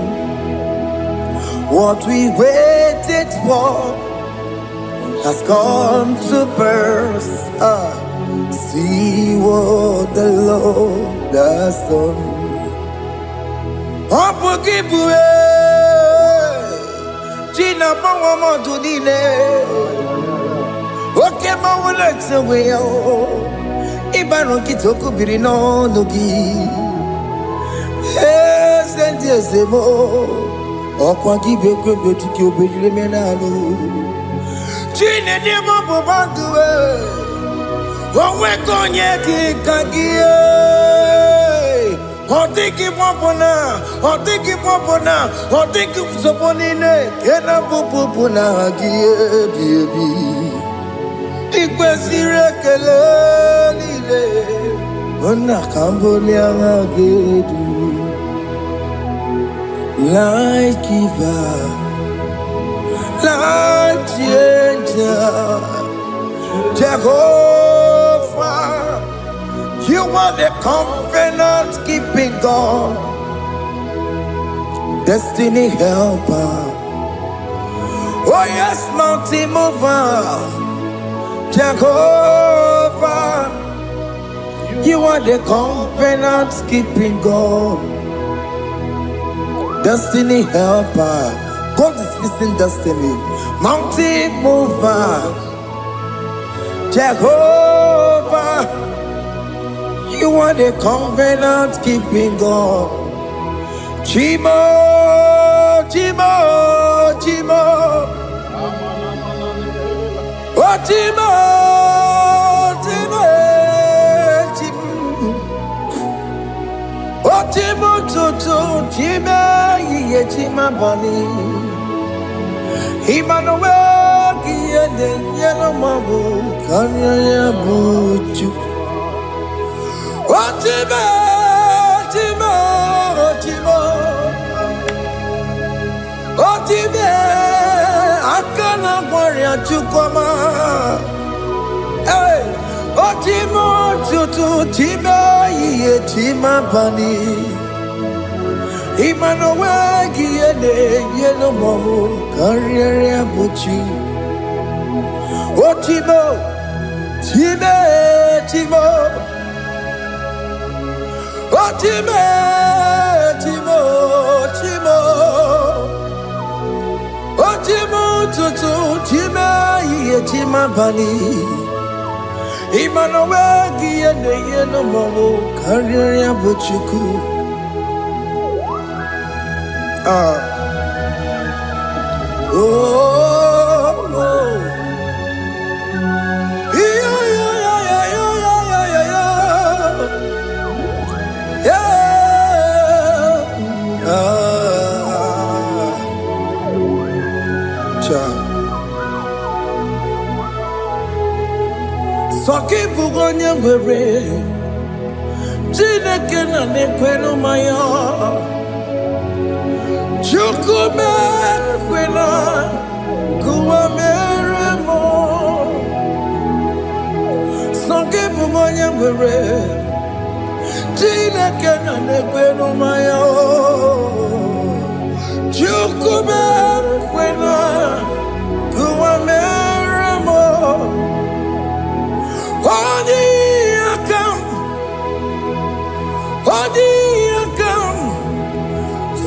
What we waited for has come to pass. See what the Lord has done. Opogibwe, Gina Mama Dunine, Oke Mawalex away. Ibano Kitoku Birino Nogi. Yes, and yes, more. Okwa gibe kwebe tiki obedire menalo. Chine demo bobanduwe. Onwe konye kikagie. Otiki popona, otiki popona, otiki soponine. Kena popona agie biebi. Ikwesire kelelile. Ona kambole agedu. Light giver, light changer, Jehovah, you are the covenant keeping God, destiny helper. Oh yes, mountain mover, Jehovah, you are the covenant keeping God. Destiny helper, God is fixing destiny. Mountain mover, Jehovah, you are the covenant keeping God. Chimo, Chimo, Chimo, oh Chimo, Chimo, Chimo, oh Chimo, Chimo, Chimo. Yechima bani Emmanuel Giyende Yeno Mabu Kanya Yabuchu Otime Otime Otime Otime Akana Warrior Chukoma Hey Otime Tutu Time Yechima bani Emmanuel Giyende Yeno Mamu Karriere Abuchi Otimo Time Timo Otime Timo Timo Otimo Tutu Time Yetima Bani Emmanuel Giyende Yeno Mamu Karriere Abuchi oh, yeah, Soki bugonye were, Chineke na nekwenu maya. Chukume kwena kuwa meremo Songe bumonye were Chineke na nekwenu maya Chukume kwena kuwa meremo Odi akam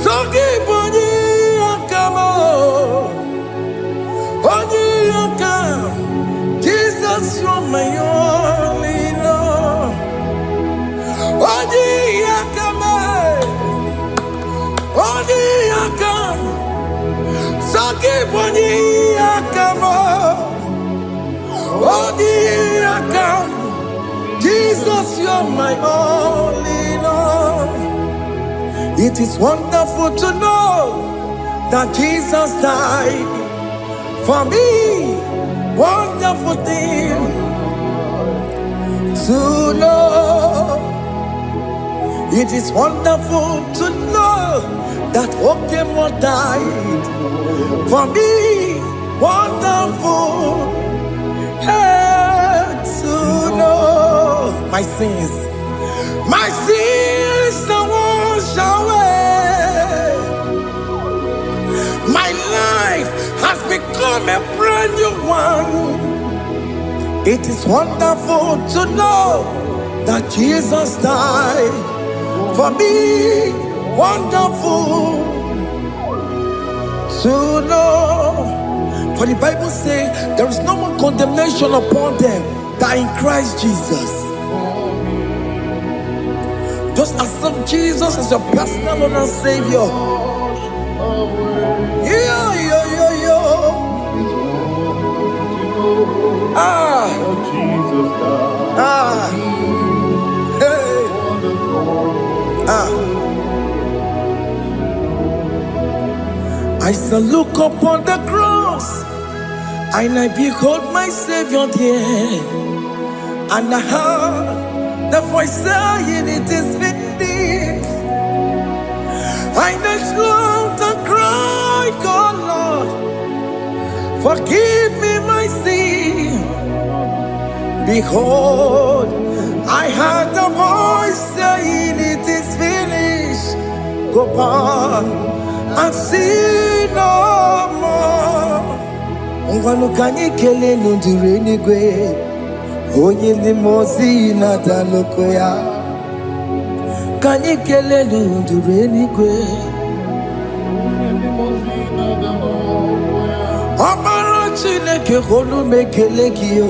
Songe bunyi akam Jesus, you're my all in all. It is wonderful to know that Jesus died for me. Wonderful thing to know. It is wonderful to know that Okemo died for me. Wonderful to know my sins are washed away. My life has become a brand new one. It is wonderful to know that Jesus died for me. Wonderful to know. For the Bible says there is no more condemnation upon them that are in Christ Jesus. Just accept Jesus as your personal Lord and Savior. Yeah. Jesus died. Hey. I shall look upon the cross, and I behold my Savior there, and I heard the voice saying, "It is finished." I knelt and cried, "God, Lord, forgive me my sin." Behold, I heard the voice saying, "It is finished. Go back and sin no more." Ngwanu kanyi kele nundure nigwe, onye limozi na daloko ya. Kanyi kele nundure nigwe, Amara Chineke holu mekele kiyo,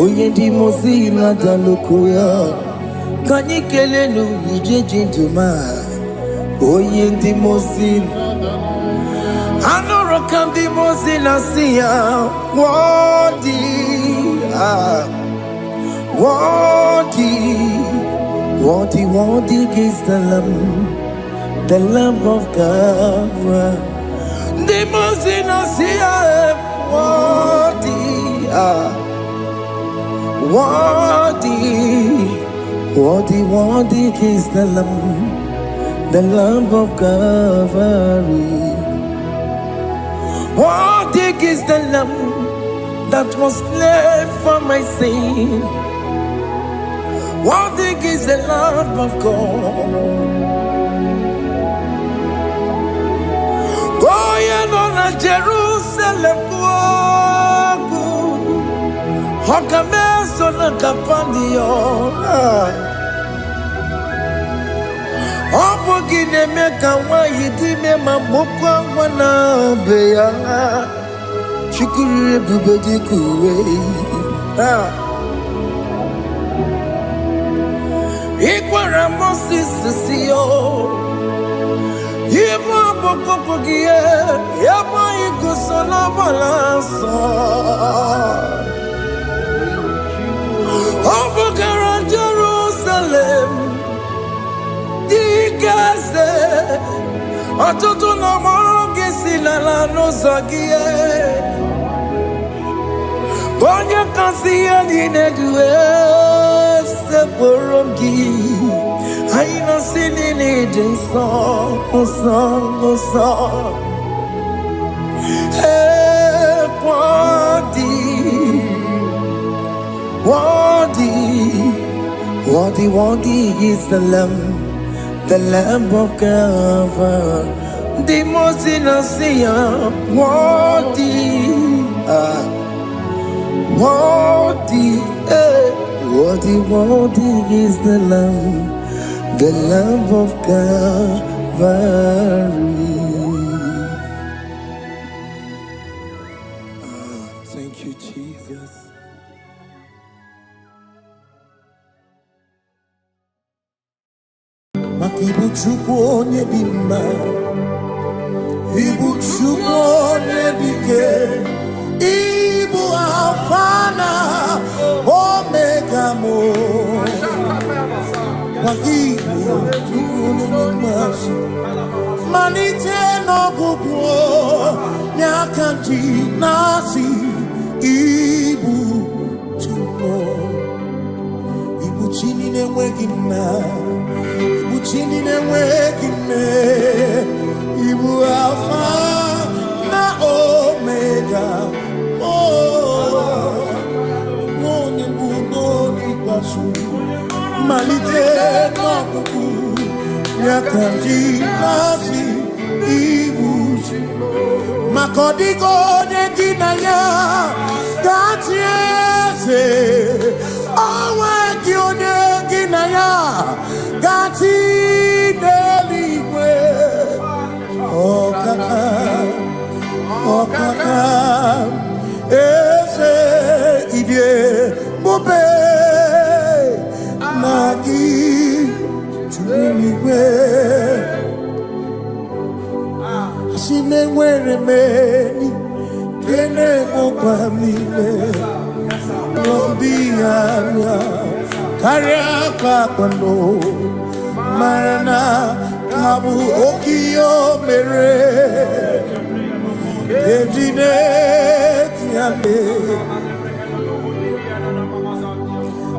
onye limozi na daloko ya. Kanyi kele nu ije jinduma, onye limozi. Anoro kandi mozi na siya, worthy, worthy is the Lamb of God. The mozi na siya, worthy is the Lamb of Calvary. Worthy is the Lamb that was slain for my sin. Worthy is the Lamb of God. Going on a Jerusalem, Hokameso na kapandio. Opogine meka wa yidime mamukwa wana beya. Chukuri bubedi kuwe. Ikwara Moses siyo. Yema bokopogie. Yema ikusola balansa. Opogara Jerusalem. Dikaze Atutu na morongi silala no zagie Bonya kansiya dinedue Se borongi Aina sinini jinson Osan Hey, worthy is the Lamb of God. The most innocent, worthy is the Lamb of Calvary. Thank you, Jesus. Ibu Chukwu onye dị mma, Ibu Chukwu onye dị ike, Ibu Alfa na Omega. Manite no gugu nyakanti nasi Igbo tumo Igbo chini nenwegi na Igbo chini nenwegi ne Igbo Alpha na Omega Malite no gugu nyakanti nasi Igbo makodigo neginaya gatiese owe neginaya gati deligwe okaka ese idie bobe nagi tuligwe Sinewere meni kene mopamile Lombianya Kariaka kwando Marana kabu okio mere Ejine tiale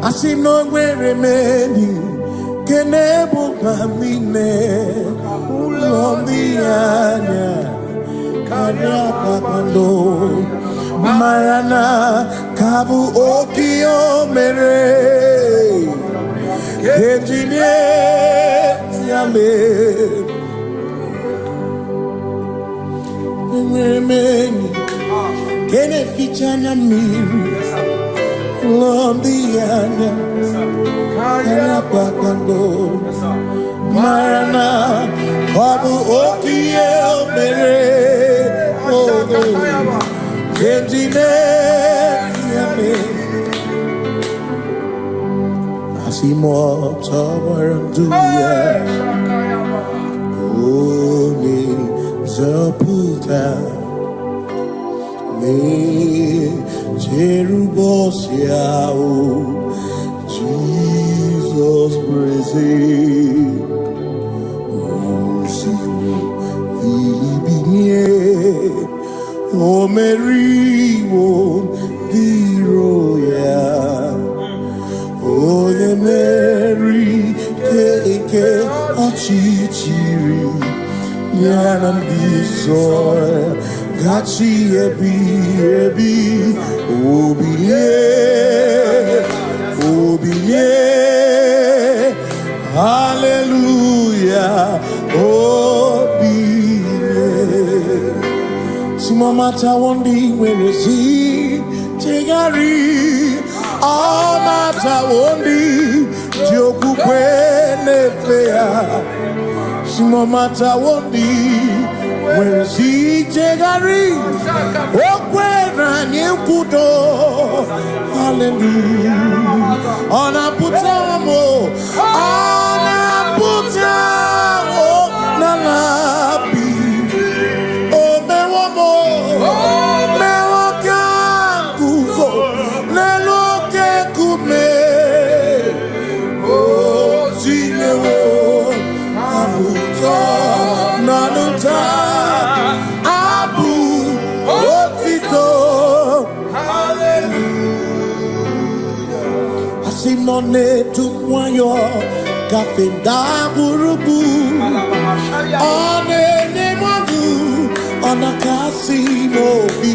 Asinewere meni kene mopamile Lombianya Kariaka kwando Marana kabu okio mere Ejine tiale Mweni Kene fichana miri Lombianya Kariaka kwando Marana kabu okio mere Asimo tawaranduya Oni zaputa Me Jerubosiao Jesus praise O Mary, O the royal, O the Mary, Keke, Ochichiri, Yanam Disoy, Gachi Ebi, Obiye, Hallelujah, Mata wondi where is he? Tegari, all mata wondi, Joku kwene fea. Simo mata wondi, where is he? Tegari, okwena nyekudo. Hallelujah. Ona putamo, nalabi. Simone tukwayo kafenda burubu one nemodu ona kasimo bi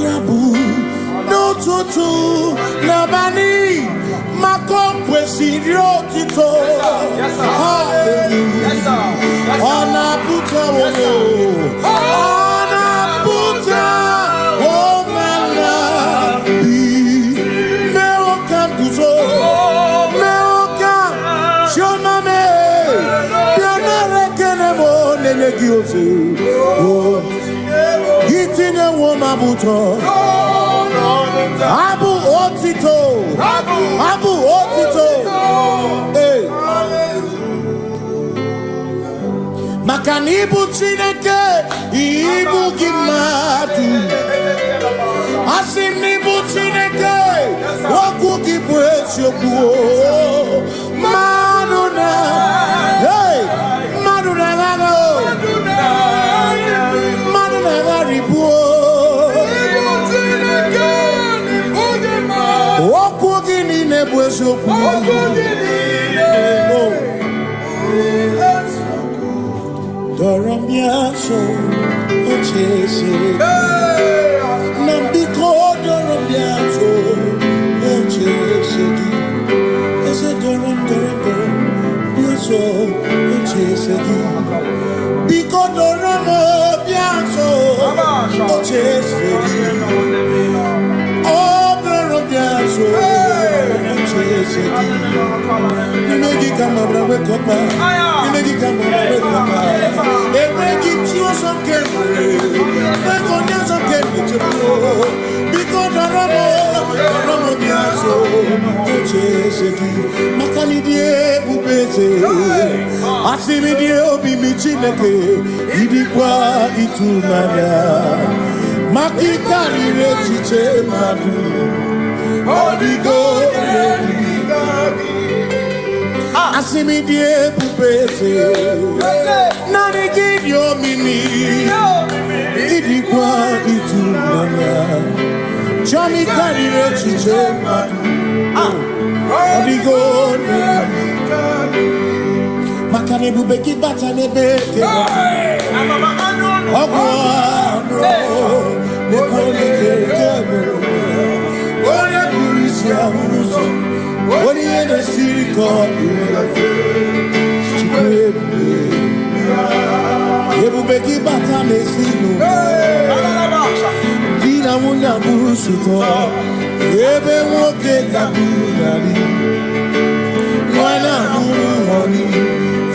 yabu no tutu nabani makompwe sirio tito hallelujah ona puta wono ona puta Gitine woma buto Abu otito maka na ibu Chineke ibu gị mmadụ asị m na ibu Chineke okwu gị bụ eziokwu mmadụ na mmadụ na-agha mmadụ na-agharịbu okwu gị niile bụ eziokwu dọrọ m ya nso oche eze na mbiko dọrọ m ya nso oche eze gị eze dọrọ m ya nso oche eze gị biko dọrọ m ya nso oche eze gị ọ dọrọ m ya nso oche eze gị ime gị ka ma bra wekọpa ime gị ka ma bra wekọpa ebe gị ti ọsọ kemgbe ego ndị ọsọ kemgbe chebuo biko dọrọ m bịa nso oche eze gị maka na ịdị ebube eze asị m ịdị obi m Chineke ịdịkwa ịtụnanya maka ịkarịrị echiche mmadụ ọ dịgo asị m ịdị ebube eze naanị gị dị omimi ịdịkwa ịtụnanya chọọ m ịkarịrị echiche mmadụ ọ dịgo maka na ebube gị bata n'ebe ọgwụ n'ebe onye onye kpụrụ isi ahụ n'ụzọ onye ihe na-esiri ka ọ dị ebube gị bata n'ezinụlọ di na nwunye abụrụ nsụtọ ebe nwoke ga-abụrụ narị nwanyị abụrụ nhọrị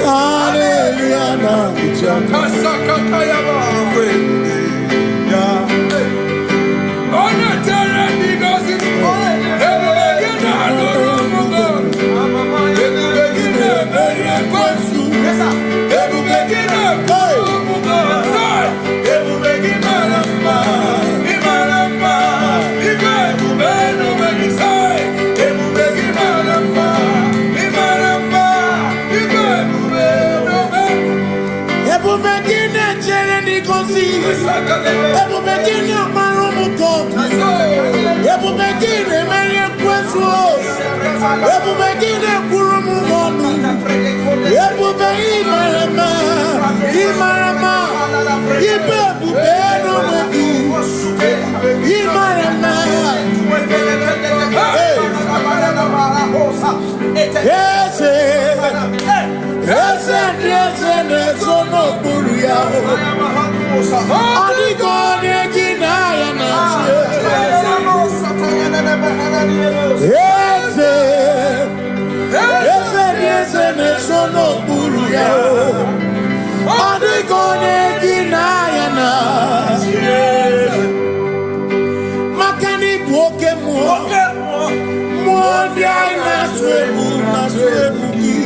haleluya na ụcha onye tere ndị gosi ebube gị na-alụrụ ọmụgwọ ebube gị na-emeri ekwensu ebube gị na-ekwu ọmụgwọ ebube gị mara mma ị mara mma ibe ebube n'onwe gị sai ebube gị mara mma ị mara mma ibe ebube n'onwe ebube gị na-echere ndị gosi ebube gị na-agbara ụmụ gọdụ ebube gị na-emeri ekwensu ebube gị na-ekwuru m ọnụ ebube ịmara mma ịmara mma ibe ebube n'onwe gị ịmara mma eze eze ndị eze na-ezo n'okpuru ya ọ dịghị onye gị na ya na-achị eze eze ndị eze na-ezo n'okpuru ya ọ dịghị onye gị na ya na-achị maka na ịbụ oke mmụọ mmụọ ndị anyị na-atụ egwu gị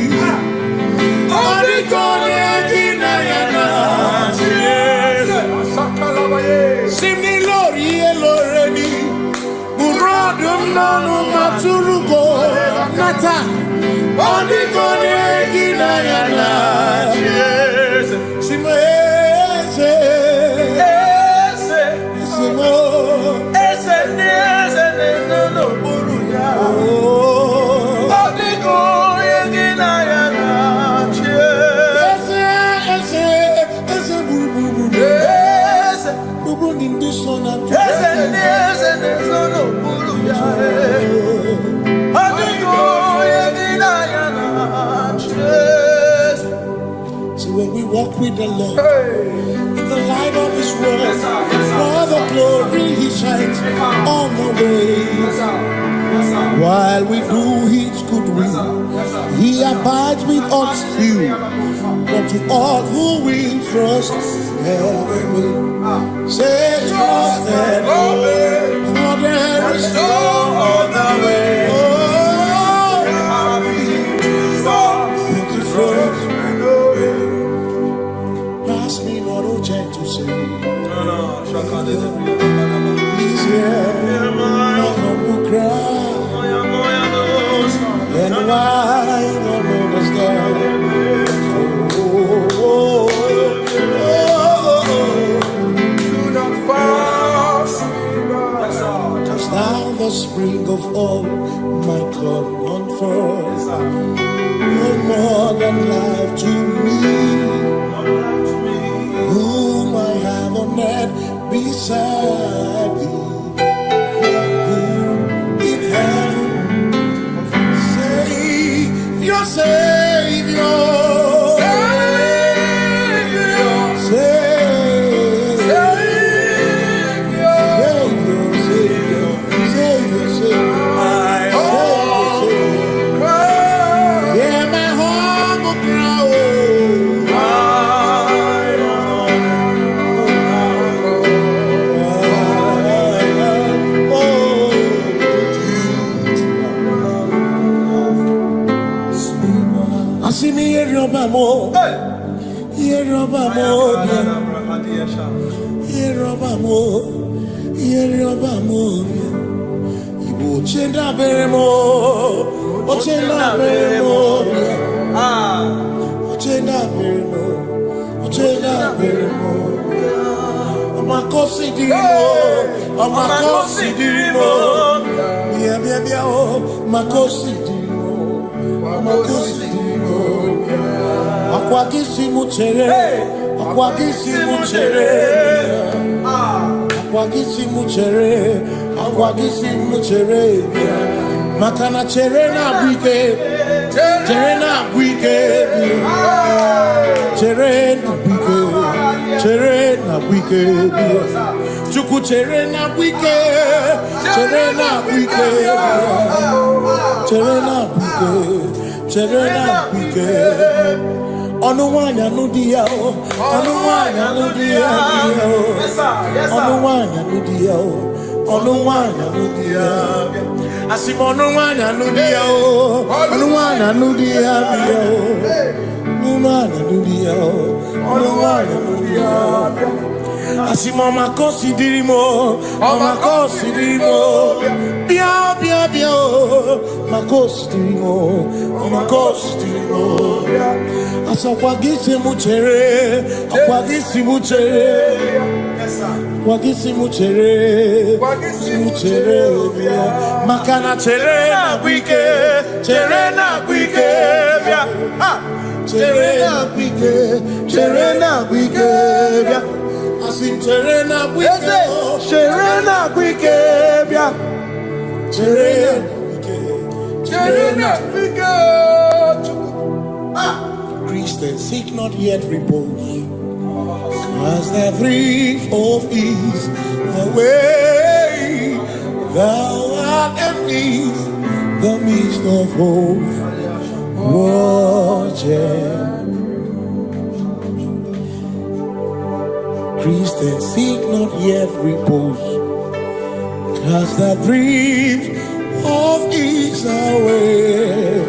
ọ dịghị onye gị na ya na-achị si m n'ilori ihe lore ni bụrụ ọdụm n'ọnụ ma tụrụ go nata ọ dịghị onye gị na ya na-achị si m eze si m eze ndị eze na-ezo n'okpuru ya ọ dịghị onye gị na ya na-achị eze gburugburu gburugburu ndị so na eze ndị eze na-ezo n'okpuru ya ọ dịghị onye gị na ya na-achị. So when we walk with the Lord in the light of His word, all the glory He shines on the way. While we do His good will, He abides with us still. But to all who will trust and obey, say trust and obey, for there is no other way. Oh, but to trust and obey. spring of all my comfort. You're more than life to me. Whom I have on earth beside thee. In heaven, Savior, Savior. Makana cherena bwike, cherena bwike, cherena bwike, cherena bwike, chuku cherena bwike, cherena bwike, cherena bwike, cherena bwike. Onuwanya nudia, onuwanya nudia, onuwanya nudia, onuwanya nudia. Asimonuwanya nudia, onuwanya nudia, onuwanya nudia, onuwanya nudia. Asimoma considerimo, bia bia bia, maconsiderimo. Asakwagisi muchere, Wagisi muchere, makana chere na bwike, chere na bwike, asim chere na bwike, Christians seek not yet repose, as the brief of ease away, thou art amidst the midst of hope, watching. Christians seek not yet repose, cast the brief of ease away,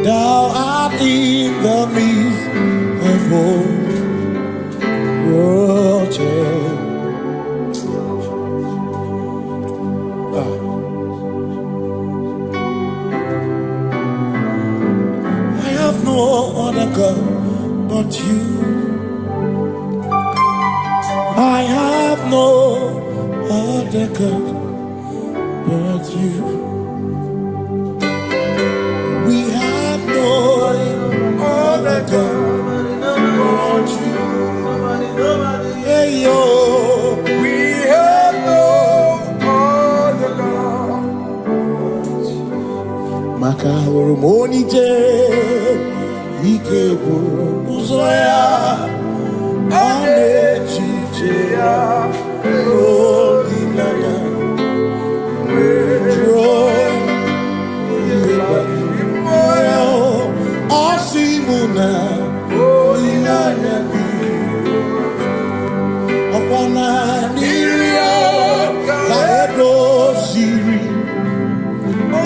thou art in the midst of hope. I have no other God but you. I have no other God but you. We have no other God but you. Hey yo, we have no other God. Maka hormoni je, ike buzoya, ane chicheya, olinaya, joy, moya, osimuna, olinaya. Wana niria kaedo siri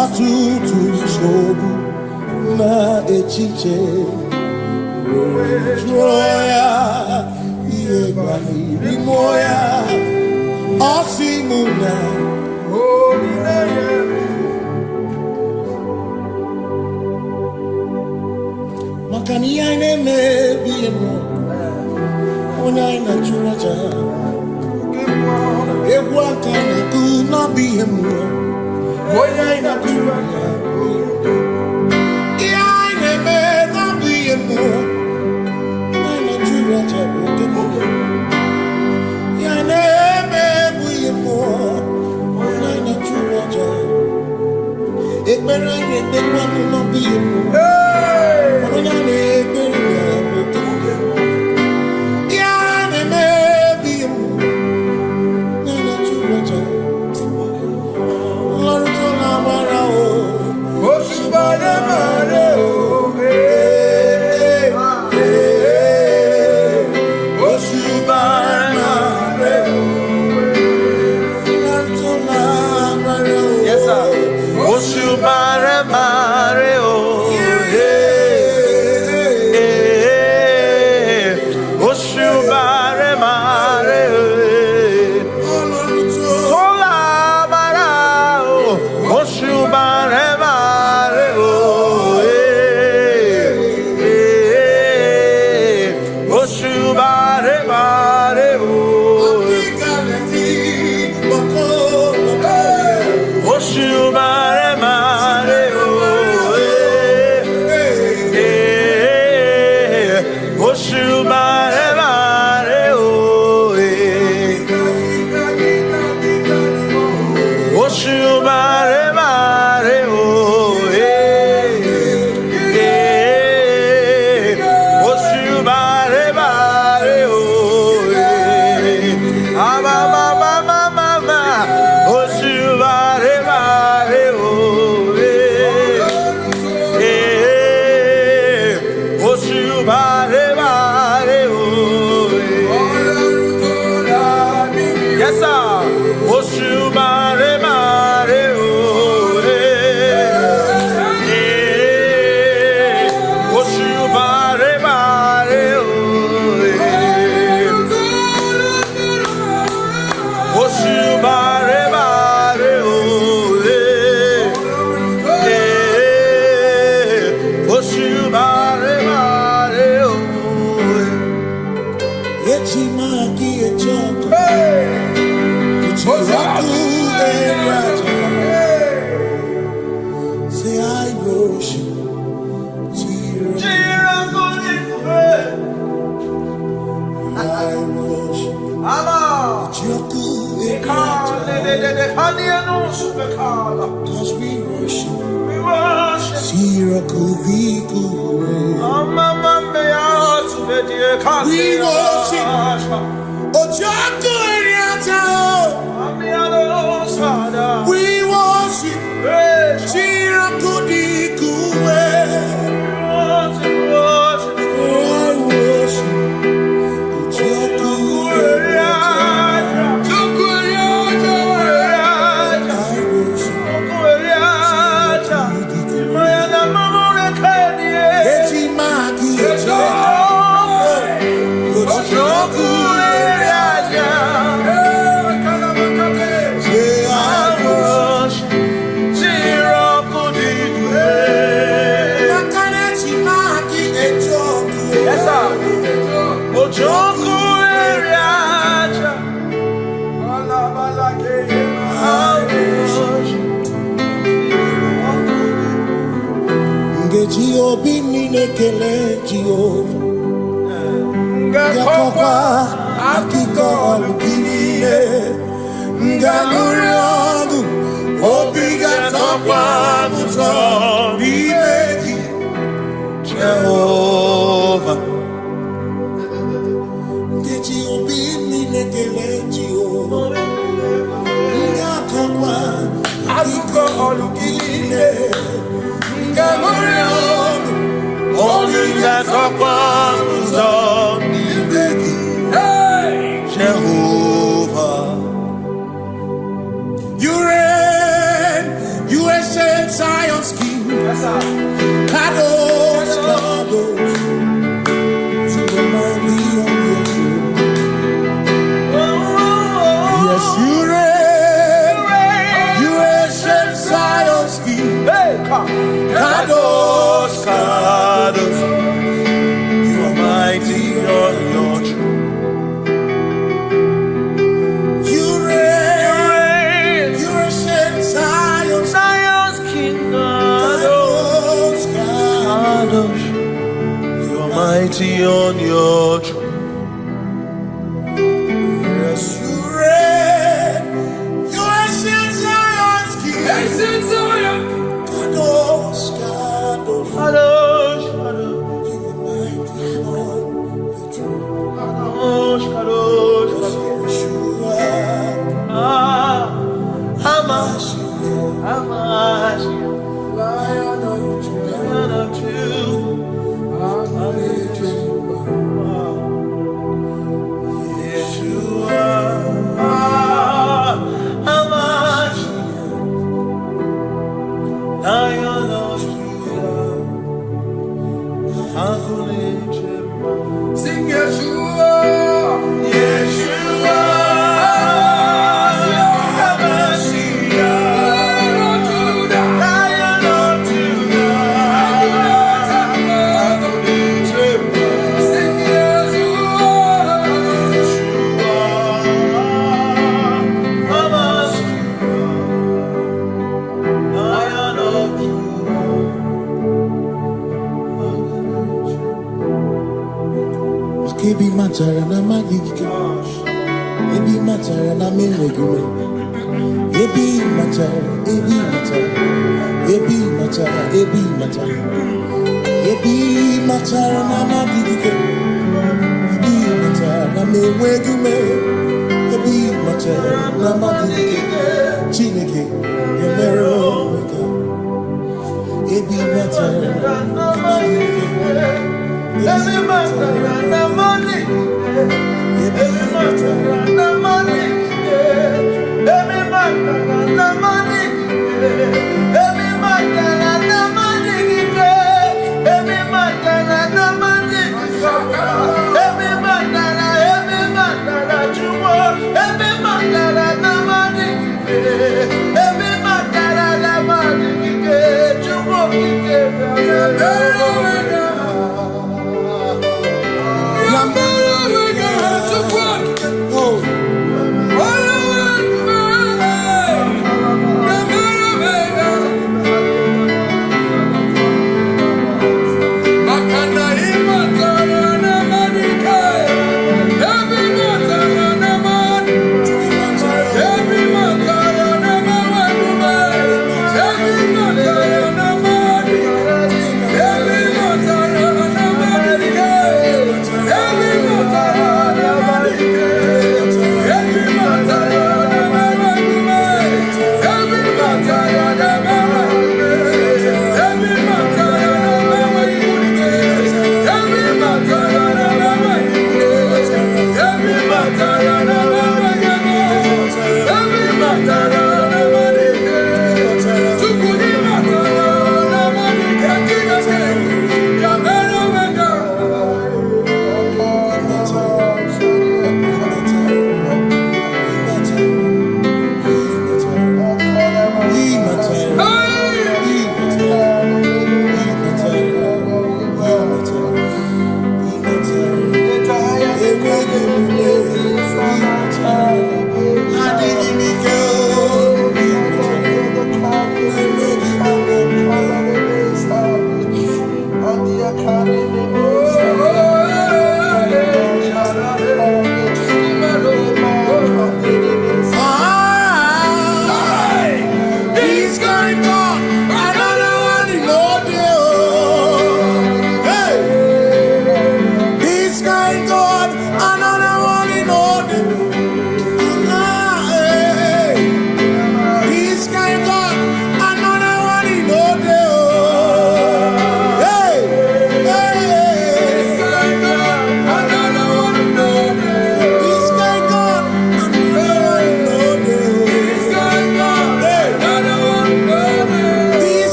atutu sobu na echiche joya iebani rimoya osimuna makani aine mebi emo Unaina churaja, ewa kana kuna bihemu, Cause we worship. We worship. Ojaku Eriata. We worship. Chirakudikuwe. Nekele Jehovah Yakokwa akiko alukile Ngaluriangu Obiga tokwa muto Bibeji Jehovah Ngeji obini nekele Jehovah Yakokwa akiko alukile Ngaluriangu Only that upon Jehovah. You reign, you ancient Zion's king. Kadosh, Kadosh, to the mighty on your throne. Yes, you reign, you ancient Zion's king. Kadosh, Kadosh, you are mighty on your throne. You reign, you ancient Zion's king. mighty on your throne. Yes, you reign. You ancient Zion's king. Ancient Zion. Kadosh, Kadosh, Kadosh, Kadosh. You are mighty on the throne. Kadosh, Kadosh, Kadosh. Yeshua. Amash, Lion of Yeshua, Amash, Lion of Sing Yeshua. Yeshua. Ebi matara na magigike, ebi matara na menwegume, ebi matara, ebi matara, ebi matara, ebi matara, ebi matara na magigike, ebi matara na menwegume, ebi matara na magigike, Chineke yemero wega, ebi matara na magigike. Every matter na money, every matter na money, every matter na money, every matter na money, every matter na money, every matter jumo, every matter na money, every matter na money, jumo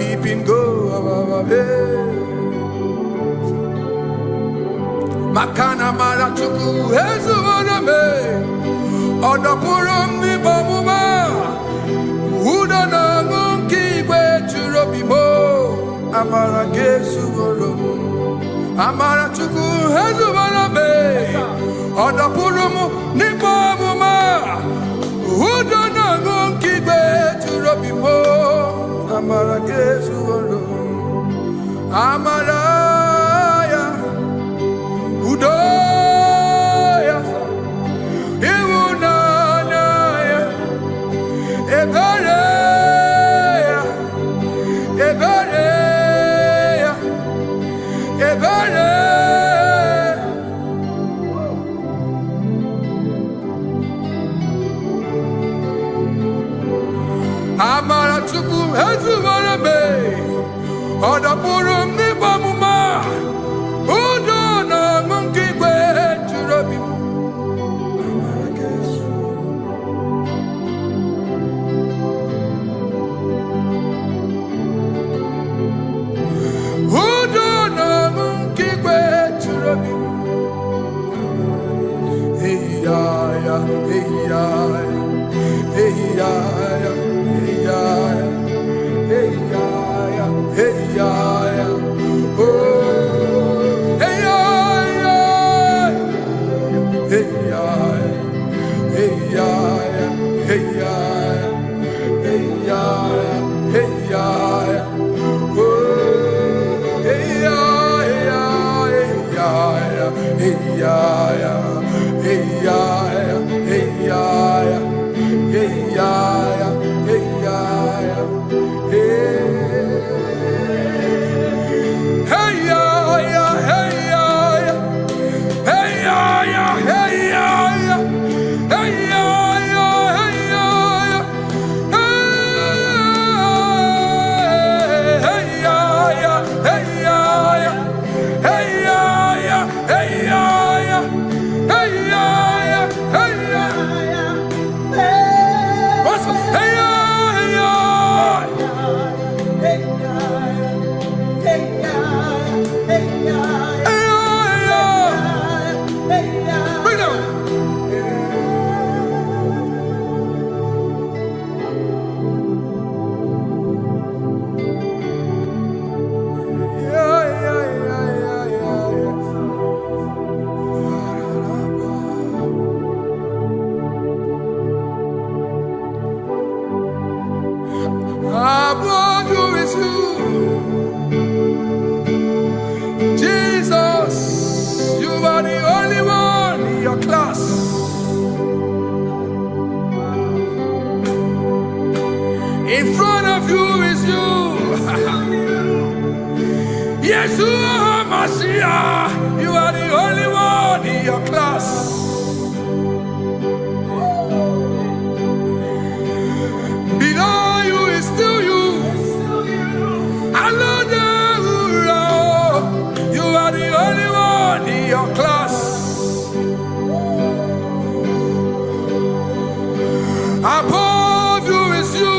weeping go away. Makana mara chuku hezu waname. Odapurum ni bamuma. Uda na ngunki kwe churobimo. Amara gesu worum. Amara chuku hezu waname. Odapurum ni bamuma. Uda na ngunki kwe churobimo. Amara gesu worum. Amara ya. Udoya. Iwunanya. Ebereya. Ebereya. Ebereya. Amara chuku hezu warabe. Odapurum ni bamuma. Udo na monkey kwe churobi. Amara gesu. Udo na monkey kwe churobi. Hey ya ya, hey ya ya, hey ya ya, hey ya ya, hey ya ya, hey ya ya. Oh, hey ya ya, hey ya ya, hey ya ya, hey ya ya, hey ya ya, hey ya ya. Oh, hey ya ya, hey ya ya, hey ya ya, hey ya ya, hey ya ya, hey ya ya, hey ya ya, hey. Hey ya ya, hey ya ya, hey ya ya, hey ya ya, hey ya ya, hey ya ya, hey ya ya, hey ya ya, hey ya ya, hey ya ya, hey ya ya, hey ya ya. What's up? Hey ya ya. Bring it on. I want you with you. Jesus, you are the only one in your class. In front of you is you. Yes, you are Messiah. You are the only one in your class. Below you is still you. You are the only one in your class. Above you is you.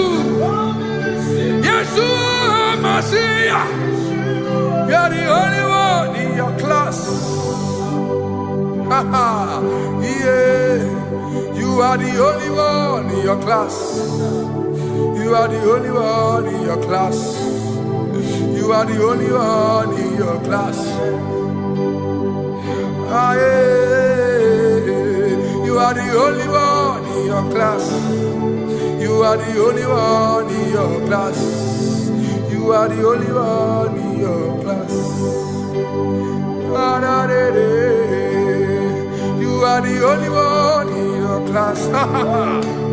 Yes, you are Messiah. You are the only one in your class. Yeah. You are the only one in your class. You are the only one in your class. You are the only one in your class. Ah, yeah. You are the only one in your class. You are the only one in your class. You are the only one in your class. Ah, da, da, da. You are the only one in your class.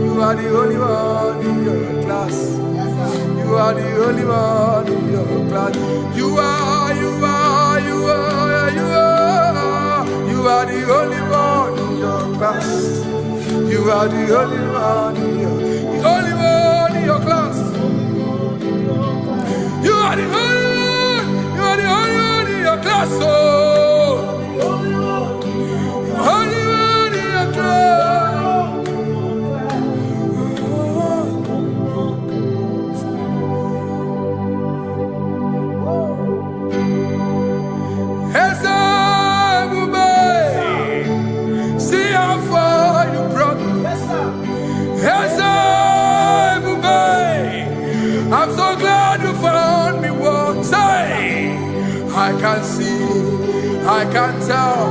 You are the only one in your class. You are the only one in your class. You are, you are, you are, you are. You are the only one in your class. You are the only one in your, the only one in your class. You are the only one. You are the only one in your class. Oh, only one in your class. I'm so glad you found me one. Say, I can see, I can tell,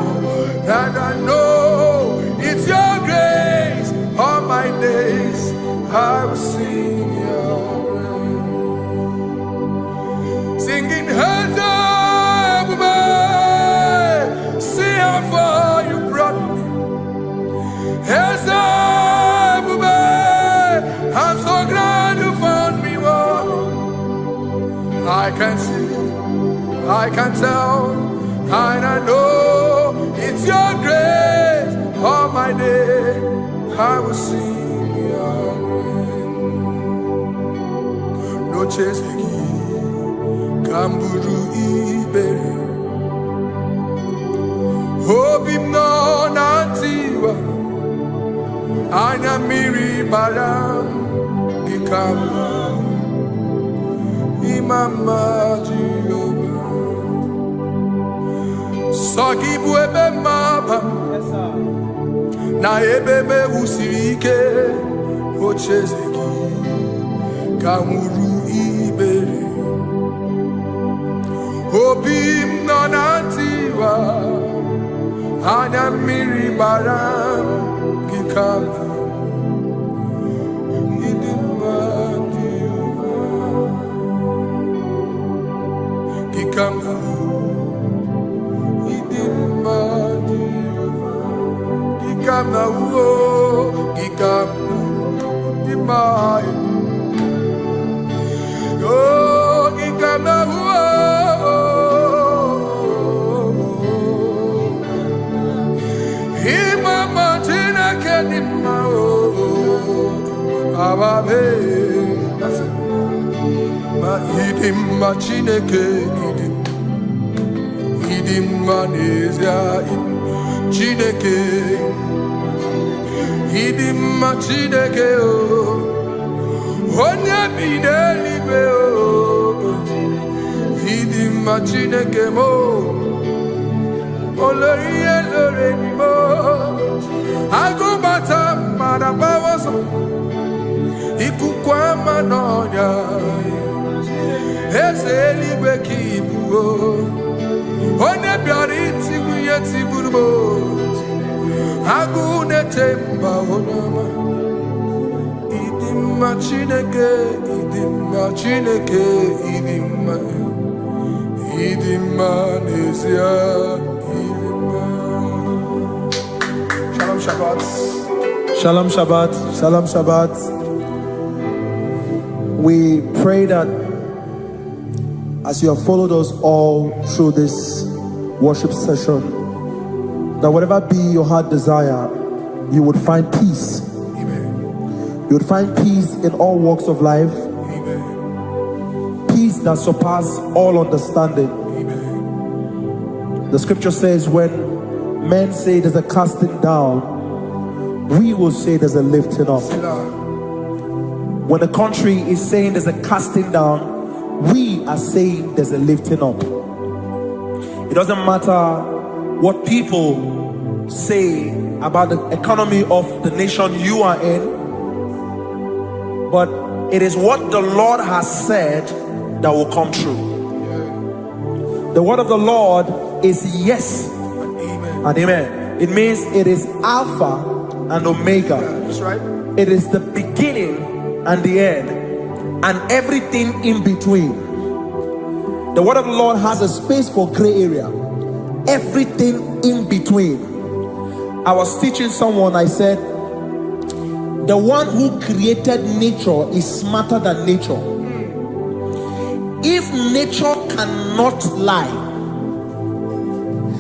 and I know it's your grace. All my days I will sing your grace. Singing hands up, man. See how far you brought me. Hands up, man. I'm so glad you found me one. I can see, I can tell, and I know it's your grace. All my day I will sing your grace. No chasing, Kamburu Iberi. Hope him no nantiwa. Anya miri baram gikama. Imama Jehovah. Sagi buebe maba. Na ebebe usirike. Ochezeki. Kamuru Iberi. Obim nonantiwa. Anya miri baram gikama. Idima Jehovah. Gikama. Idima Jehovah. Gikama uo. Gikama. Idima. Oh, gikama uo. Idimma Chineke idimma n'ezie Chineke idimma Chineke onye bi n'eluigwe idimma Chineke mo olori ihe lore n'imo agụbata mmadụ agbawoso ikuku ama n'ọnya eze eluigwe ka ibu onye bịara itigbu ihe tigburu m agụ na-eche mba onye ọma ịdị mma Chineke ịdị mma Chineke ịdị mma n'ezie ịdị mma. Shalom Shabbat. Shalom Shabbat. Shalom Shabbat. We pray that as you have followed us all through this worship session, that whatever be your heart desire, you would find peace. Amen. You would find peace in all walks of life. Amen. Peace that surpasses all understanding. Amen. The scripture says when men say there's a casting down, we will say there's a lifting up. When the country is saying there's a casting down, we are saying there's a lifting up. It doesn't matter what people say about the economy of the nation you are in, but it is what the Lord has said that will come true. The word of the Lord is yes and amen. It means it is Alpha and Omega. That's right. It is the beginning and the end, and everything in between. The word of the Lord has a space for gray area. Everything in between. I was teaching someone, I said, the one who created nature is smarter than nature. If nature cannot lie,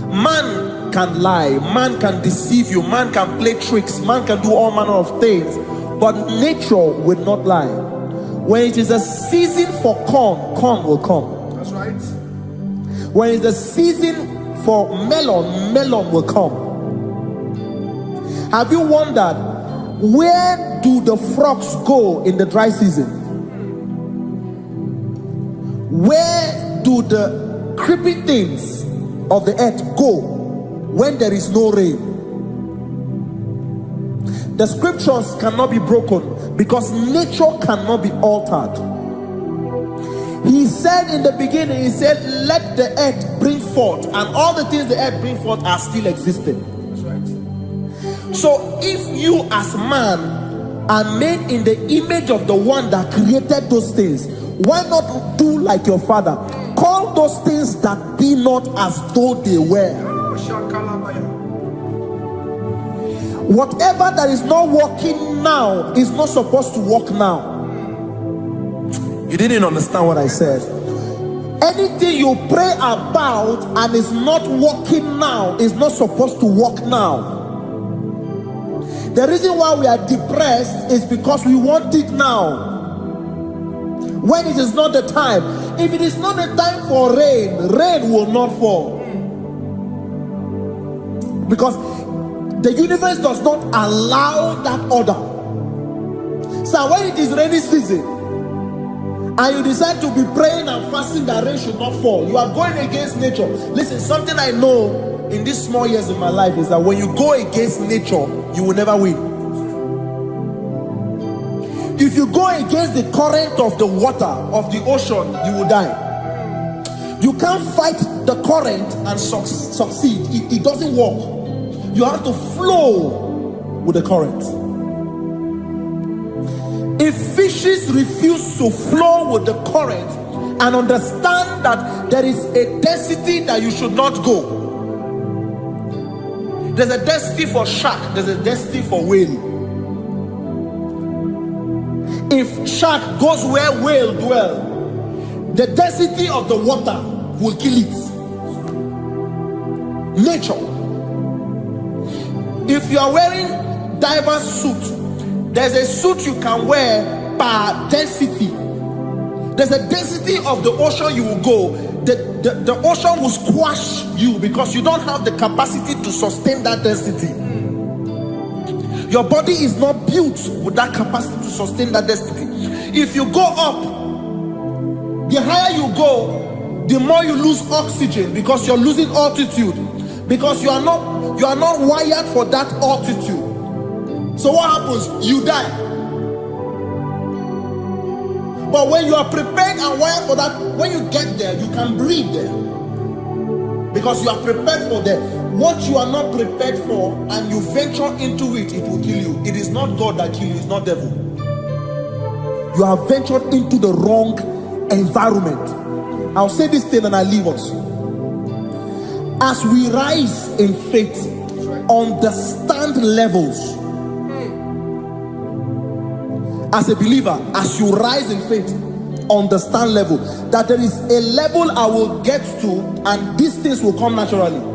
man can lie, man can deceive you, man can play tricks, man can do all manner of things, but nature will not lie. When it is a season for corn, corn will come. That's right. When it's the season for melon, melon will come. Have you wondered, where do the frogs go in the dry season? Where do the creepy things of the earth go when there is no rain? The scriptures cannot be broken because nature cannot be altered. said in the beginning, he said, let the earth bring forth, and all the things the earth bring forth are still existing. That's right. So if you as man are made in the image of the one that created those things, why not do like your father? Call those things that be not as though they were. Oh, shakalabaya. Whatever that is not working now is not supposed to work now. You didn't understand what I said. Anything you pray about and is not working now is not supposed to work now. The reason why we are depressed is because we want it now, when it is not the time. If it is not the time for rain, rain will not fall, because the universe does not allow that order. So when it is rainy season and you decide to be praying and fasting that rain should not fall, you are going against nature. Listen, something I know in these small years of my life is that when you go against nature, you will never win. If you go against the current of the water of the ocean, you will die. You can't fight the current and succeed. It doesn't work. You have to flow with the current. If fishes refuse to flow with the current and understand that there is a density that you should not go, there's a density for shark, there's a density for whale. If shark goes where whale dwell, the density of the water will kill it. Nature. If you are wearing diver's suit, there's a suit you can wear per density. There's a density of the ocean you will go. The ocean will squash you because you don't have the capacity to sustain that density. Your body is not built with that capacity to sustain that density. If you go up, the higher you go, the more you lose oxygen because you're losing altitude, because you are not wired for that altitude. So what happens? You die. But when you are prepared and wired for that, when you get there, you can breathe there, because you are prepared for that. What you are not prepared for and you venture into it, it will kill you. It is not God that kills you, it's not devil. You have ventured into the wrong environment. I'll say this thing and I leave us. As we rise in faith, understand levels. As a believer, as you rise in faith, understand level. That there is a level I will get to and these things will come naturally.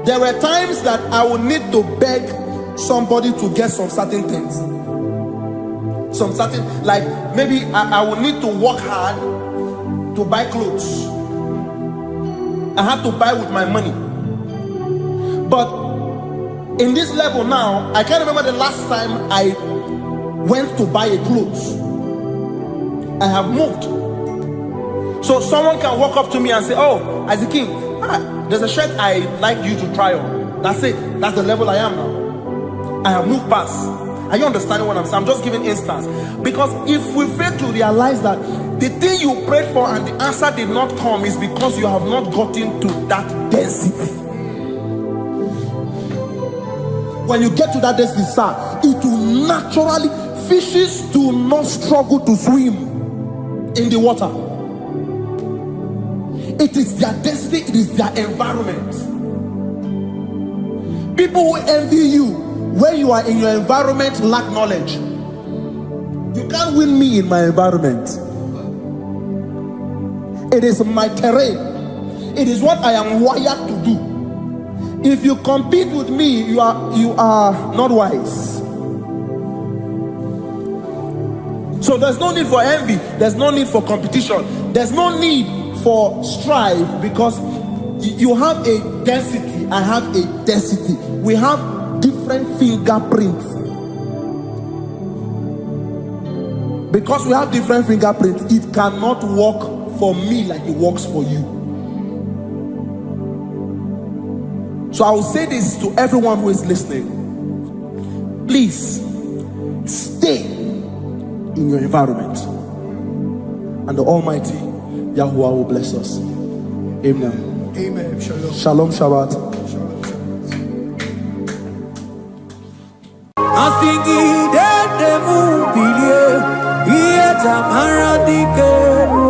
There were times that I would need to beg somebody to get some certain things. Some certain, like maybe I would need to work hard to buy clothes. I have to buy with my money. But in this level now, I can't remember the last time I went to buy a clothes. I have moved. So someone can walk up to me and say, oh, as a king, there's a shirt I like you to try on. That's it. That's the level I am now. I have moved past. Are you understanding what I'm saying? I'm just giving instance. Because if we fail to realize that the thing you prayed for and the answer did not come is because you have not gotten to that density. When you get to that density, sir, it will naturally, fishes do not struggle to swim in the water. It is their density, it is their environment. People who envy you when you are in your environment lack knowledge. You can't win me in my environment. It is my terrain. It is what I am wired to do. If you compete with me, you are not wise. So there's no need for envy. There's no need for competition. There's no need for strife, because you have a density. I have a density. We have different fingerprints. Because we have different fingerprints, it cannot work for me like it works for you. So I will say this to everyone who is listening. Please stay in your environment. and the Almighty Yahuwah will bless us. Amen. Amen. Shalom. Shalom Shabbat. Asingi dede mubilie iye tamara dikeru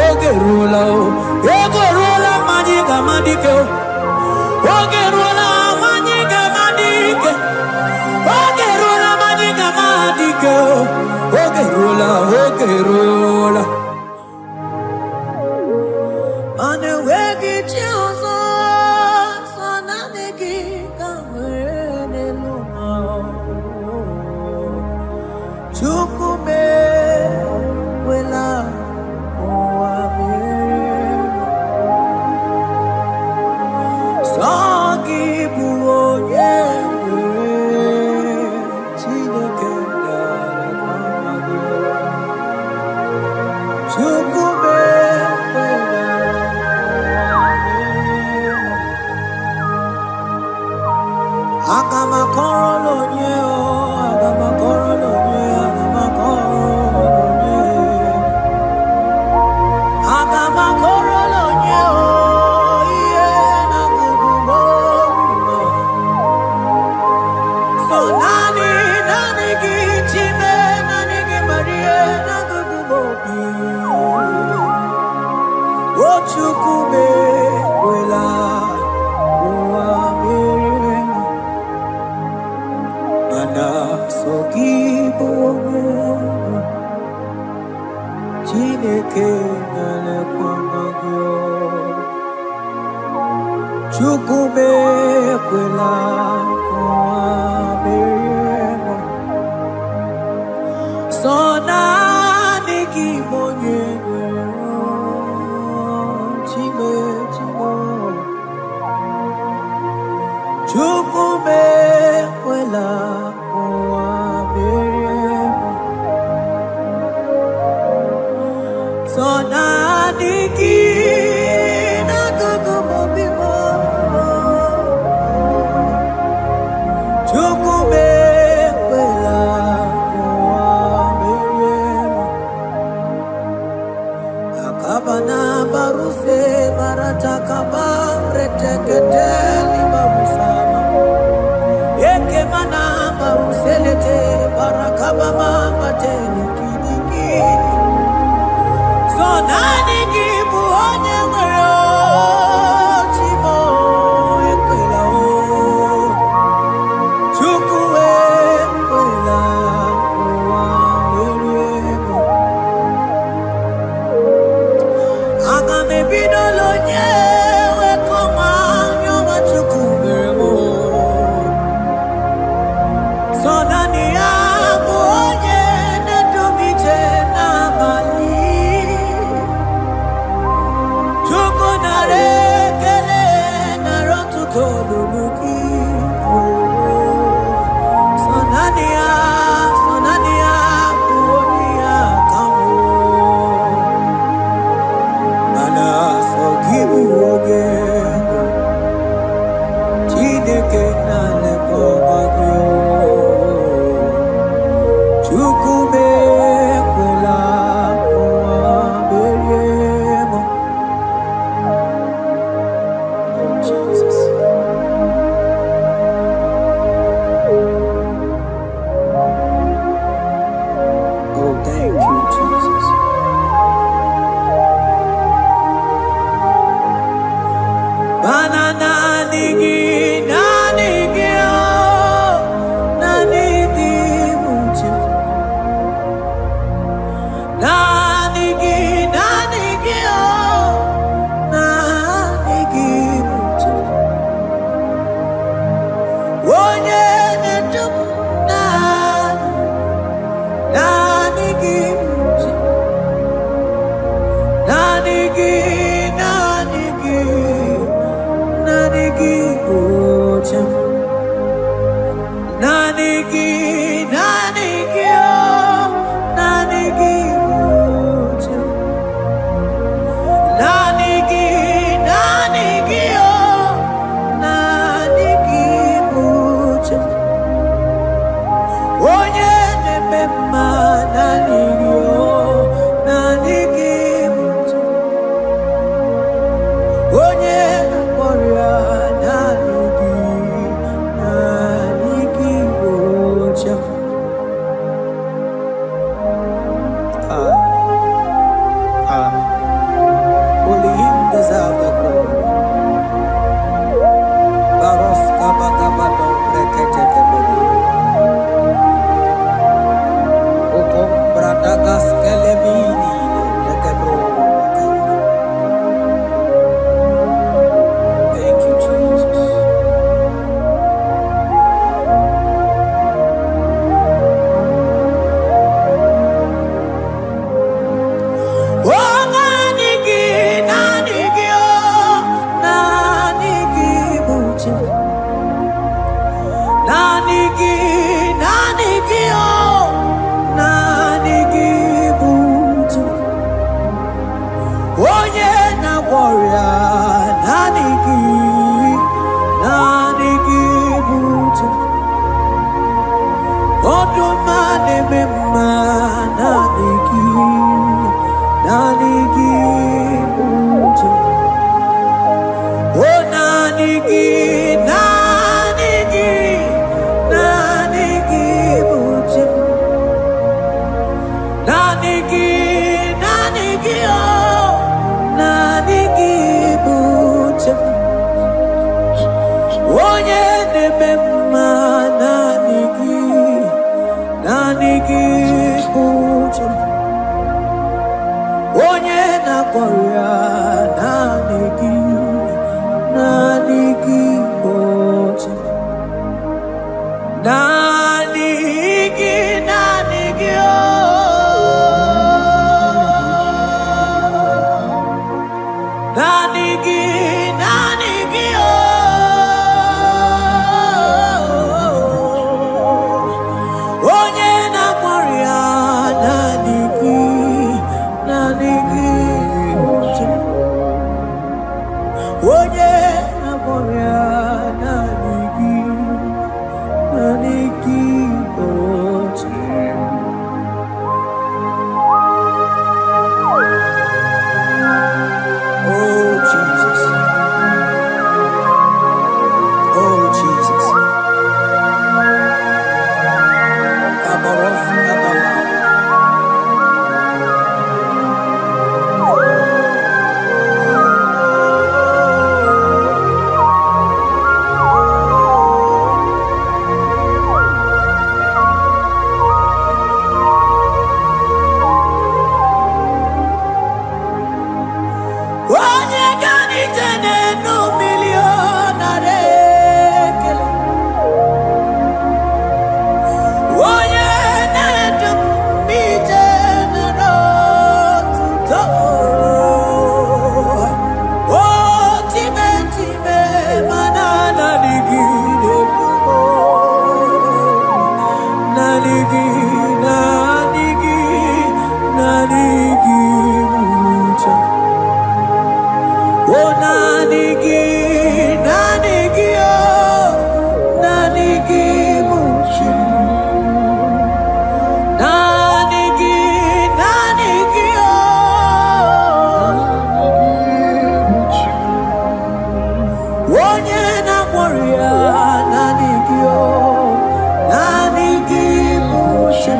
ogerula ogerula majiga madike ogerula majiga madike ogerula majiga madike ogerula anewegi chiozo sonanegi kamene luma chukume wela oamere sogi buonye chineke dara kwamago chukume Chukume kwela kuameremo sona niki monyero chime chukume kwela kuameremo sona niki mma naanị gị o, naanị gị bụ chi. Onye na-akpọrọ ya naanị gị bụ chi. Only him deserves the glory. Baros kabakabado breketebeli. Okom bradagas kelemini lekebro. Thank you, Jesus. Oh, naanị gị o, naanị gị bụ chi. Naanị gị o, naanị gị bụ chi. Onye na-agwọ ọrịa, naanị gị bụ chi. Ọdụm na-eme mma, naanị gị bụ chi. Oh, naanị gị bụ chi. Naanị gị o, naanị gị bụ chi. Onye na-eme mma, naanị gị bụ chi. Onye na-akpọrọ ya, naanị gị bụ chi. Naanị gị o, naanị gị o. Onye na-akpọrọ ya, naanị gị bụ chi. Onye na-akpọrọ ya, naanị gị bụ chi. Oh Jesus, oh Jesus. Kabaros kabala. Onye ganite n'enu milion ekele. Onye na-edu m ije n'otuto. O time mana naanị gị na-edu m. Naanị gị bụ chi. Oh, naanị gị o, naanị gị bụ chi. Naanị gị o, onye na-akpọrọ ya, naanị gị o, naanị gị bụ chi.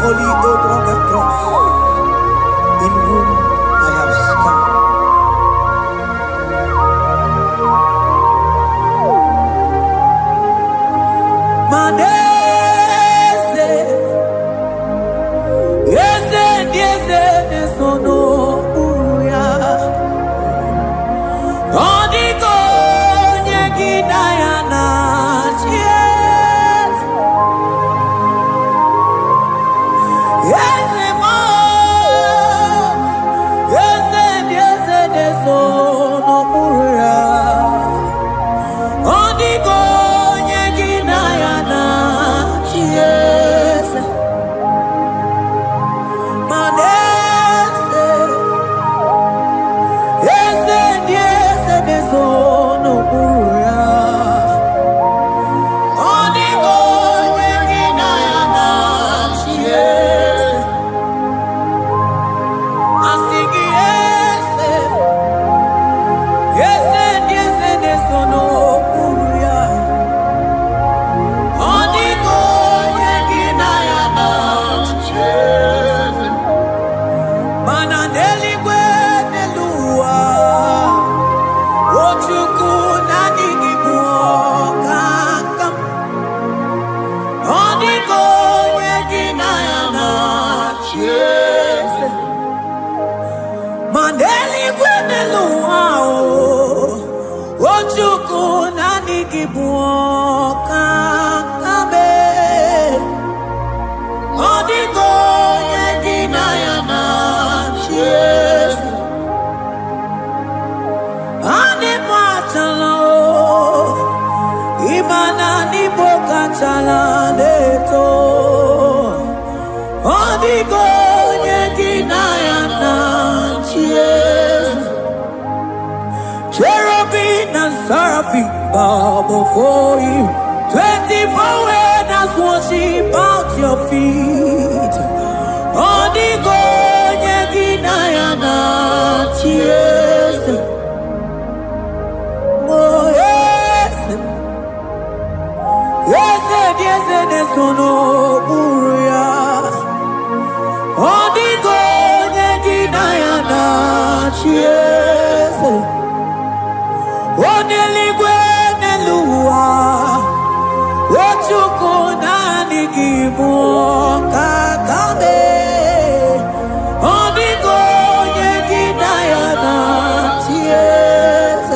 holy old rugged cross, in whom I have scanned. Manese, yese, nesono uya. Odiko nyegidayana chies. Yese mo, yese, nesono uya. Odiko nyegidayana chies. Manese, yese, nesono uya. Odiko nyegidayana chies. Asigi yese, nesono uya. Odiko nyegidayana chies. Mananeli gwenelua, ochuku nanigi buokakam. Odiko nyegidayana chies. Maneli gwenelua, ochuku nanigi buokakame. Odiko nyegidayana chies. Animatalo, imana niboka chala neto. Odiko nyegidayana chies. Cherubim and seraphim bow before you. 24 elders worship at your feet. Odiko nyegidayana chies. Oh yes, nesono uya. Odiko nyegidayana chies. Oneligwe nelua, ochuku nanigi buokakame. Odiko nyegidayana chies.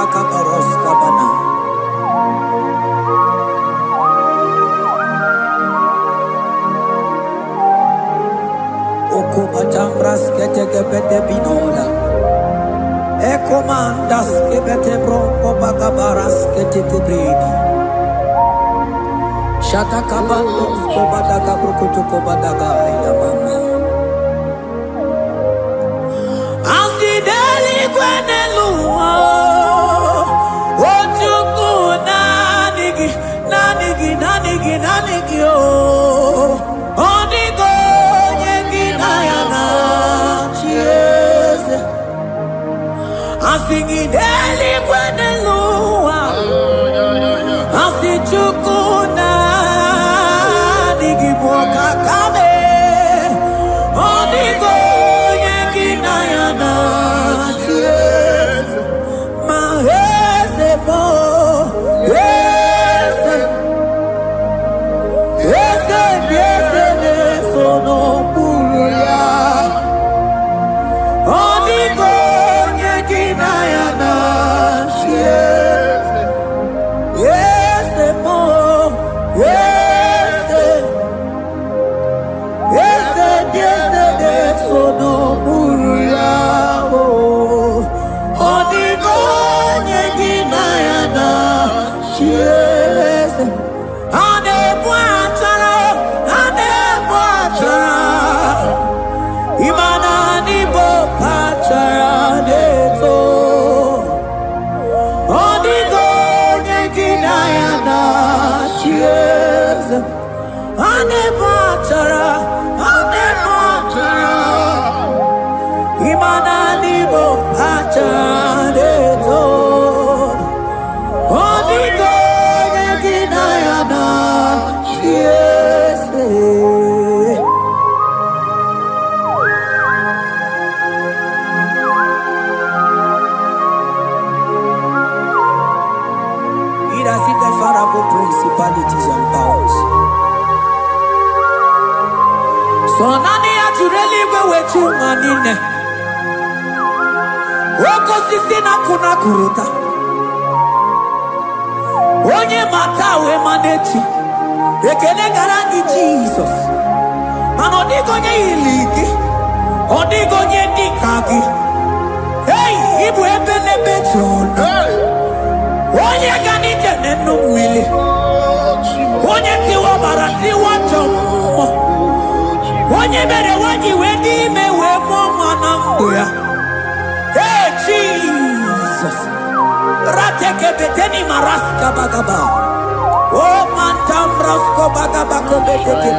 Akaparos kabana. Okupatambras ketekebete binola. Ekomandas kebete bronco bagabaras ketekebrini. Shatakabandos kobadaga brukutuko badaga ilamama. Asideli gwenelua, ochuku nanigi oh. Odiko nyegidayana chies. Asigideli gwenelua, asichuku nanigi buokakame. Odiko nyegidayana chies. Mahese mo, yese, nesono uya. Odiko nyegidayana chies. Yese mo, yese, nesono uya. Odiko nyegidayana chies. Imana niboka chara neto. Odiko nyegidayana chies. Anebachara. Imana niboka chara neto. So nani ya jureli gwe wechu manine. Woko sisi na kuna kuruta. Onye mata we manechi. Ekele garangi Jesus. Mano digonye iliki. Odigonye dikagi. Hey, ibu ebele bejono. Onye gani jene numili. Onye tiwa barati wachomo. Onye mere wanyi wedi me we mama nanguya. Hey Jesus. Rateke beteni maraska bagaba. Oh mantam rasko bagaba ko beteke.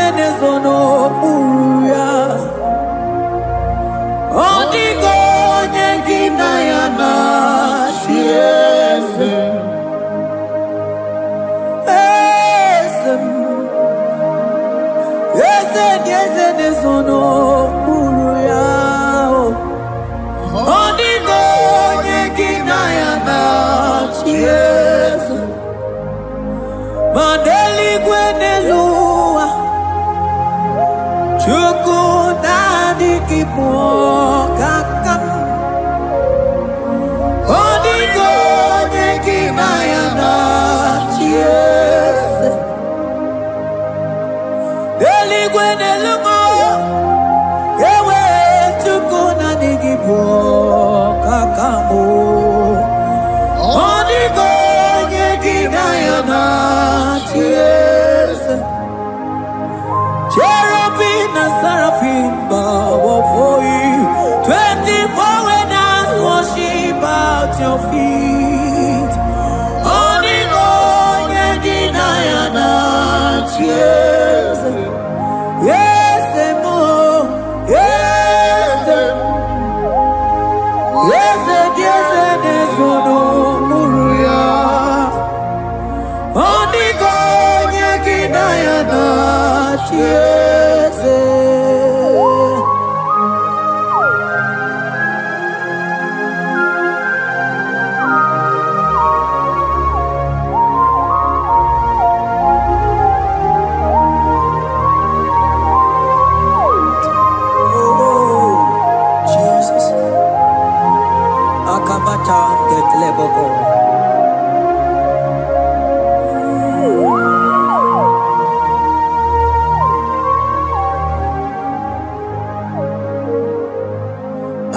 Yes, no uya. Odigo nyengina ya na yes. Yes, no uya. Odigo nyengina ya na yes. Mandeli gwenelua Chuku nadi kipo kakam Odigo nyekina ya na chiese Deli gwenelua Ewe chuku nadi kipo kakamu Odigo nyekina ya na chiese Cherubim and seraphim bow before you. 24 elders worship at your feet. Only God can deny and yes, yes, more, yes, yes, yes, no muruya. Only God can deny and yes. Jesus. Akabata get leboko.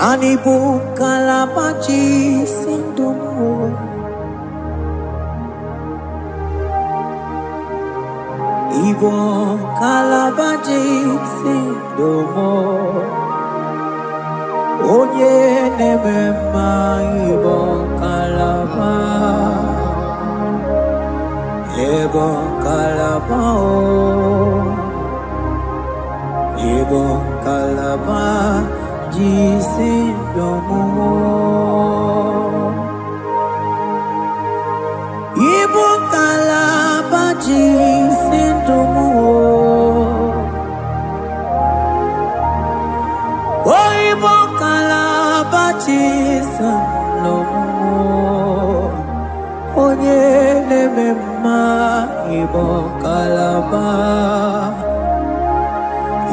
Anibu kalamaji sindumu Igbo kalabaji sindumu Onye nemema Igbo kalaba Igbo kalaba Igbo kalaba Jisindomo Igbo kalaba Jisindomo Oh Igbo kalaba Jisindomo Onye nemema Igbo kalaba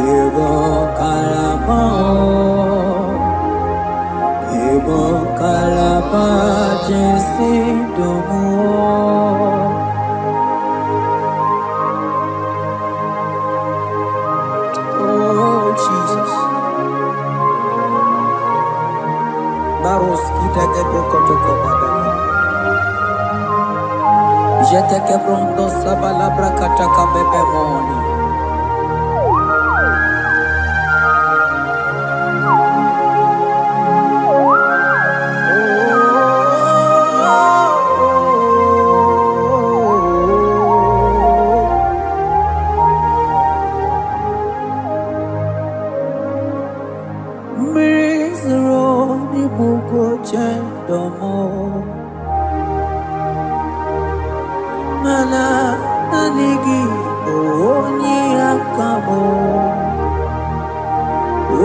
Igbo kalaba Igbo kalaba Jisindomo Oh Jesus Baros kita ke prokotoko badana Jete ke pronto sabala brakata kabebe moni Mana nanigi onye akamo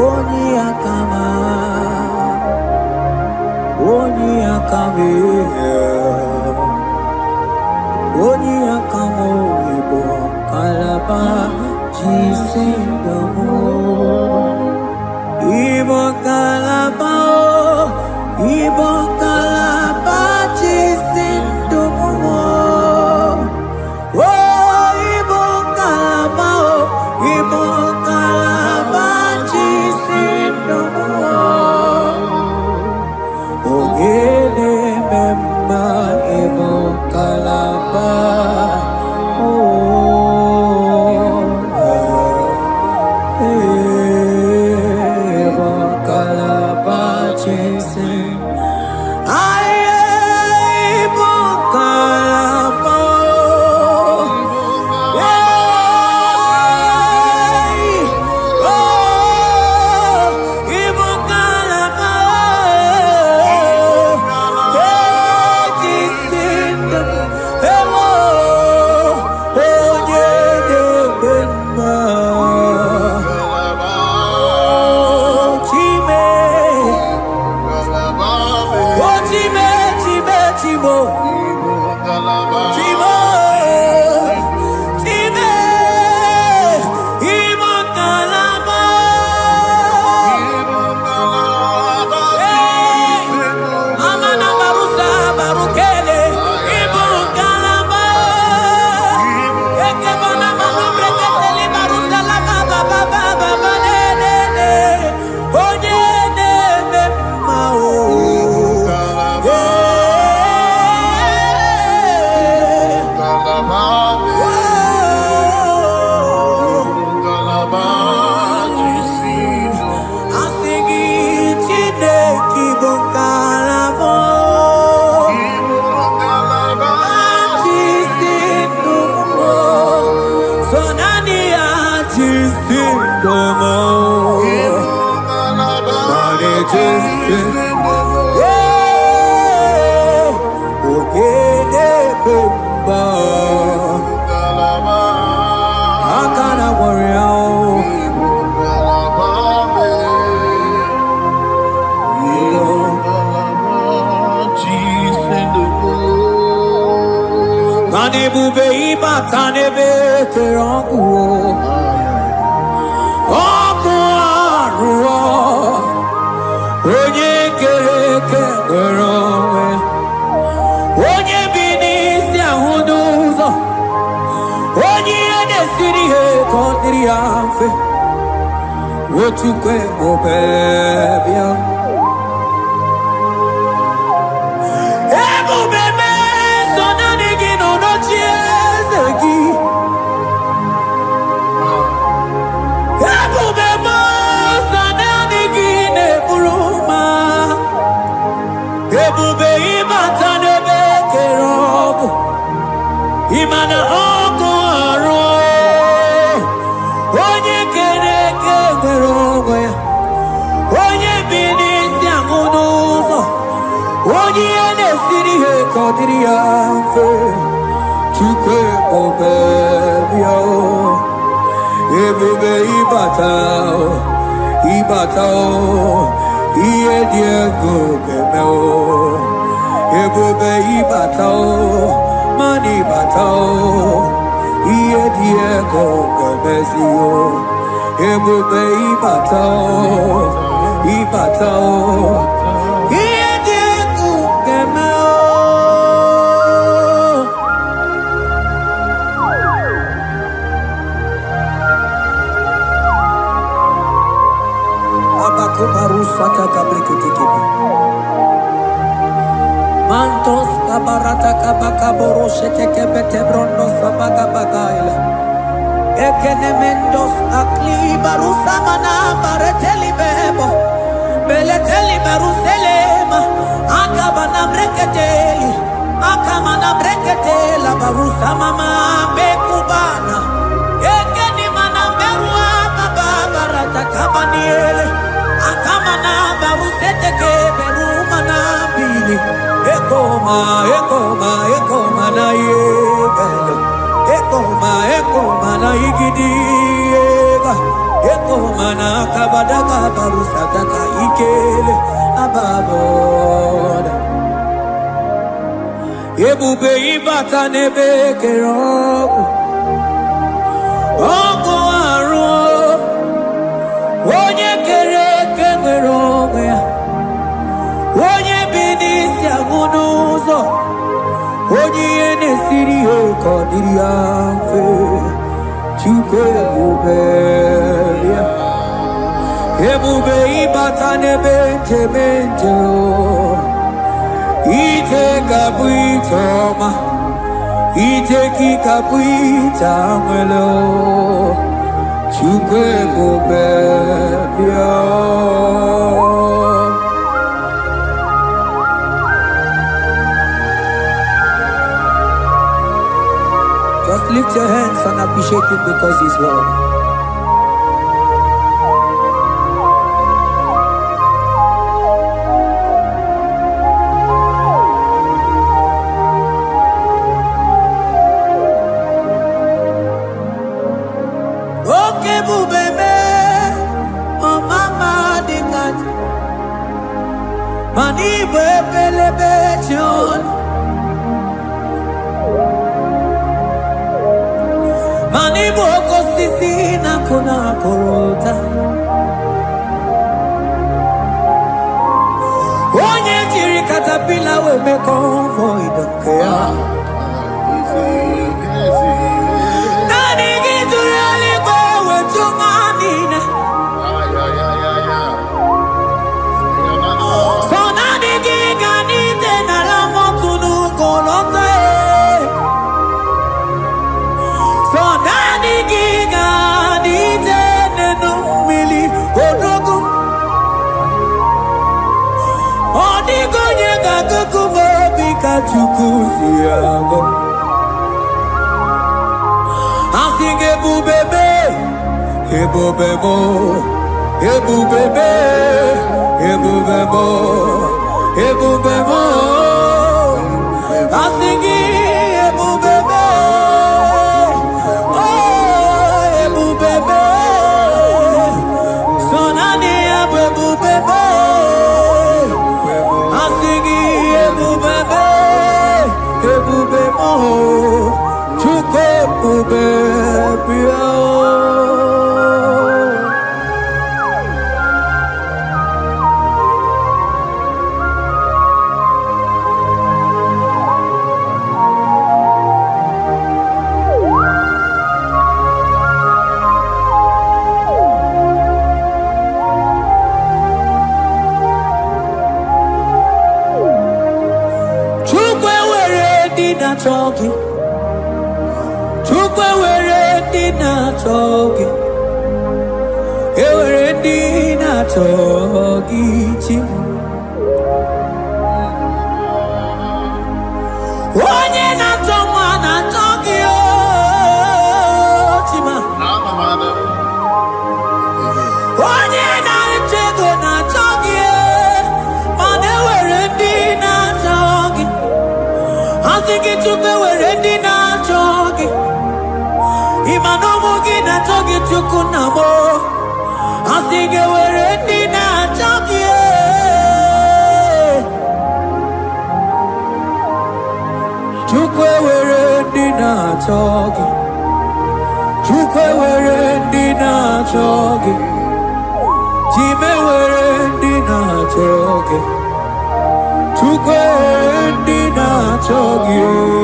onye akama onye Igbo kalaba jisindomo. Igbo kalaba jisindomo. Oh, Igbo kalaba jisindomo. Ogele memba Igbo kalaba. Ebube ịbata n'ebe kere ọkụ arụọ onye kere eke nwere onwe onye bi n'isi ahụ n'ụzọ onye ihe na-esiri ihe ka ọ dịrị ya mfe otukwe obe bịa ebube Imana ọkụ arụ onye kere eke nwere onwe ya onye bi n'isi ahụ n'ụzọ onye ihe na-esiri ihe ka ọ dịrị ya mfe Chukwu ebube bịa ebube ịbata ihe dị ego ga-eme ebube ịbata Mani batao, iye diego gabezio, ebube ibatao, iye diego gameo. Abaku barusa kakabreke kekebi. Mantos kabarata kabakaboro shekekebete brondo sabagabagaila ekenemendos akli barusa mana bareteli bebo beleteli baruselema akabana breketeli akamana breketela barusa mama bekubana ekeni mana berua baba barata kabaniele akamana barusete keberu mana bili Ekoma na yegala Ekoma na igidiega Ekoma na kabadaga barusataka ikele ababoda ebube ịbata n'ebe kere ọgụ arụ onye kere eke nwere onwe ya onye bi n'isi agụ n'ụzọ onye ihe na-esiri ya ka ọ dịrị ya mfe Chukwu ebube bịa ebube ịbata n'ebe njem ije ga-abụ ije ọma ije gị ga-abụ ije nwere Chukwu ebube bịa Just lift your hands and appreciate him because he's worthy. Okay, bubeme, oh mama dikat, mani bebelebe John. Mani boko sisi na kuna korota Onye jiri katapila we me convoy dokea Nani gituri aliko we tunganina So nani giganite na la motunu kolota So nani giga nije nenu mili odogu Odigo nyega kukumo bika chukuzi yago Asing ebubebe Ebubebo Ebubebe Ebubebo Ebubebo Asing ebubebe Talking, Chukwe were dina talking, were dina talking. Onye na toma na talking, chima. Onye na chego na talking, mane were dina talking. Asiki chukwe were dina talking. Imanomu gina talking chukunamo. Asiki were dina talking. Chukwe were dina talking. Chukwe were dina talking. Chime were dina talking. Chukwe dina talking.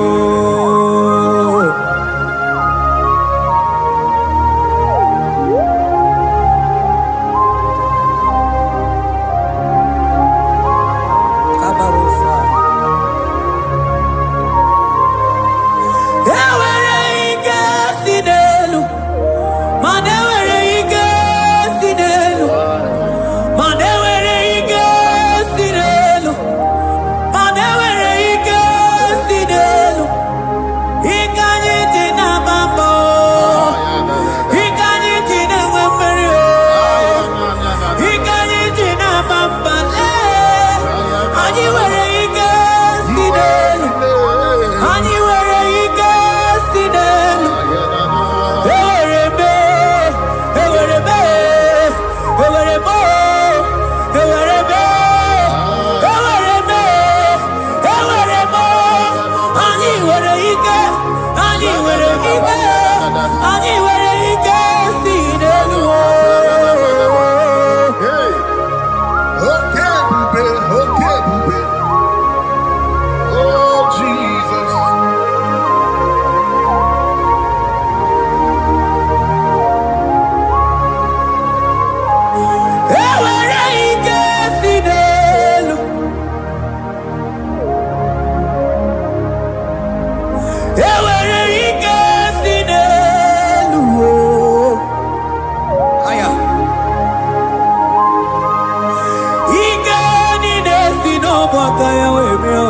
baka ya webio.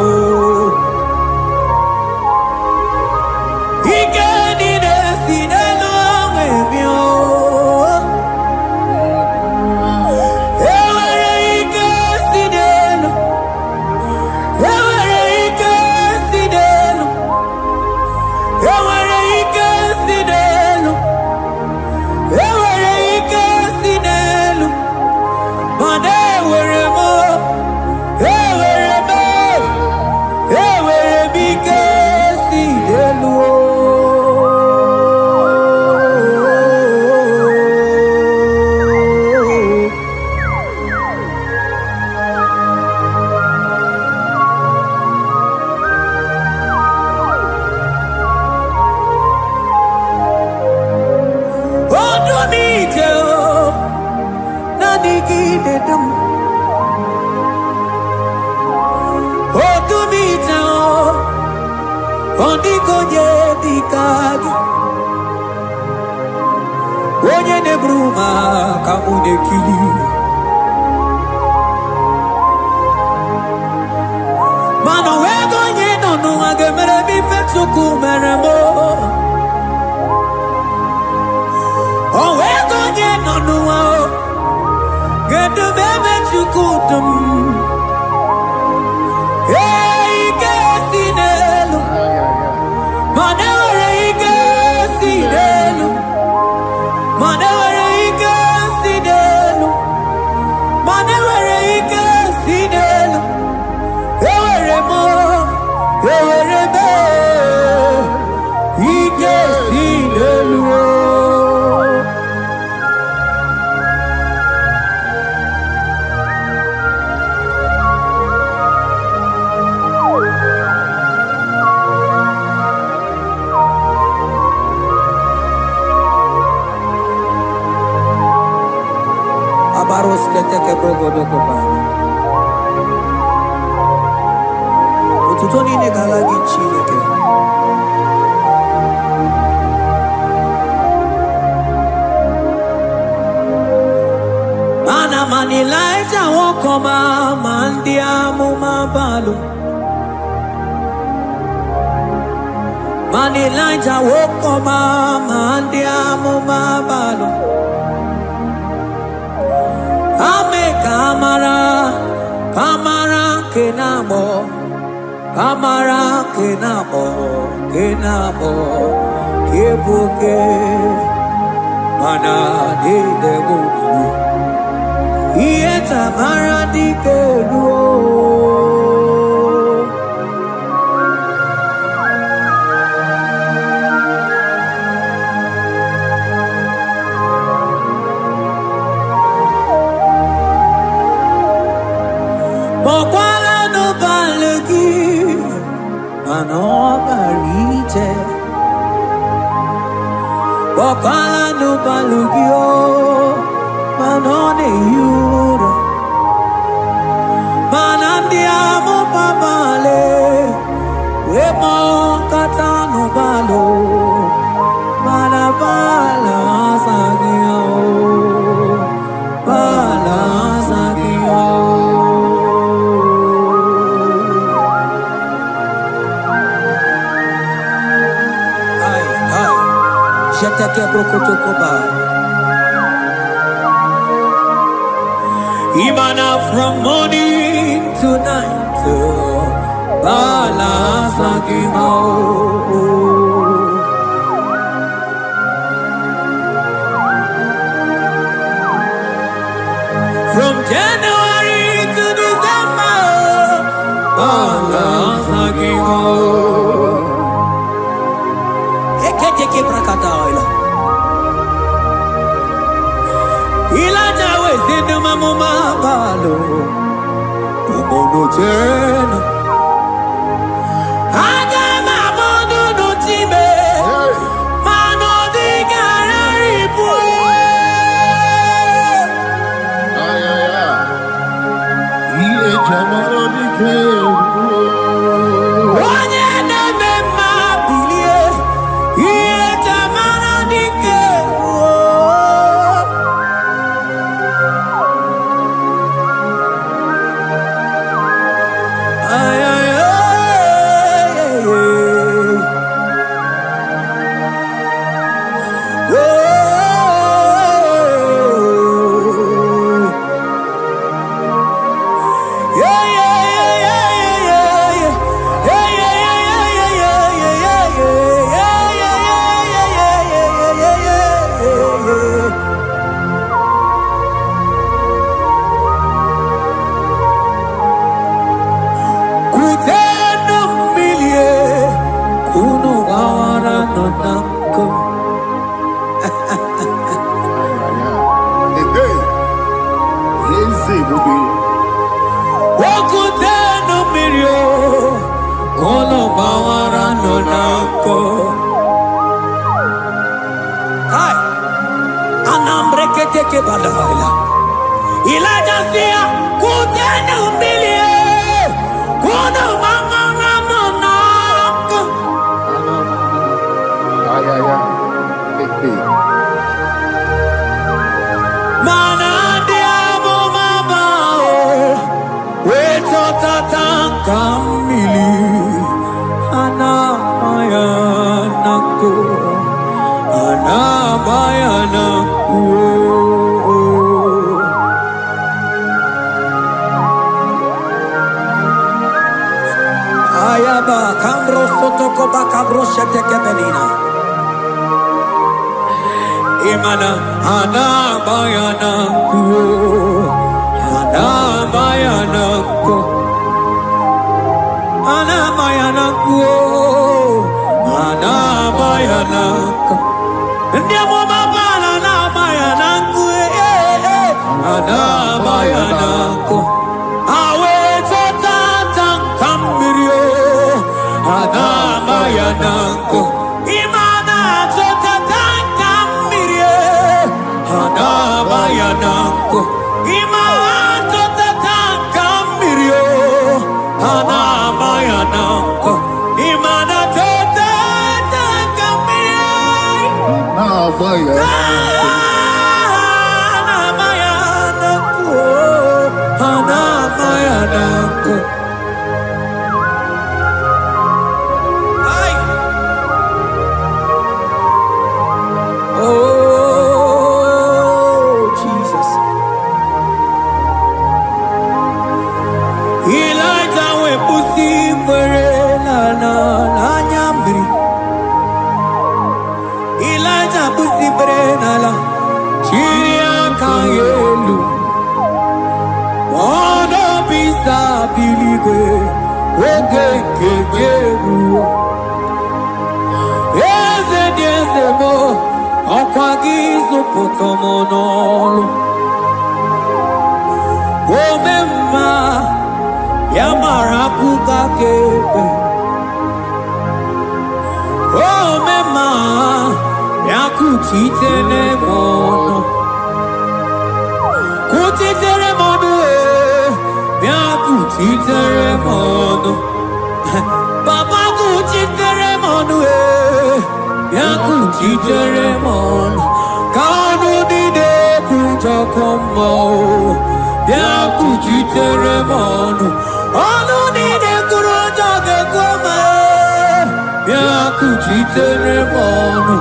Ike ni desi delo webio. Ewere ike si delo. Ewere ike si delo. Ewere ike si delo. Ewere ike si delo. Mane ewere mo. Ewere mo. Ewere bike si delo. Odumije o, nadigide dum. Odumije o, ondigonye dikagi. Onye nebruma kamude kili. Mano wegonye nonu agemere bifetsuku meremo. Owegonye nonuwa o, gedu bebe chukudum. Ike sinelu, manewere ike sinelu, manewere ike sinelu, manewere ike sinelu. Ewere mo, ewere be, ike sinelu o. Abaros keteke brogo doko bana. Ututoni ne galagi chineke. Mana mani laita wokoma mandia mumabalo. Mani laita wokoma mandia mumabalo. Ame kamara, kamara kenamo, kamara kenamo, kenamo, kebuke, mana di debuku, iye tamara di keluo. Bokwala no balegi, mano barite. Bokwala no balegi o, mano ne yuro. Manandi amo babale, wemo kata no balo. Manabala sagio, bala sagio. Jeteke brokotokoba. Imana from morning to night, balasagimo. From January to December, balasagimo. Eketeke brakadaila. Ilaja wezinu mamuma balo. Umono tena. Aga mamono no time. Mano di gararipu. Iye jamano di ke. Onye neme mabilie. Iye jamano di ke. nako. Hai, anambre keteke balaila. Ilaja siya kutene umbilie, kuno manganga monako. Mana diamo mabao, weto tatankamili. Anamayanaku, anamayanaku. Ayaba kambro sotoko bakabro sheteke belina. Imana anamayanaku, anamayanaku. Anamayanaku, anamayanaku. Ndiamo mabala anamayanaku, anamayanaku. Awe totata kambirio, anamayanaku. Imana totata kambirie, anamayanaku. Imana totata kambirio, anamayanaku. Imana totata kambirie, anamayanaku, anamayanaku. Ay. Oh, Jesus. Elijah we pusi mwere na nyambri. Elijah pusi mwere na la chiria kayelu. Wano bisa biligwe oge kegeru. Eze diese mo akwagizu potomonolo. Omemma yamarakuta kepe. Omemma yakuchitene mono. Kuchitere mono yakuchitere mono. Baba kuchitere mono yakuchitere mono. Kanu dide kujakomo yakuchitere mono. Anu dide kurojoge kwame yakuchitere mono.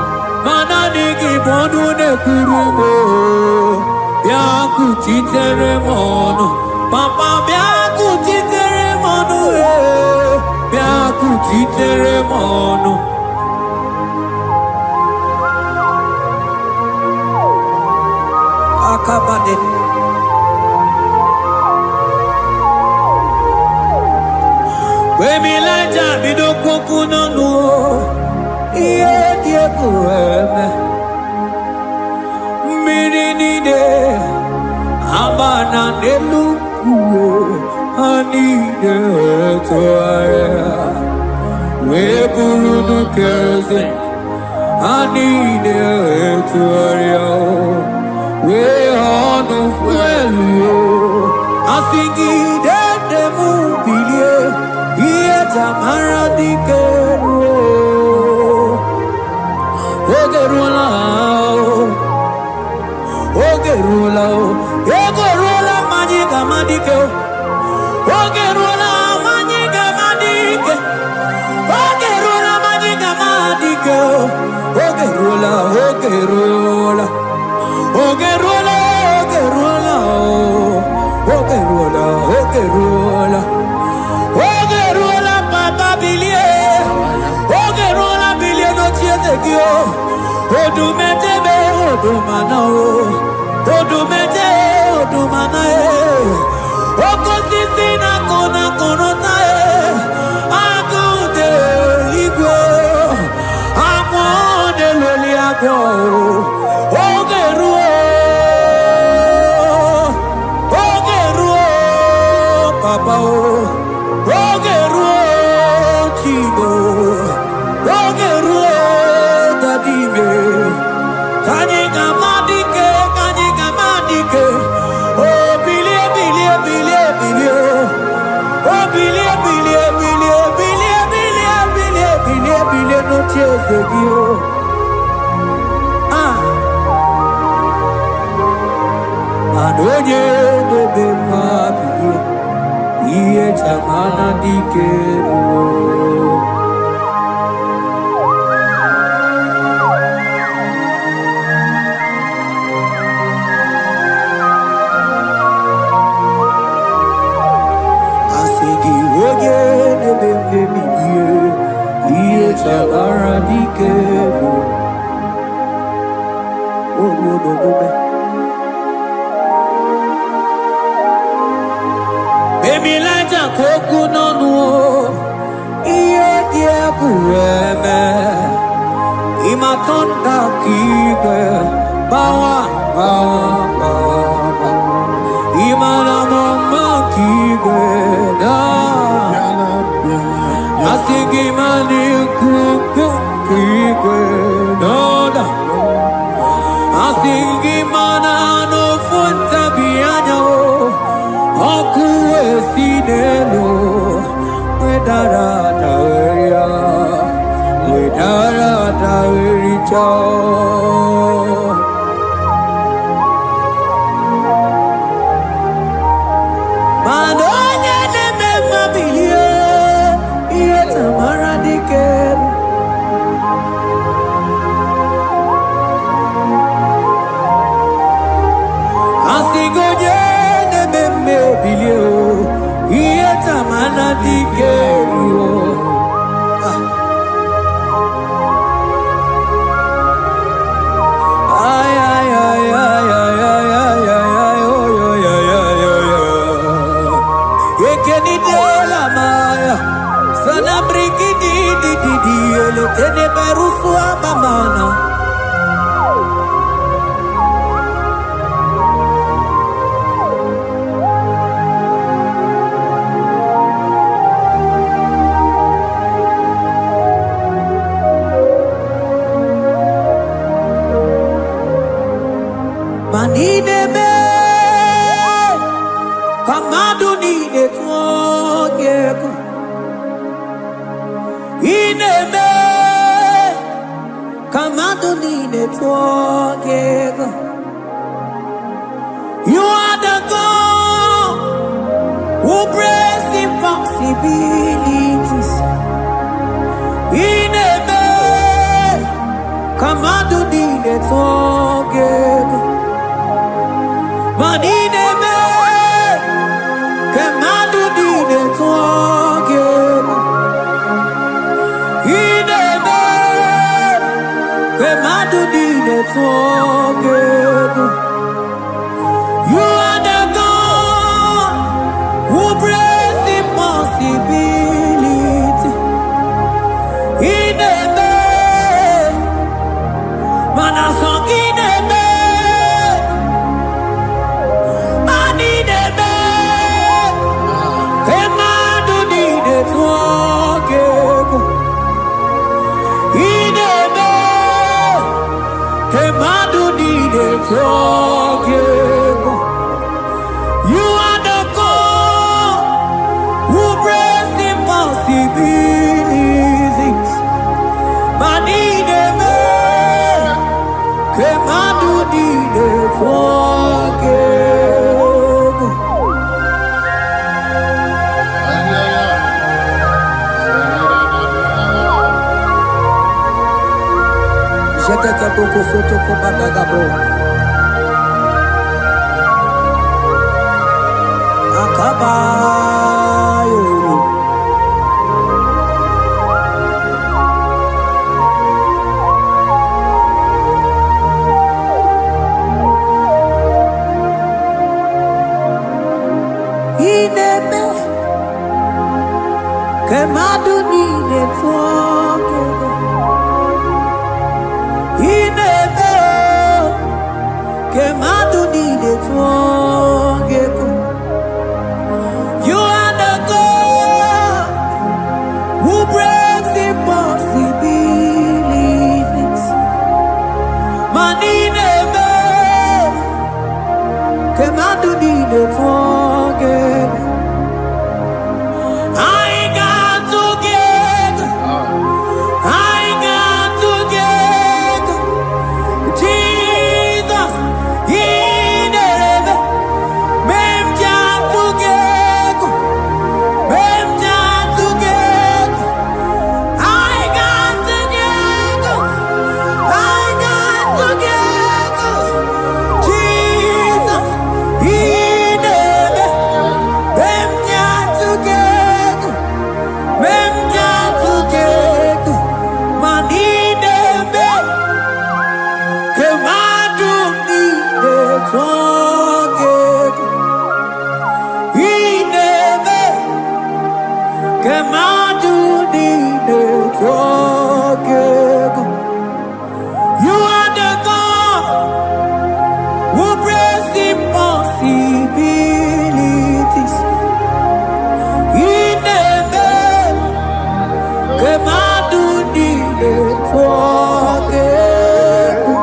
Mana niki bodu ne kurumo yakuchitere mono. Papa yakuchitere mono yakuchitere mono. Akabade. Wemilaja bidokwoku nonu iye dieku eme. Mmiri nide abana neluku anide etoaya. Weburu nukeze anide etoaya. We honu fuelu asingi dede mubilie iye tamara dikeru. Ogerula ogerula ogerula majiga madike. Ogerula majiga madike. Ogerula majiga madike. Ogerula ogerula. Ogerula, ogerula, ogerula, ogerula, ogerula, papa bilie, ogerula bilie no chiezekio, odumetebe, odumana o, odumete, odumana e, okosisi na kona konota e, akude ligwe, amode loli agwo, ogerula. Papa, ogeru chigo, cheze gị o. Mana onye na-eme mma bilie, ihe jamana dike ruo. Asị gị onye na-eme bilie, ihe jamana dike ruo. Baby Laja koku nonu iye die kueme imatonda kike bawa imana mama kike da asigi mani kuku kike da asigi mana no funta bianya oku esinelo wedara daweria cho Madonya neme mabilie iye tamara dike Asigoje neme mabilie iye tamara dike Tene barusua mamana Manine me Kamadu nine tuogeko Ine me Kamadonine Twagega. You are the God who breaks impossibilities. In a man, Kamadonine Twagega. But in a man, Kamadonine Twagega. In a man, Kamadonine Twagega. You are the God who breaks impossibility. In a man, man a song in a man, man in a man, Kamadonine Twagega. In a man, Kamadonine Twagega. You are the God who breaks impossibilities. Man in a man, Kamadonine Twagega. J'étais beaucoup photo pour Badagabo. Akabayo. Ineme. Kamadonine Twagega. Inebe, Kamadonine Twagega. You are the God who breaks impossibilities. Man inebe, Kamadonine Twagega. I got together. I got Kemadu dide tokego. You are the God who breaks impossibilities. Inebe kemadu dide tokego.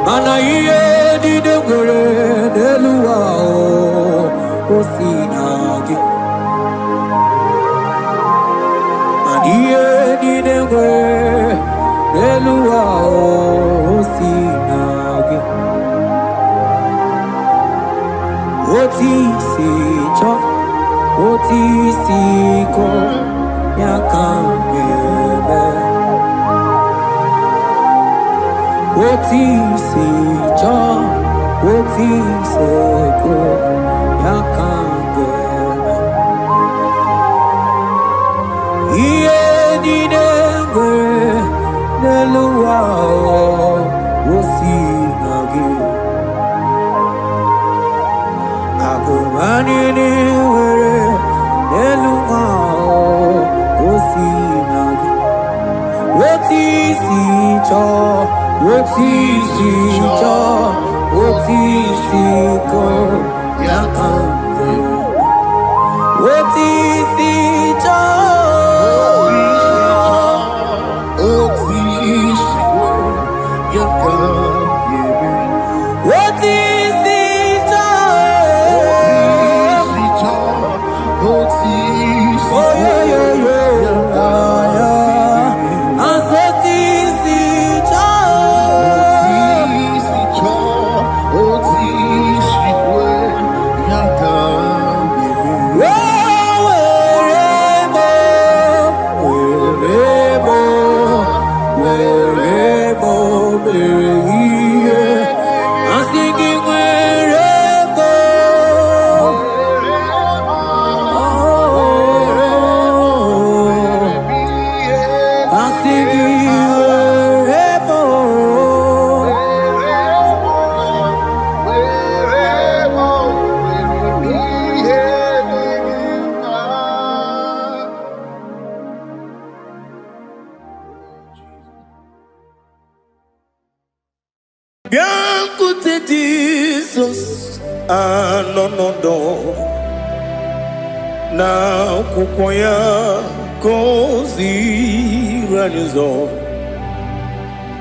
Mana iye di de gore de luwa o sinagi. Mana iye di de gore de luwa o sinagi. Oti si cho, oti si ko ya kambebe. Oti si cho, oti se ko ya kambebe. Iye di de gore de luwa o sinagi. Agumani ni were deluga o sinagi. Oti si cho, oti si cho, oti si ko yakambe. Oti si cho, oti si ko yakambe. Oti Biancote Jesus, anonodo na kukwaya kozi ranizo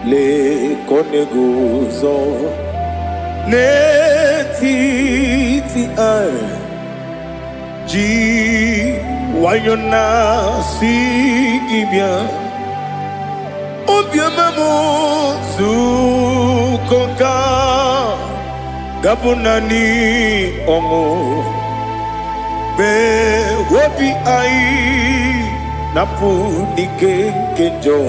le konegozo netiti ai ji wayona si ibia obiamamu zukoka gabunani ongo be obi anyị napụ n'ike nke njọ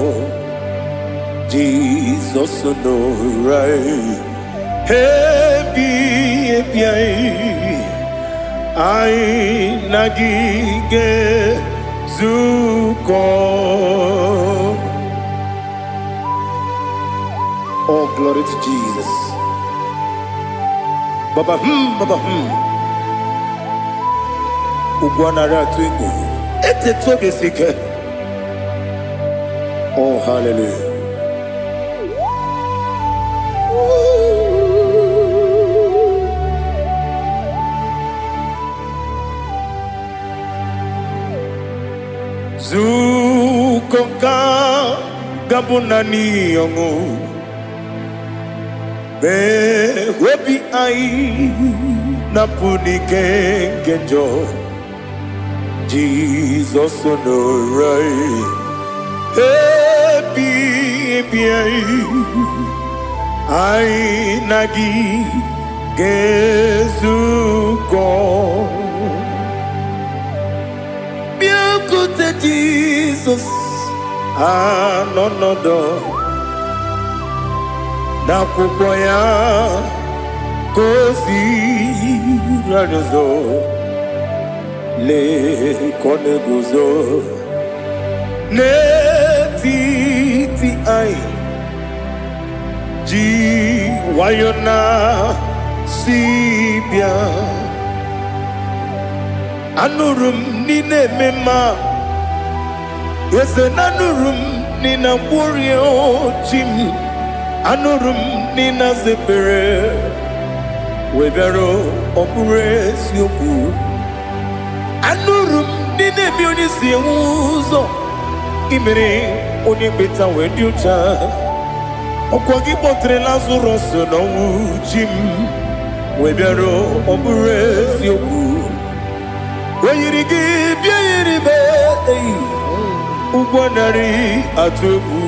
Jizọs n'ụra ebi ebi anyị na gị ga-ezukọ. Oh, glory to Jesus. Baba, Baba, Ugwanara twingo. Ete toge sike. Oh, hallelujah. Zukoka gabunani yongo. Be webi ai napuni kenjo Jesus no right happy ai nagi gezuko biakute Jesus no n'akwụkwọ ya gosi radozo lee ka ọ na-eguzo n'etiti anyị ji nwayọ na si bịa. Anụrụ m n'ile eme mma eze na anụrụ m n'ile mkpụrụ ochi m. Anụrụ m n'ịna zepere webịara ọbụrụ eziokwu. Anụrụ m n'ịna ebi onye si enwe ụzọ imere onye mkpeta wee dị ụcha. Ọkwa gị kpọtere Lazarọs n'ọnwụ chi m webịara ọbụrụ eziokwu. O yiri gị bịa yiri be ụgwọ narị atụ egwu.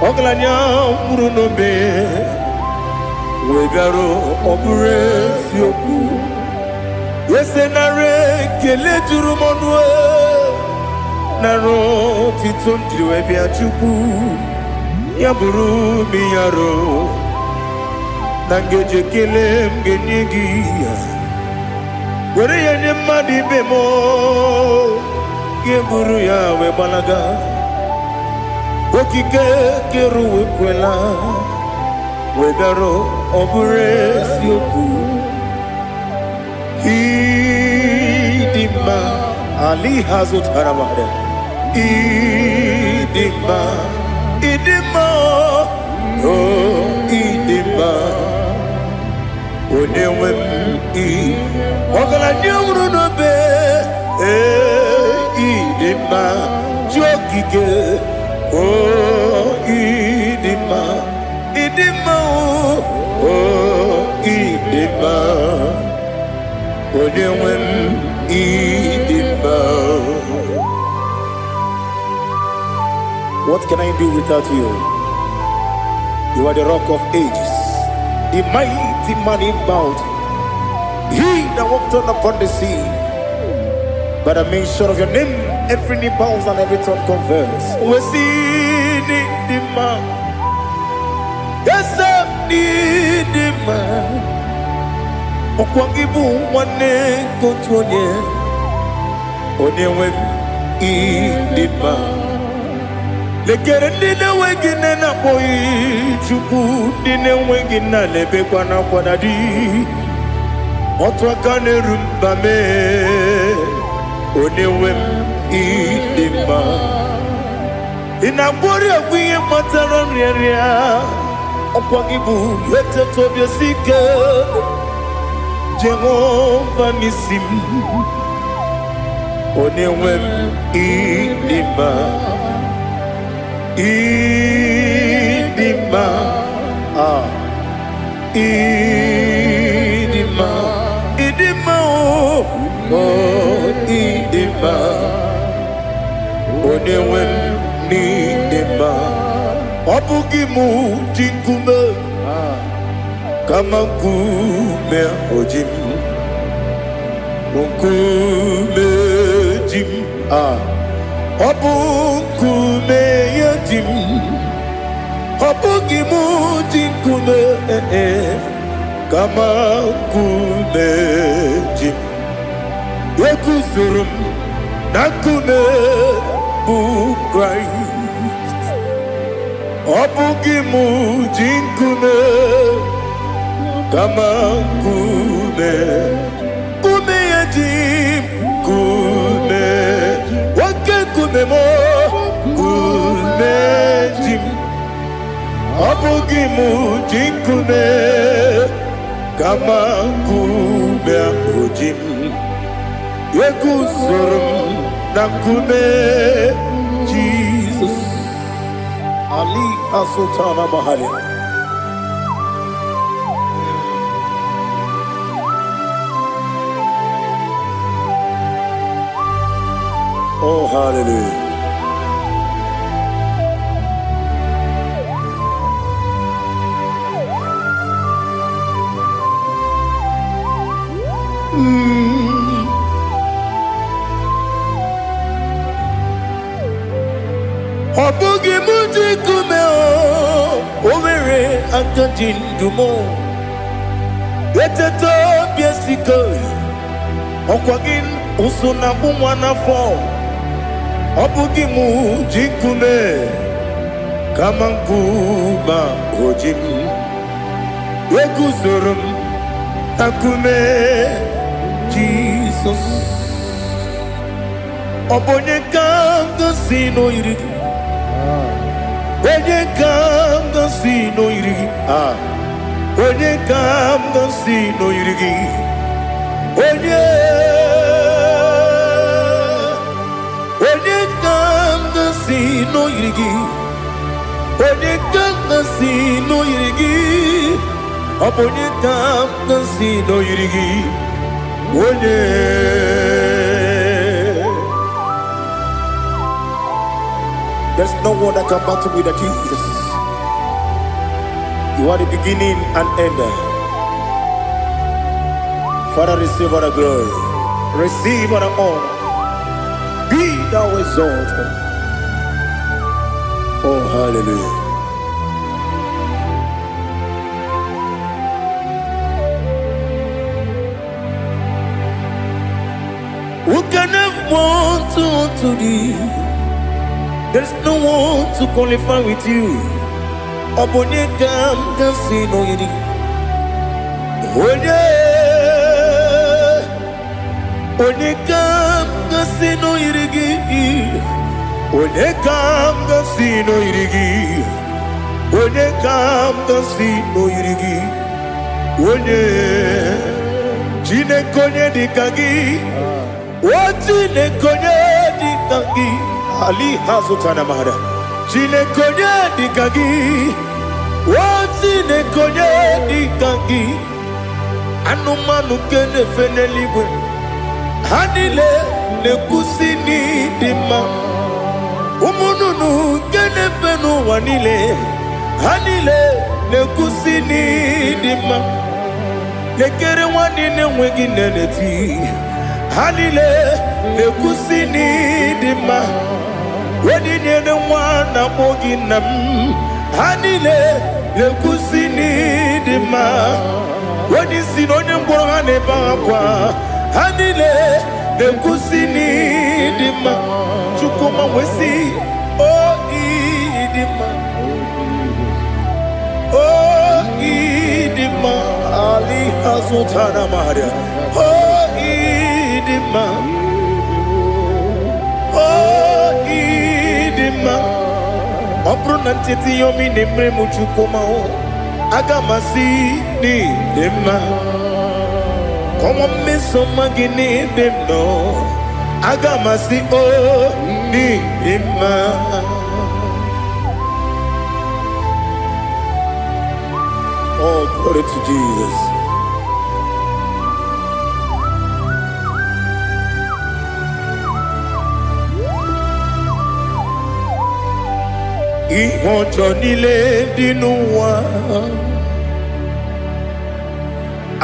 Ọgaranya mkpụrụ n'obe wegara ọbụrụ eziokwu. Ese nara ekele juru m ọnụ nara otito m jiri wee bịa Chukwu. Ya bụrụ m ya ro na ngeji ekele m ga-enye gị ya. Were ya nye mmadụ ibe m ga-eburu ya wee gbalaga. Okike kere wekwela wegara ọbụrụ eziokwu. Ịdị mma Ali hazụtara mmadụ. Ịdị mma ịdị mma oh ịdị mma onye nwe m ọgaranya nwụrụ n'obe ịdị mma ji okike. Oh, idima, idima, oh, idima, odewem, idima. What can I do without you? You are the rock of ages, the mighty man in mountain, he that walked on upon the sea. By the mention of your name, every knee bows and every tongue confess. We see the man. Yes, I need the man. Okwangibu wane kotonye. Onewe the man. Lekere dine wengine na boy chuku dine wengine lebe kwana kwanadi. Otwakane rumbame. Onewem idima inabori agwiye matara nriaria okwagibu yete tobia sike Jehova nisim. Onewem idima idima idima idima oh idima onewem n'idima. Ọ bụghị mụ ji nkume kama nkume ojii m. nkume jim ọ bụ nkume ya jim ọ bụghị mụ ji nkume kama nkume jim eguzoro m na nkume bụ Kraịst ọ bụghị mụ ji nkume kama nkume ya ji nkume nwoke nkume m nkume ji m ọ bụghị mụ ji nkume kama nkume ahụ ji m eguzoro m na nkume Jizọs Ali Asutana Mahali. Oh, hallelujah. Ọ bụghị mụ ji nkume o nwere aka ji ndụ m eteta obi esiko ọkwa gị ụsụ na mụ nwa n'afọ ọ bụghị mụ ji nkume kama nkume o ji m eguzoro m na nkume Jizọs ọ bụ onye ka m gosi n'oyiri gị onye ka m gosi n'oyiri gị onye ka m gosi n'oyiri gị onye ka m gosi n'oyiri gị onye ka m gosi n'oyiri gị ọ bụ onye ka m gosi n'oyiri gị onye there's no one that can battle with Jesus. You are the beginning and end. Father, receive all the glory. Receive all the honor. Be thou exalted. Oh, hallelujah. Who can have one to thee? There's no one to qualify with you. Obonye kam kasi no yiri. Onye kam kasi no yiri. Onye kam kasi no yiri. Onye kam kasi no yiri. Onye Jine konye dikagi. Wajine konye dikagi. Ali Hazutana Mahara. Jine konye dikagi. Wajine konye dikagi. Anumanu kene fenelibwe. Hanile nekusini dima. Umununu kene fenu wanile. Hanile nekusini dima. Lekere wanine wegi neneti. Hanile nekusini dima. Wedi nene wana moginam. Hanile nekusini dima. Wedi sinone mbwangane bakwa. Hanile nekusini dima. Chukuma wesi o idima. O idima. Ali Hazutana Maria. O idima. O idima. Opro nantiti yomi nemre muchukuma o. Agamasi ni dema. Como me soma gini demno. Agamasi o ni dema. Oh, glory to Jesus. Ìwọ̀njọ́ nílé dínú wa.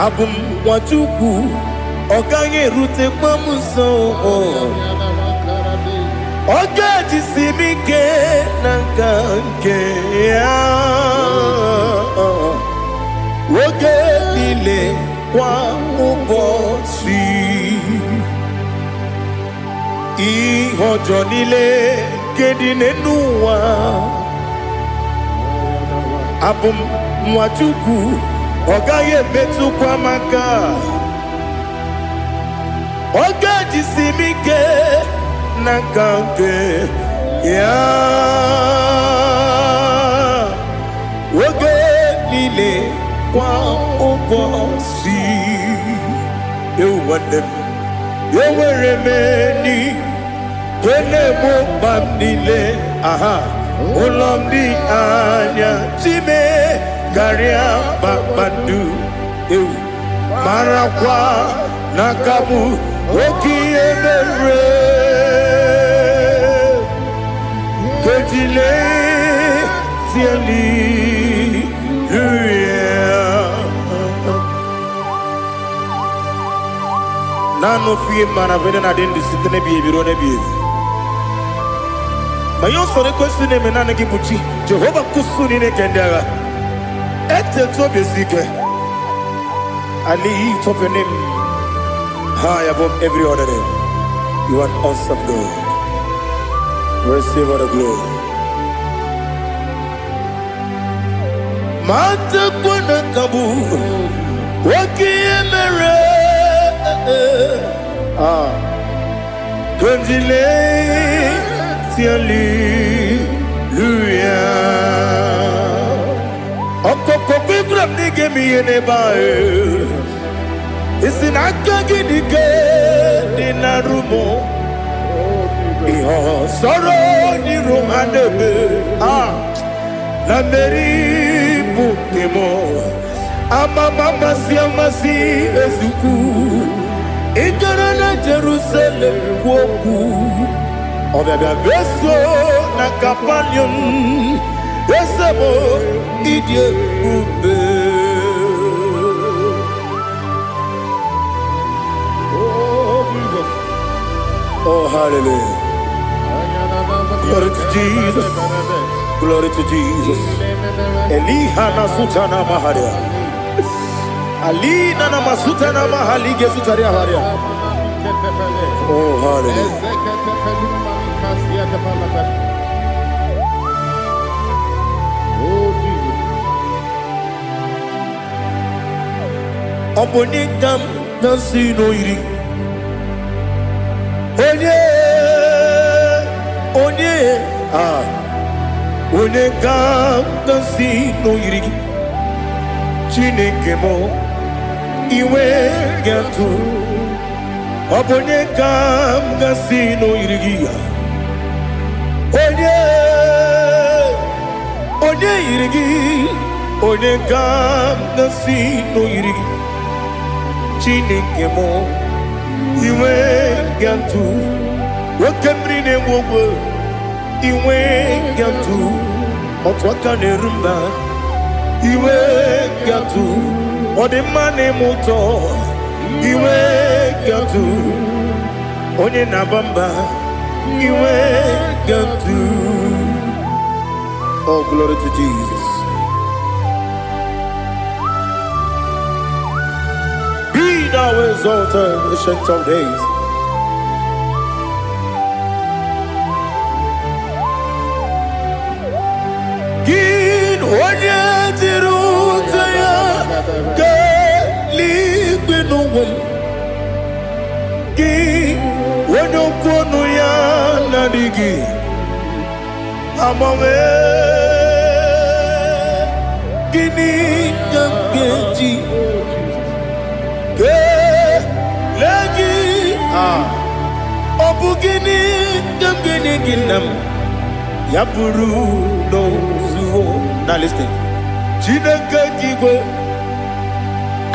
Abum wajukwu ọ gaghị erutekwa m nso. Ọ ga-ejisi m ike na nka nke ya oge niile kwa ụbọchị. Ihe ọjọọ niile nke dị n'ụwa abụ m nwa Chukwu, ọ gaghị emetụkwa m aka. Ọ ga-ejisi m ike na nka nke ya oge niile kwa ụbọchị. Ewu nwanne m, enwere m enyi nke na-egbo mkpa m niile. Ụlọ m dị anya chime karịa kpakpando. Ewu marakwa n'aka m oke ihe mere. Kejile tieli nano fie mana vene na dendi sitene bi ebiro ne bi. Mayo sore kwesi ne mena ne gibuchi Jehova kusuni ne kendaga ete to besike. I lift up your name high above every other name. You are awesome God. Receive all the glory. Mata kuna kabu waki emere Konjile tiali luya Okoko bibram nige miye nebae Isinaka ginike dinarumo Iho soro ni romanebe Na meri bukemo Ama mama si ezuku Igara na Jerusalem kwoku Obebe beso na kapanion Esemo idye ube Oh Jesus. Oh hallelujah. Glory to Jesus. Glory to Jesus. Elihana sutana maharia. Alina na masutana mahali gesutaria haria. Oh hallelujah. Oh Jesus. Obonikam nasino iri. Onye Onekam nasino iri. Chineke mo iwe gatu. Obonekam nasino iri. Onye iri. Onekam nasino iri. Chineke mo iwe gatu. Wakemri ne wogo iwe gatu. Otwaka ne rumba iwe gatu. Odemane moto iwe gatu. Onye nabamba iwe gatu. Oh glory to Jesus. Be thou exalted, ancient of days. Gin onye tiruta ya ke ligbinu Gin onye kwonu ya nadigi Amame Gini kamgeji Ke legi Obu gini kamgini ginam Yaburu no zuo. Now listen. Chineke kigwe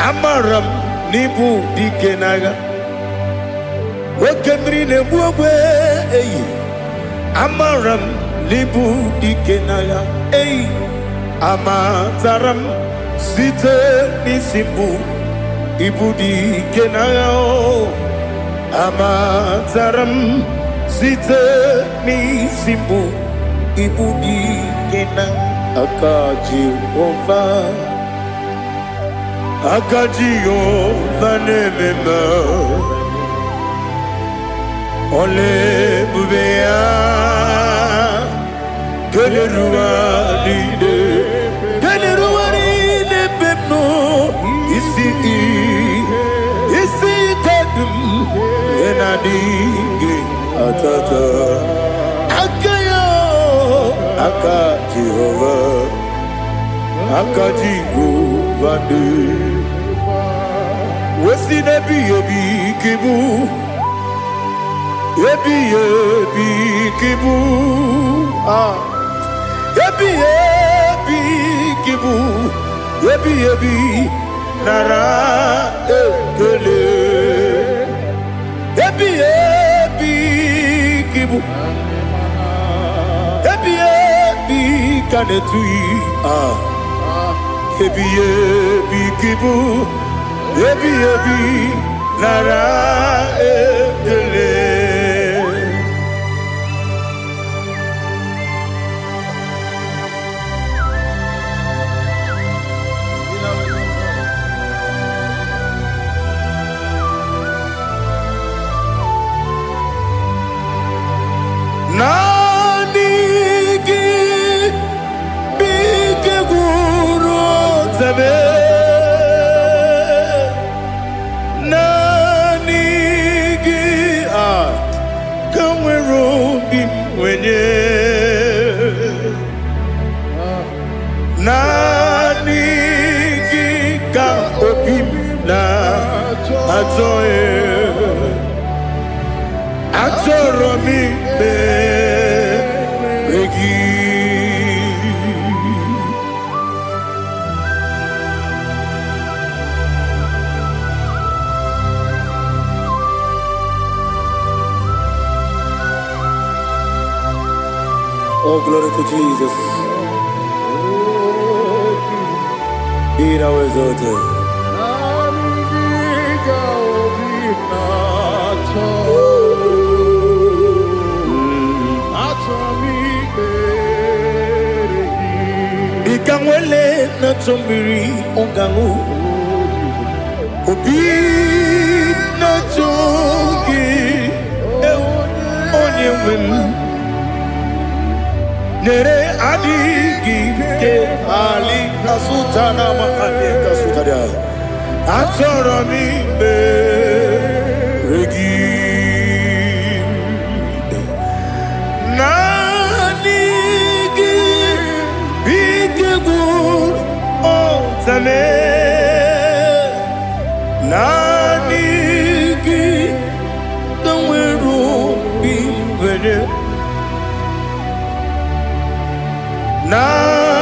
Amaram nibu dikenaga Wekemri nebu ogwe Amaram nibu dikenaga Amataram site nisimbu ibudi kenao amataram site nisimu ibudi kena akaji ova nemema ole bubea Geleruwa de pepno isi kadum enadinge atata akayo aka Jehova de wesi nebi ebi kibu ebi kibu Ebi kibu, ebi nara ekele. Ebi kibu, ebi kanetui. Ebi kibu, ebi nara ekele. Nanigi bige guru zabe nanigi kamwero bimwenye nanigi ka opim na atoe Atoro mi beregi Oh, glory to Jesus. Be thou exalted. Ikangwele na chombiri ongangu Obi na chogi onye wem Nere adigi ke ali kasutana mahali kasutaria Atoro mi beregi Zame nanigi dawero bimvere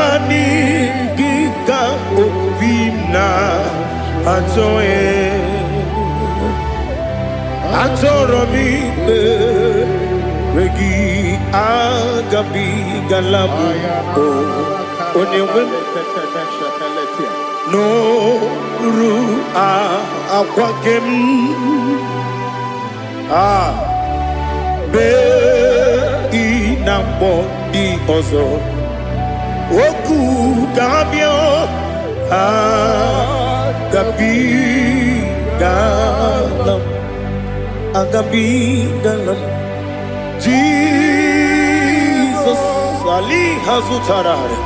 nanigi ka obimna atoe atoro mi regi agabi galabu onyewe no ru akwakem be inambo di ozo oku gabio agabi galam Jesus Ali Hazutarare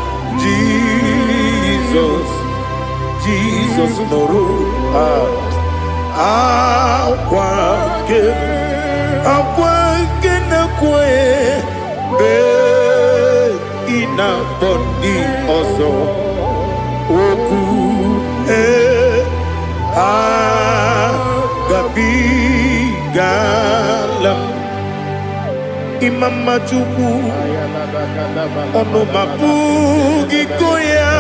Jesus noru akwake na kwe be ina bodi ozo oku gabi galam imama chuku ono mapugi koya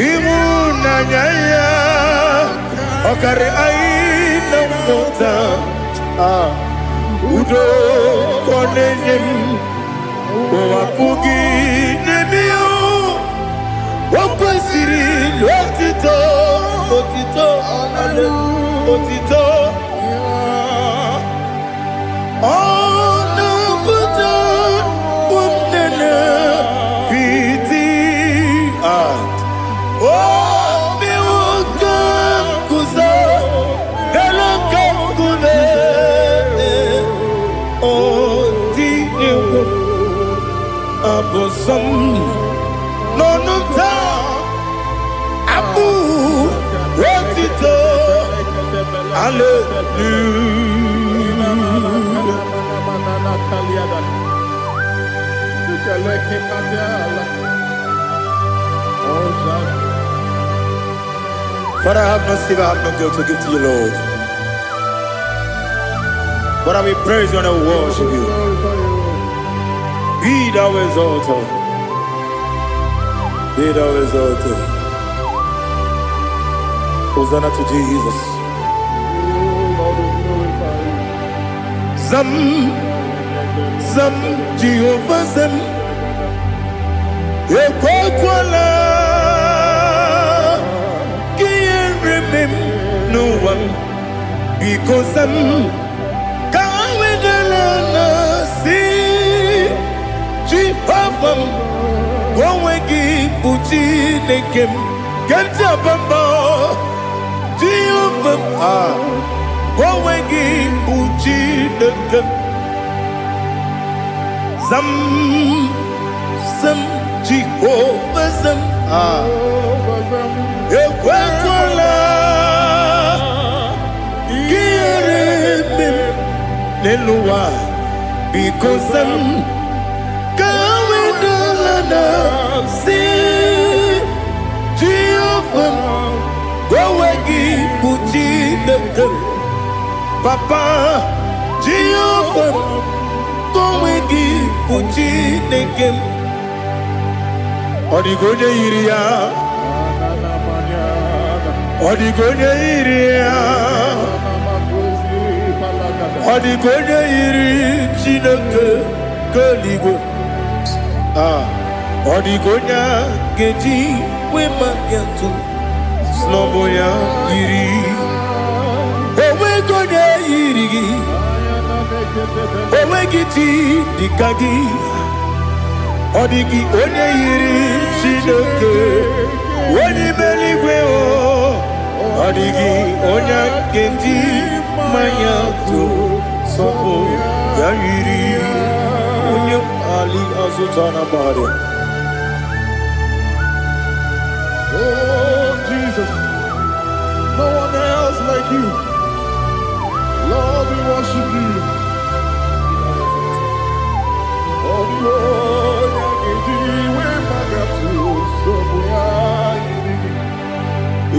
imunanyaya okare aina mota udo konenyem wapugi nemio wakwesiri lotito otito, otito. Ọ̀nà kúta wọ́nẹ̀nẹ̀ fìtí àt. Omi wọ́n kàn kùsà, kẹ́lọ́ kàn kùnẹ̀. Oti ewu abosam nonu ta abu otito Father, I have no silver, I have no gold to give to you, Lord. But I will praise you and I will worship you. Be thou exalted. Be thou exalted. Hosanna to Jesus. Zam, Zam, Jehovah Zam. Ekwakwala. Can't remember no one. Because Zam. Jehovah, go and give Puchi Nekem, get up above. Jehovah, go and give Puchi Nekem. Zam, Jehovah, Zam, Ekwakwala, Kieremim, Nelua, because Zam. See Jehovah, go again, Puchi Nekem. Papa, Jehovah, go again, Puchi Nekem. Odigonya iria, Odigonya iria, Odigonya iri Chineke Koligo. Odigonya geji we magetu sloboya iri owe gonya iri owe giti dikagi odigi onye iri Chineke woni meligwe o odigi onya geji mayatu sobo ya iri onye ali azutana bade. Oh, Jesus, no one else like you. Lord, we worship you. Oh, Lord,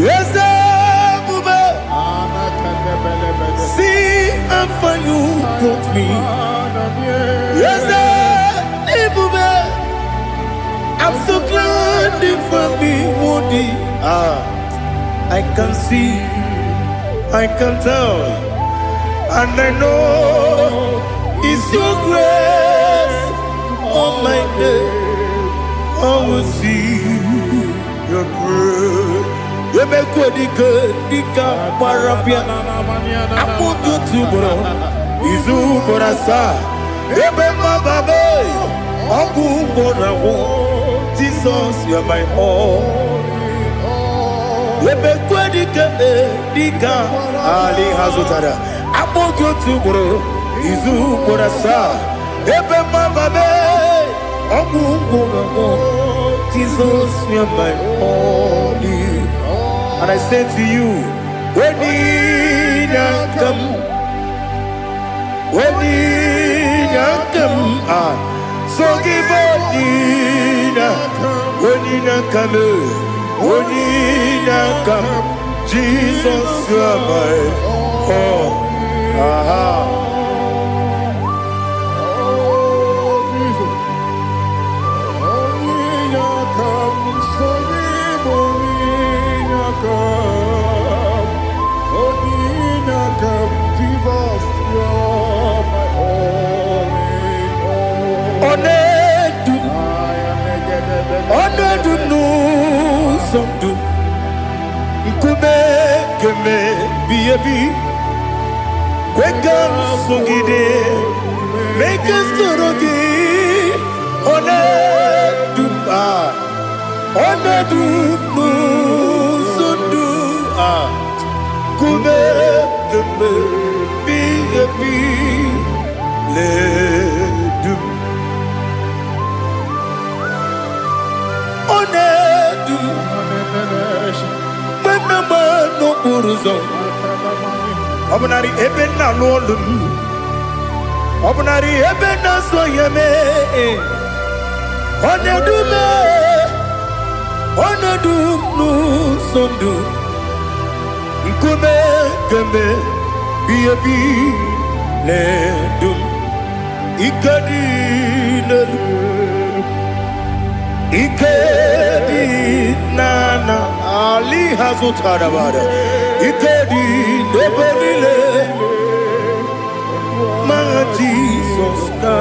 yes, see how far you brought me. Yes, I'm so glad you found me worthy. I can see, I can tell, and I know it's your grace. On my day, I will see your grace. You make what you could, you can't parapia. I put you to bro, Izu Borasa, Ebema Babe, Abu Borawo. Jesus, you're my all. You make what you can, Ali Hazutara. I put you to bro, Izu Borasa, Ebema Babe, Abu Borawo. Jesus, you're my all. And I say to you, when you come, so give when you come, Jesus, you are my all. Onedu no somdu, ikume ebi kweka sogide make storogi one dupa one dupu sundu kube kube bi ebi le dup one dup Mama no buruzo Obunari ebe na lolum Obunari ebe na soyeme Onedume Onedum nu sondu Nkume kembe Biyebi le dum Ikadi le Ikedi nana Ali hazutarabada Ikedi nebelile Ma Jesus na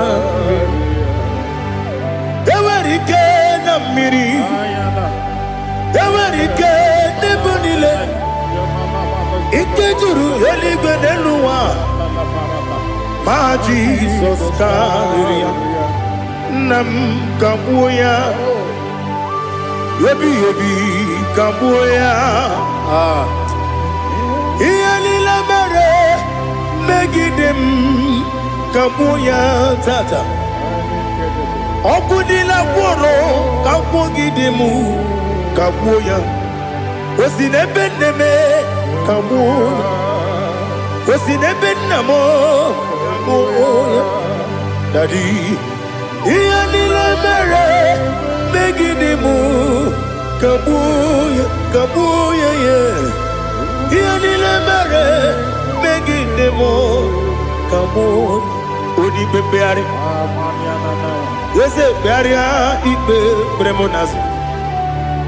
Ewerike na miri Ewerike nebelile Ikejuru eligwe neluwa Ma Jesus na Nam kabuya Yebi kabuya Iyalila mere Megidem kabuya tata Okudila kworo kabugidemu kabuya Osinebeneme kabuya Osinebenamo kabuya Daddy Iyalila mere Megidemu kabuya kabuya ye Iyalila mere Megidemu kabuya Odi bebeari Yese bearia ibe bremonas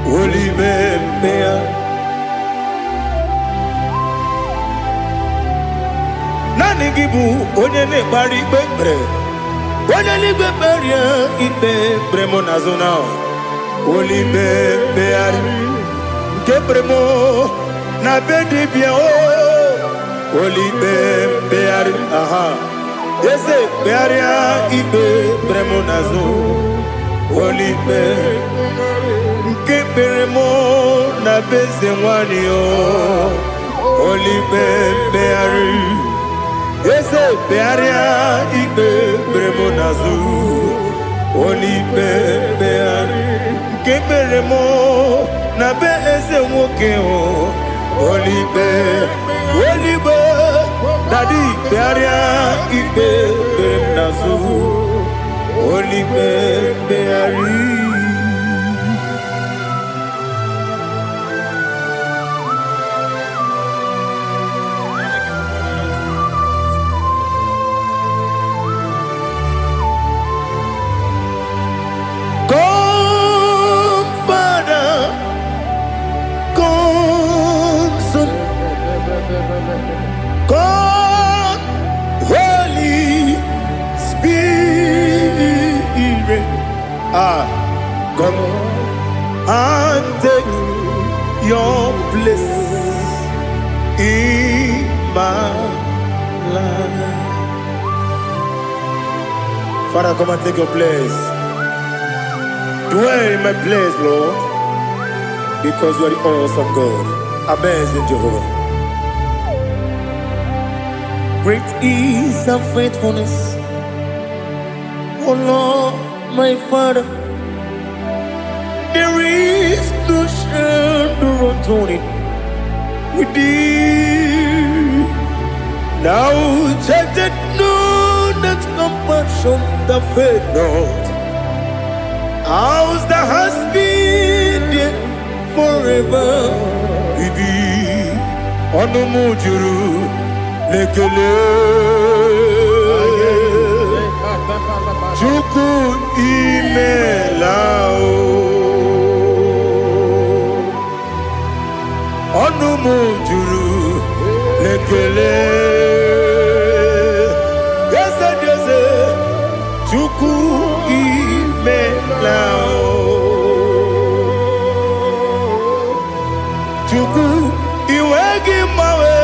Oli bebea Nani gibu onye ne bari bebre Onye li beberia ibe bremonazona Oli bebeari Ke bremo na bedi bia o Oli bebeari aha Yese bearia ibe bremonazo Oli be Ke bremo na beze wani o Oli bebeari Yese bearia ibe bremonazo Oli bebeari Ke bremo na beze woke o Oli be Daddy bearia ibe bremonazo Oli beari God, Holy Spirit, come and take your place in my life. Father, come and take your place. Dwell in my place, Lord, because you are the awesome God, amazing Jehovah. Great is thy faithfulness, O Lord, my Father. There is no shadow of turning with thee. Now check that no that compassion that faith not. Ours that has been there forever with thee. Onumujuru lekele Chuku imelao Onumujuru lekele Yese Chuku imelao Chuku iwegi mawe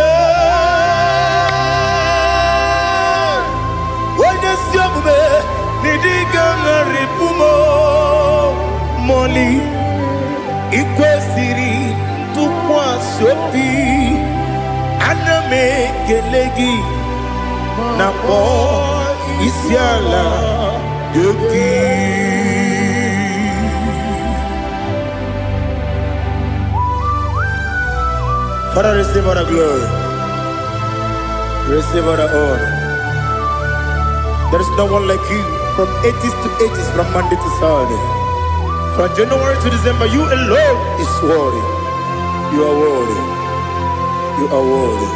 na-ekele gị na-akpọ isi ala nye gị. Father, receive all the glory. Receive all the honor. There is no one like you from ages to ages, from Monday to Sunday. From January to December, you alone is worthy. You are worthy. You are worthy.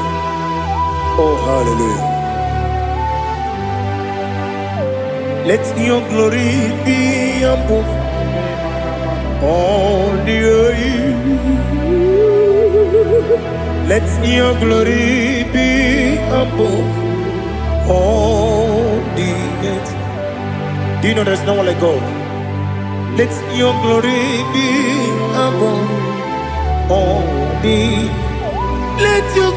Oh, hallelujah. Let your glory be above all the earth. Let your glory be above all the earth. Do you know there's no one like God? Let your glory be above all the. Let your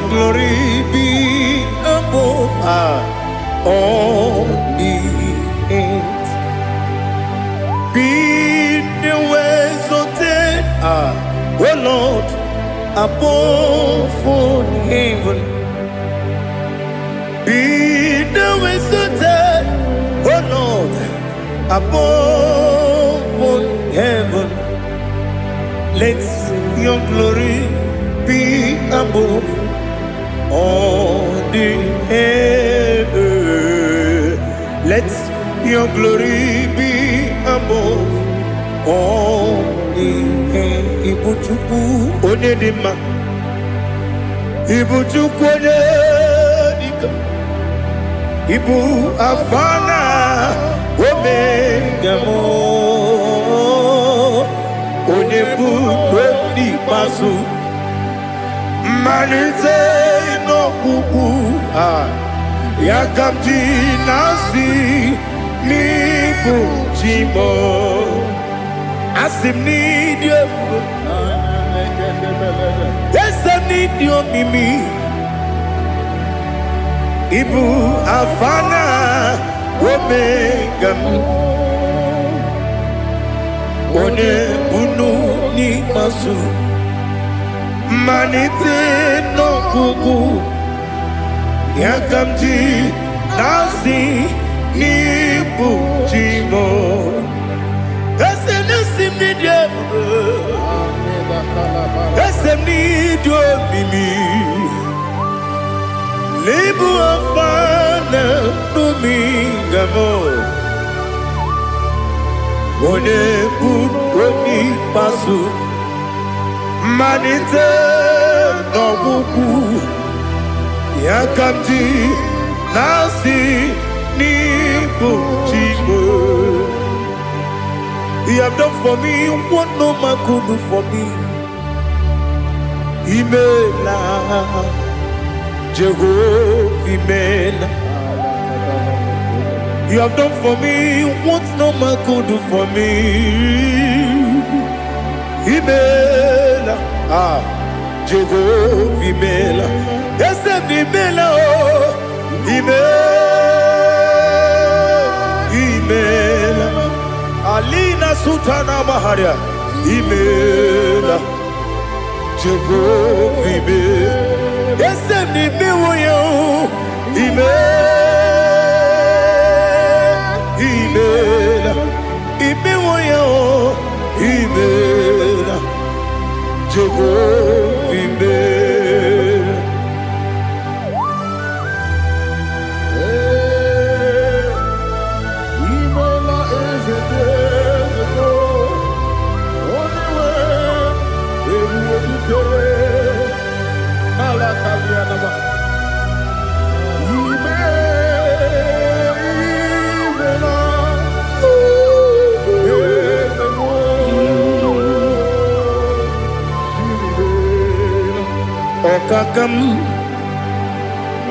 glory be above all the earth. Be the ways of death, oh Lord, above all heaven. Be the ways of death, oh Lord, above all heaven. Let your glory be above all the earth. Let your glory be above all the earth. Ibu Chukwu onye dị mma, Ibu Chukwu onye dịka, Ibu Afana Omega mo, onye bụ n'ikpeazụ, mmalite n'ọgwụgwụ ya ka m ji na-asị n'ịbụ chi m. Asị m n'ịdị ebube, ese m n'ịdị omimi, ịbụ Alfa na Omega m, onye bunu n'ikpeazụ, mmalite n'ọgwụgwụ ya ka m ji na-asị n'ịbụ chi m. Ese n'isi m n'ịdị ebube, ese m n'ịdị omimi, n'ịbụ Alfa na Omega m, onye bụ onye ikpeazụ, mmalite n'ọgwụgwụ ya ka m ji na-asị n'ịbụ chi m. You have done for me what no man could do for me. Imela, Jehovah, Imela. You have done for me what no man could do for me. Imela, Jehovah, Imela. Yes, Imela, oh, Imela. Alina Sutana Maharia, Imela, Jehovah, Imela. Yes, Imela, Imela, Imela, Jehovah, Imela.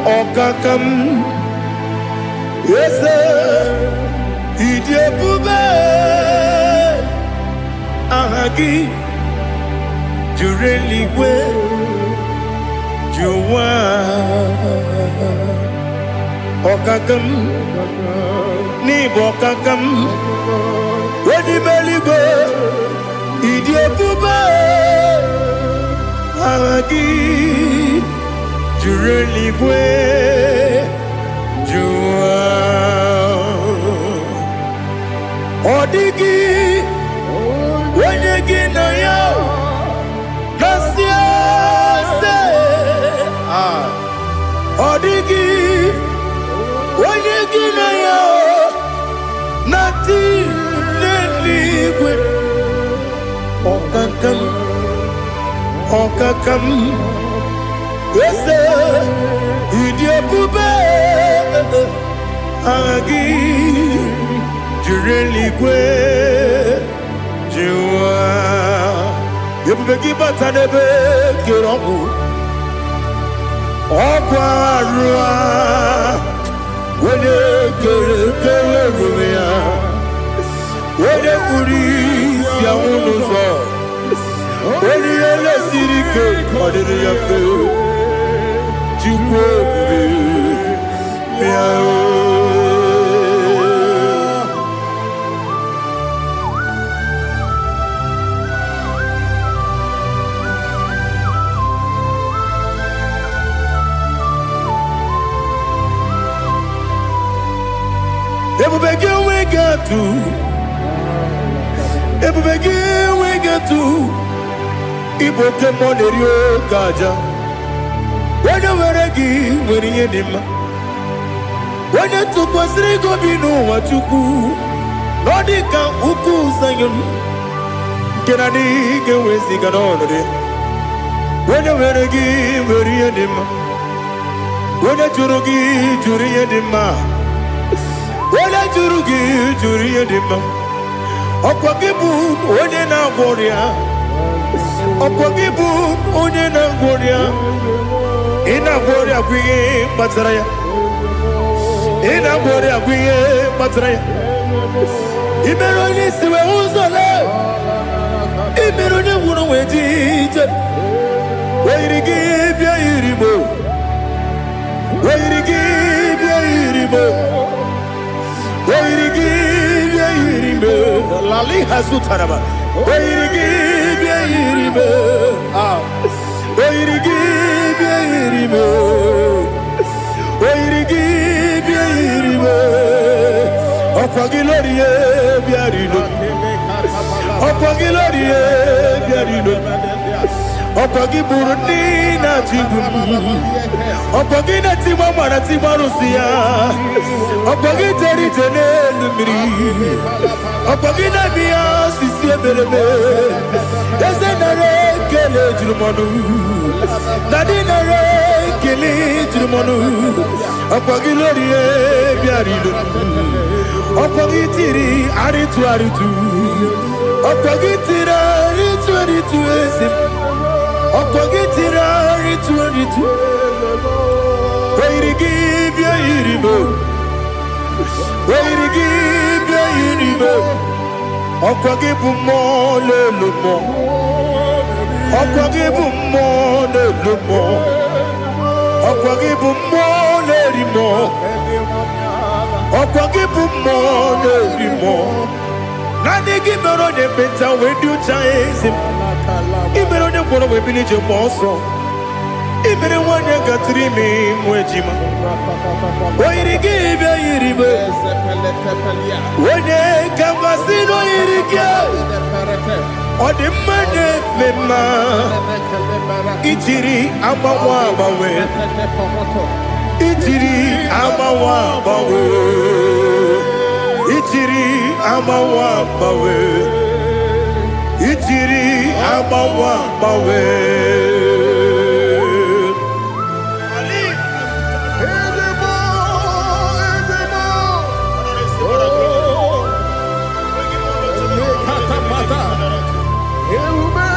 Okakam, yes, Idiabube, Ahagi, Jureligwe, Juwa, Okakam, Nibokakam, Wedi Beligo, Idiabube, Agagi Jureligwe Jua Odigi Wenyegi na yo Nasia se Odigi Wenyegi na yo Nati Neligwe Okakam Ese Idiopube Agi Jureligwe Jua Yebubeki batanebe Kirongu Okwarua Wene kere rumia Wene kuri Sia unuzo Wene ele sirike Adiri yafe Jukwe Miao Ebubege wega tu Igbo kemoneri okaja Wene weregi weri yedima Wene tukwasiri gobinu wachuku Nodika uku zayun Kenadi gewezi ganonode Wene weregi weri yedima Wene jurugi juri yedima Wene jurugi juri yedima Okwagibu onye na-agwọrịa Okwagibu onye na-agwọrịa Ị na-agwọrịa bụ ihe kpatara ya Ị na-agwọrịa bụ ihe kpatara ya Ị mere onye isi wee ụzọ lee Ị mere onye gwụrụ wee ji ije Wee yiri gị bịa yiri mo Wee yiri gị bịa yiri mo Wee yiri gị Lali hazutaraba Oirigi biyirime Oirigi biyirime Oirigi biyirime Okwagiloriye biyarino Okwagiloriye biyarino Okwagiburu nina jibum Okwagina tima mara tima rusiya Okwagiteri jenelu miri Okwagina biya sisi ebelebe Eze nare kele jirumonu Nadi nare kele jirumonu Okwagiloriye biyarino Okwagitiri aritu aritu Okwagitiri aritu aritu ezim Okwagitiri aritu aritu Oirigi bia yiribo Oirigi bia yiribo Okwagibu mo lelumo Okwagibu mo lelumo Okwagibu mo lerimo Okwagibu mo lerimo Nani gimero ne benta wedu chaizim Ibero ne kworo webili je monso Ibere wanye gatrimi mwejima Oirigi bia yiribe Wene kambasino yirige Odimane mema Ijiri amawa bawe Ijiri amawa bawe Ijiri amawa bawe Ijiri amawa bawe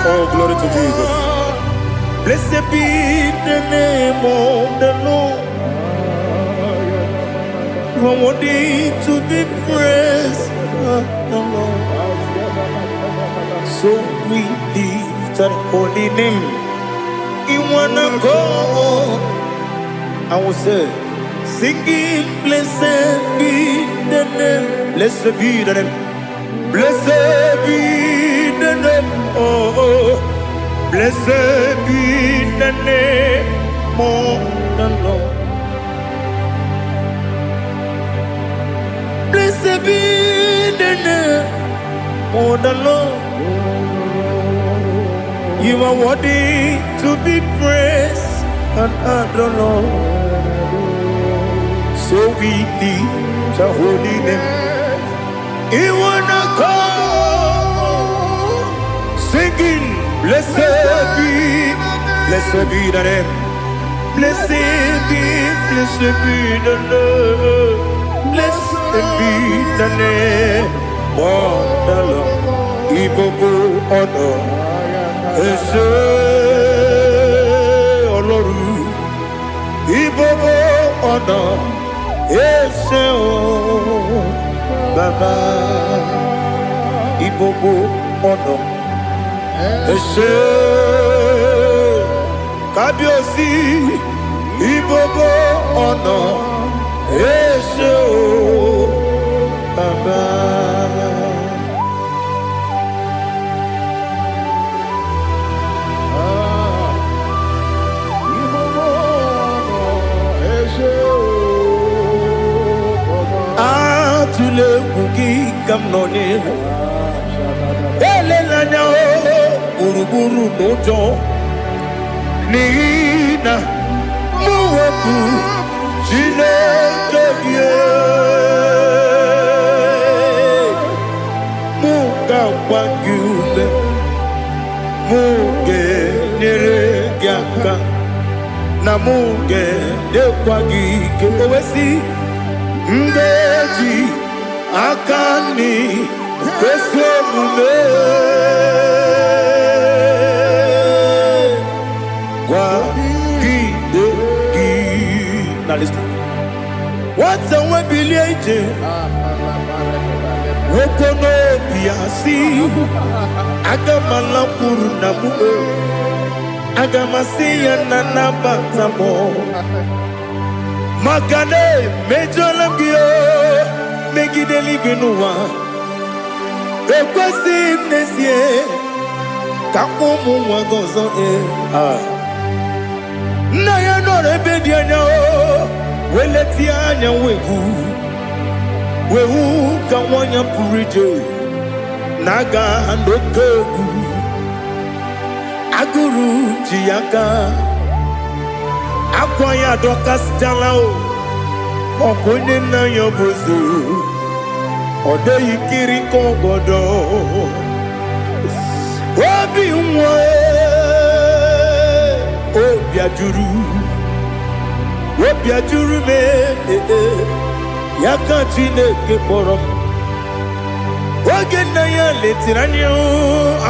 Oh, glory to Jesus. Blessed be the name of the Lord. You are worthy to be praised, the Lord. So we lift that holy name. You wanna go? I will say, singing, blessed be the name. Blessed be the name. Blessed be the name. Oh, blessed be the name more than Lord. Blessed be the name more than Lord. You are worthy to be praised and adored, Lord. So we lift your holy name. You wanna come singing, blessed be the name. Blessed be the Lord. Blessed be the name of the Lord. Igbo honor. Ese Ọlọ́run. Igbo honor. Ese o Baba. Igbo honor. Ese Kábíyèsí. Igbo honor. Ese o Baba. Atule kuki kamnoni. Elelanya o uruburu nojo. Nina muwebu Chineke ye. Muga wangule. Muge neregiaka. Na muge dekwagi kewesi. Ndeji akani kwesemume kwa hideki. Now listen. What's a webileje? Wokono biasi agamala puru namu agamasiya nanabatamo. Makane mejolamgio megideli genua ekwesi nesie kakomu wagozo na ya nore bedi anya o weleti anya wehu kawanya purije naga ndokogu aguru jiaka akwanya dokas jalao okonye na yobozo ode yikiri kogodo obi nwa obi ajuru me yaka Chineke kpọrọ oge na ya letiri anya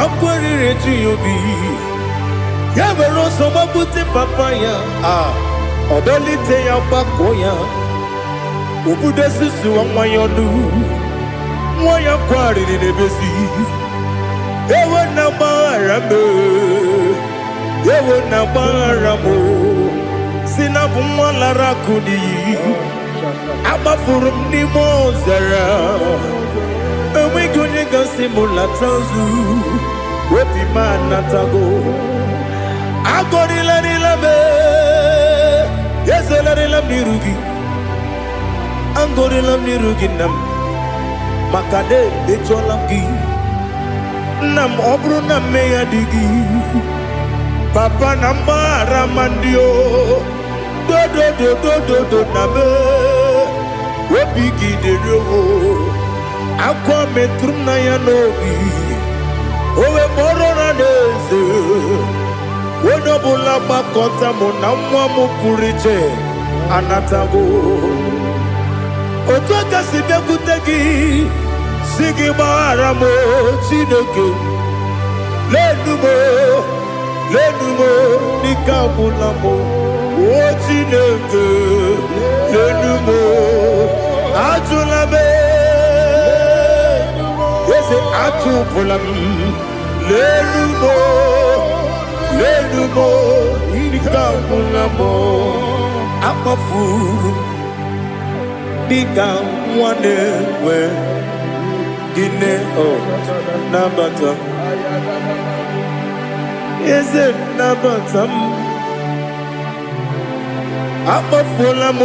akwarire ji obi ya mere ọsọ gbapute papa ya ọdọlite ya gbakọ ya obodo susu nwa ya ọnụ nwa ya kwariri n'ebezi ewe na gbaghara m si na bụ nwa lara akụ n'iyi agbafuru m n'ime ọzara enweghị onye gasị m lata ozu obi m anatago agọrịlarịla m ezelarịla m n'iru gị agọrịla m n'iru gị nna m maka na emejọla m gị nna m ọ bụrụ na mmehie dị gị papa na mgbaghara ma ndị o dodododododo na me obi gị dịrị owo akwa metụrụ m na ya n'obi o wee kpọrọ na n'eze onye ọbụla gbakọta mụ na nwa m pụrụ iche anatago otu aka si bịakwute gị si gị gbaghara m Chineke lenumo dịka agwụla m o Chineke lenumo ajụla m eze atụpụla m lenumo dịka agwụla m akpafuru dịka nwa na-enwe gịnị nabata eze nabata m akpafuola m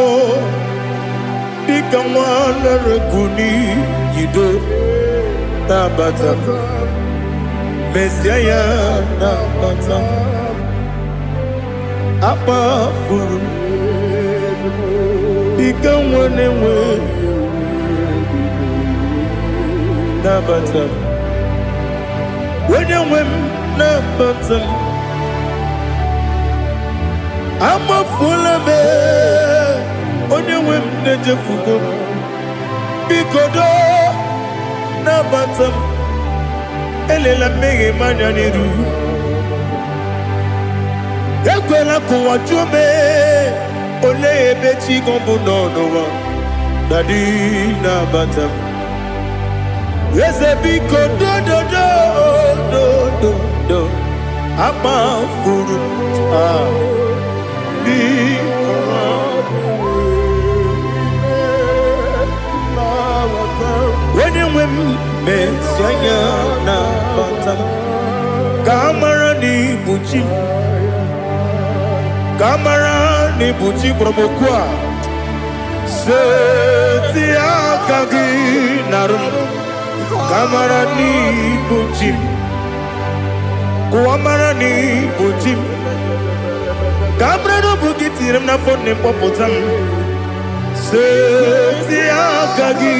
dịka nwa na-erekuni yido na-abata m mesia ya na-abata m akpafuru dịka nwa na-enwe na-abata m onye nwe m na-abata m amafuola m onye nwe m na-ejefugo m biko do na-abata m elela mmehie m anya n'iru ekwela ka ụwa jụọ m olee ebe chi gọ bụ n'ụwa dadi na-abata m eze biko do akpafuru onye nwe m mesi anya na-abata m ka amara na ibu chi ka amara na ibu chi gwara m okwu a seti aka gị narụ m ka amara na ibu chi kụwa mara na ibu chi ka amara na obu gị tiri m n'afọ na mkpọpụta m seti aka gị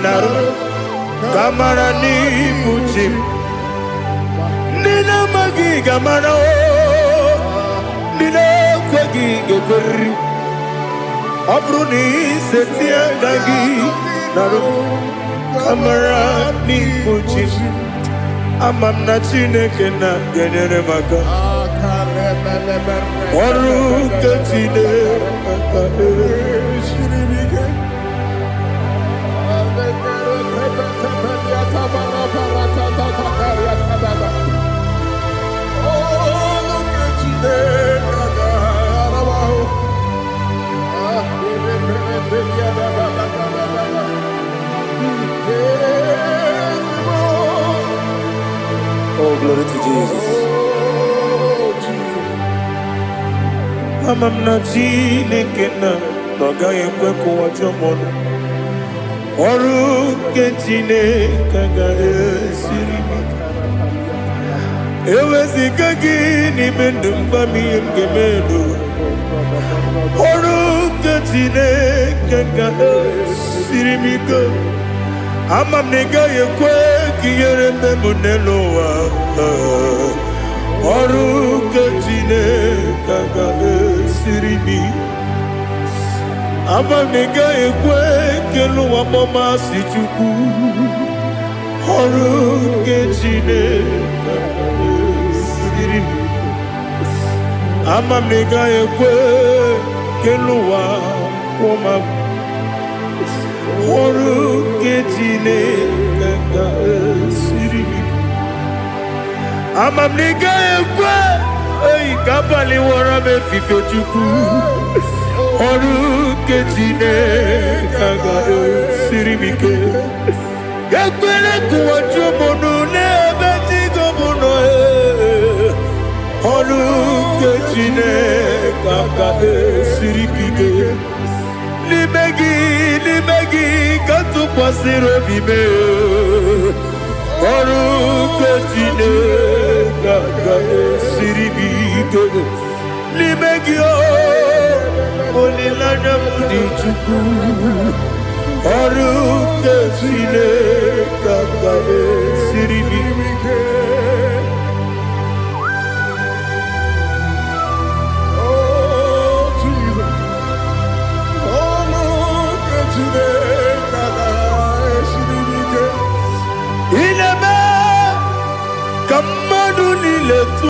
narụ ka mara n'ibu chi m ndị na-amaghị ga-amara ndị na-ekweghị ga-ekweriri ọ bụrụ na iseti aka gị narụ ka mara n'ibu chi m ama m na Chineke na-enyere m aka ọrụ nke Chineke Oh, glory to Jesus. ama m na Chineke na ọ gaghị ekwe ka ụwa jụọ m ọnụ ọrụ nke Chineke ga-esiri m eweziga gị n'ime ndụ mgba m ihe m ga-eme ọrụ nke Chineke ga-esiri m ike ama m na ị gaghị ekwe ka ihere mme m n'elu ụwa ọrụ nke Chineke ga-esiri m ama m na ị gaghị ekwe ka elu ụwa gbamasị Chukwu ọrụ nke Chineke ga-esiri m ama m na ị gaghị ekwe ka elu ụwa kwụma m ọrụ nke Chineke ga-esiri m ama m na ị gaghị ekwe ka abalị wara m efife Chukwu ọrụ nke Chineke ga-esiri m ike ekwela ka ụwa jụọ m ọnụ n'ebe chi gị bụ nọ ọrụ nke Chineke ga-esiri m ike n'ime gị ka tụkwasịrị obi m ọrụ nke Chineke ga-esiri m ike n'ime gị olileanya m dị Chukwu ọrụ nke Chineke ga-esiri m ike